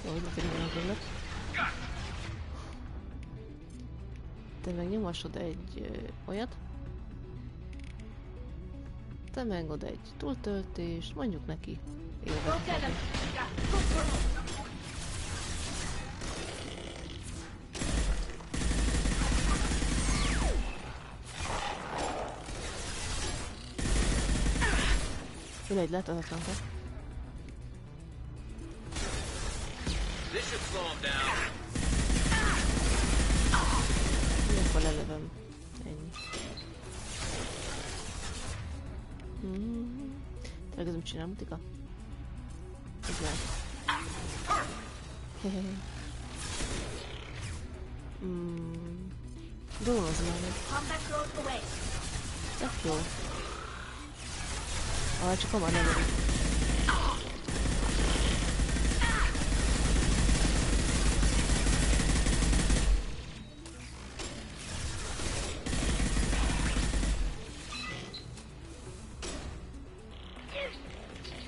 Jó, hogy nekem nem gondolok. Te meg nyomásod egy olyat. Te meg oda egy túltöltést, mondjuk neki. Élvezet. Mindegy, lehetetlen. This should slow him down. Akkor lelövöm. Ennyi. Tényleg ez mit csinál, Mutika? Ez már. Hehehe. Drónozni már meg. Tök jó. Csak hamar nem örül.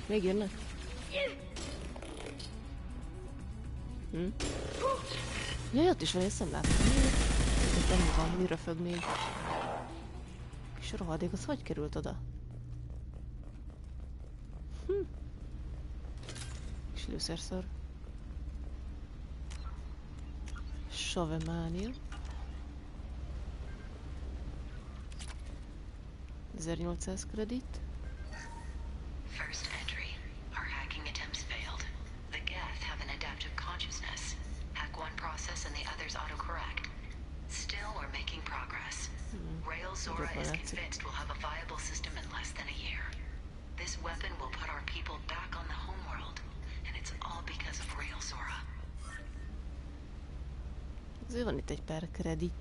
Még jönnek? Jaj, ott is van, észre látom. Itt nem van, mi röfög még. Kis rohadék, az hogy került oda? Kis lőszerszor. Savemánia. 1800 kredit. First entry. Our hacking attempts failed. The Geth have an adaptive consciousness. Hack one process and the others autocorrect. Still, we're making progress. Rail Zora is convinced we'll have a viable system in less than a year. This weapon will put our people back on the homeworld, and it's all because of Rail Zora. Azért van itt egy pár kredit.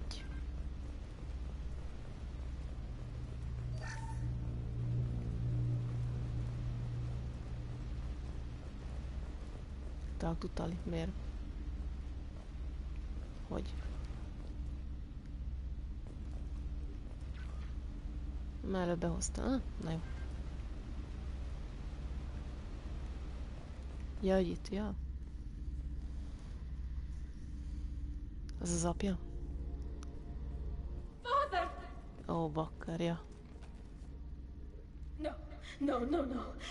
Tudtál itt miért? Hogy? Már előbb behozta. Na jó. Ja, hogy itt, ja. Az az apja? Father! Ó, bakker, ja. No.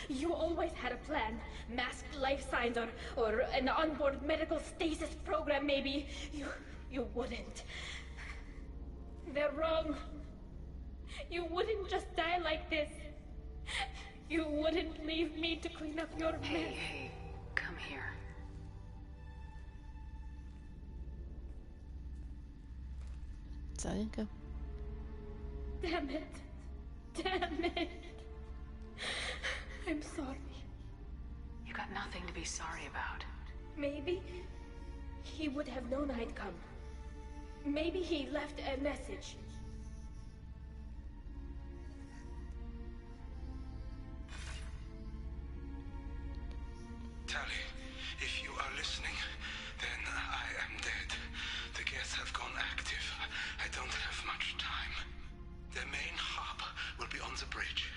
You always had a plan. Masked life signs or an onboard medical stasis program maybe. You wouldn't. They're wrong. You wouldn't just die like this. You wouldn't leave me to clean up your mess. Hey, come here. Zalinka? Damn it. I'm sorry. You got nothing to be sorry about. Maybe he would have known I'd come. Maybe he left a message. Tally, if you are listening, then I am dead. The Geth have gone active. I don't have much time. The main hub will be on the bridge.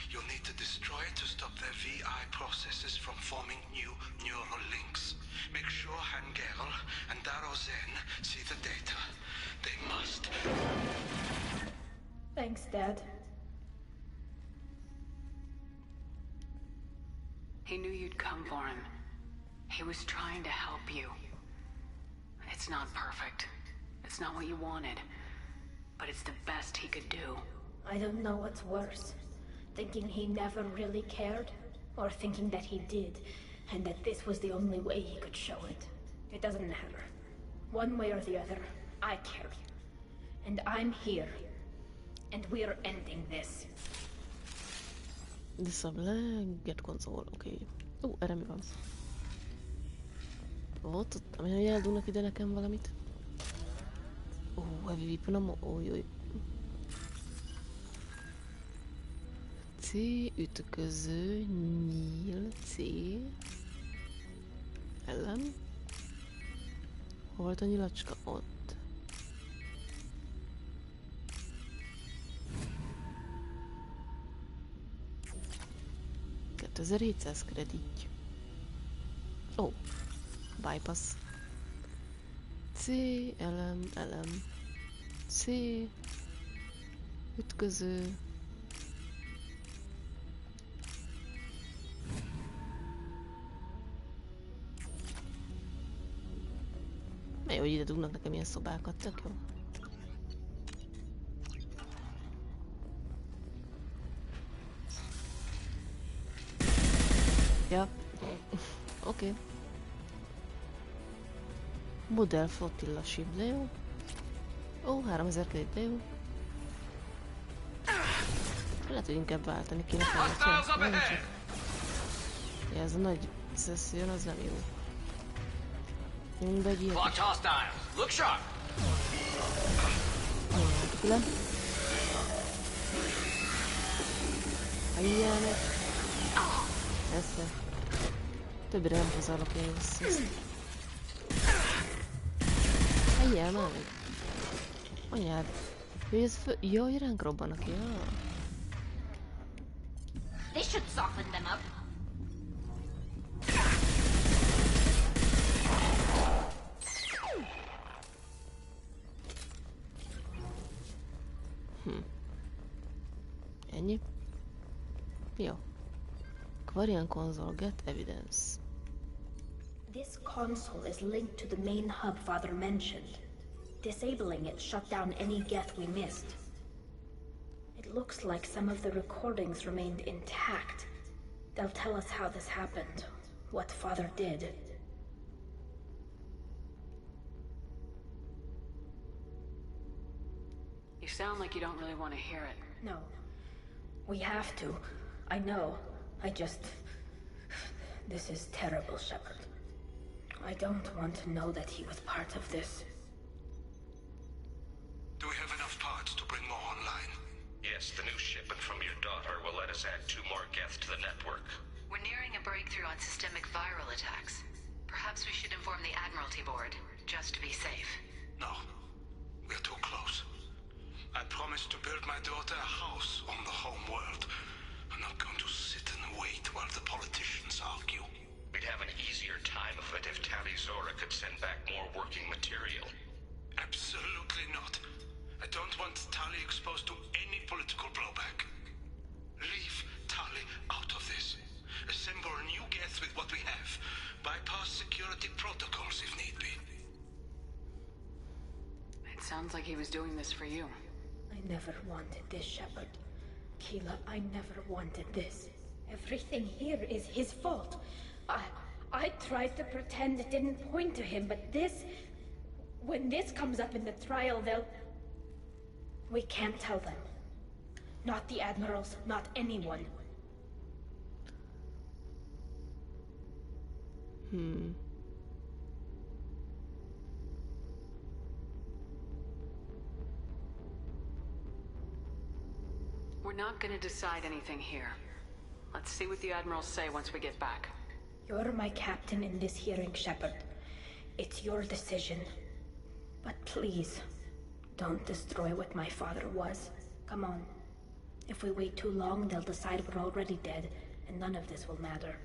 You'll need to destroy it to stop their VI processes from forming new neural links. Make sure Hangerl and Daro Zen see the data. They must. Thanks, Dad. He knew you'd come for him. He was trying to help you. It's not perfect. It's not what you wanted. But it's the best he could do. I don't know what's worse. Thinking he never really cared, or thinking that he did, and that this was the only way he could show it. It doesn't matter. One way or the other, I care. And I'm here. And we're ending this. Disable, get console, oké. Erre mi van? Tudtam, hogy eldugnak ide nekem valamit. Heavy weapon, ojoj. C, ütköző, nyíl, C. Ellen. Hol volt a nyilacska? Ott. $2700 kredit. Bypass. C, elem. C. Ütköző. Jó, hogy ide dugnak nekem ilyen szobákat, tök jó. Ja. Oké. Modell flotilla ship, de jó. 3000 kredit, de jó. Lehet, hogy inkább váltani kéne fel. Ja, ez a nagy szeszjön, az nem jó. Mindegy ilyet. Watch hostiles. Look sharp. Le. Halljának. Persze. Többire nem hozzállok én vissza. Halljál már meg. Anyád. Hogy ez föl... Jaj, ránk robbanak, ja. This should soften them up. Ennyi. Jó. Quarian console, get evidence. This console is linked to the main hub Father mentioned. Disabling it shut down any Geth we missed. It looks like some of the recordings remained intact. They'll tell us how this happened, what Father did. You sound like you don't really want to hear it. No. We have to. I know. This is terrible, Shepard. I don't want to know that he was part of this. Do we have enough parts to bring more online? Yes, the new shipment from your daughter will let us add 2 more Geth to the network. We're nearing a breakthrough on systemic viral attacks. Perhaps we should inform the Admiralty Board, just to be safe. No. We're too close. I promised to build my daughter a house on the home world. I'm not going to sit and wait while the politicians argue. We'd have an easier time of it if Tali Zora could send back more working material. Absolutely not. I don't want Tali exposed to any political blowback. Leave Tali out of this. Assemble a new Geth with what we have. Bypass security protocols if need be. It sounds like he was doing this for you. I never wanted this, Shepard. Keela, I never wanted this. Everything here is his fault. I tried to pretend it didn't point to him, but this... When this comes up in the trial, they'll... We can't tell them. Not the admirals, not anyone. We're not gonna decide anything here. Let's see what the admirals say once we get back. You're my captain in this hearing, Shepard. It's your decision. But please, don't destroy what my father was. Come on. If we wait too long, they'll decide we're already dead, and none of this will matter.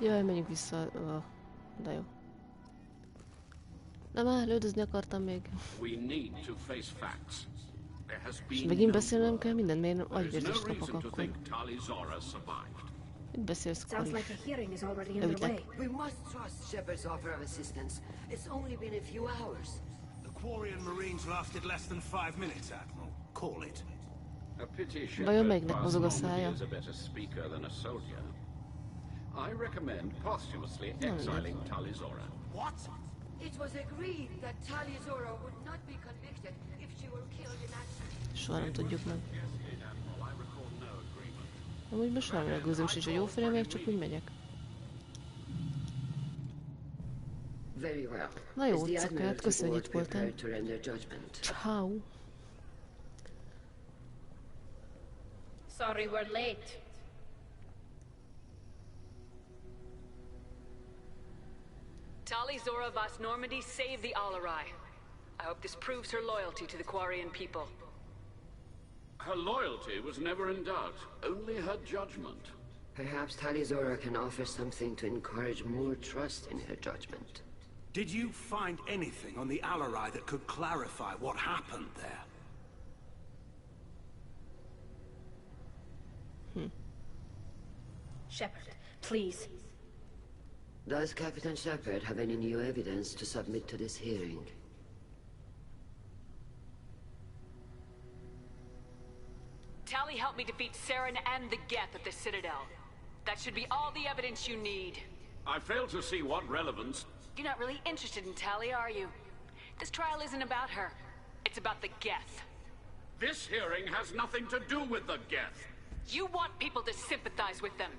Jaj, menjünk vissza. De jó. Nem áll, lődözni akartam még. És megint beszélnem kell mindent, miért agyvérzést kapok akkor. Mit beszélsz, Cory? We must trust Shepard's offer of assistance. It's only been a few hours. The Quarian Marines lasted less than 5 minutes, Admiral. Call it. Vajon melyiknek mozog a szája? I recommend posthumously exiling Talizora. What? It was agreed that Talizora would not be convicted if she were killed in action. Soha nem tudjuk meg. Amúgy most valamire gőzöm sincs, hogy jó félelmek, csak úgy megyek. Na jó, cakát, köszönjük, hogy itt voltál. Ciao. Sorry we're late. Talizora Vas Normandy saved the Alarai. I hope this proves her loyalty to the Quarian people. Her loyalty was never in doubt, only her judgment. Perhaps Talizora can offer something to encourage more trust in her judgment. Did you find anything on the Alarai that could clarify what happened there? Shepard, please. Does Captain Shepard have any new evidence to submit to this hearing? Tali helped me defeat Saren and the Geth at the Citadel. That should be all the evidence you need. I fail to see what relevance... You're not really interested in Tali, are you? This trial isn't about her. It's about the Geth. This hearing has nothing to do with the Geth. You want people to sympathize with them.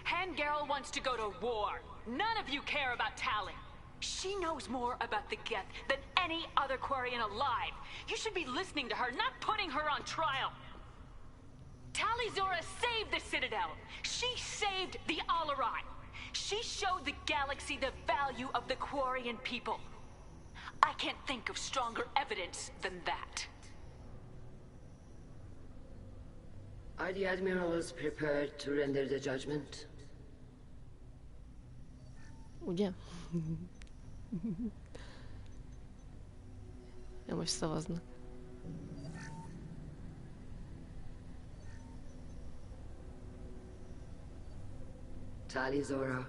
Hangarel wants to go to war. None of you care about Tali. She knows more about the Geth than any other Quarian alive. You should be listening to her, not putting her on trial. Talizora saved the Citadel. She saved the Alarai. She showed the galaxy the value of the Quarian people. I can't think of stronger evidence than that. Are the admirals prepared to render the judgment? Ugye? Ja, most szavaznak. Talizora,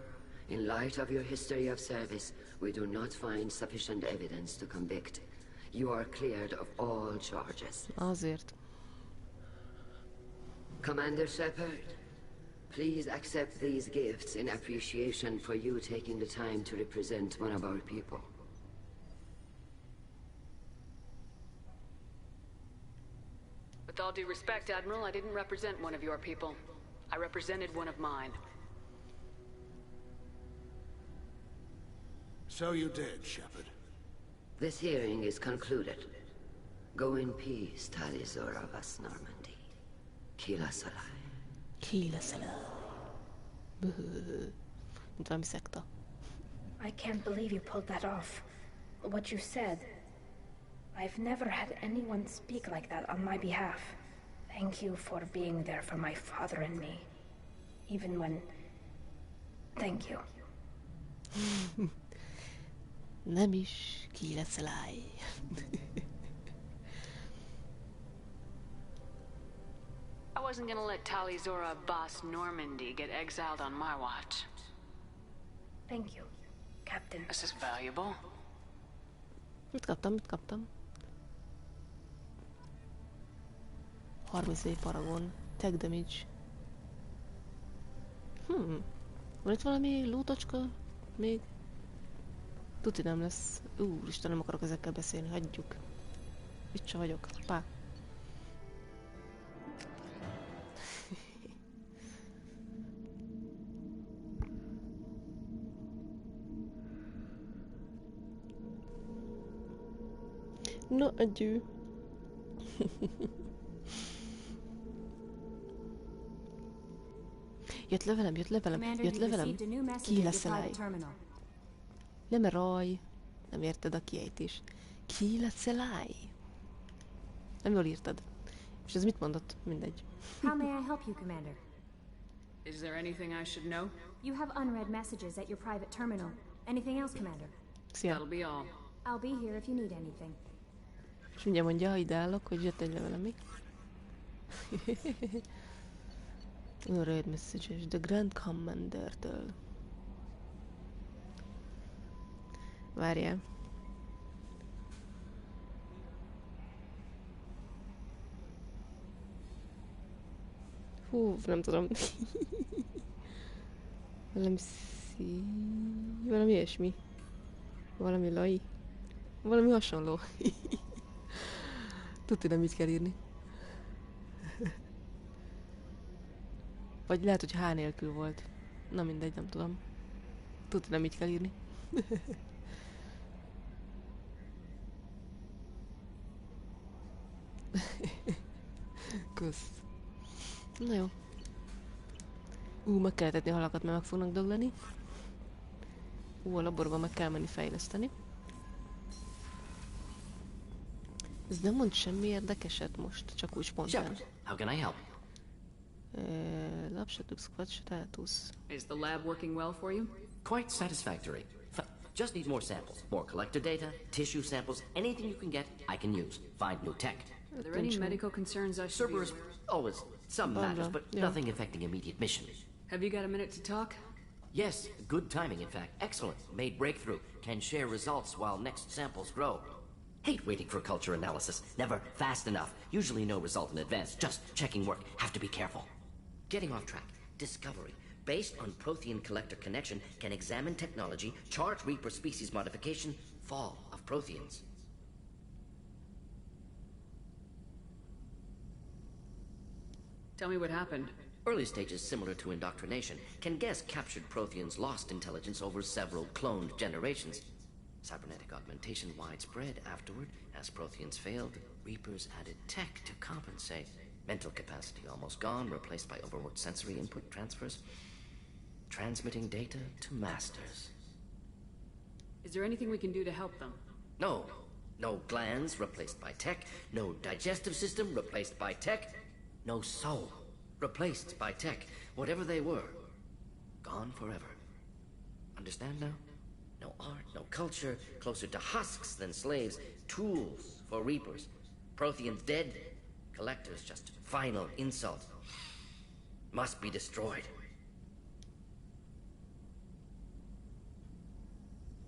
in light of your history of service, we do not find sufficient evidence to convict. You are cleared of all charges. Azért. Commander Shepard, please accept these gifts in appreciation for you taking the time to represent one of our people. With all due respect, Admiral, I didn't represent one of your people. I represented one of mine. So you did, Shepard. This hearing is concluded. Go in peace, Talizora Vas Normandy. Kila Salai. Kila Salai. Mint valami szekta. I can't believe you pulled that off. What you said. I've never had anyone speak like that on my behalf. Thank you for being there for my father and me. Even when... Thank you. Nem is Kila Salai. I wasn't gonna let Talizora Vas Normandy get exiled on my watch. Thank you, Captain. This is valuable. Mit kaptam? 30 év paragon. Tech damage. Van itt valami lootocska? Még? Tuti nem lesz. Úristen, nem akarok ezekkel beszélni. Hagyjuk. Itt se vagyok. Pá. Na, adieu. Jött le velem. Ki lesz eláj? Nem raj. Nem érted a kiejtés. Ki lesz eláj? Nem jól írtad. És ez mit mondott? Mindegy. How may I help you, Commander? Is there anything I should know? You have unread messages at your private terminal. Anything else, Commander? Szia. That'll be all. I'll be here if you need anything. És mindjárt mondja, ha ide állok, hogy jött egy levelem, mi? Unread messages. The Grand Commander-től. Várjál. Hú, nem tudom. Valami ilyesmi. Valami lai. Valami hasonló. Tudod, nem így kell írni. Vagy lehet, hogy H nélkül volt. Na mindegy, nem tudom. Tudod, nem így kell írni. Kösz. Na jó. Meg kell tetni halakat, mert meg fognak dögleni. A laborban meg kell menni fejleszteni. Ez nem mond semmi érdekeset most, csak úgy spontán. How can I help? Lab status. Is the lab working well for you? Quite satisfactory. Just need more samples. More collector data, tissue samples, anything you can get, I can use. Find new tech. Are there any medical concerns I should Cerberus, always some matters, but nothing affecting immediate mission. Have you got a minute to talk? Yes, good timing in fact. Excellent. Made breakthrough. Can share results while next samples grow. Hate waiting for culture analysis. Never fast enough. Usually no result in advance. Just checking work. Have to be careful. Getting off track. Discovery. Based on Prothean collector connection, can examine technology, chart Reaper species modification, fall of Protheans. Tell me what happened. Early stages similar to indoctrination. Can guess captured Protheans lost intelligence over several cloned generations. Cybernetic augmentation widespread afterward. As Protheans failed, Reapers added tech to compensate. Mental capacity almost gone, replaced by overworked sensory input transfers. Transmitting data to masters. Is there anything we can do to help them? No. No glands replaced by tech. No digestive system replaced by tech. No soul replaced by tech. Whatever they were, gone forever. Understand now? No art, no culture, closer to husks than slaves. Tools for Reapers. Protheans dead. Collectors just final insult. Must be destroyed.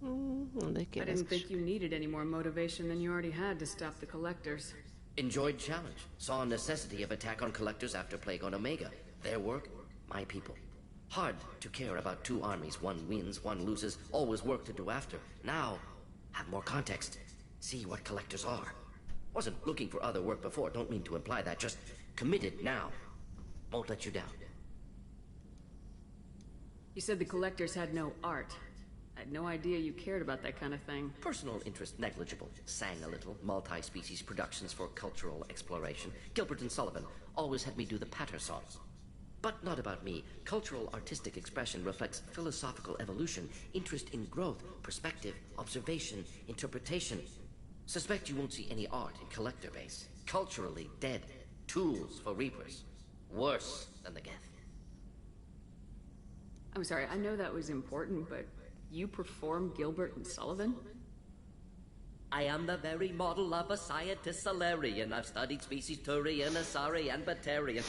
I didn't think you needed any more motivation than you already had to stop the Collectors. Enjoyed challenge. Saw necessity of attack on Collectors after Plague on Omega. Their work, my people. Hard to care about two armies. One wins, one loses. Always work to do after. Now, have more context. See what Collectors are. Wasn't looking for other work before. Don't mean to imply that. Just committed now. Won't let you down. You said the Collectors had no art. I had no idea you cared about that kind of thing. Personal interest negligible. Sang a little. Multi-species productions for cultural exploration. Gilbert and Sullivan always had me do the patter songs. But not about me. Cultural artistic expression reflects philosophical evolution, interest in growth, perspective, observation, interpretation. Suspect you won't see any art in Collector base. Culturally dead. Tools for Reapers. Worse than the Geth. I'm sorry, I know that was important, but you perform Gilbert and Sullivan? I am the very model of a scientist Solarian. I've studied species Turian, Asari, and Batarian.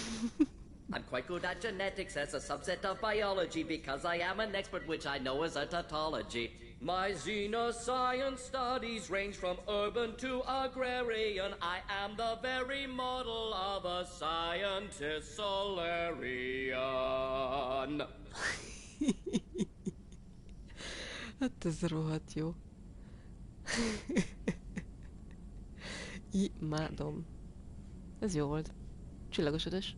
I'm quite good at genetics as a subset of biology because I am an expert, which I know as a tautology. My xenoscience studies range from urban to agrarian. I am the very model of a scientist Solarian. Hát ez rohadt jó. Imádom. Ez jó volt. Csillagosodás.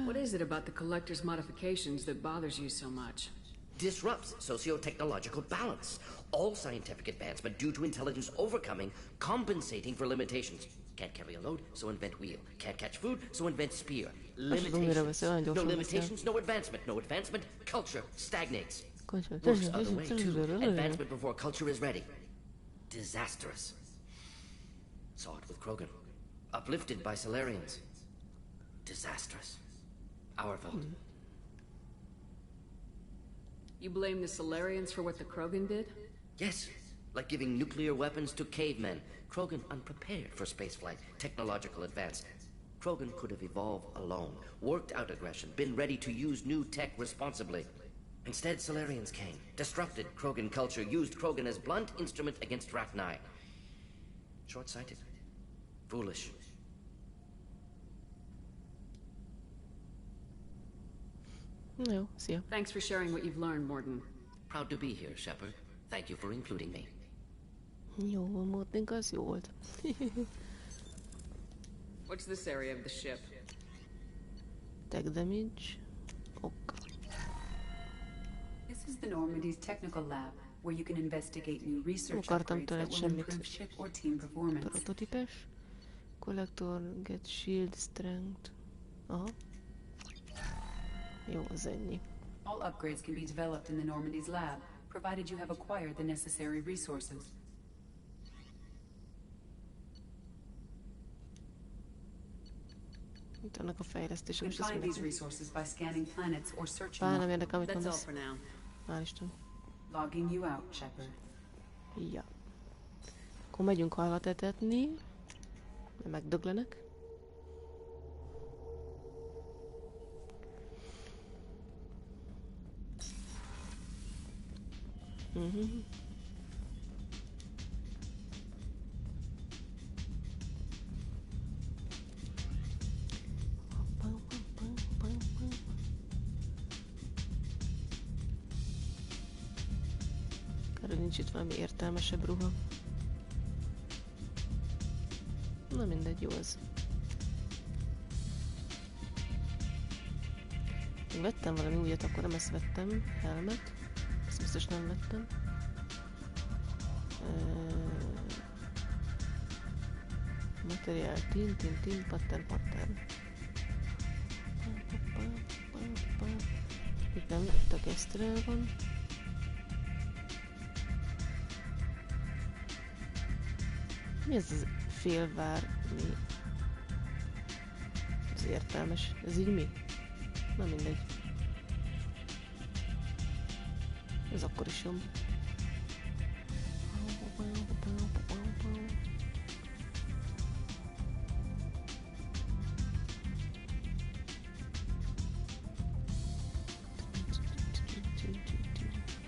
What is it about the Collector's modifications that bothers you so much? disrupts socio-technological balance. All scientific advancement due to intelligence overcoming, compensating for limitations. Can't carry a load, so invent wheel. Can't catch food, so invent spear. Limitations. No limitations, no advancement. No advancement, culture stagnates. Works other way, too. Advancement before culture is ready. Disastrous. Saw it with Krogan. Uplifted by Solarians. Disastrous. Our fault. You blame the Solarians for what the Krogan did? Yes. Like giving nuclear weapons to cavemen. Krogan unprepared for spaceflight, technological advance. Krogan could have evolved alone, worked out aggression, been ready to use new tech responsibly. Instead, Solarians came, disrupted Krogan culture, used Krogan as blunt instrument against Rachni. Short-sighted. Foolish. No, see. Thanks for sharing what you've learned, Morden. Proud to be here, Shepard. Thank you for including me. Jó, Morden, az jó volt. What's this area of the ship? Tech damage. Ok. This is the Normandy's technical lab, where you can investigate new research upgrades that will improve ship or team performance. Prototípes. Collector, get shield strength. Aha. Jó, az ennyi. All upgrades can be developed in the Normandy's lab, provided you have acquired the necessary resources. Itt vannak a fejlesztések. You can find these resources by scanning planets or searching. Bár nem érdekel, amit mondasz. That's all for now. Hál' Isten. Logging you out, Shepard. Ja. Akkor megyünk halvat etetni. De megdöglenek. Kár, hogy nincs itt valami értelmesebb ruha. Na mindegy, jó az. Én vettem valami újat, akkor nem ezt vettem. Helmet. Ezt biztos nem vettem. Materiál, tin, pattern. Itt nem, itt a gesztrel van. Mi ez az félvár? Mi? Ez értelmes. Ez így mi? Na mindegy. Ez akkor is jobb.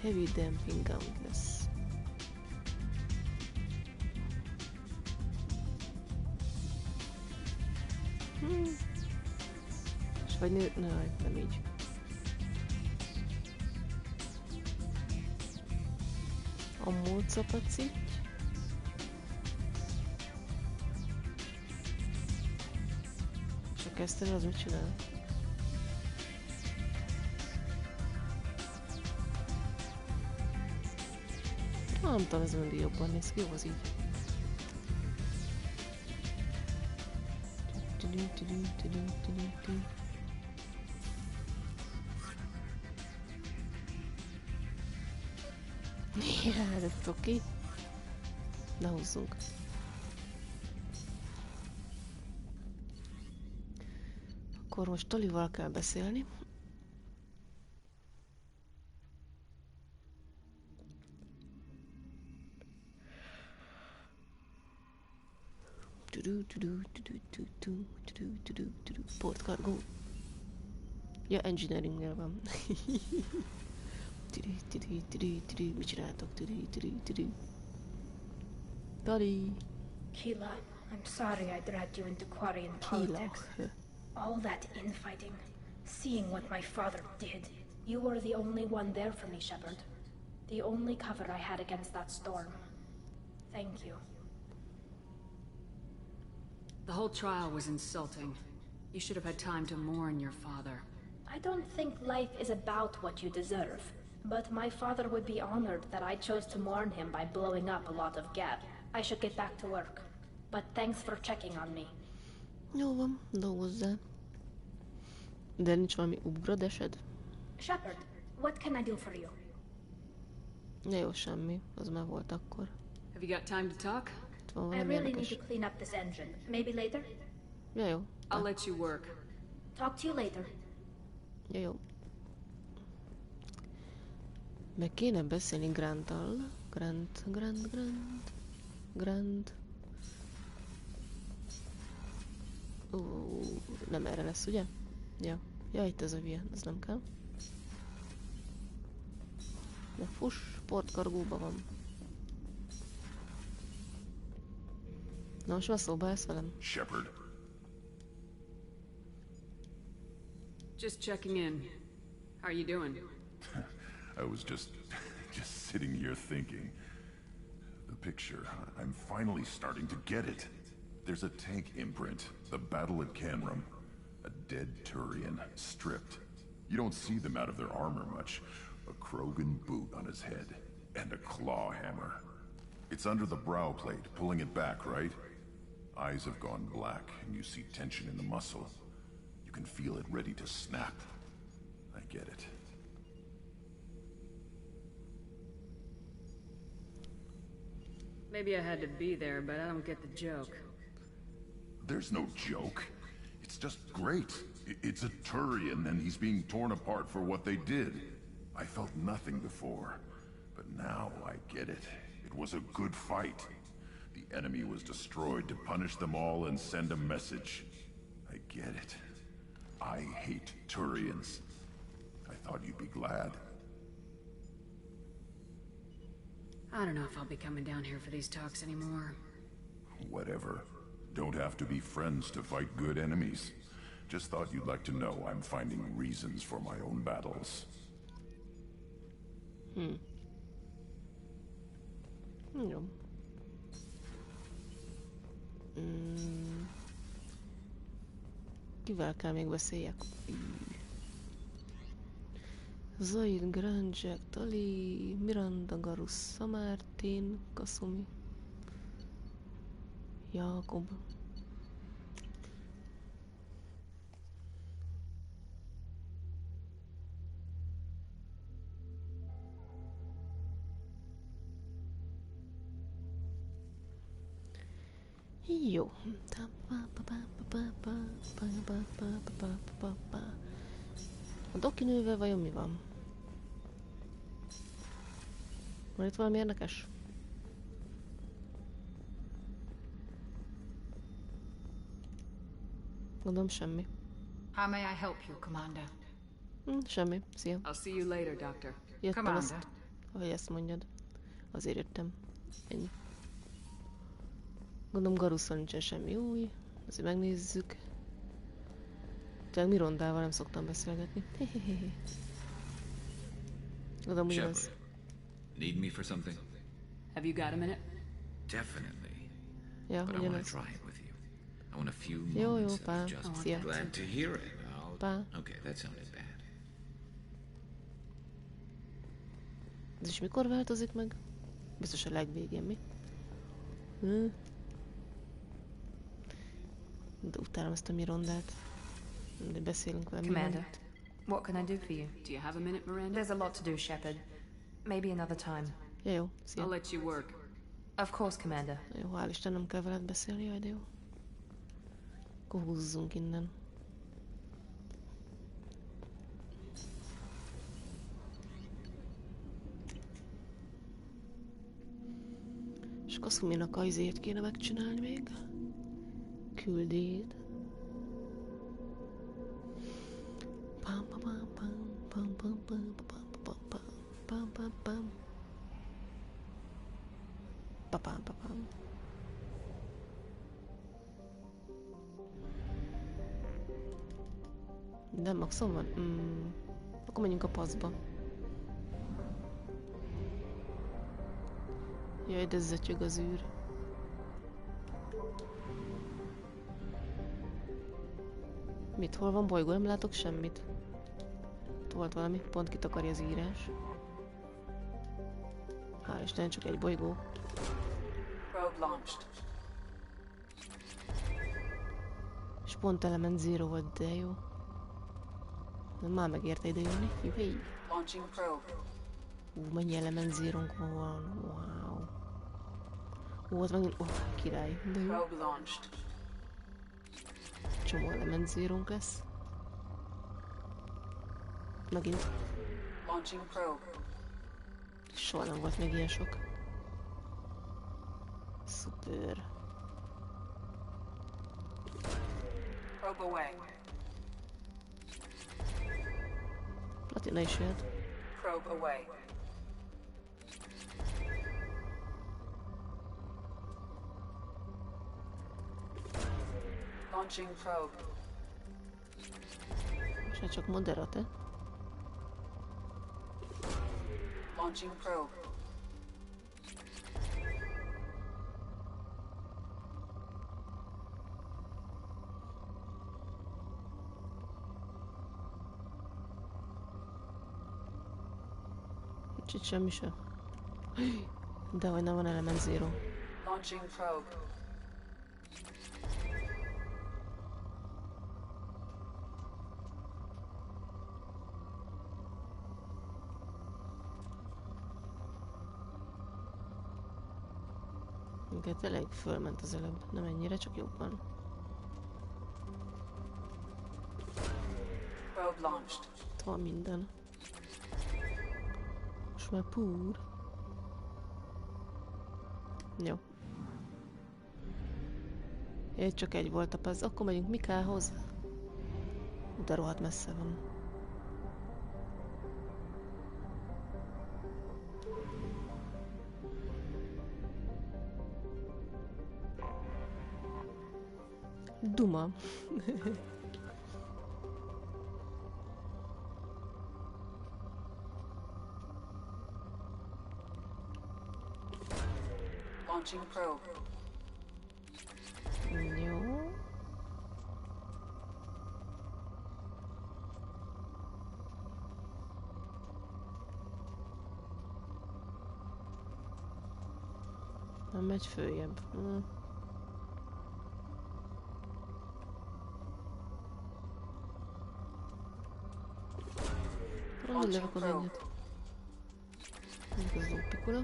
Heavy damping gauntless. És vagy nem így. A módszapacit. És a kesztel az mit csinál? Nem tudom, ez mindig jobban néz ki, jó az így. Ja, ez oké. Ne húzzunk. Akkor most Tolival kell beszélni. Portcargo. Ja, engineeringnél van. Mit csináltok? Tali. Keela, I'm sorry I dragged you into Quarian politics. All that infighting, seeing what my father did. You were the only one there for me, Shepard. The only cover I had against that storm. Thank you. The whole trial was insulting. You should have had time to mourn your father. I don't think life is about what you deserve. But my father would be honored that I chose to mourn him by blowing up a lot of geth. I should get back to work. But thanks for checking on me. Jó van, dolgozzál. De nincs valami ugradesed? Shepard, what can I do for you? Ja, jó, semmi. Az már volt akkor. Have you got time to talk? I really need to clean up this engine. Maybe later? Ja, jó. I'll let you work. Talk to you later. Ja, jó. Meg kéne beszélni Granttal. Grant. Nem erre lesz, ugye? Ja. Ja, itt ez a via, ez nem kell. De fuss, sportkargóban van. Na, most már szóba állsz velem? Shepard. Just checking in. How are you doing? I was just sitting here thinking. The picture, I'm finally starting to get it. There's a tank imprint, the battle at Canrum. A dead Turian, stripped. You don't see them out of their armor much. A Krogan boot on his head, and a claw hammer. It's under the brow plate, pulling it back, right? Eyes have gone black, and you see tension in the muscle. You can feel it ready to snap. I get it. Maybe I had to be there, but I don't get the joke. There's no joke. It's just great. It's a Turian, and he's being torn apart for what they did. I felt nothing before, but now I get it. It was a good fight. The enemy was destroyed to punish them all and send a message. I get it. I hate Turians. I thought you'd be glad. I don't know if I'll be coming down here for these talks anymore. Whatever. Don't have to be friends to fight good enemies. Just thought you'd like to know I'm finding reasons for my own battles. Jó. Kivel kell még beszéljek? Zaid, Granjek, Tali, Miranda, Garus, Samartin, Kasumi, Jakob. Jó. A dokinővel vajon mi van? Van itt valami érdekes? Gondolom semmi. How may I help you, Commander? Semmi. Szia. I'll see you later, Doctor. Jöttem azt, ahogy ezt mondjad. Azért jöttem. Ennyi. Gondolom Garusszal nincsen semmi új. Azért megnézzük. Tehát Mirondával nem szoktam beszélgetni. Gondolom ugyanaz. Need me for something? Have you got a minute? Definitely. Ja, but I want ugyanaz. to try it with you. I want a few Jó, moments pá. of just Szia. glad to hear it. Pá. Okay, that sounded bad. Ez is mikor változik meg? Biztos a legvégén, mi? De utálom ezt a Mirondát. De beszélünk vele Commander, what can I do for you? Do you have a minute, Miranda? There's a lot to do, Shepard. Maybe another time. Ja, jó, szia. I'll let you work. Of course, Commander. Jó, hál' Isten, nem kell veled beszélni, jaj, de jó. Akkor húzzunk innen. És Kasuminak a izét kéne megcsinálni még. Küldét. Pam pam pam pam pam pam pam pam pam pam pam. Papám, papám. Nem, maxon van? Akkor menjünk a paszba. Jaj, de zötyög az űr. Mit? Hol van bolygó? Nem látok semmit. Ott volt valami, pont kitakarja az írás. Hál' Isten, csak egy bolygó. Probe launched. És pont Element Zero volt, de jó. De már megérte ide jönni. Juhéj! Launching probe. Mennyi Element Zero-nk van. Wow. Az megint... király. De jó. Probe launched. Csomó Element Zero-nk lesz. Megint. Launching probe. Soha nem volt még ilyen sok. Szuper. Probe away. Platina is jött. Probe away. Launching probe. És csak moderate. Launching probe. Itt semmi sem. De hogy nem van Element Zero. Launching probe. Minket elég fölment az előbb. Nem ennyire, csak jobban. Probe launched. Itt van minden. Most már púr. Jó. Itt csak egy volt a paz. Akkor megyünk Mikához. De rohadt messze van. Duma. Launching probe. Jó. Nem megy följebb. Nem lövök az egyet. Ez lópikula.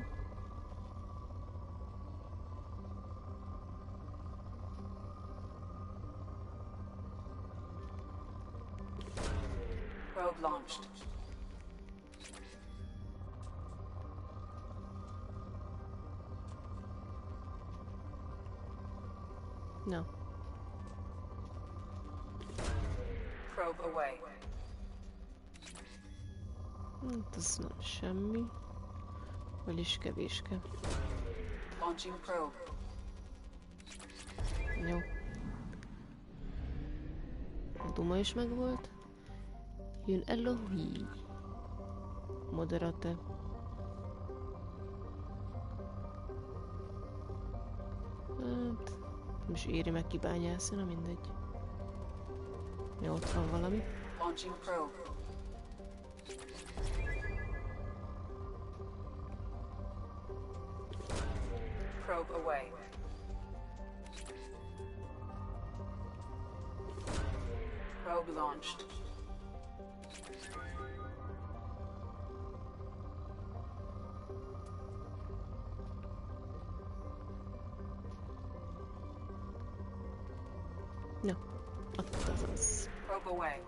Probe launched. No. Probe away. Ez nem semmi. Vagyis kevéske. Launching probe. Jó. A duma is megvolt. Jön Elohi. Moderate. Hát, nem is éri meg kibányászni, na mindegy. Jó, ott van valami. Launching probe. Probe away. Probe launched. No, ott az. Probe away.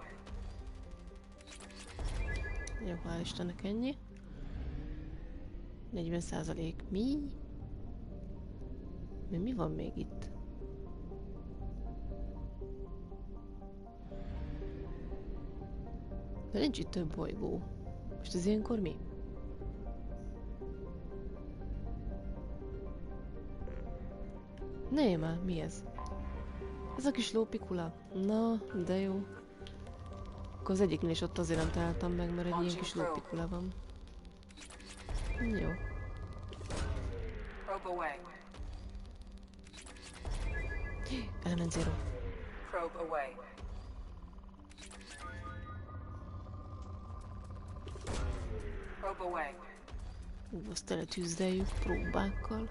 Jó, hál' Istennek ennyi. 40%. Mi? Mi van még itt? De nincs itt több bolygó. Most ez ilyenkor mi? Ne már, mi ez? Ez a kis lópikula? Na, de jó. Akkor az egyiknél is ott azért nem találtam meg, mert egy ilyen kis lópikula van. Jó. Probe away. Element Zero. Probe away. Probe away. Azt teletűzdeljük próbákkal.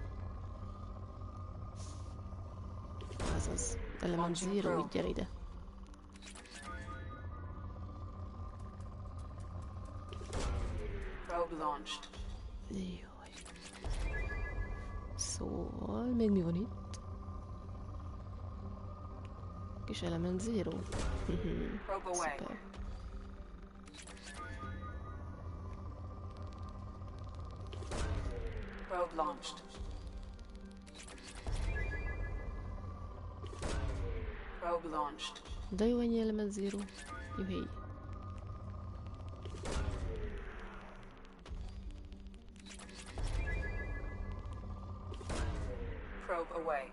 Azaz, element zero, így gyere ide. Jaj. Szóval, még mi van itt? Kis element zero. Szuper. Probe launched. Probe launched. De jó, ennyi element zero. Juhéj. Probe away.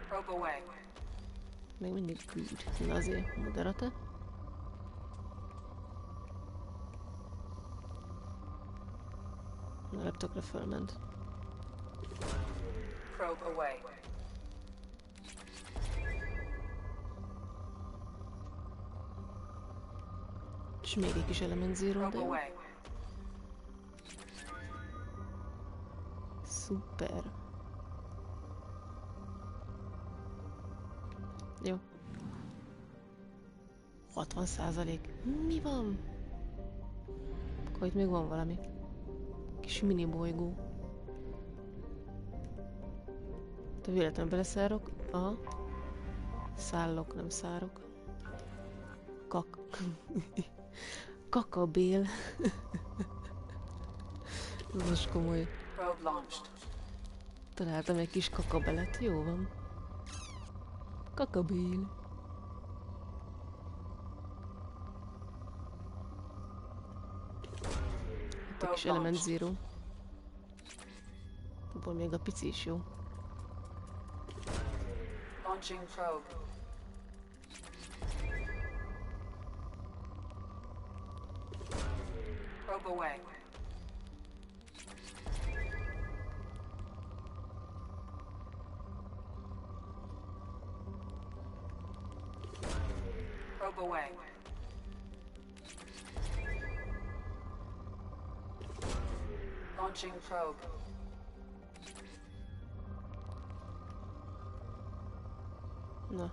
Probe away. Még mindig good. Na azért, moderate. A laptopra fölment. Probe away. És még egy kis element zero, de jó. Szuper. Jó. 60%. Mi van? Akkor itt még van valami. Kis mini bolygó. Te véletlenül beleszárok? Aha. Szállok, nem szárok. Kakabél. Ez most komoly. Találtam egy kis kakabelet. Jó van. Kakabél. Itt egy kis element zero. Abból még a pici is jó. Launching probe. Probe away. Probe away. Launching probe. Na.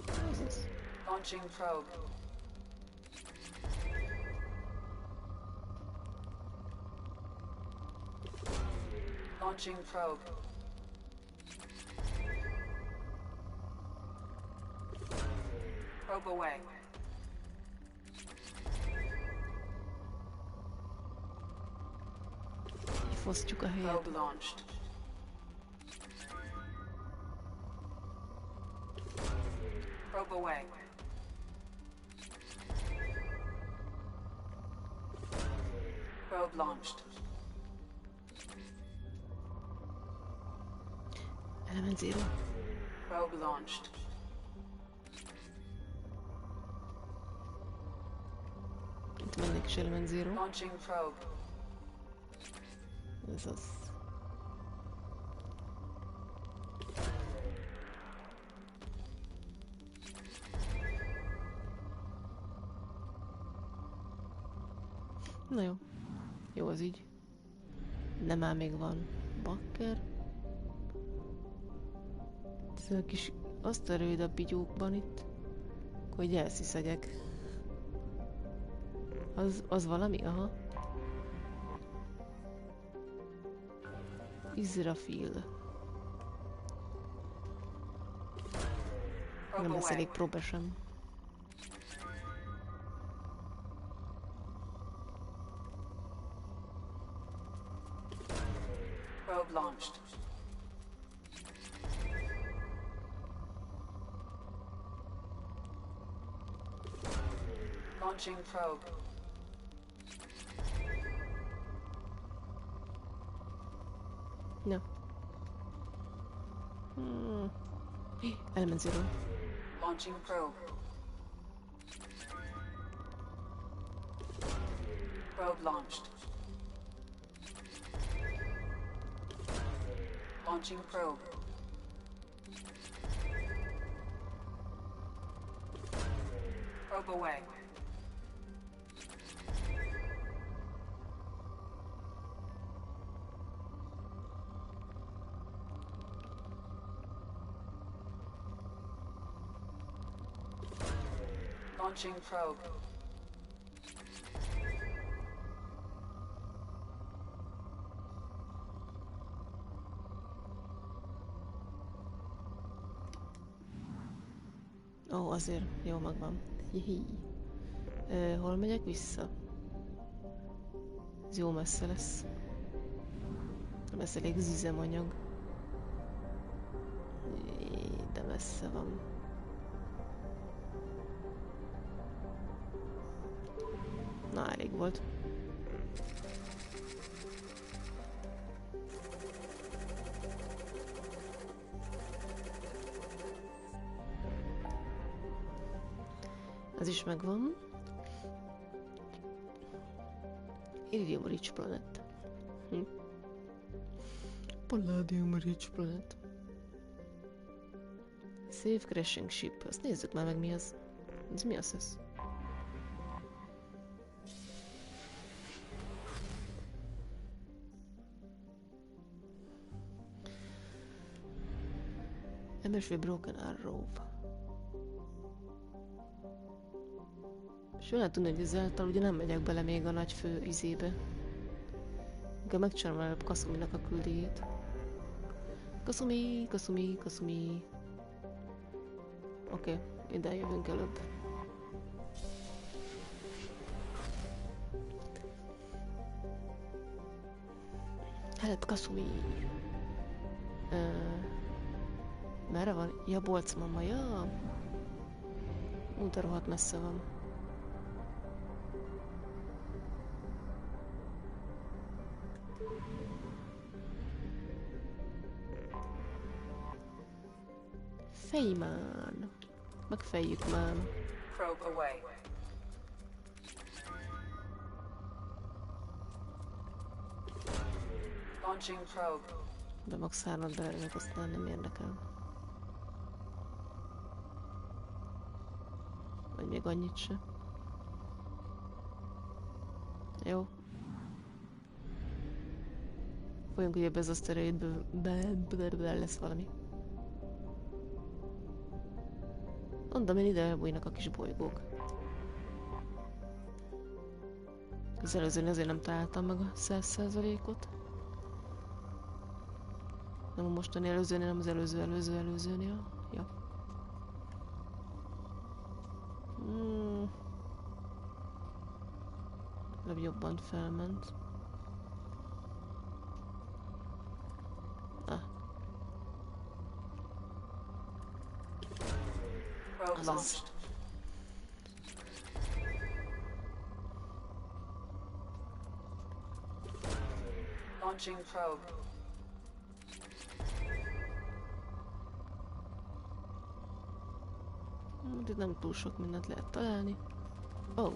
Mi ez? Launching probe. Launching probe. Probe away. Fosztjuk a helyet. Probe launched. Probe away. Probe launched. Element zero. Probe launched. Itt mennek is element zero. Launching probe. Ez az. Na jó. Jó az így. Nem már még van bakker. Ez a kis azt a rövid a pityókban itt, hogy elsziszegek. Az valami? Aha. Izrafil. Nem lesz elég próba sem. Probe launched. Launching probe. No. Element zero. Launching probe. Probe launched. Launching probe. Probe away. Launching probe. Ó, azért jó megvan. Hihi. Hol megyek vissza? Ez jó messze lesz. Nem lesz elég az üzemanyag. De messze van. Na, elég volt. Ez is megvan. Iridium Rich Planet. Palladium Rich Planet. Safe Crashing Ship. Azt nézzük már meg, mi az. Ez mi az ez? MSV Broken Arrow. És jól lehet tudni, hogy ezáltal ugye nem megyek bele még a nagy fő izébe. Inkább megcsinálom előbb Kasuminak a küldéjét. Kasumi, Kasumi, Kasumi. Oké, ide jövünk előbb. Help, Kasumi. Merre van? Ja, Bolcmama, ja. De rohadt messze van. Fejmán. Megfejjük már. Probe away. Launching probe. De max 3 belőlek, aztán nem érdekel. Vagy még annyit se. Jó. Folyunk ugye be az aszteroidből, lesz valami. Mondom én, ide elbújnak a kis bolygók. Az előzőn azért nem találtam meg a 100%-ot. Nem a mostani előzőnél, nem az előzőnél. Ja. Jobban felment. Azaz. Launching probe. Itt nem túl sok mindent lehet találni. Oh.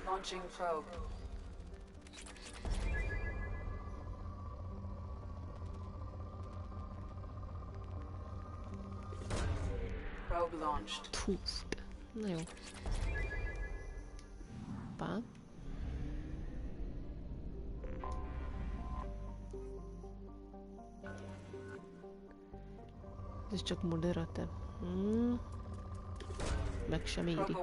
Launching probe. Probe launched. Tusk. Na jó. Pá. Ez csak moderatív. Meg sem éri.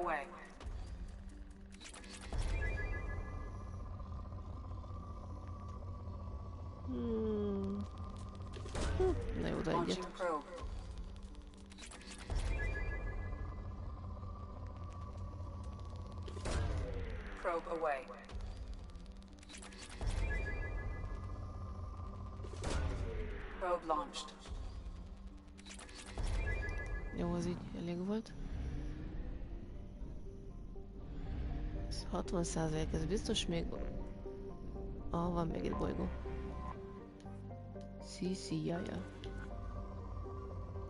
Na jó, oda egyet. Probe away. Probe launched. Jó, az így elég volt. Ez 60%, ez biztos még... van még egy bolygó. Jaja.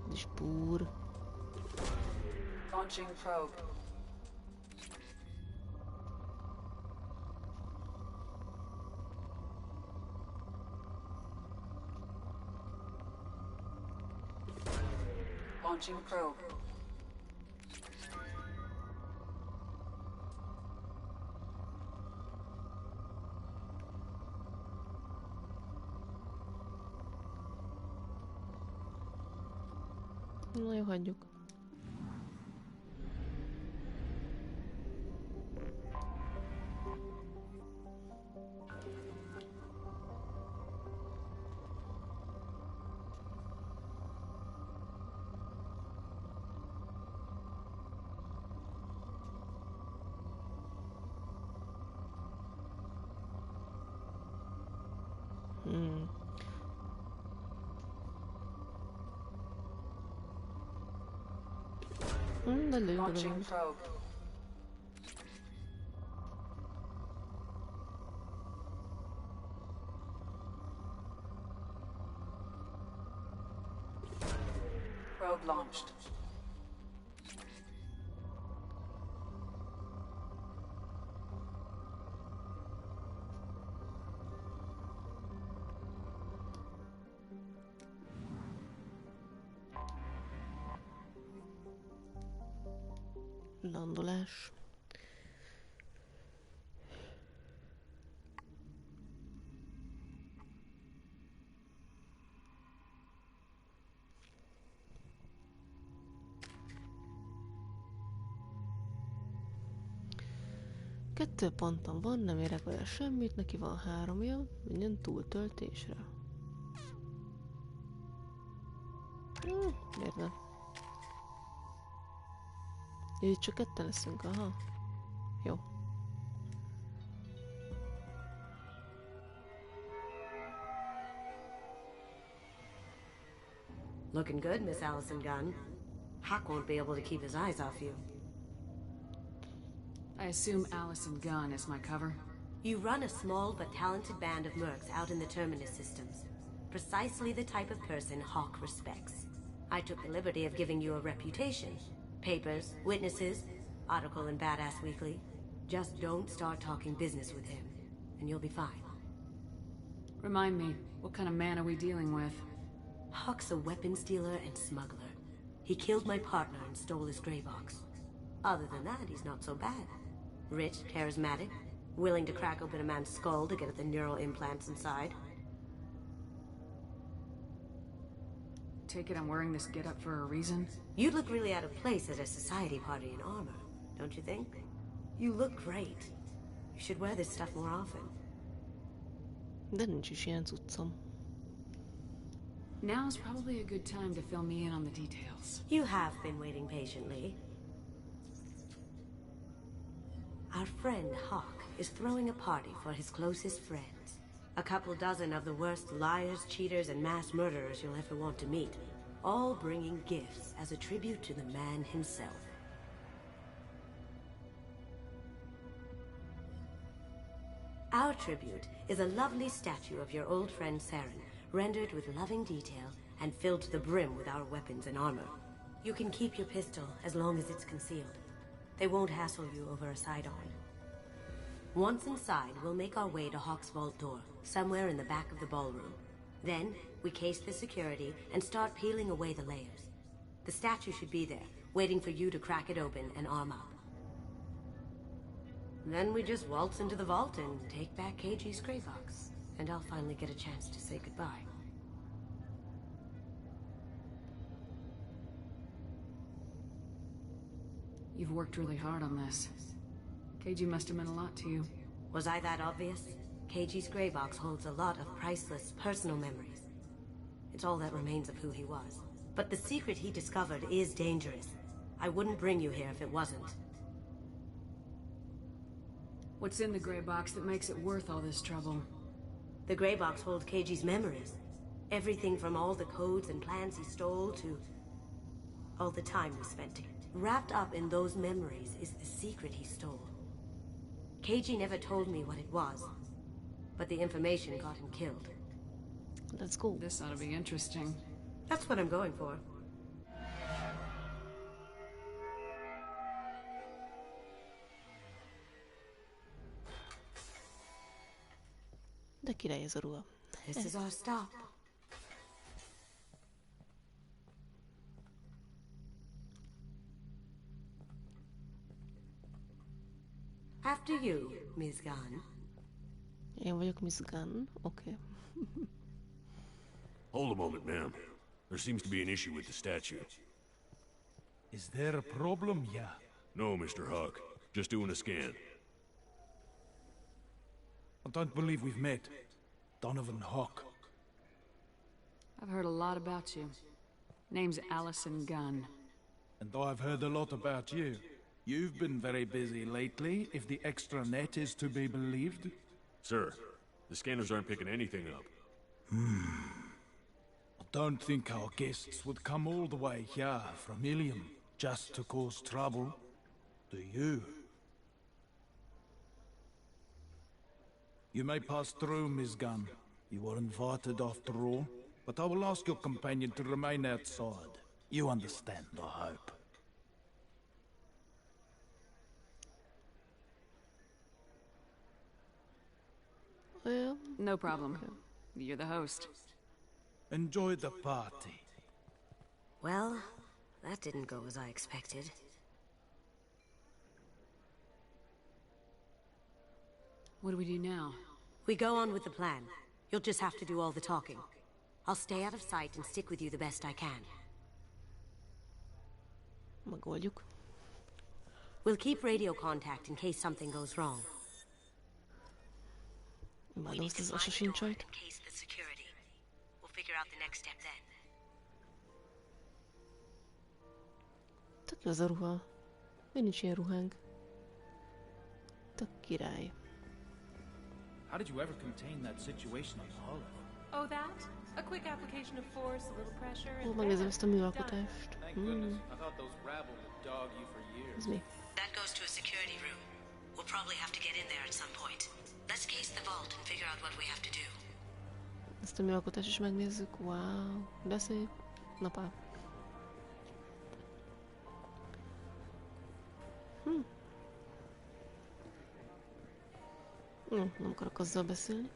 Ez is púr. Launching probe. Launching probe. Na jó, hagyjuk. Launching probe. Probe launched. Landolás. Kettő ponton van, nem érek vele semmit, neki van 3-ja, minden túltöltésre. Miért nem? Így csak ketten leszünk, aha. Jó. Looking good, Miss Allison Gunn. Hawk won't be able to keep his eyes off you. I assume Allison Gunn is my cover? You run a small but talented band of mercs out in the Terminus systems. Precisely the type of person Hawk respects. I took the liberty of giving you a reputation. Papers, witnesses, article in Badass Weekly. Just don't start talking business with him, and you'll be fine. Remind me, what kind of man are we dealing with? Hawk's a weapons dealer and smuggler. He killed my partner and stole his gray box. Other than that, he's not so bad. Rich, charismatic, willing to crack open a man's skull to get at the neural implants inside. Take it I'm wearing this getup for a reason? You'd look really out of place at a society party in armor, don't you think? You look great. You should wear this stuff more often. De nincs is ilyen cuccom. Now's probably a good time to fill me in on the details. You have been waiting patiently. Our friend Hawk is throwing a party for his closest friends. A couple dozen of the worst liars, cheaters, and mass murderers you'll ever want to meet. All bringing gifts as a tribute to the man himself. Our tribute is a lovely statue of your old friend Saren, rendered with loving detail and filled to the brim with our weapons and armor. You can keep your pistol as long as it's concealed. They won't hassle you over a sidearm. Once inside, we'll make our way to Hawk's vault door, somewhere in the back of the ballroom. Then, we case the security and start peeling away the layers. The statue should be there, waiting for you to crack it open and arm up. Then we just waltz into the vault and take back KG's gray box. And I'll finally get a chance to say goodbye. You've worked really hard on this. KG must have meant a lot to you. Was I that obvious? KG's gray box holds a lot of priceless personal memories. It's all that remains of who he was. But the secret he discovered is dangerous. I wouldn't bring you here if it wasn't. What's in the gray box that makes it worth all this trouble? The gray box holds KG's memories. Everything from all the codes and plans he stole to all the time we spent together. Wrapped up in those memories is the secret he stole. KG never told me what it was, but the information got him killed. That's cool. This ought to be interesting. That's what I'm going for. De király ez a ruha. This is our stop. After you, Ms. Gunn. Én vagyok Miss Gunn, okay. Hold a moment, ma'am. There seems to be an issue with the statue. Is there a problem here? No, Mr. Hawk. Just doing a scan. I don't believe we've met. Donovan Hawk. I've heard a lot about you. Name's Allison Gunn. And I've heard a lot about you. You've been very busy lately, if the extranet is to be believed. Sir, the scanners aren't picking anything up. I don't think our guests would come all the way here from Ilium just to cause trouble. Do you? You may pass through, Miss Gunn. You were invited after all. But I will ask your companion to remain outside. You understand, I hope. Well, no problem. Okay. You're the host. Enjoy the party. Well, that didn't go as I expected. What do we do now? We go on with the plan. You'll just have to do all the talking. I'll stay out of sight and stick with you the best I can. Megoldjuk. We'll keep radio contact in case something goes wrong. We need to find a door and encase the security. We'll figure out the next step then. Tök jó az a ruha. Mi nincs ilyen ruhánk? Tök király. How did you ever contain that situation on the hull? Oh, that? A quick application of force, a little pressure, and megnézem ezt a műalkotást. Thank goodness. I thought those rabble would dog you for years. Ez mi? That goes to a security room. We'll probably have to get in there at some point. Let's case the vault and figure out what we have to do. Ezt a műalkotást is megnézzük. Wow, de szép. Napá. Nem akarok azzal beszélni.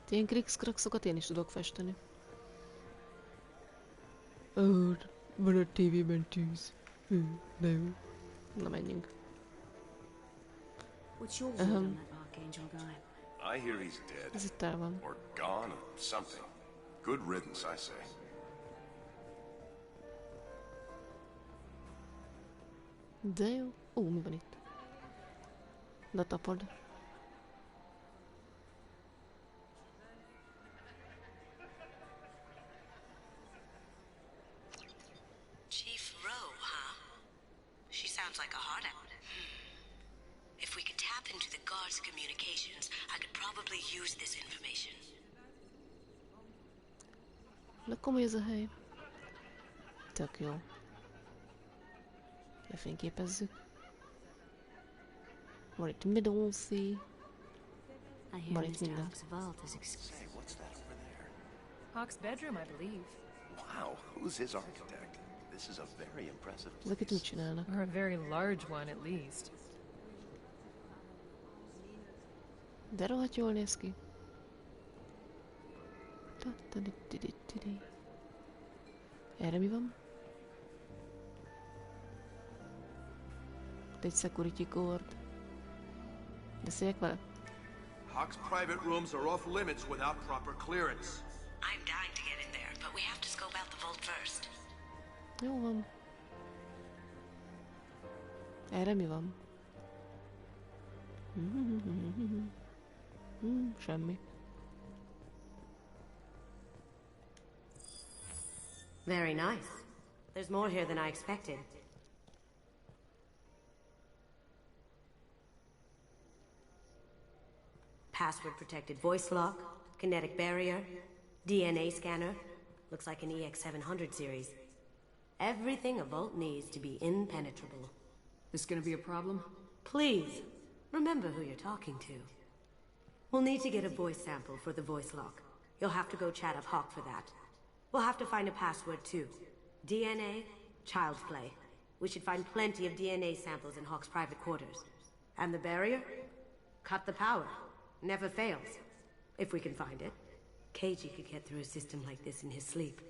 Ilyen krikszkrakszokat én is tudok festeni. Van a tévében tűz. De jó. Na menjünk. I hear he's dead. Ez itt el van. Or gone or something. Good riddance, I say. De jó. Mi van itt? De tapod. Chief Rowe, huh? She sounds like a hard out. If we could tap into the guard's communications, I could probably use this information. De komoly ez a hely. Tök jó. Lefényképezzük. Van itt Midonsea. Van itt minden. Say, what's that over there? Hawk's bedroom, I believe. Wow, who's his architect? This is a very impressive place. Ezeket mit csinálnak? Or a very large one, at least. De rohadt jól néz ki. Erre mi van? Egy security guard. Beszéljek vele? Hawk's private rooms are off limits without proper clearance. I'm dying to get in there, but we have to scope out the vault first. Jó van. Erre mi van? Semmi. Very nice. There's more here than I expected. Password-protected voice lock, kinetic barrier, DNA scanner. Looks like an EX700 series. Everything a vault needs to be impenetrable. This gonna be a problem? Please, remember who you're talking to. We'll need to get a voice sample for the voice lock. You'll have to go chat up Hawk for that. We'll have to find a password too. DNA, child's play. We should find plenty of DNA samples in Hawk's private quarters. And the barrier? Cut the power. Never fails. If we can find it. KG could get through a system like this in his sleep.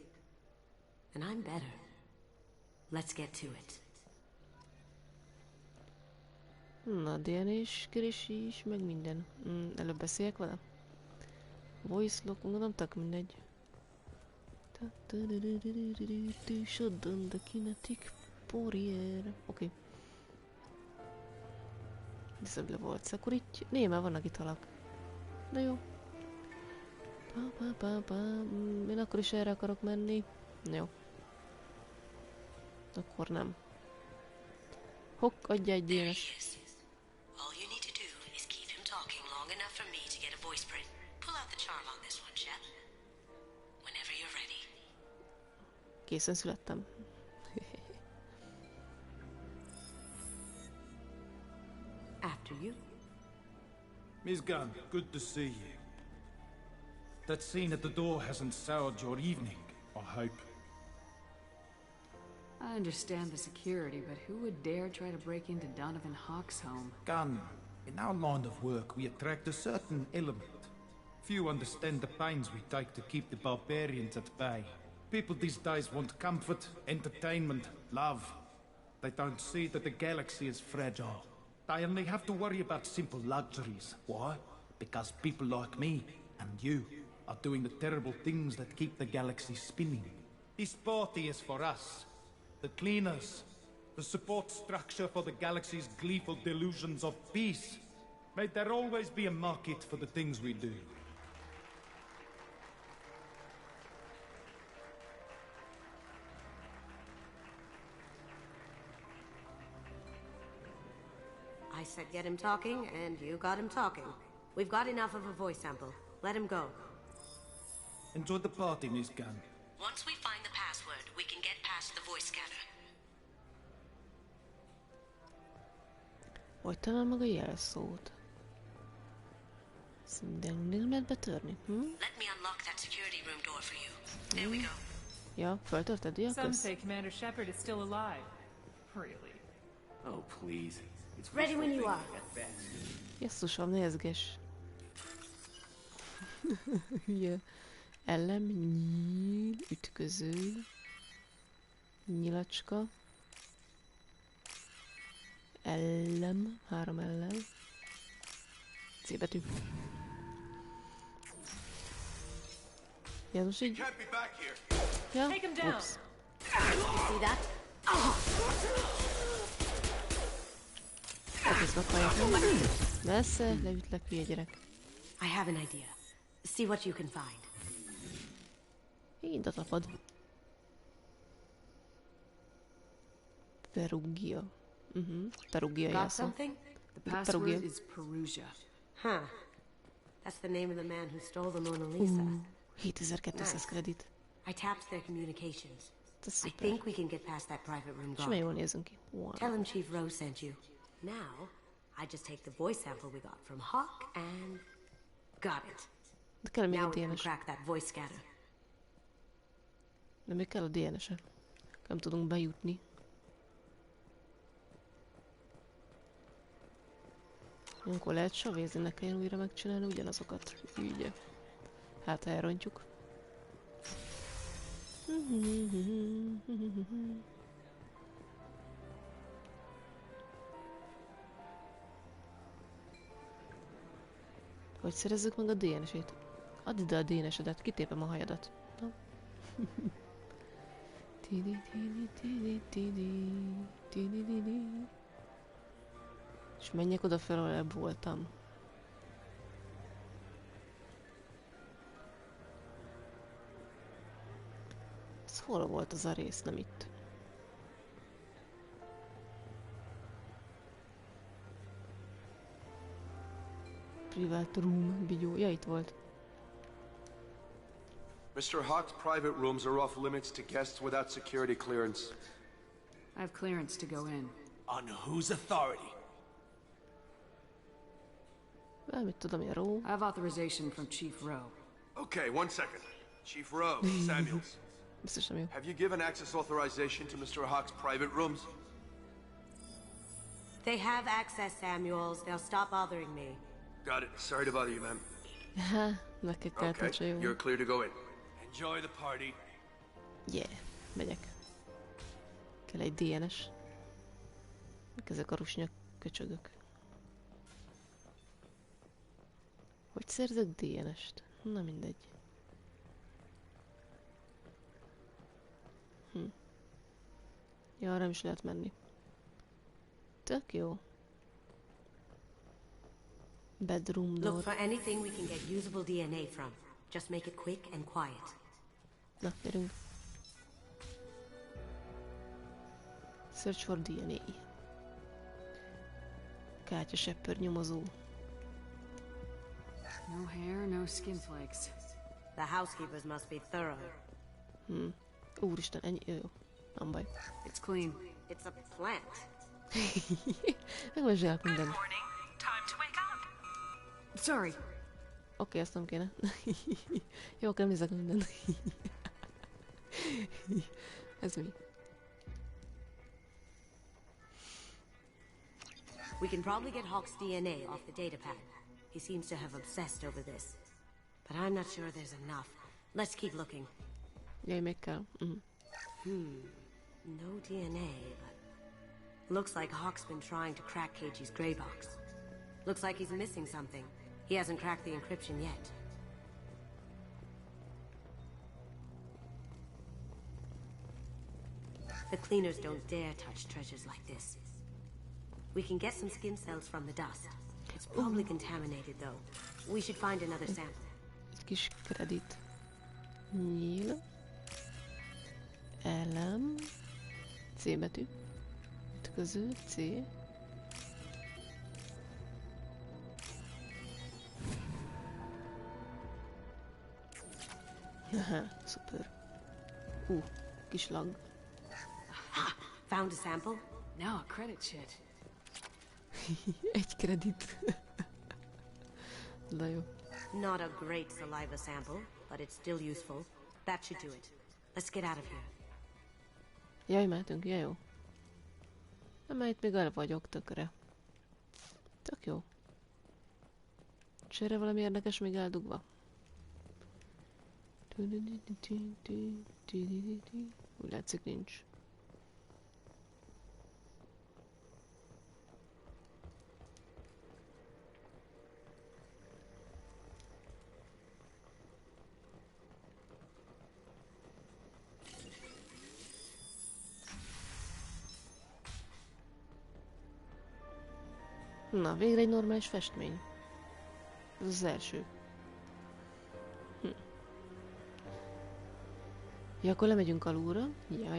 And I'm better. Let's get to it. Na, DNA-s kerési is, meg minden. Előbb beszéljek vele? Voice lock, gondolom, tök mindegy. Shut down the kinetic barrier. Oké. Disable volt. Akkor így némán vannak itt halak. Na jó. Én akkor is erre akarok menni. Jó. Akkor nem. Hopp, adja egy DNS. Készen születtem. After you. Miss Gunn, good to see you. That scene at the door hasn't soured your evening, I hope. I understand the security, but who would dare try to break into Donovan Hawk's home? Gunn, in our line of work, we attract a certain element. Few understand the pains we take to keep the barbarians at bay. People these days want comfort, entertainment, love. They don't see that the galaxy is fragile. They only have to worry about simple luxuries. Why? Because people like me and you are doing the terrible things that keep the galaxy spinning. This party is for us, the cleaners, the support structure for the galaxy's gleeful delusions of peace. May there always be a market for the things we do. I said get him talking, and you got him talking. We've got enough of a voice sample. Let him go. Enjoy the party, Miss Gunn. Once we find the password, we can get past the voice scanner. Hogy talán meg a jelszót? Szerintem lehet betörni, Let me unlock that security room door for you. There we go. Ja, feltörted, ja, Some say Commander Shepard is still alive. Really? Oh, please. It's ready when you are. Jesszusom, nézges. Hülye. Elem, nyíl, ütköző. Nyilacska. Ellem, 3 ellen. C betű. János így. Ja, ups. See that? Egész meghallják. Messze, leütlek, hülye gyerek. I have an idea. See what you can find. Így a tapad. Perugia. Perugia Got jelszó. something? The password is Perugia. Huh. That's the name of the man who stole the Mona Lisa. 7200 kredit. I tapped their communications. I think we can get past that private room guard. Jól nézünk ki. Wow. Tell him Chief Rose sent you. Now, I just take the voice sample we got from Hawk and... Got it. De kell még Now a we can DNS. crack that voice scanner. De még kell a DNS-e. Nem tudunk bejutni. Akkor lehet savézni, ne kelljen újra megcsinálni ugyanazokat. Ügye. Hát elrontjuk. Hogy szerezzük meg a DNS-ét? Add ide a DNS-edet, kitépem a hajadat. Na. És menjek oda fel, ahol ebb voltam. Ez hol volt az a rész, nem itt? Private room, bigyó. Ja, itt volt. Mr. Hawk's private rooms are off limits to guests without security clearance. I have clearance to go in. On whose authority? Mit tudom én, Rowe? I have authorization from Chief Rowe. Okay, 1 second. Chief Rowe, Samuels. Biztos nem jó. Have you given access authorization to Mr. Hawk's private rooms? They have access, Samuels. They'll stop bothering me. Got it. Sorry to bother you, ma'am. Neked kellett, hogy jó. You're clear to go in. Enjoy the party. Yeah, megyek. Kell egy DNS. Mik ezek a rusnyak köcsögök? Hogy szerzek DNS-t? Na mindegy. Ja, arra is lehet menni. Tök jó. Bedroom door. Look for anything we can get usable DNA from. Just make it quick and quiet. Na, gyerünk. Search for DNA. Kártyaseppőr nyomozó. No hair, no skin flakes. The housekeepers must be thorough. Úristen, ennyi. Jó. Nem baj. It's clean. It's a plant. Megvizsgálok mindent. Sorry. Oké, ezt nem kéne. Jó, akkor nézek mindent. Ez mi? We can probably get Hawk's DNA off the datapad. He seems to have obsessed over this. But I'm not sure there's enough. Let's keep looking. Jaj, még kell. No DNA, but... Looks like Hawk's been trying to crack KG's gray box. Looks like he's missing something. He hasn't cracked the encryption yet. The cleaners don't dare touch treasures like this. We can get some skin cells from the dust. It's probably contaminated, though. We should find another sample. Egy kis kredit. Nyíl. Elem. C betű. Ütköző. C. Aha, szuper. Kis lag. Found a sample? Now a credit shit. Egy kredit. Na jó. Not a great saliva sample, but it's still useful. That should do it. Let's get out of here. Jaj, mehetünk, ja jó. Nem, itt még el vagyok, tökre. Tök jó. És erre valami érdekes még eldugva. Úgy látszik, nincs. Na, végre egy normális festmény. Ez az első. Ja, akkor lemegyünk alulra. Ja.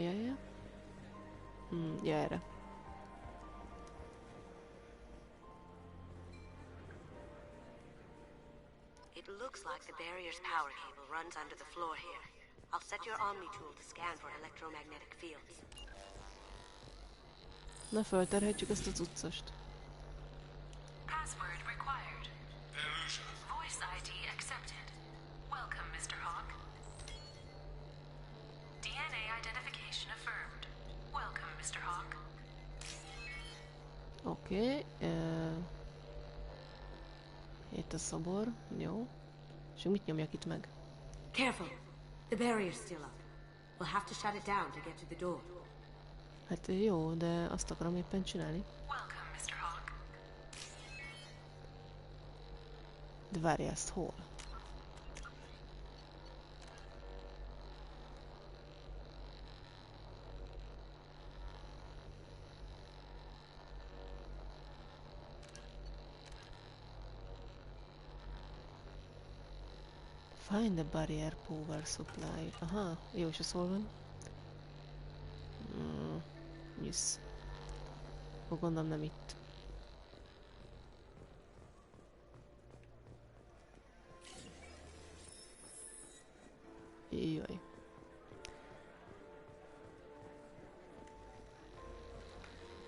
Ja, erre. It looks like the barrier's power cable runs under the floor here. I'll set your Omni tool to scan for electromagnetic fields. Na, fölterhetjük ezt a cuccost. Password required. Voice ID accepted. Welcome, Mr. Hawk. DNA identification affirmed. Welcome, Mr. Hawk. Oké. Itt a szobor. Jó. És mit nyomjak itt meg? Careful! The barrier's still up. We'll have to shut it down to get to the door. Hát jó, de azt akarom éppen csinálni. Welcome, Mr. Hawk. De várj, ezt hol? Find the barrier power supply. Aha, jó, és ez hol van? Yes. Gondolom nem itt. Jaj.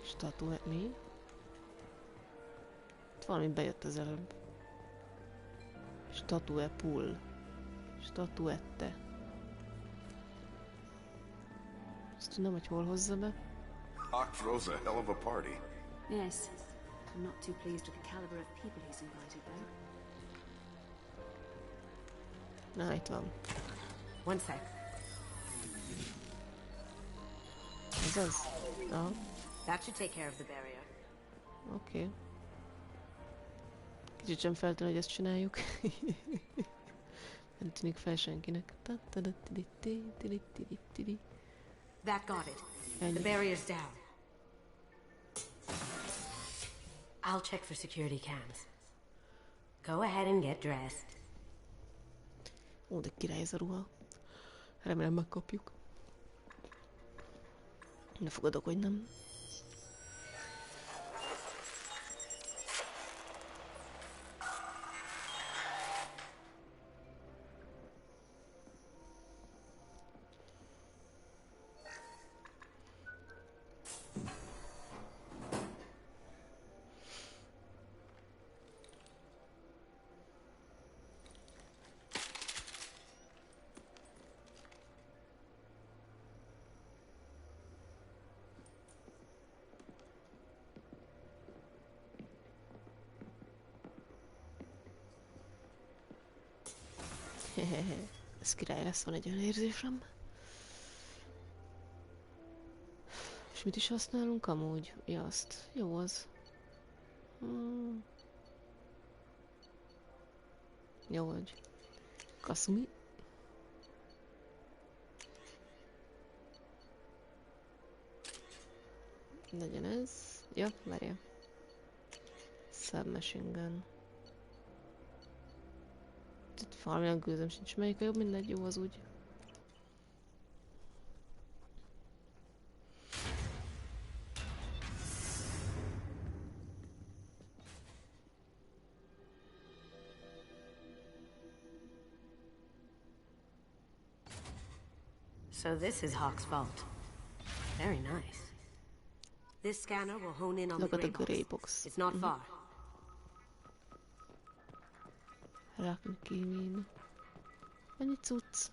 Statue, mi? Itt valami bejött az előbb. Statue pull. Statuette. Ezt tudom, hogy hol hozza be. Hawk throws a hell of a party. Yes. I'm not too pleased with the caliber of people he's invited, though. Na, itt van. One sec. Ez az? Aha. That should take care of the barrier. Oké. Kicsit sem feltűnő, hogy ezt csináljuk. Nem tűnik fel senkinek. That got it. The barrier's down. I'll check for security cams. Go ahead and get dressed. Ó, de király ez a ruha. Remélem megkapjuk. Ne fogadok, hogy nem. Ez király lesz, van egy olyan érzésem. És mit is használunk amúgy? Ja, azt. Jó az. Jó vagy. Kasumi. Legyen ez. Ja, várja. Submachine gun. Valamilyen gőzöm sincs, melyik a jobb, mindegy, jó az úgy. So this is Hawk's vault. Very nice. This scanner will hone in on the gray box. It's not far. Rakni kéne. Annyi cucc.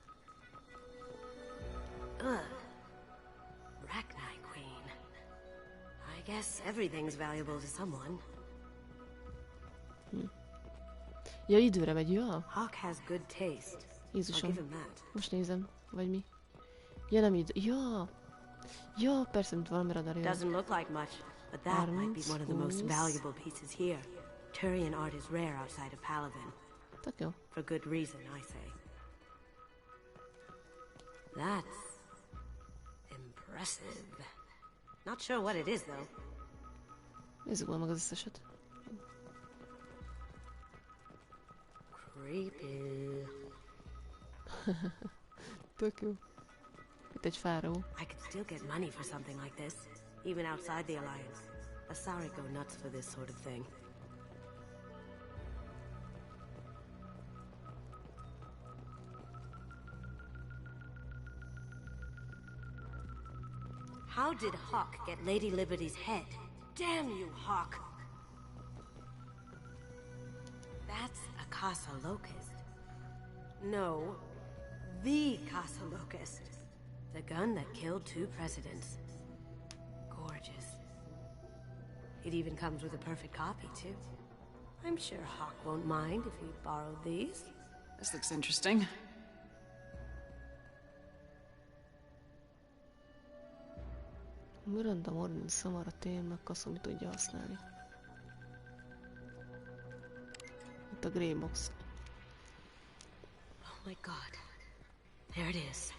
Rachni Queen. I guess everything's valuable to someone. Ja, időre megy, ja? Hawk has good taste. Jézusom. Most nézem, vagy mi? Ja, nem idő. Ja! Ja, persze, mint valami radarja. Doesn't look like much, but that might be one of the most valuable pieces here. Turian art is rare outside of Paladin. For good reason, I say. That's impressive. Not sure what it is, though. Nézzük meg az összeset. Creepy. Tök jó. Itt egy fáraó. I could still get money for something like this, even outside the Alliance. Asari go nuts for this sort of thing. How did Hawk get Lady Liberty's head? Damn you, Hawk! That's a Casa Locust. No, the Casa Locust. The gun that killed 2 presidents. Gorgeous. It even comes with a perfect copy, too. I'm sure Hawk won't mind if we borrowed these. This looks interesting. Miranda Morgan Samara tényleg Kasumi tudja használni. Itt a Grey Box. Oh my god. There it is.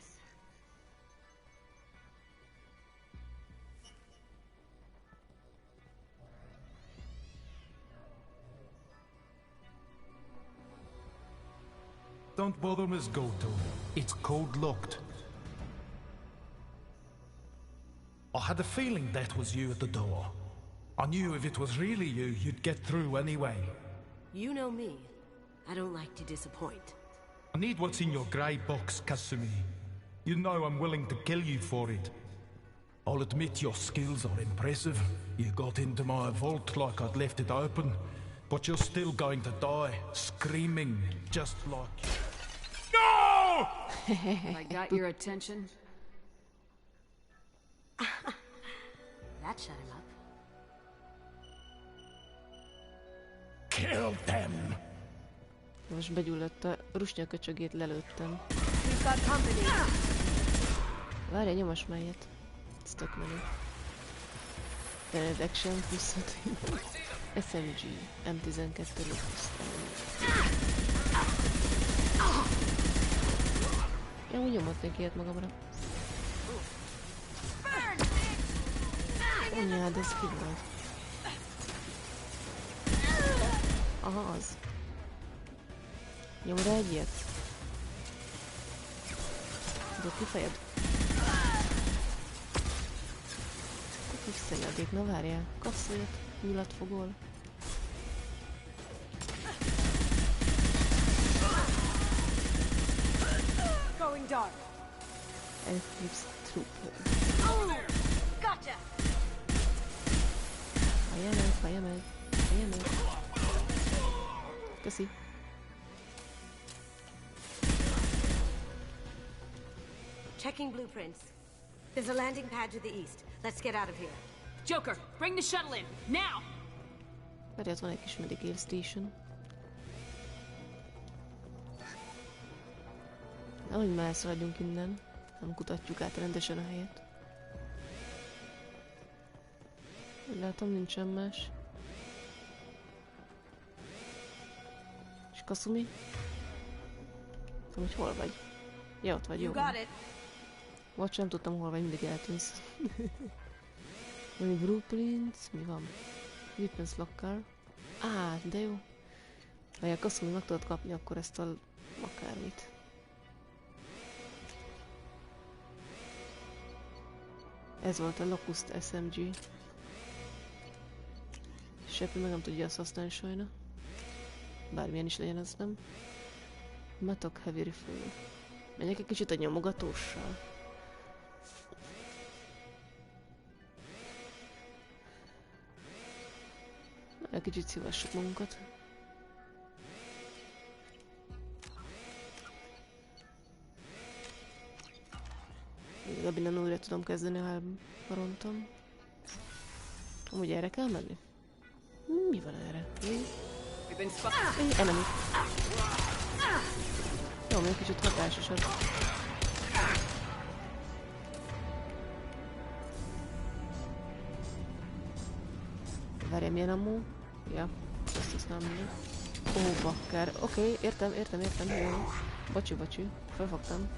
Don't bother, Miss Goto. It's code-locked. I had a feeling that was you at the door. I knew if it was really you, you'd get through anyway. You know me. I don't like to disappoint. I need what's in your grey box, Kasumi. You know I'm willing to kill you for it. I'll admit your skills are impressive. You got into my vault like I'd left it open, but you're still going to die, screaming, just like you. No! I got your attention. That shut him up. Kill them! Most begyulladt a rusnyaköcsögét, lelőttem. Várj, nyomas melyet. Ez tök menő. Tened Action plusz 5. SMG M12 plusz. Ja, úgy nyomott neki ilyet magamra. Anyád, ez ki volt? Aha, az. Nyomod egy ilyet? Dobd ki fejed? Kis szenyadék, na várjál. Kapsz olyat, nyulatfogol. Going dark. Eclipse Trooper. Gotcha. Fájja meg. Köszi. Checking blueprints. There's a landing pad to the east. Let's get out of here. Joker, bring the shuttle in, now! Várj, ott van egy kis Medical Station. Nehogy már elszaladjunk innen. Nem kutatjuk át rendesen a helyet. Úgy látom, nincsen más. És Kasumi? Tudom, hogy hol vagy. Ja, ott vagy, jó. Vagy sem tudtam, hol vagy, mindig eltűnsz. Valami blueprint, mi van? Weapons locker. De jó. Ha a Kasumi meg tudod kapni, akkor ezt a akármit. Ez volt a Locust SMG. Sepi meg nem tudja azt használni sajna. Bármilyen is legyen, az nem. Matok Heavy Rifle. Menjek egy kicsit a nyomogatóssal. Egy kicsit szívassuk magunkat. Legalább innen újra tudom kezdeni, ha elrontom. Amúgy erre kell menni? Mi van erre? Enemy. Jó, még kicsit hatásosabb. Várjál, milyen ammo? Ja, ezt nem mondom. Bakker. Oké, értem, jó. Bocsi, felfogtam.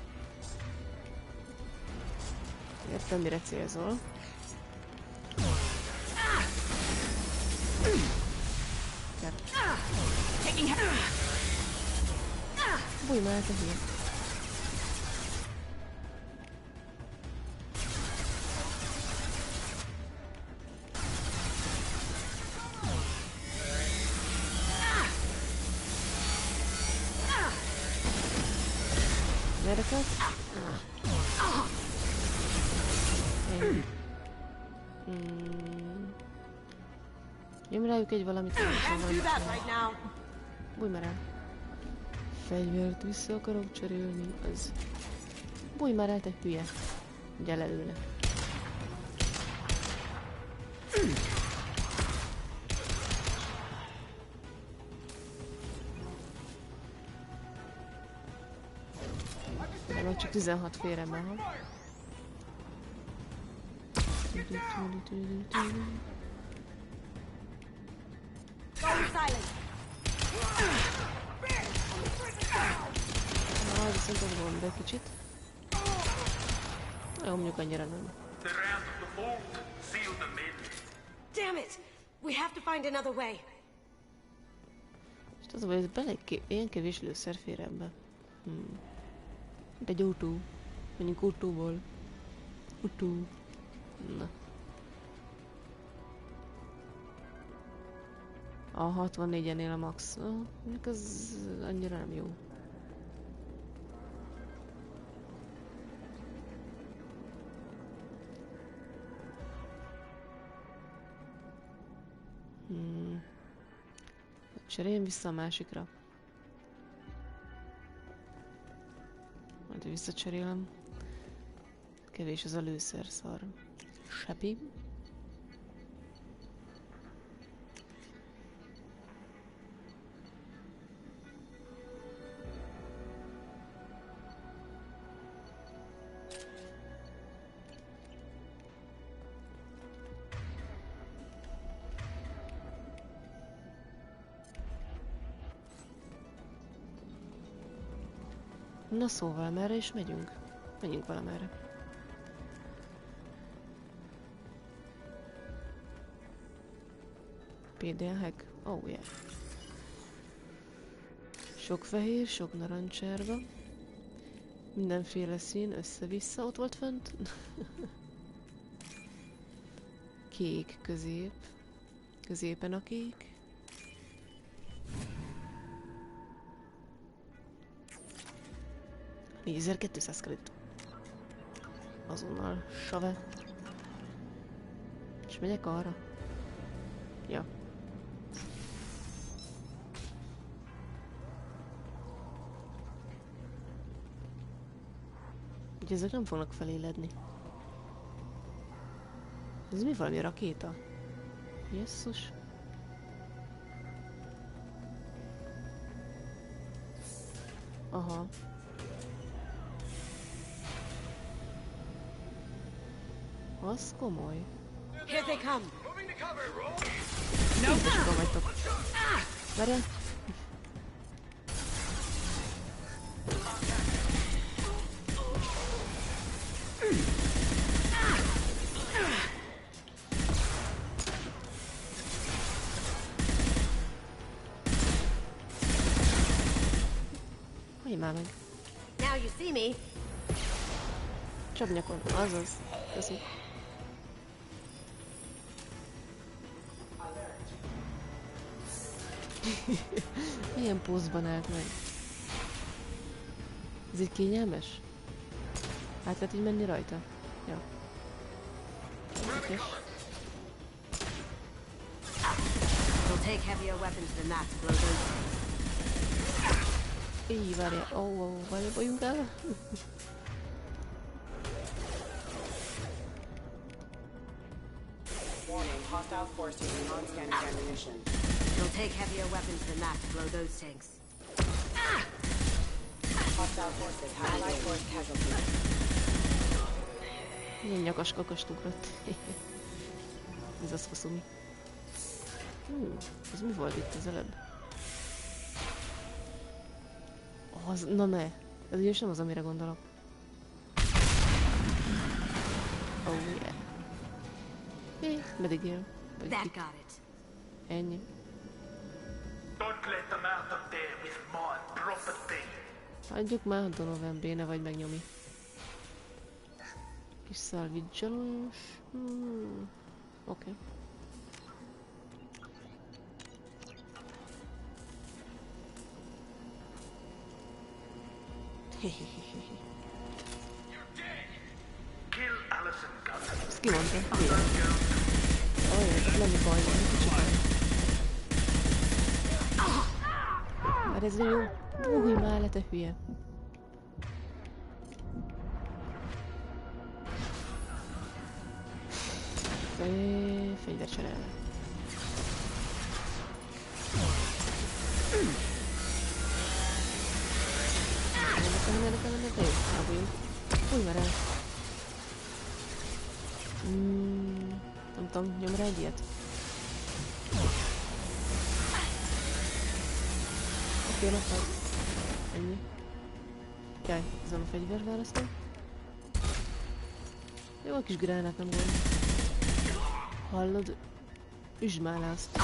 Értem, mire célzol. Bújj már, te hülye. Merre kell? Nyomj rájuk egy valamit. Bújj már el. Fegyvert vissza akarok cserélni, az... Bújj már el, te hülye. Ugye lelőne. De csak 16 félre már. Na, viszont az gond egy kicsit. Jó, mondjuk annyira nem. Damn it! We have to find another way. És az a baj, ez bele ilyen kevés lőszer fér ebbe. De egy autó. Menjünk autóból. Autó. Na. A 64-enél a max. Mondjuk az annyira nem jó. Cseréljen vissza a másikra. Majd visszacserélem. Kevés az a lőszer, szar. Sepi. Na szóval, merre is megyünk? Menjünk valamerre. PDA hack. Oh yeah. Sok fehér, sok narancsárga. Mindenféle szín össze-vissza. Ott volt fönt. Kék közép. Középen a kék. $4200 kredit. Azonnal save. És megyek arra. Ja. Ugye ezek nem fognak feléledni. Ez mi valami rakéta? Jesszus. Aha. Az komoly. Here they come. No, sokan vagytok. Várjál. Hogy már meg? Now you see me. Csapnyakon, azaz. Köszi. Milyen pózban állt meg? Ez így kényelmes? Át lehet így menni rajta? Ja. Okay. We'll take heavier weapons than that to blow those. Így, várjál. Várjál, bolyunk el. Warning, hostile forces and non-standard ammunition. We'll take heavier weapons than that to blow those tanks. Hostile forces have allied force casualties. Milyen nyakas kakast ugrott. Ez az hosszumi. Ez mi volt itt az előbb? Az, na ne. Ez ugyanis nem az, amire gondolok. Oh yeah. Meddig él? Ennyi. Hagyjuk már, Donovan béne vagy megnyomi. Kis szalvidzsalós. Oké. Ezt ki mondta? Ez nem baj van, kicsit baj. Már ez jó. Bújj már le, te hülye. Fegyvercserélve. Nekem, jó, elbújjunk. Bújj már el. Nem tudom, nyom rá egy ilyet. Oké, megfog. Ennyi. Jaj, ez nem a fegyverválasztó. Jó, a kis gránát nem gond. Hallod? Üsd már le azt.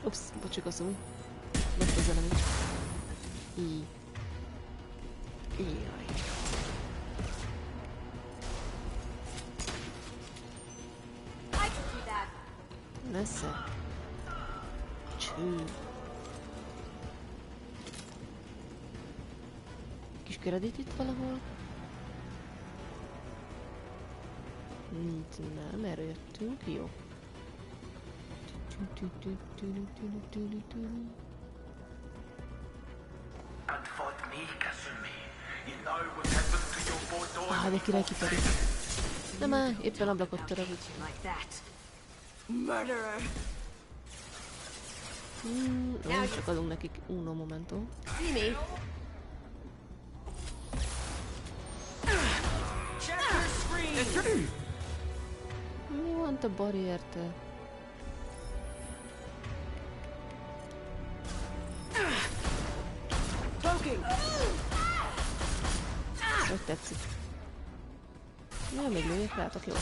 Ups, bocsik a szó. Most az elemi. Így. Jaj. Messze. Cső. Kis kredit itt valahol? Itt nem, erre jöttünk, jó. De király kitörik. Nem már, éppen ablakot török. Csak adunk nekik uno momentum. Mi van te barrierte? Hogy tetszik? Nem, még lőjék rátok, jó.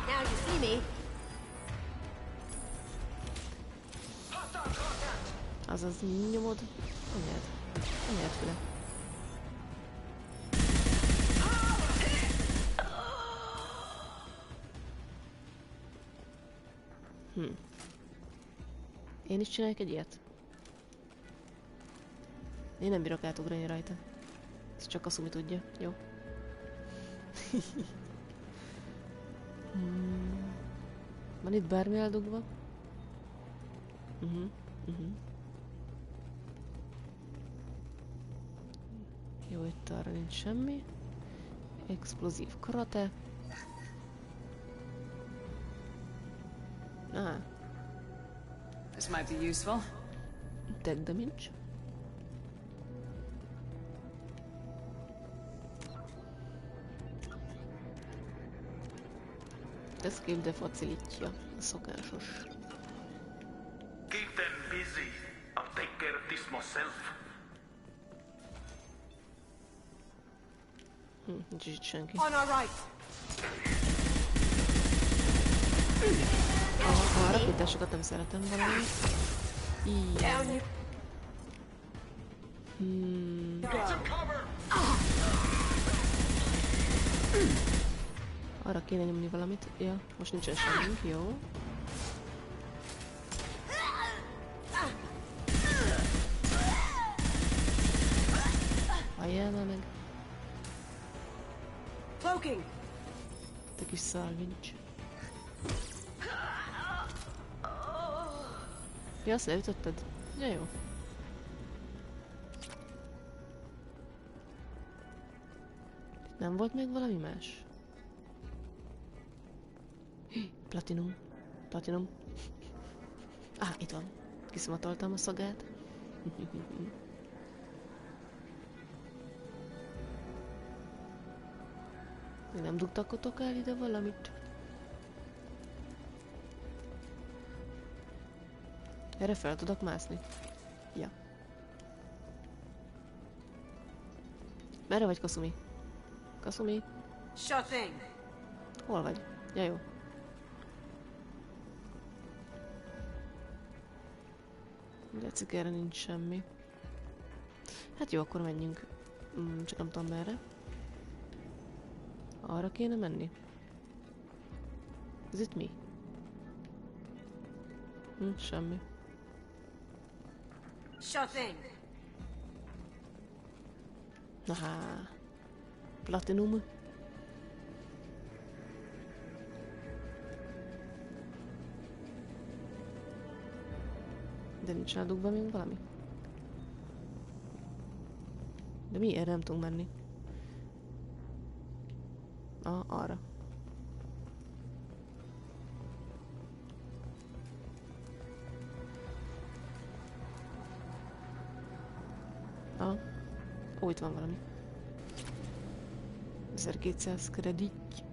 Now you see me. Azaz nyomod. Anyád füle. Én is csináljuk egy ilyet? Én nem bírok átugrani rajta. Ez csak a Szumi tudja. Jó. Van itt bármi eldugva? Jó, itt arra nincs semmi. Explozív karate. This might be useful. Tech damage. Ez kép de facilitja, a szokásos. Keep them busy. I'll take care of this myself. Nincs itt senki. On our right. A rakításokat nem szeretem valami. Így. Arra kéne nyomni valamit. Ja, most nincsen semmink, jó. Halljál már meg. Te kis szalvincs. Ja, azt leütötted? Ja, jó. Itt nem volt még valami más? Platinum. Platinum. Itt van. Kiszamatoltam a szagát. Még nem dugtakotok el ide valamit? Erre fel tudok mászni? Ja. Merre vagy, Kaszumi? Kaszumi? Sure thing. Hol vagy? Ja, jó. Látszik, erre nincs semmi. Hát jó, akkor menjünk. Csak nem tudom merre. Arra kéne menni? Ez itt mi? Semmi. Sure thing. Platinum. De nincs rádugva még valami? De mi? Erre nem tudunk menni. Arra. Itt van valami. 1200 kredit.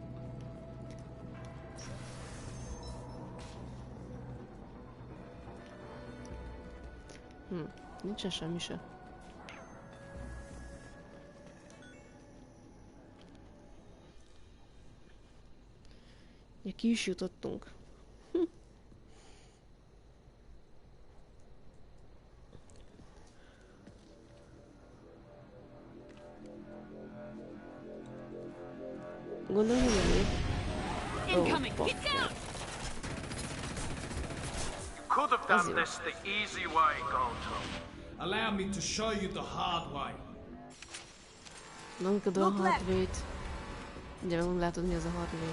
Nincsen semmi se. Ja, ki is jutottunk. Gondolom, hogy elég. Incoming! Get down! Could have done this the easy way, Goto. Allow me to show you the hard way. Nem tudom a hard way-t. Ugye meg látod, mi az a hard way.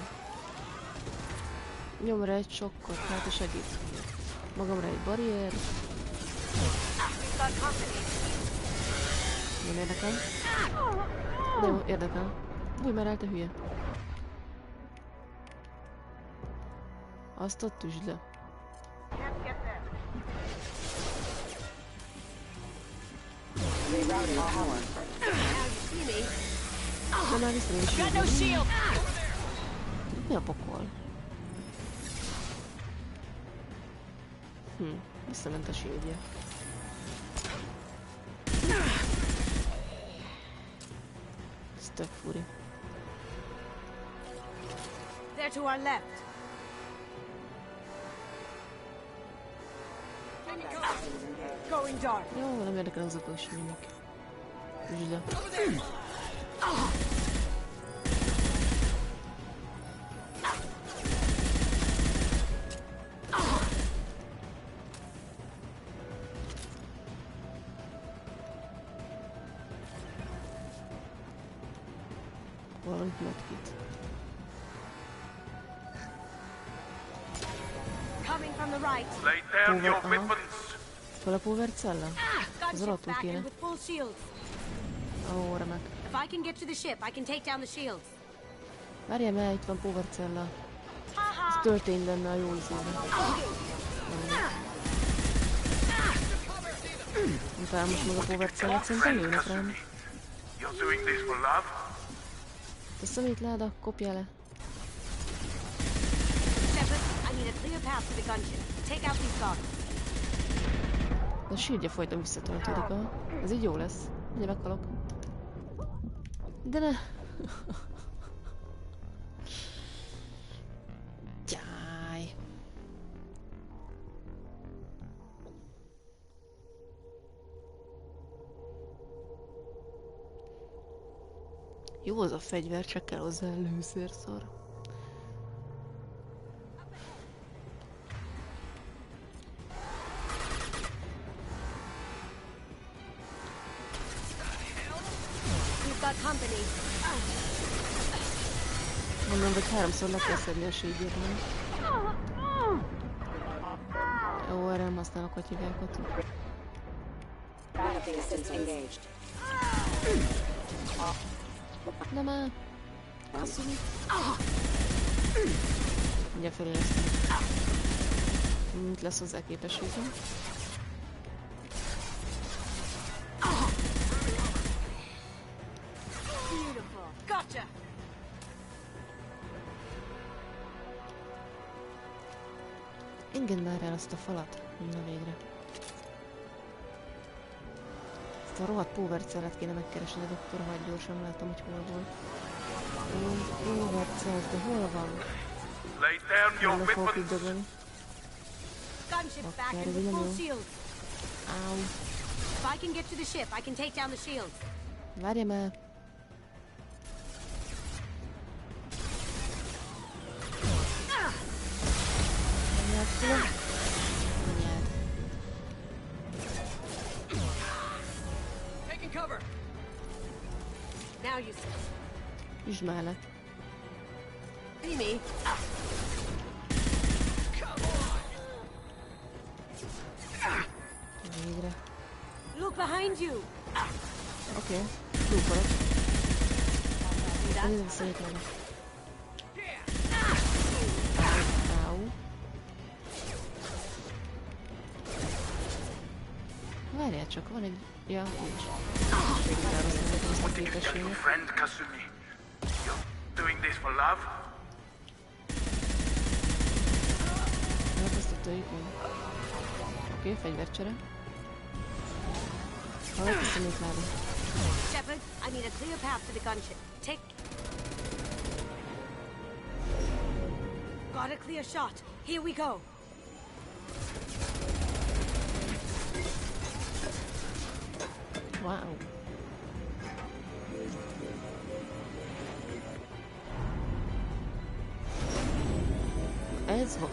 Nyom rá egy sokkot, hát segít. Magamra egy barrier. Nem érdekel. De jó, érdekel. Bújj már el, te hülye. Azt ott üsd le. De már vissza. Mi a pokol? Visszament a shieldje. tök furi. They're to our left. Going dark. Jó, nem érdekel az utolsó minik. Üsd. Valamit medkit. Coming from the right. Lay down your weapons. Fel a power cella? Az alatt kéne. With full shields. Ó, remek. If I can get to the ship, I can take down the shields. Várjál, mert itt van power cella. Ez történt benne a jó izében. Utána most meg a power cellát szerintem lőnek rám. You're doing this for love? Te szemét láda, kopjál le. Shepard, I need a clear path to the gunship. Take out these guards. De a shieldje folyton visszatöltődik, ez így jó lesz. Ugye meghalok. De ne! Jaj. Jó az a fegyver, csak kell hozzá lőszérszor. Mondom, hogy 3-szor le kell szedni a shieldjét, nem? Jó, erre nem használok, hogy hívják ott. De már... Köszönjük. Mindjárt felélesztem. Mit lesz hozzá képességem? Gotcha. Engedd már el azt a falat. Na végre. Ezt a rohadt power cellet kéne megkeresni, de akkor hagyj gyorsan, látom, hogy hol volt. Power cell, de hol van? Nem fogok így dögölni. Akár, ez így nem jó. Áú. Várj már. Taking cover. Now you see. Üsd már le. See me. Végre. Look behind you. Oké. Lúkolok. Nézd szépen. Áú. Várjál csak, van egy... Ja, nincs. Elhasználhatom ezt a képességet. Friend Kasumi, you're doing this for love? Hát ezt a tőjükön. Oké, fegyvercsere. Hallott a szemét lába. Shepard, I need a clear path to the gunship. Take... Got a clear shot. Here we go. Wow. Ez van.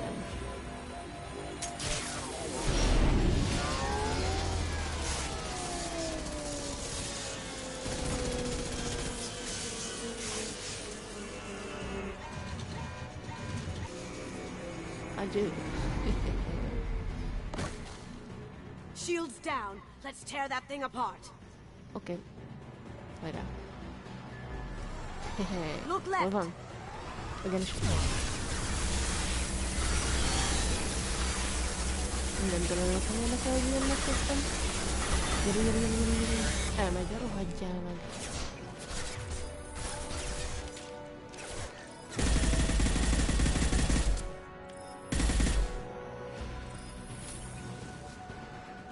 I do. Shields down. Let's tear that thing apart. Oké. Hajrá. Hehe. Look left. Hol van? Igenis. Nem dologok, ha érdekel, hogy milyen megkezdtem. Gyere. Elmegy, rohadjál meg.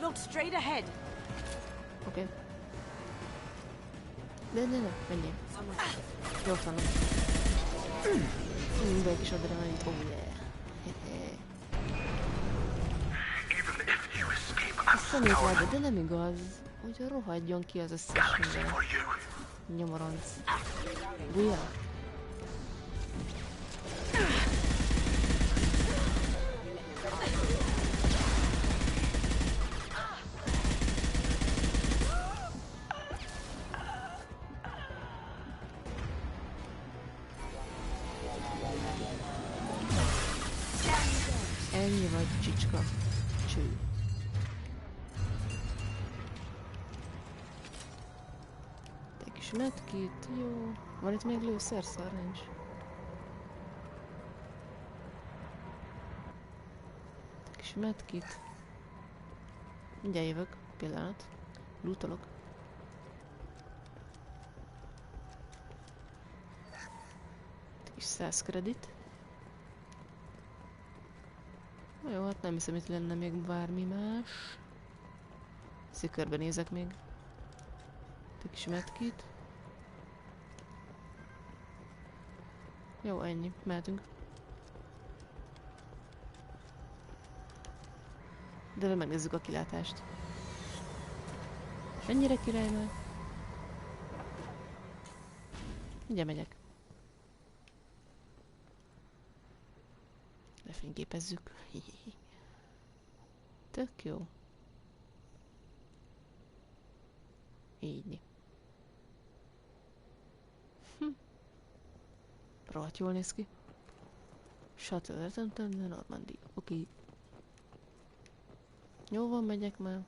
Look straight ahead. Oké. De, menjél. Jó tanul. Be egy kis adrenalint, oh yeah. A szemét lágod, de nem igaz, hogy rohadjon ki az összes minden. Nyomoronc. Bujjá. Ennyi vagy, csicska. Cső. Egy kis medkit, jó. Van itt még lőszer, szar nincs. Egy kis medkit. Mindjárt jövök, pillanat. Lootolok. Egy kis 100 kredit. Na jó, hát nem hiszem, itt lenne még bármi más. Szikörbe nézek még. Egy kis medkit. Jó, ennyi. Mehetünk. De megnézzük a kilátást. Ennyire király már. Mindjárt megyek. Lefényképezzük. Tök jó. Így. Rohadt jól néz ki. Shuttle de Normandy. Oké. Jó van, megyek már.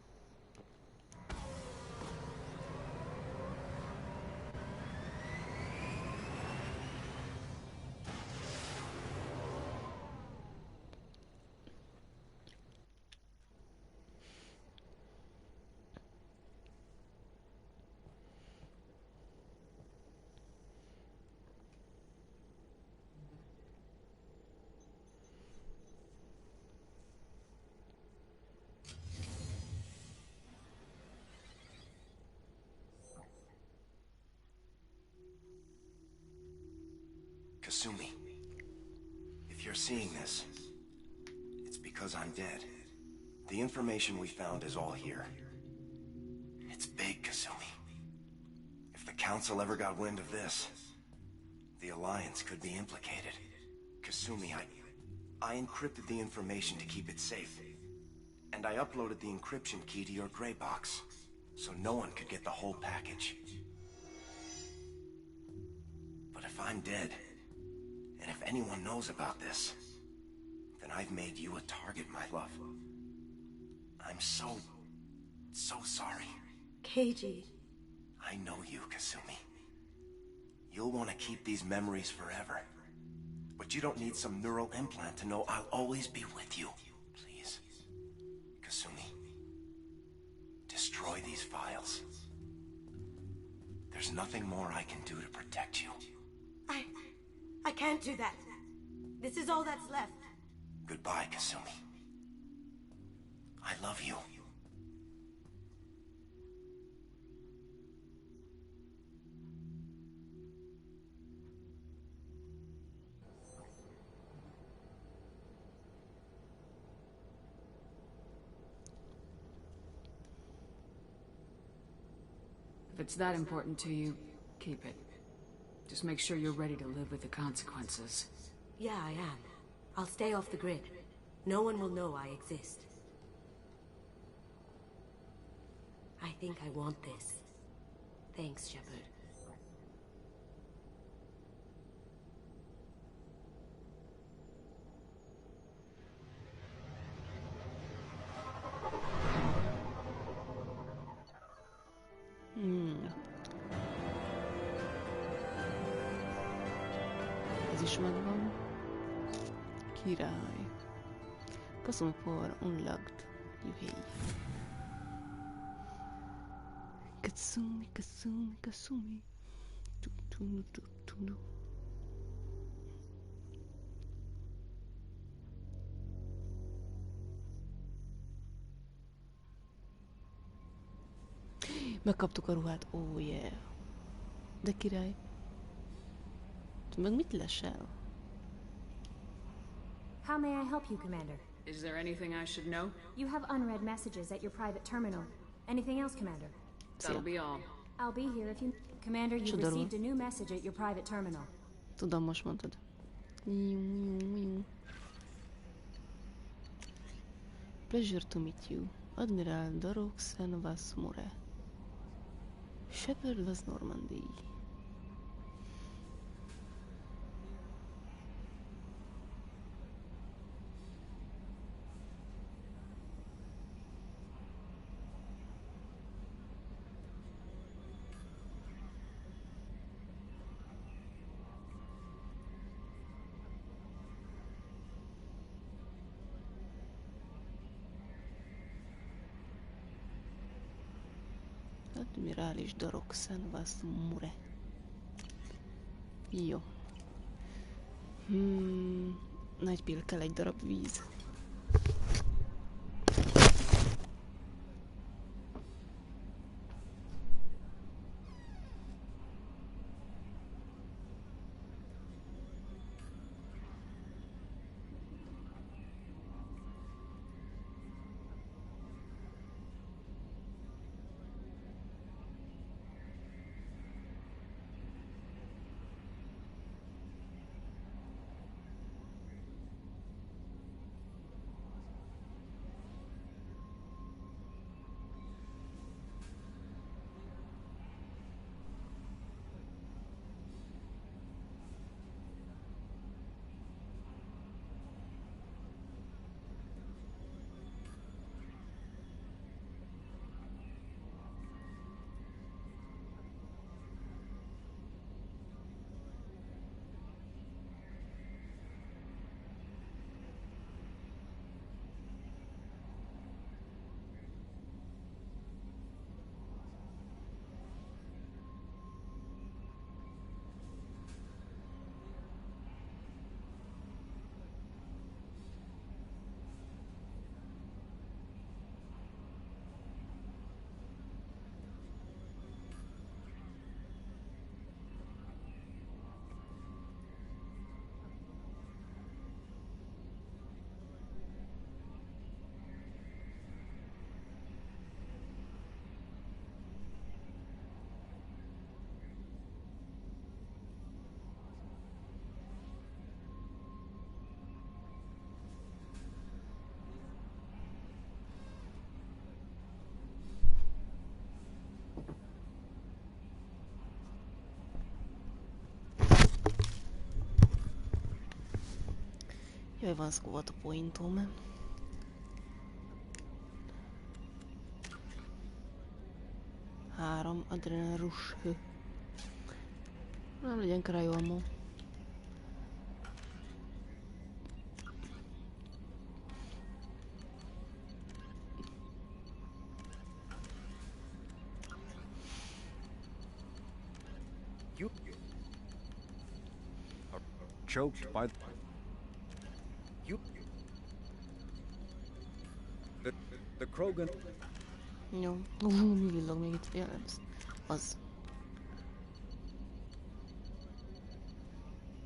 Kasumi, if you're seeing this, it's because I'm dead. The information we found is all here. It's big, Kasumi. If the Council ever got wind of this, the Alliance could be implicated. Kasumi, I encrypted the information to keep it safe. And I uploaded the encryption key to your gray box, so no one could get the whole package. But if I'm dead, and if anyone knows about this, then I've made you a target, my love. I'm so sorry. Keiji. I know you, Kasumi. You'll want to keep these memories forever. But you don't need some neural implant to know I'll always be with you. Please. Kasumi. Destroy these files. There's nothing more I can do to protect you. I can't do that. This is all that's left. Goodbye, Kasumi. I love you. If it's that important to you, keep it. Just make sure you're ready to live with the consequences. Yeah, I am. I'll stay off the grid. No one will know I exist. I think I want this. Thanks, Shepard. Ez is megvan. Király. Kasumi for unlocked. Juhéj. Kasumi, Kasumi, Kasumi. Megkaptuk a ruhát, oh yeah. De király. Meg mit lesel? How may I help you, Commander? Is there anything I should know? You have unread messages at your private terminal. Anything else, Commander? That'll be all. I'll be here if you... Commander, you've received a new message at your private terminal. Tudom, most mondtad. Pleasure to meet you. Admiral Doroksen was More. Shepard was Normandy. Admirális Doroksen was Mure. Jó. Nagy pill kell egy darab víz. Jaj, van szkóvat a pointom. Három adrenalus hő. Nem legyen krajolmó. You are choked by the Krogan. Jó. Mi villog még itt? Ja, az.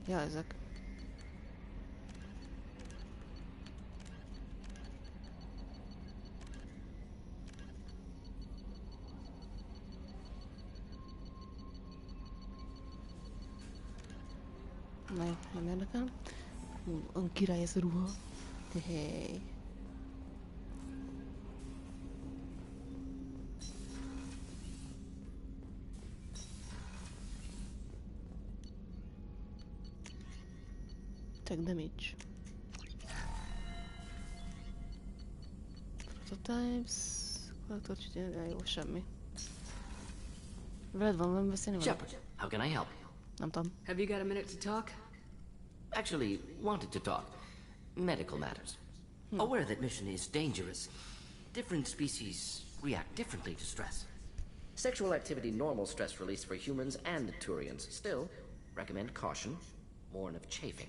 Ja, ezek. Nem érdekel. Olyan király ez a ruha. Hey. Tech damage. Prototypes. Collector, jó, semmi. Veled van beszélni? Shepard, how can I help? Nem tudom. Have you got a minute to talk? Actually, wanted to talk. Medical matters. Aware that mission is dangerous. Different species react differently to stress. Sexual activity normal stress release for humans and Turians. Still, recommend caution. Warn of chafing.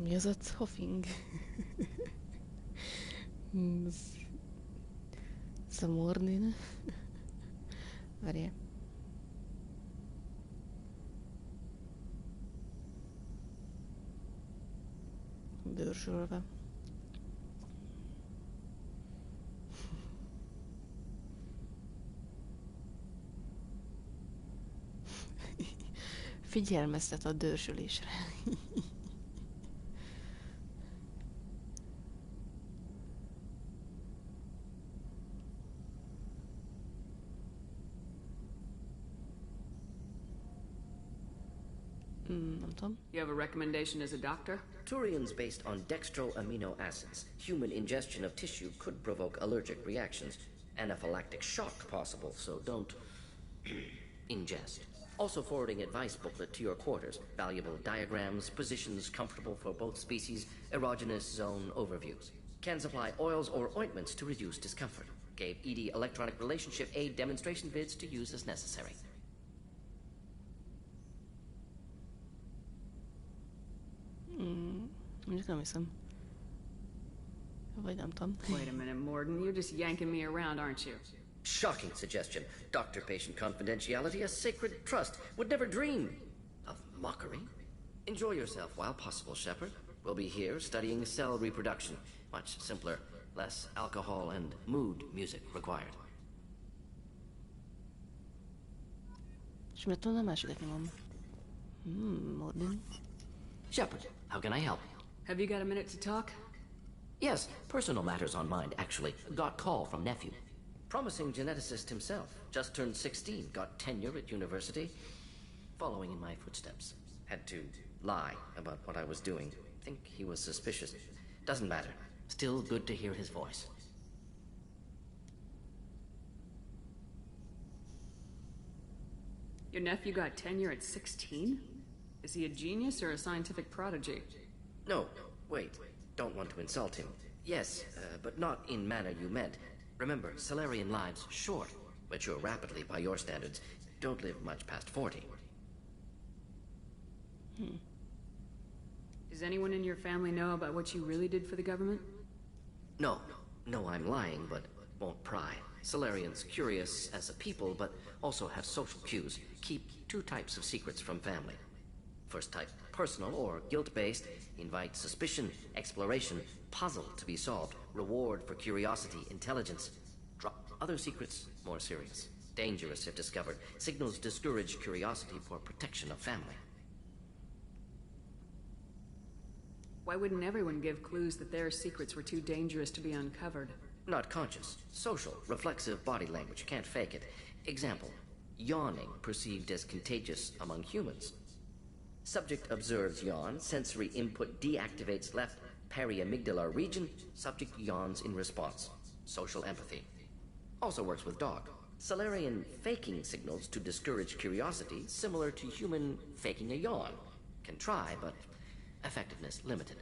Mi az a hoffing? Zamorni. Várjál. Dörzsölve. Figyelmeztet a dörzsölésre. You have a recommendation as a doctor? Turian's based on dextro amino acids. Human ingestion of tissue could provoke allergic reactions. Anaphylactic shock possible, so don't ingest. Also forwarding advice booklet to your quarters. Valuable diagrams, positions comfortable for both species, erogenous zone overviews. Can supply oils or ointments to reduce discomfort. Gave ED electronic relationship aid demonstration vids to use as necessary. Mondjuk nem hiszem. Vagy nem tudom. Wait a minute, Morden. You're just yanking me around, aren't you? Shocking suggestion. Doctor-patient confidentiality, a sacred trust. Would never dream of mockery. Enjoy yourself while possible, Shepard. We'll be here studying cell reproduction. Much simpler, less alcohol and mood music required. És miért tudom, a másikat nyomom? Morden. Shepard, how can I help? Have you got a minute to talk? Yes, personal matters on mind, actually. Got call from nephew. Promising geneticist himself. Just turned 16, got tenure at university. Following in my footsteps. Had to lie about what I was doing. Think he was suspicious. Doesn't matter. Still good to hear his voice. Your nephew got tenure at 16? Is he a genius or a scientific prodigy? No, wait. Don't want to insult him. Yes, but not in manner you meant. Remember, Salarian lives short. Mature rapidly by your standards. Don't live much past 40. Does anyone in your family know about what you really did for the government? No. No, I'm lying, but won't pry. Salarians curious as a people, but also have social cues. Keep two types of secrets from family. First type, personal or guilt-based, invite suspicion, exploration, puzzle to be solved, reward for curiosity, intelligence. Drop other secrets, more serious. Dangerous if discovered. Signals discourage curiosity for protection of family. Why wouldn't everyone give clues that their secrets were too dangerous to be uncovered? Not conscious. Social, reflexive body language. Can't fake it. Example, yawning perceived as contagious among humans. Subject observes yawn, sensory input deactivates left periamygdalar region, subject yawns in response. Social empathy. Also works with dog. Salarian faking signals to discourage curiosity, similar to human faking a yawn. Can try, but effectiveness limited.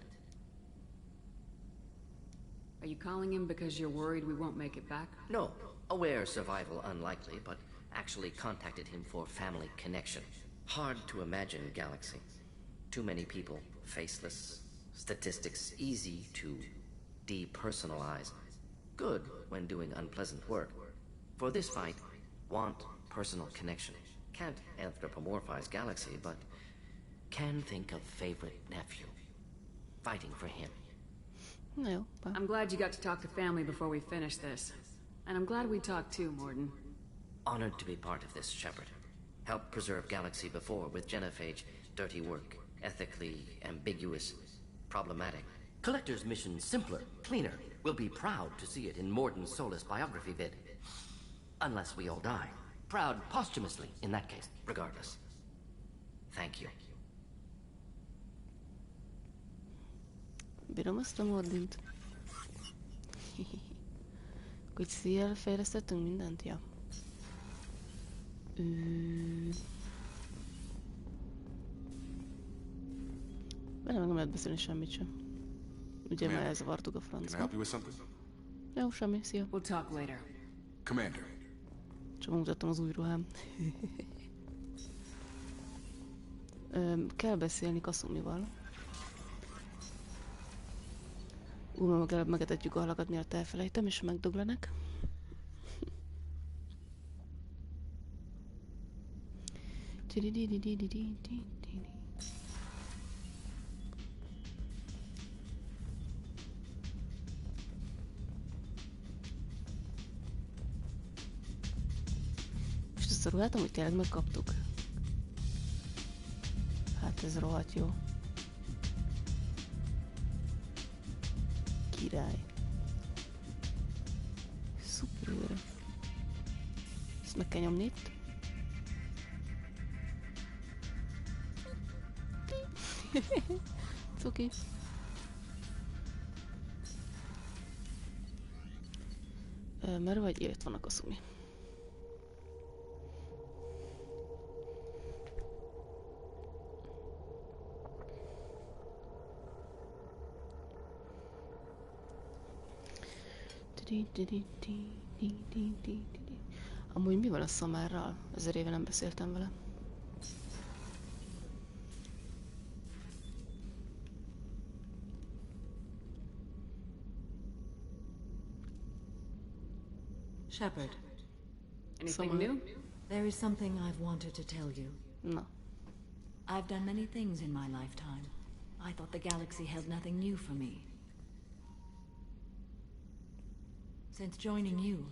Are you calling him because you're worried we won't make it back? No. Aware survival unlikely, but actually contacted him for family connection. Hard to imagine galaxy. Too many people, faceless. Statistics easy to depersonalize. Good when doing unpleasant work. For this fight, want personal connection. Can't anthropomorphize galaxy, but can think of favorite nephew. Fighting for him. No. I'm glad you got to talk to family before we finish this. And I'm glad we talked too, Morden. Honored to be part of this, Shepard. Help preserve galaxy before with genophage. Dirty work. Ethically ambiguous. Problematic. Collector's mission simpler, cleaner. We'll be proud to see it in Morden's Solus biography vid. Unless we all die. Proud posthumously, in that case, regardless. Thank you. Bírom azt a Mordint. Hogy szél fejlesztettünk mindent? Ja. Vele meg nem lehet beszélni semmit sem. Ugye már elzavartuk a francba. Jó, semmi, szia. We'll talk later. Commander. Csak mutattam az új ruhám. Kell beszélni Kasumival. Megetetjük a halakat, miatt elfelejtem, és megdöglenek. Most ezt a ruhát amúgy tényleg megkaptuk. Hát ez rohadt jó. Király. Szuper. Ezt meg kell nyomni itt. Cuki. Mert vagy itt van a kaszumi. Amúgy mi van a Szamárral? 1000 éve nem beszéltem vele. Shepard, anything new? There is something I've wanted to tell you. No. I've done many things in my lifetime. I thought the galaxy held nothing new for me. Since joining you,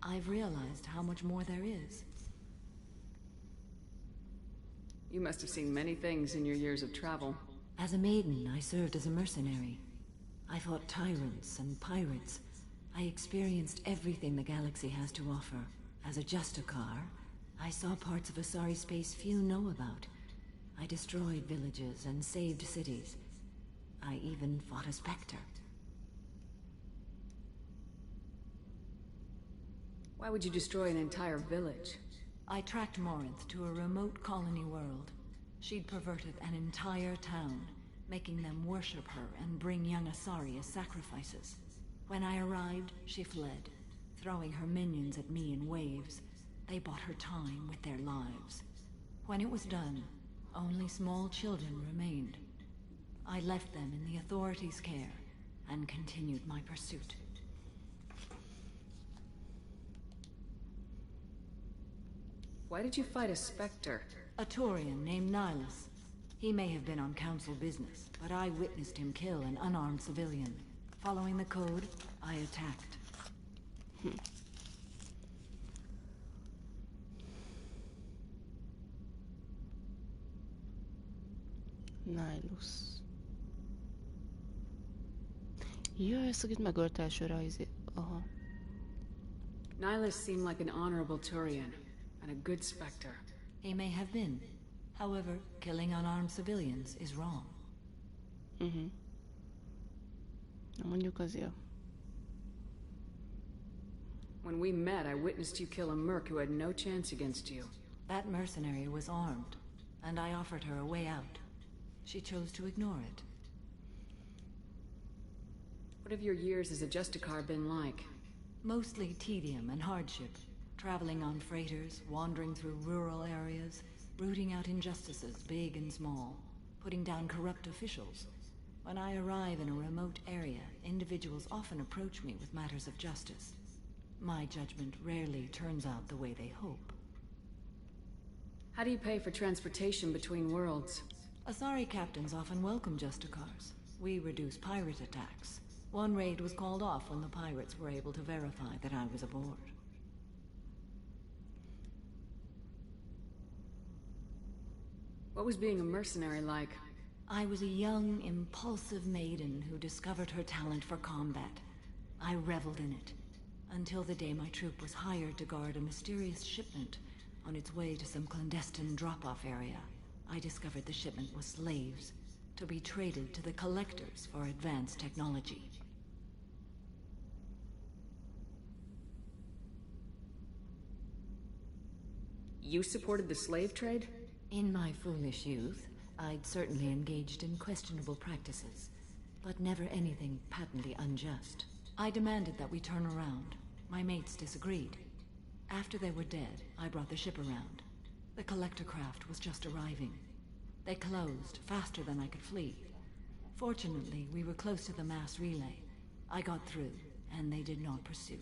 I've realized how much more there is. You must have seen many things in your years of travel. As a maiden, I served as a mercenary. I fought tyrants and pirates. I experienced everything the galaxy has to offer. As a Justicar, I saw parts of Asari space few know about. I destroyed villages and saved cities. I even fought a Spectre. Why would you destroy an entire village? I tracked Morinth to a remote colony world. She'd perverted an entire town, making them worship her and bring young Asari as sacrifices. When I arrived, she fled, throwing her minions at me in waves. They bought her time with their lives. When it was done, only small children remained. I left them in the authorities' care and continued my pursuit. Why did you fight a Spectre? A Turian named Nihilus. He may have been on council business, but I witnessed him kill an unarmed civilian. Following the code, I attacked. Nihilus. Jaj, ezt akit megölt elsőre izé. Aha. Nihilus seemed like an honorable Turian, and a good Spectre. He may have been. However, killing unarmed civilians is wrong. Na mondjuk az jó. When we met, I witnessed you kill a merc who had no chance against you. That mercenary was armed, and I offered her a way out. She chose to ignore it. What have your years as a Justicar been like? Mostly tedium and hardship. Traveling on freighters, wandering through rural areas, rooting out injustices, big and small, putting down corrupt officials. When I arrive in a remote area, individuals often approach me with matters of justice. My judgment rarely turns out the way they hope. How do you pay for transportation between worlds? Asari captains often welcome Justicars. We reduce pirate attacks. One raid was called off when the pirates were able to verify that I was aboard. What was being a mercenary like? I was a young, impulsive maiden who discovered her talent for combat. I reveled in it, until the day my troop was hired to guard a mysterious shipment on its way to some clandestine drop-off area. I discovered the shipment was slaves, to be traded to the Collectors for advanced technology. You supported the slave trade? In my foolish youth, I'd certainly engaged in questionable practices, but never anything patently unjust. I demanded that we turn around. My mates disagreed. After they were dead, I brought the ship around. The collector craft was just arriving. They closed faster than I could flee. Fortunately, we were close to the mass relay, I got through, and they did not pursue.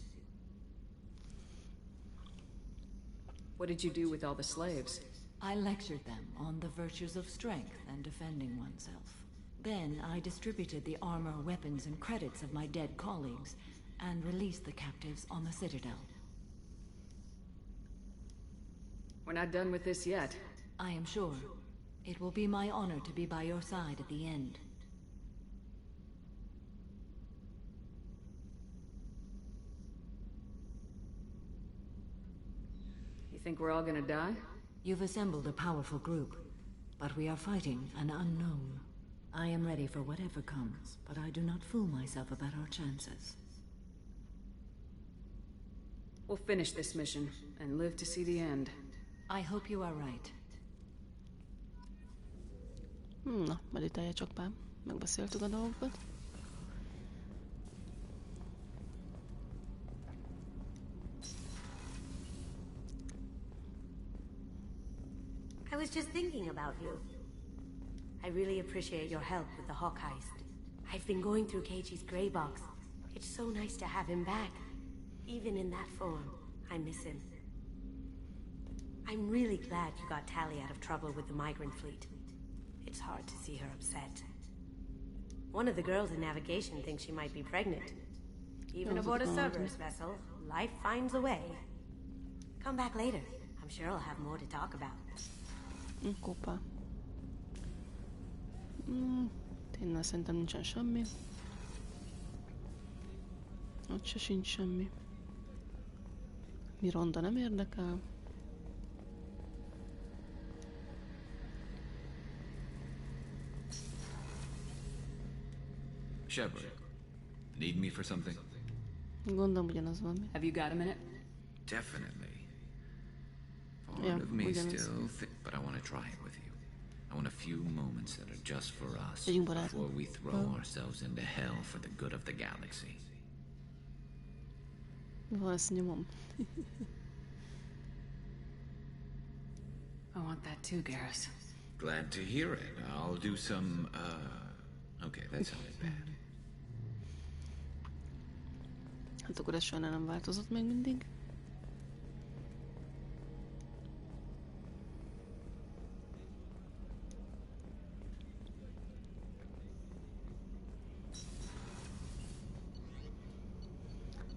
What did you do with all the slaves? I lectured them on the virtues of strength and defending oneself. Then I distributed the armor, weapons, and credits of my dead colleagues, and released the captives on the Citadel. We're not done with this yet. I am sure. It will be my honor to be by your side at the end. You think we're all gonna die? You've assembled a powerful group, but we are fighting an unknown. I am ready for whatever comes, but I do not fool myself about our chances. We'll finish this mission, and live to see the end. I hope you are right. Na, meditálja csak Pám. Megbeszéltük a dolgokat. I was just thinking about you. I really appreciate your help with the Hawk heist. I've been going through Keiichi's gray box. It's so nice to have him back. Even in that form, I miss him. I'm really glad you got Tali out of trouble with the migrant fleet. It's hard to see her upset. One of the girls in navigation thinks she might be pregnant. Even aboard a Cerberus vessel, life finds a way. Come back later. I'm sure I'll have more to talk about. Kopa. Tényleg szerintem nincsen semmi. Ott se sincs semmi. Miranda nem érdekel. Shepard, need me for something? Gondolom ugyanaz van. Have you got a minute? Definitely. Part of me still but I want to try it with you. I want a few moments that are just for us before we throw ourselves into hell for the good of the galaxy. Ezt nyomom. I want that too, Garrus. Glad to hear it. I'll do some, okay, that sounded bad. Hát akkor ez sajnál nem változott még mindig.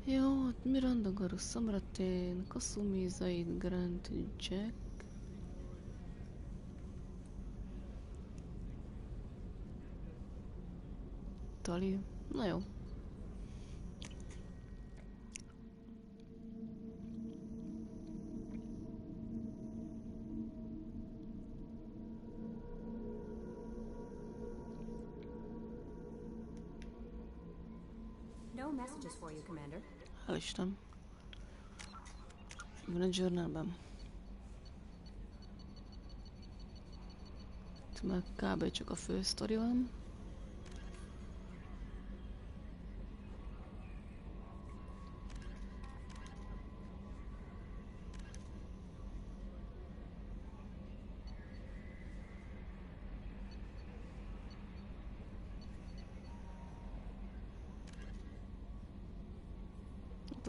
Jó, Miranda, Garus, Samratén, Kasumi, Zaid, Grant, Jack. Tali. Na jó. No messages for you, Commander. Hál' Isten. Van a journalben. Itt már kb. Csak a fő sztori van.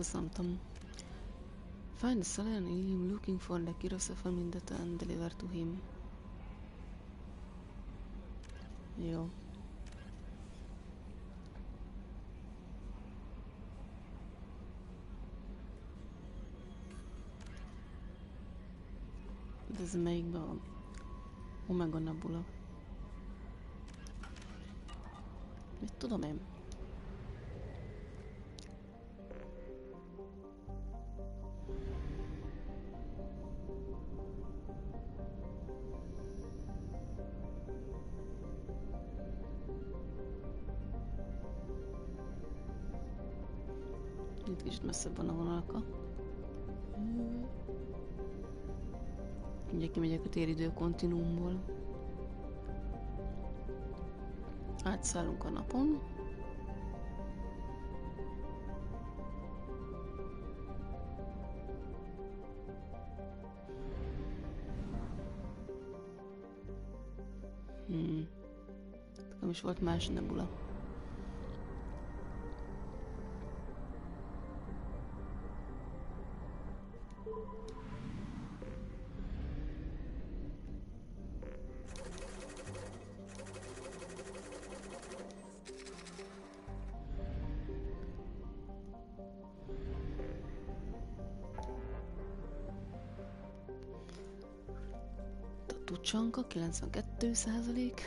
Something. Find the Salian alien looking for the Kirose family data and deliver to him. Jó. De ez melyikben van? Omega Nebula. Mit tudom én? Itt kicsit messzebb van a vonalka. Mindjárt kimegyek a téridő kontinuumból. Átszállunk a napon. Nem is volt más nebula. Tucsanka, 92%.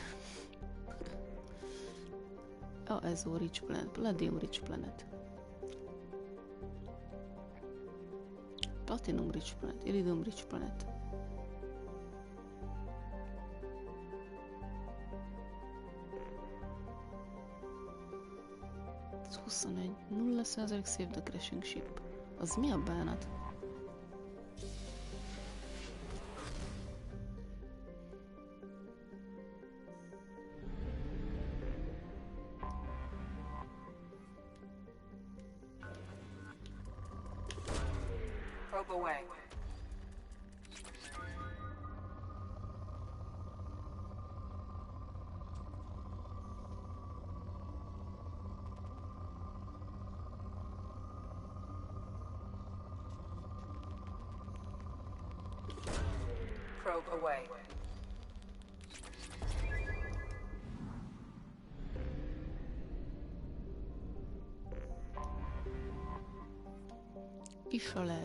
Ez a Rich Planet, Palladium Rich Planet. Platinum Rich Planet, Iridium Rich Planet. Ez 21. 0% Save the Crashing Ship. Az mi a bánat? Away. Probe away. Kifele.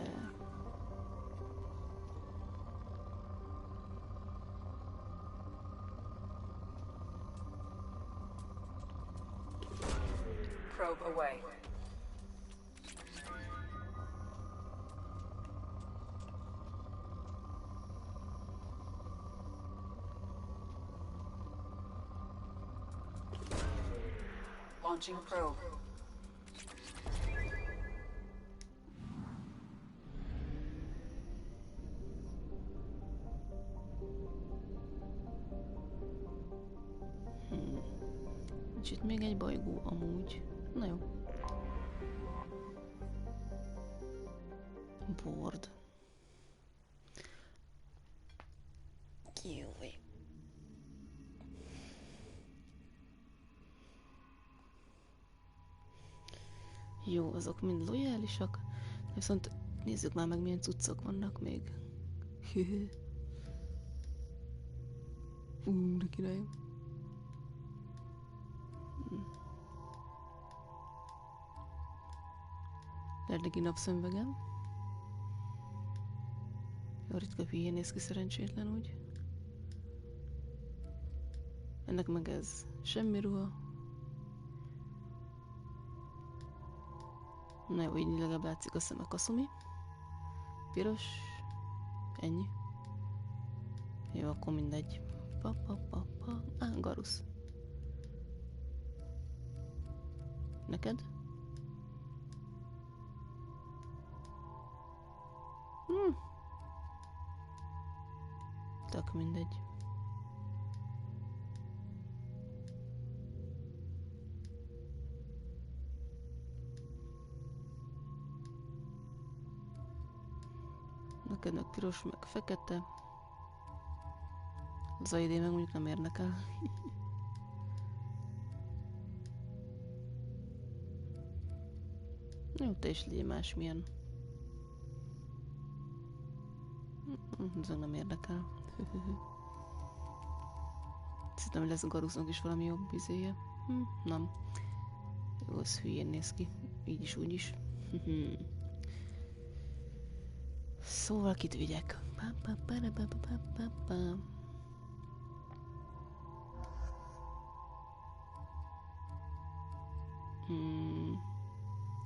Probe away. Launching probe. És itt még egy bolygó amúgy. Na jó. Board. Júj. Jó, azok mind lojálisak. Viszont nézzük már meg, milyen cuccok vannak még. De király. Eddigi napszemvegem. Jó, ritka hülyén néz ki, szerencsétlen úgy. Ennek meg ez semmi ruha. Na jó, így legalább látszik a szeme kaszumi. Piros. Ennyi. Jó, akkor mindegy. Garusz. Neked? Tök mindegy. Neked meg piros, meg fekete. Az a idén meg mondjuk nem érdekel. Jó, te is légy másmilyen. Ez nem érdekel. Szerintem, hogy lesz a Garusznak is valami jobb izéje. Nem. Jó, az hülyén néz ki. Így is, úgy is. Szóval kit vigyek?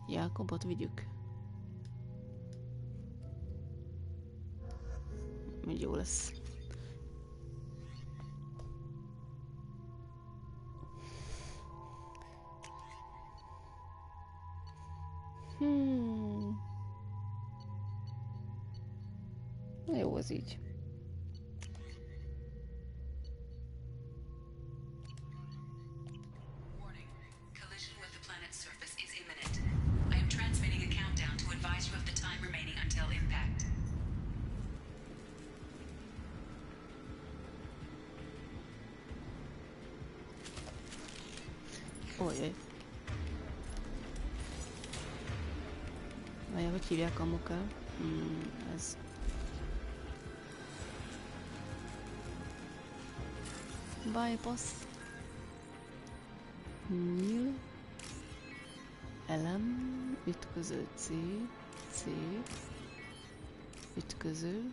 Jákobot vigyük. Úgy jó lesz. Jó, az így. Ojjaj. Várjál, hogy hívják a muka? Ez. Bypass. Nyíl. Elem. Ütköző C. C. Ütköző.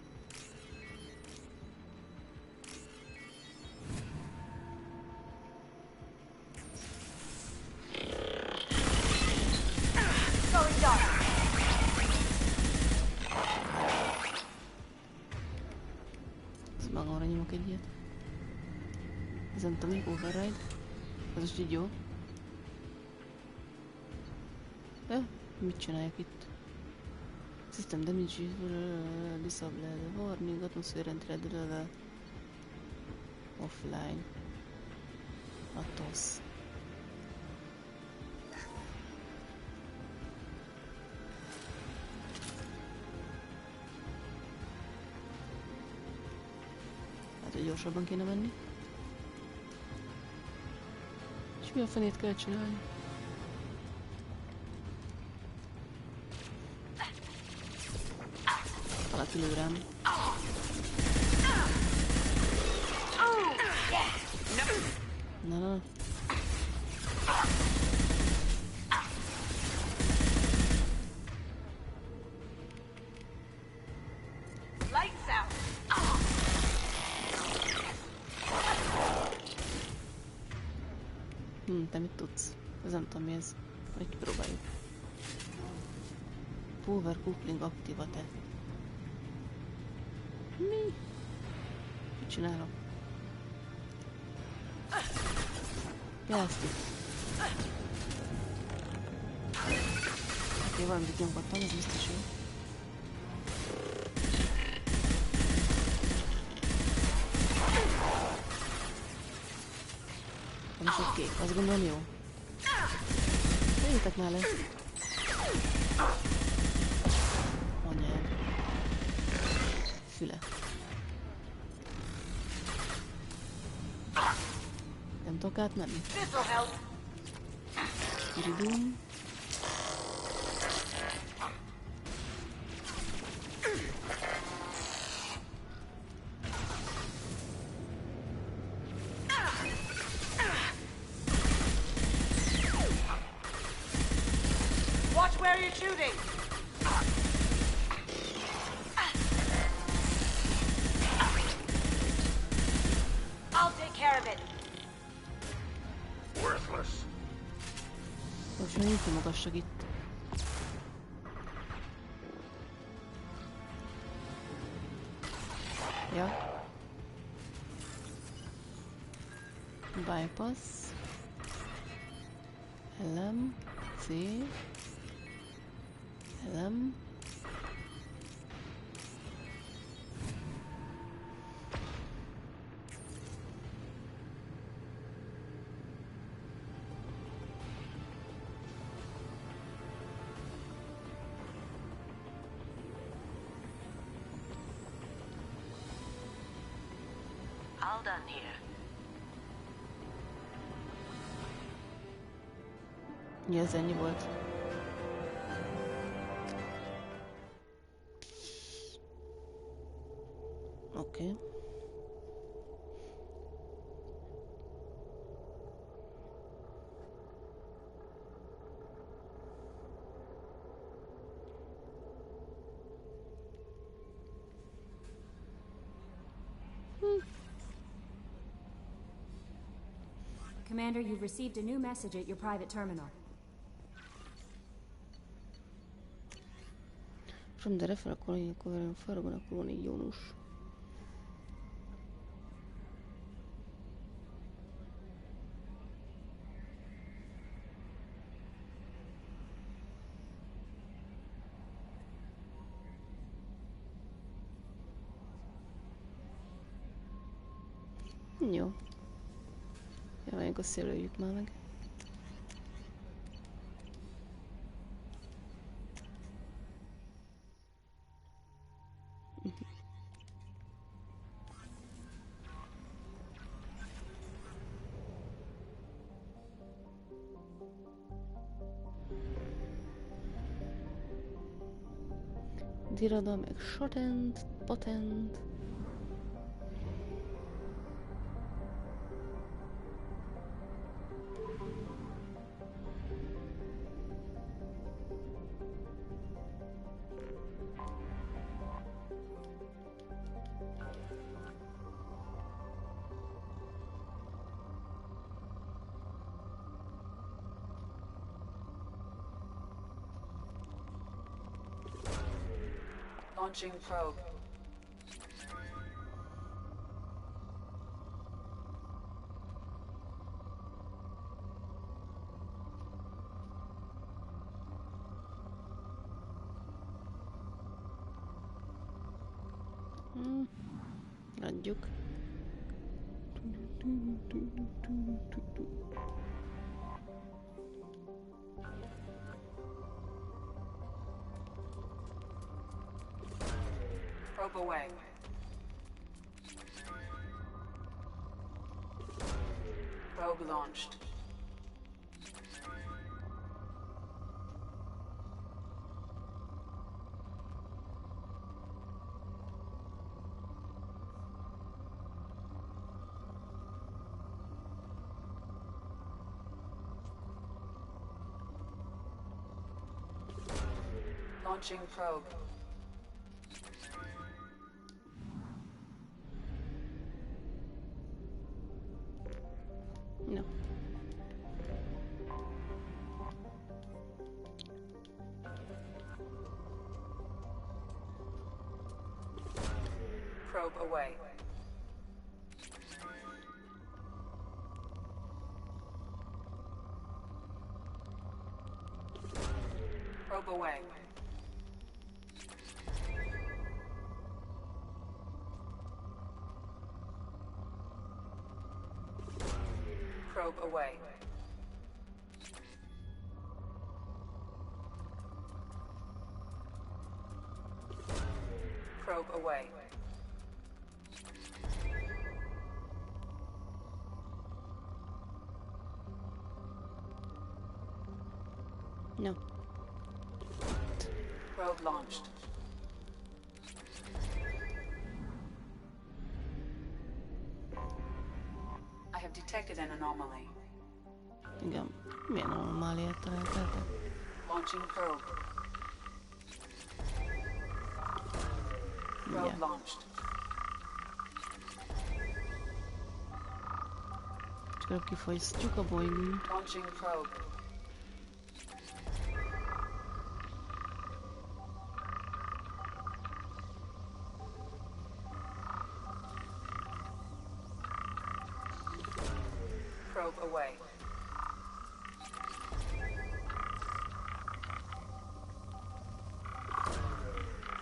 nyomok egy ilyet. Ez nem tudom, mi override. Ez most így jó. Mit csinálják itt? System damage, disable, warning, atmosphere entry, offline. Atos. Hát, hogy gyorsabban kéne menni. És mi a fenét kell csinálni? Valaki lő rám. Na. Te mit tudsz? Ez nem tudom mi ez. Majd kipróbáljuk. Power coupling activate. Mi? Mit csinálok? Plastik. Oké, valamit nyomkodtam, ez biztos jó. Nem sok kék, azt gondolom jó. Jöjjetek már le. Anyád. Füle. Nem tudok átmenni. Iridum. Watch where you're shooting. I'll take care of it. Worthless. Most már így magasak itt. Ja. Bypass. LM. C. LM. All done here. Ja, ez ennyi volt. Oké. Commander, you've received a new message at your private terminal. From the referral colony covering Faragona colony Jónus. Jó. Javaljunk, azt jelöljük már meg. Dirada meg shortened, patent. Launching probe. Adjuk. Probe away. Probe launched. Launching probe. No. Probe away. Probe away. Probe away. Probe away. No. Probe launched. I have detected an anomaly. Igen, milyen anomáliát találtátok? Launching probe. Probe launched. Csak előbb kifogyasztjuk a bolygót. Launching probe. Probe away.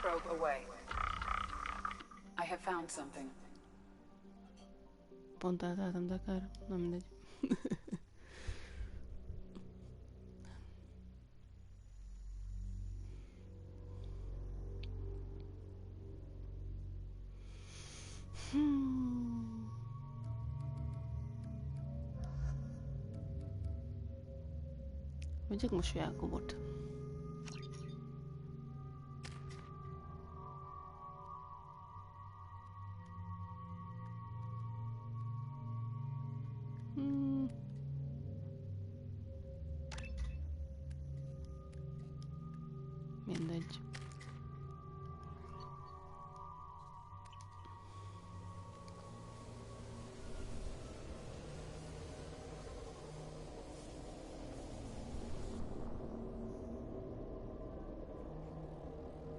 Probe away. I have found something. Pont átálltam, de akár nem mindegy. Vegyek most Jákobot. Mindegy.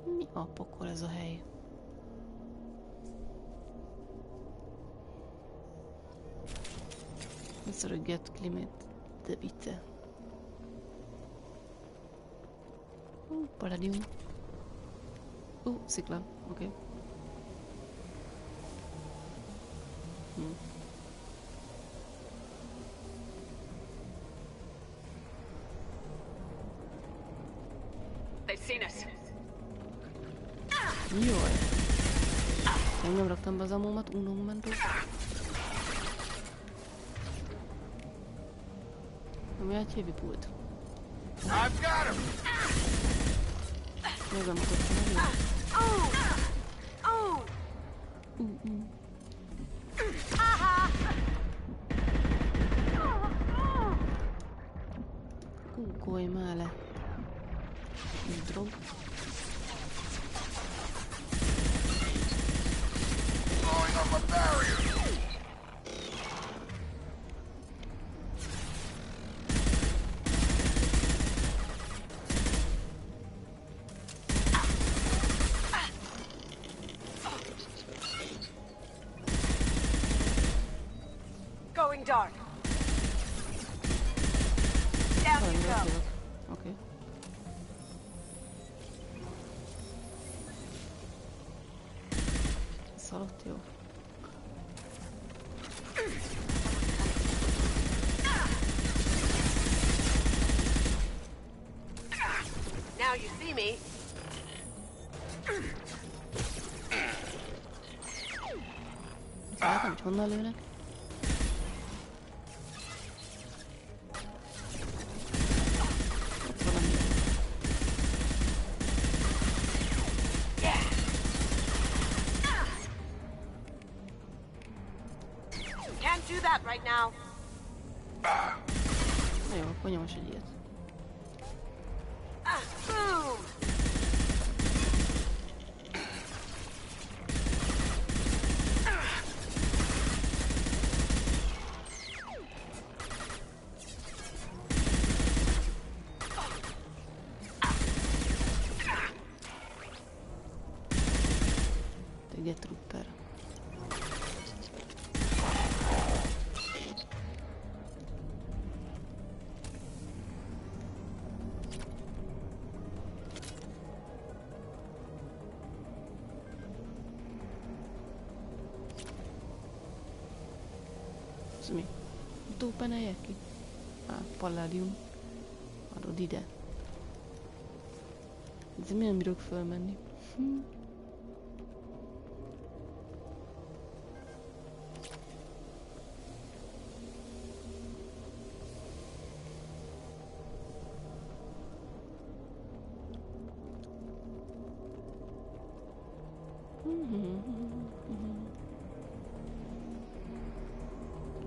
Mi a pokol ez a hely? Let's get climate de bitte. Palladium. Szikla. Oké. They've seen us. Jaj. Még nem raktam be az amómat, uno momento. Ami átjévi pult. I've got him. Még nem mutattam el. Kukkolj már le. Drog. Blowing up a barrier. Going dark. Down you go. Okay. alatt, jó. Now you see me. Látom, hogy honnan lőnek. Ott valami. Can't do that right now. Na jó, akkor nyomos egy ilyet. Boom. Get trooper. Ez mi? Utópenelje ki? Palladium. Adod ide. Ez miért nem bírok fölmenni?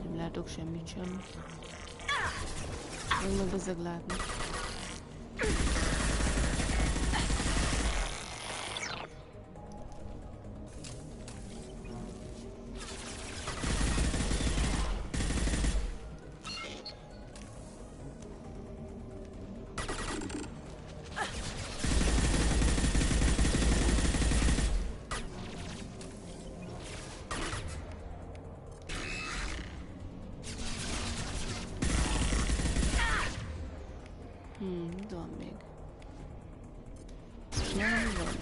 Nem látok semmit sem. Meg bezzeg látni. De van még. Nem van.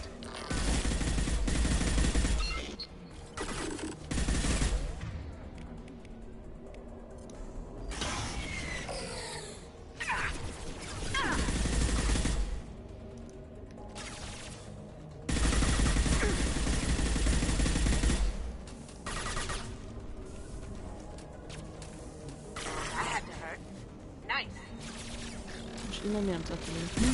Innen miért nem tudok kilépni?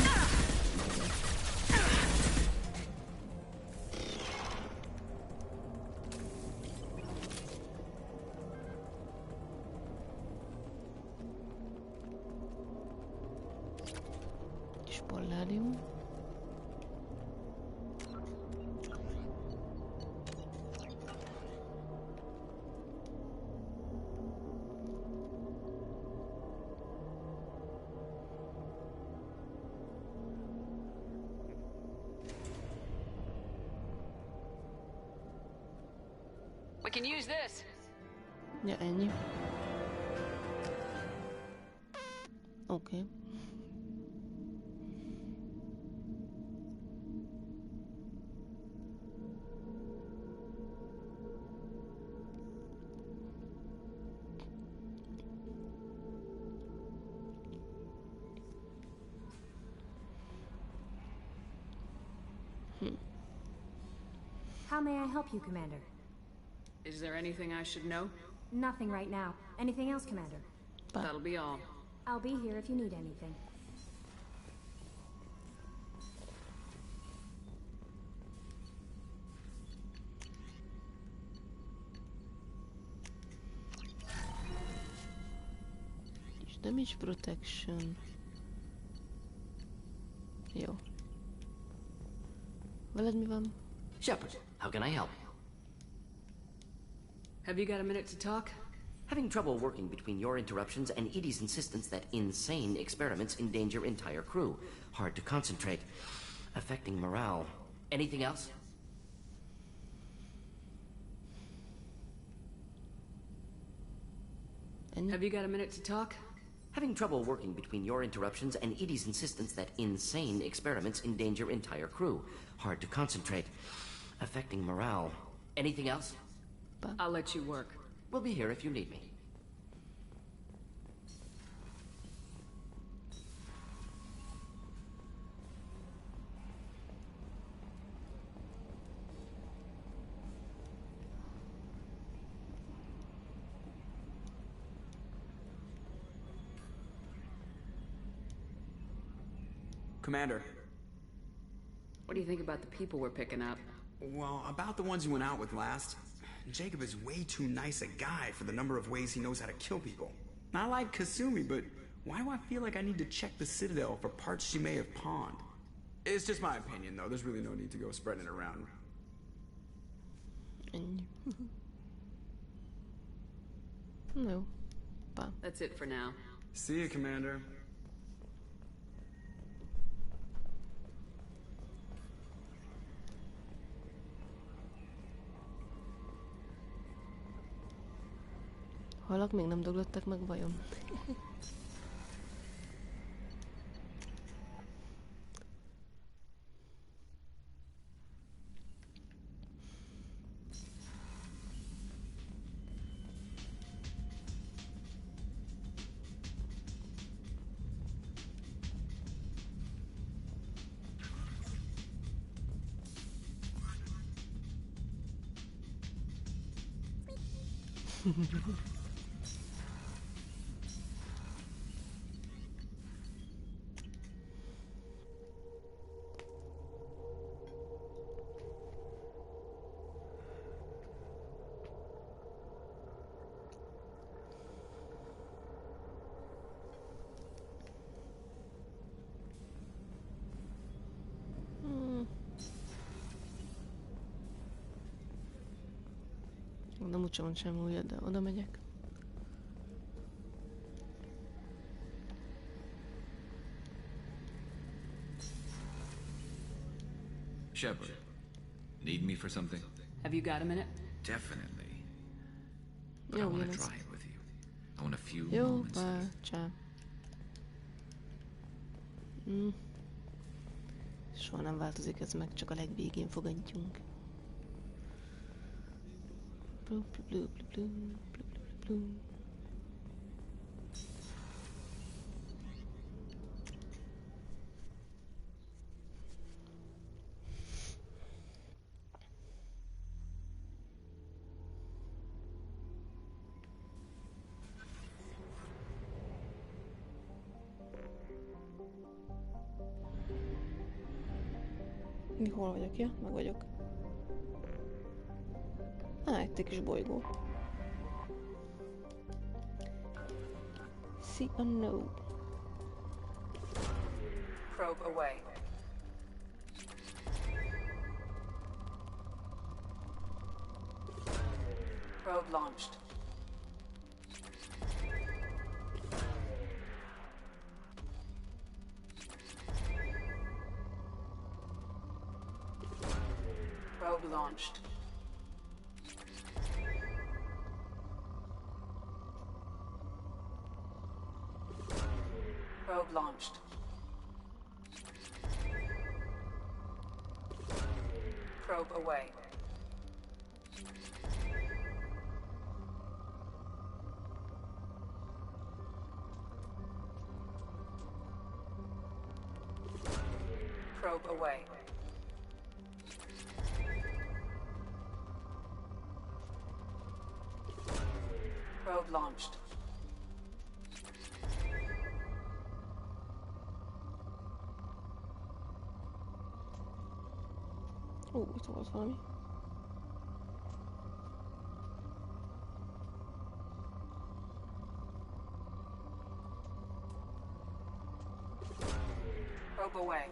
Kis palládium. We can use this. Ja, ennyi. Oké. How may I help you, Commander? Is there anything I should know? Nothing right now. Anything else, Commander? That'll be all. I'll be here if you need anything. Damage protection. Jó. Veled mi van? Shepard, how can I help? Have you got a minute to talk? Having trouble working between your interruptions and Edie's insistence that insane experiments endanger entire crew. Hard to concentrate. Affecting morale. Anything else? Have you got a minute to talk? Having trouble working between your interruptions and Edie's insistence that insane experiments endanger entire crew. Hard to concentrate. Affecting morale. Anything else? I'll let you work. We'll be here if you need me. Commander. What do you think about the people we're picking up? Well, about the ones you went out with last. Jacob is way too nice a guy for the number of ways he knows how to kill people. I like Kasumi, but why do I feel like I need to check the Citadel for parts she may have pawned? It's just my opinion, though. There's really no need to go spreading it around. No. That's it for now. See you, Commander. Halak még nem döglöttek meg vajon? Nem úgyse van semmi újat, de oda megyek. Shepard, need me for something? Have you got a minute? Definitely. But I want to try it with you. I want a few Jó, moments. csá. Soha nem változik ez meg, csak a legvégén fogadjunk. Blue, blue, blue, blue, blue, blue, blue. Hol vagyok? Ja, meg vagyok. Itt egy kis bolygó. See or no? Probe away. Probe launched. Probe launched. Probe launched. Probe away. Probe away. Probe launched. Itt volt valami. Probe away.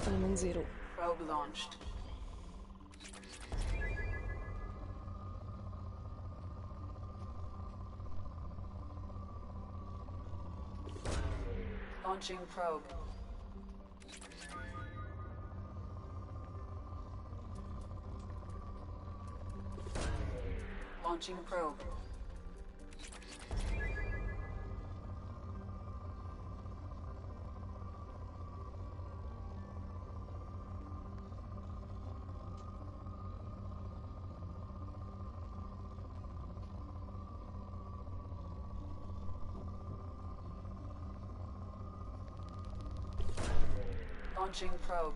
Element 0. Probe launched. Launching probe. Launching probe. Launching probe.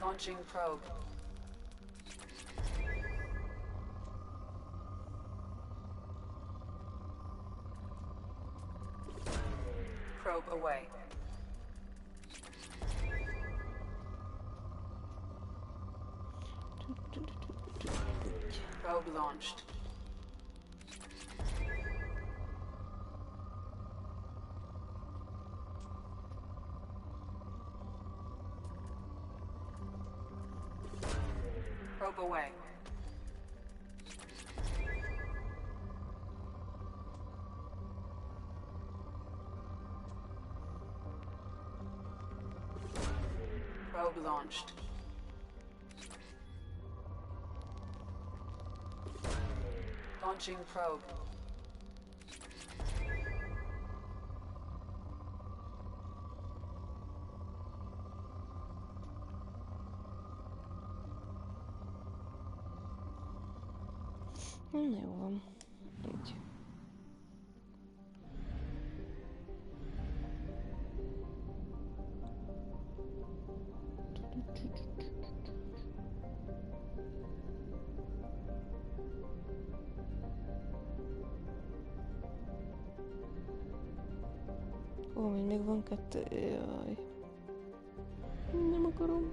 Launching probe. Probe away. Probe launched. Probe away. Probe launched. Launching probe. Jó van. Így. Ó, még van 2. Jaj. Nem akarom.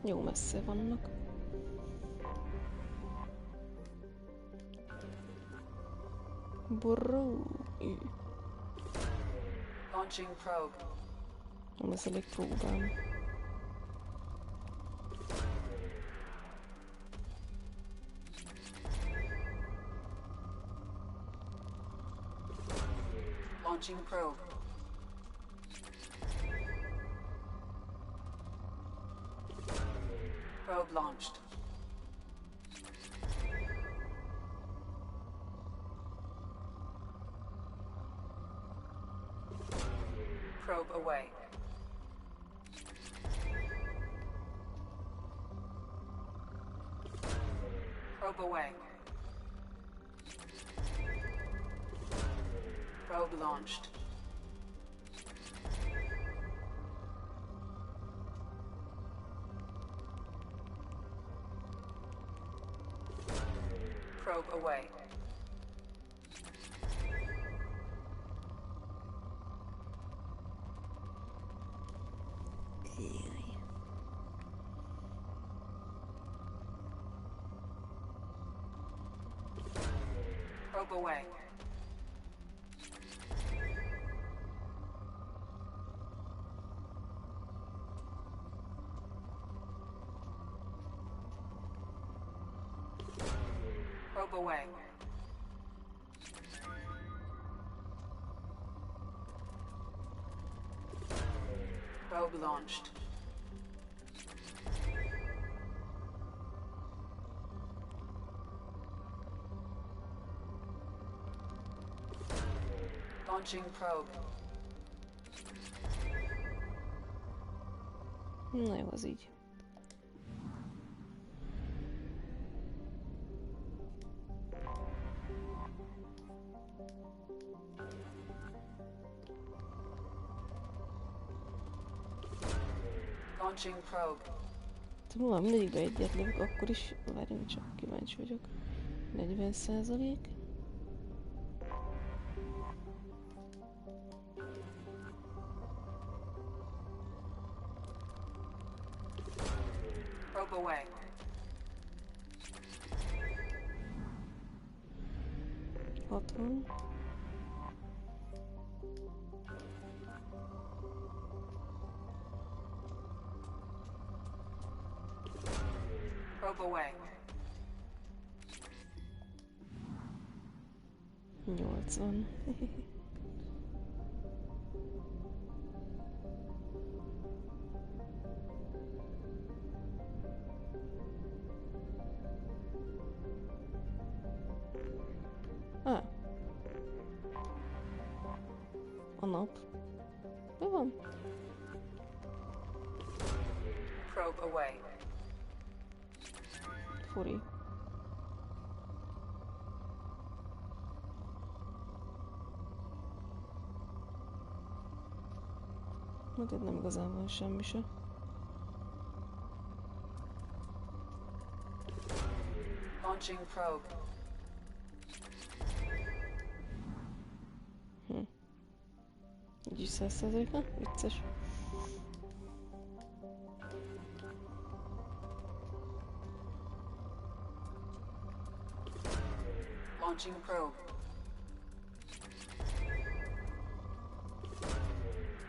Jó messze vannak. Borró. Launching probe. Nem lesz elég próbám. Launching probe. Probe launched. Probe away. Probe away. Probe launched. Probe away. Probe away. Probe away. Probe launched. Launching probe. Na jó, az így. Launching probe. Tudom, mindig be egyet lövök, akkor is várjunk csak, kíváncsi vagyok. 40%. Probe away. Otthon. Probe away. 80. A nap. Mi van? Probe away. Furi. Hát itt nem igazán van semmi se. Launching probe. Így is 100%-a? Vicces. Launching probe.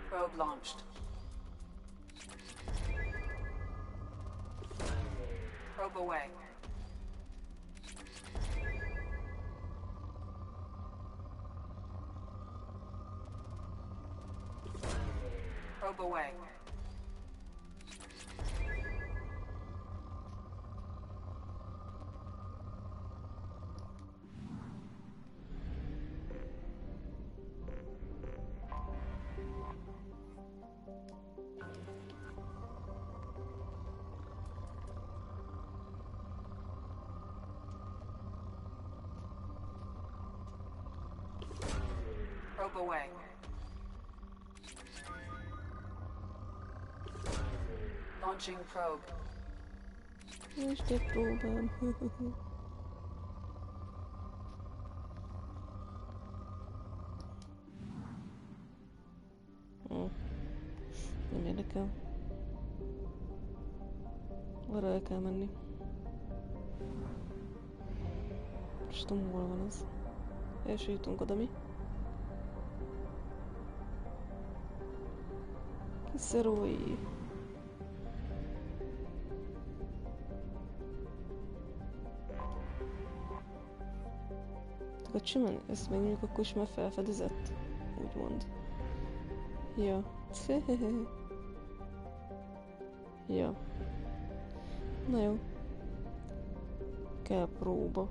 Probe launched. Probe away. Probe away. Probe away. Launching probe. És te próbálom. Nem érdekel. Arra el kell menni. Most tudom, hol van az. Első jutunk oda, mi? Kiszerói. Tehát simán, ezt még mondjuk akkor is már felfedezett, úgymond. Ja. Ja. Na jó. Kell próba.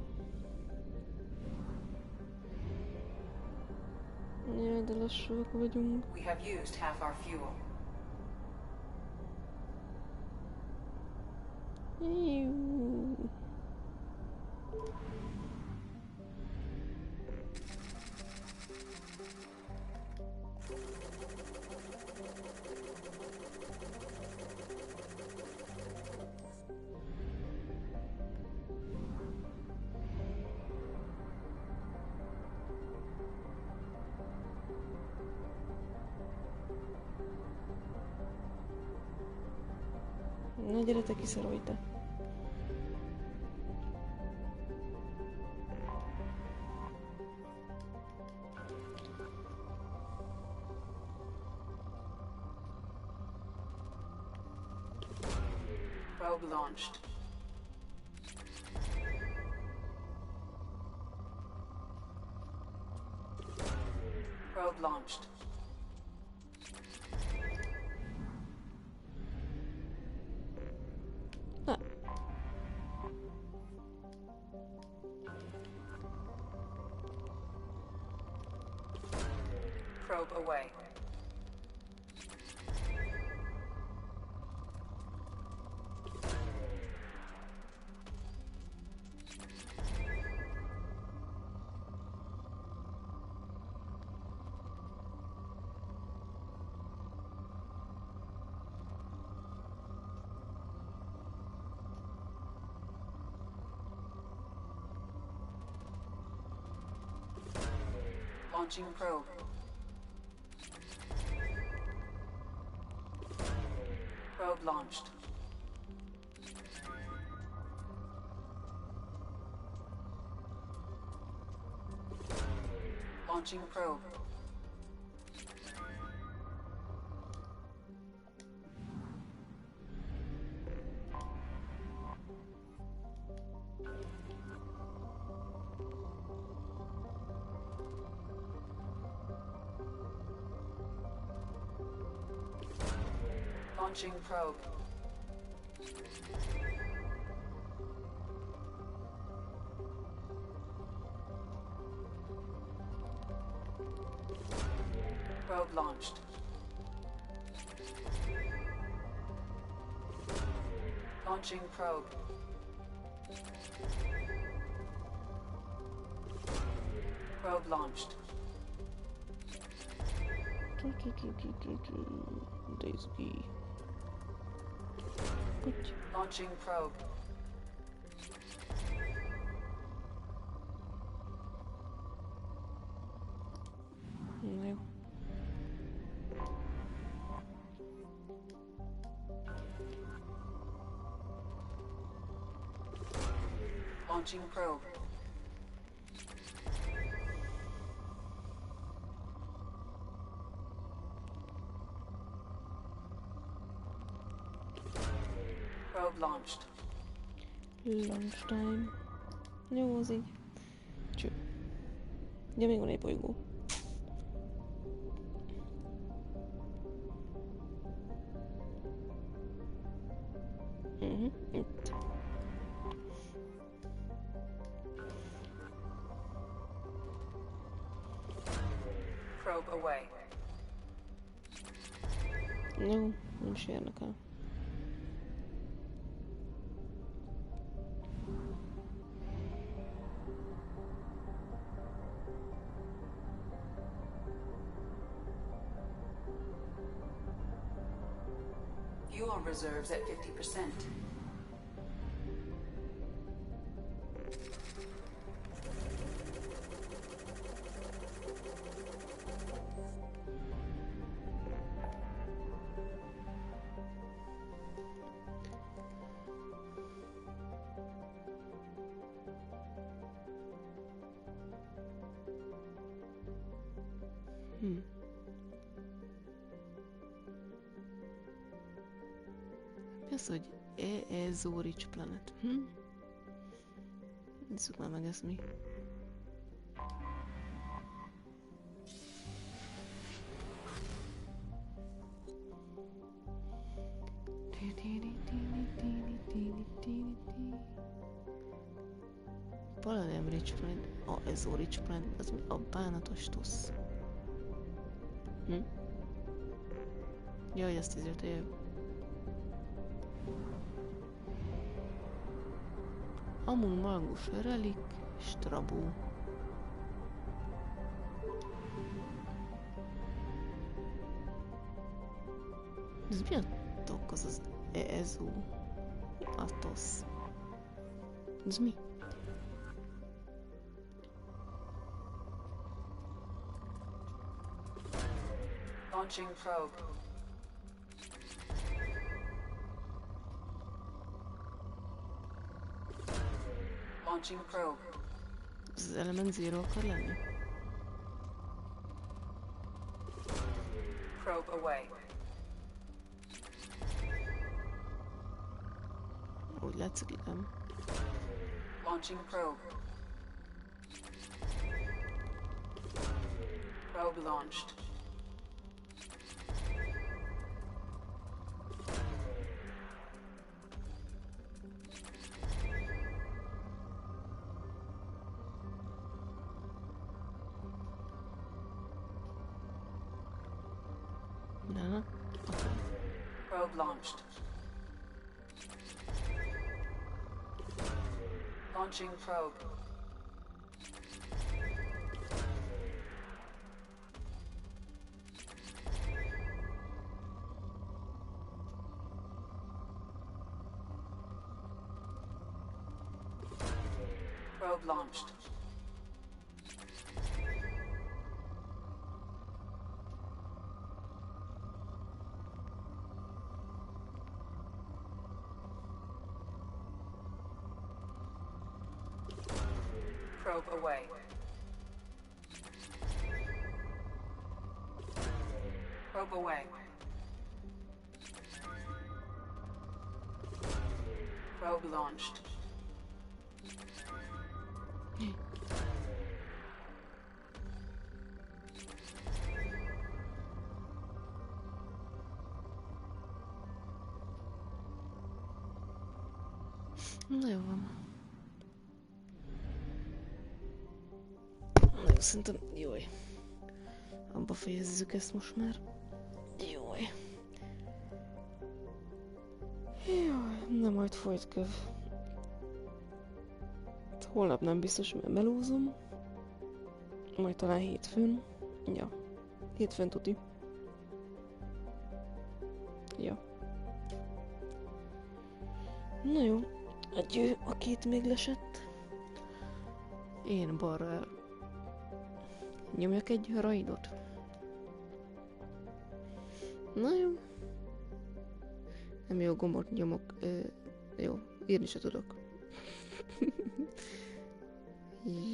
Ja, de lassúak vagyunk. We have used half our fuel. Na, gyere te kiszorolj te. Probe launched. Probe launched. Probe away. Launching probe. Probe launched. Launching probe. Launching probe. Probe launched. Launching probe. Probe launched. Launching probe. Jó. Launching probe. Probe launched. Launch time. Jó, az így. Cső. Ugye még van egy bolygó. Itt. Probe away. Jó, nem is érnek el. Fuel reserves at 50%. Mi az, hogy adag rich planet? Nézzük már meg, ez mi. Palladium rich planet, adag rich planet, az mi? A bánatos tusz. Jaj, ezt ízérte, jó. Amun magus relik, strabó. Ez mi a tok, az adag? Atosz. Ez mi? Launching probe. Launching probe. Ez az element zero akar lenni? Probe away. Úgy látszik, igen. Launching probe. Probe launched. Probe launched. Launching probe. Probe launched. Probe away. Probe away. Probe launched. Na jó van. Na jó, szerintem jój. Abba fejezzük ezt most már. Jój. Jaj, na majd folytköv. Holnap nem biztos, mert melózom. Majd talán hétfőn. Ja. Hétfőn tuti. Ja. Na jó. Egy a két még lesett. Én balra nyomjak egy raidot. Na jó. Nem jó gombot nyomok. Jó, írni se tudok.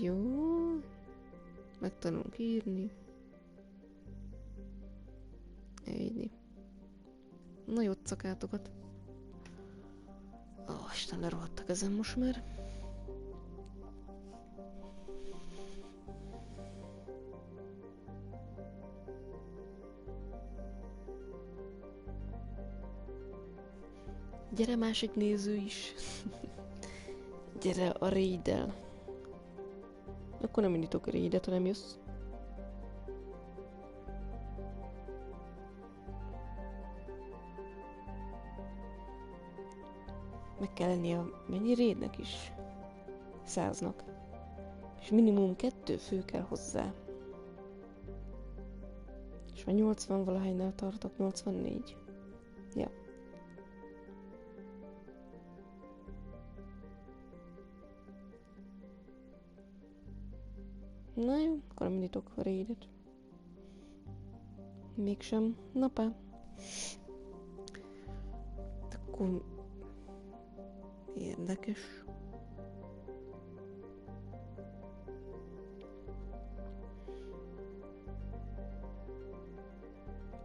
Jó. Megtanulunk írni. Írni. Na jó, cakátokat. Ó, Isten, lerohadtak ezen most már. Gyere másik néző is. Gyere a raiddel. Akkor nem indítok a raidet, ha nem jössz. Meg kell lennie a mennyi raidnek is? 100-nak. És minimum 2 fő kell hozzá. És már 80 valahánynál tartok, 84. Ja. Na jó, akkor nem indítok a raidet. Mégsem. Napá. Akkor érdekes.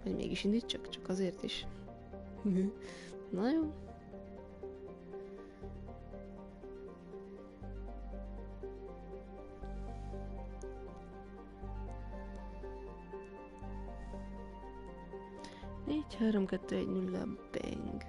Vagy mégis indítsak, csak azért is. Na jó. Négy, 3, 2, 1, 0, bang.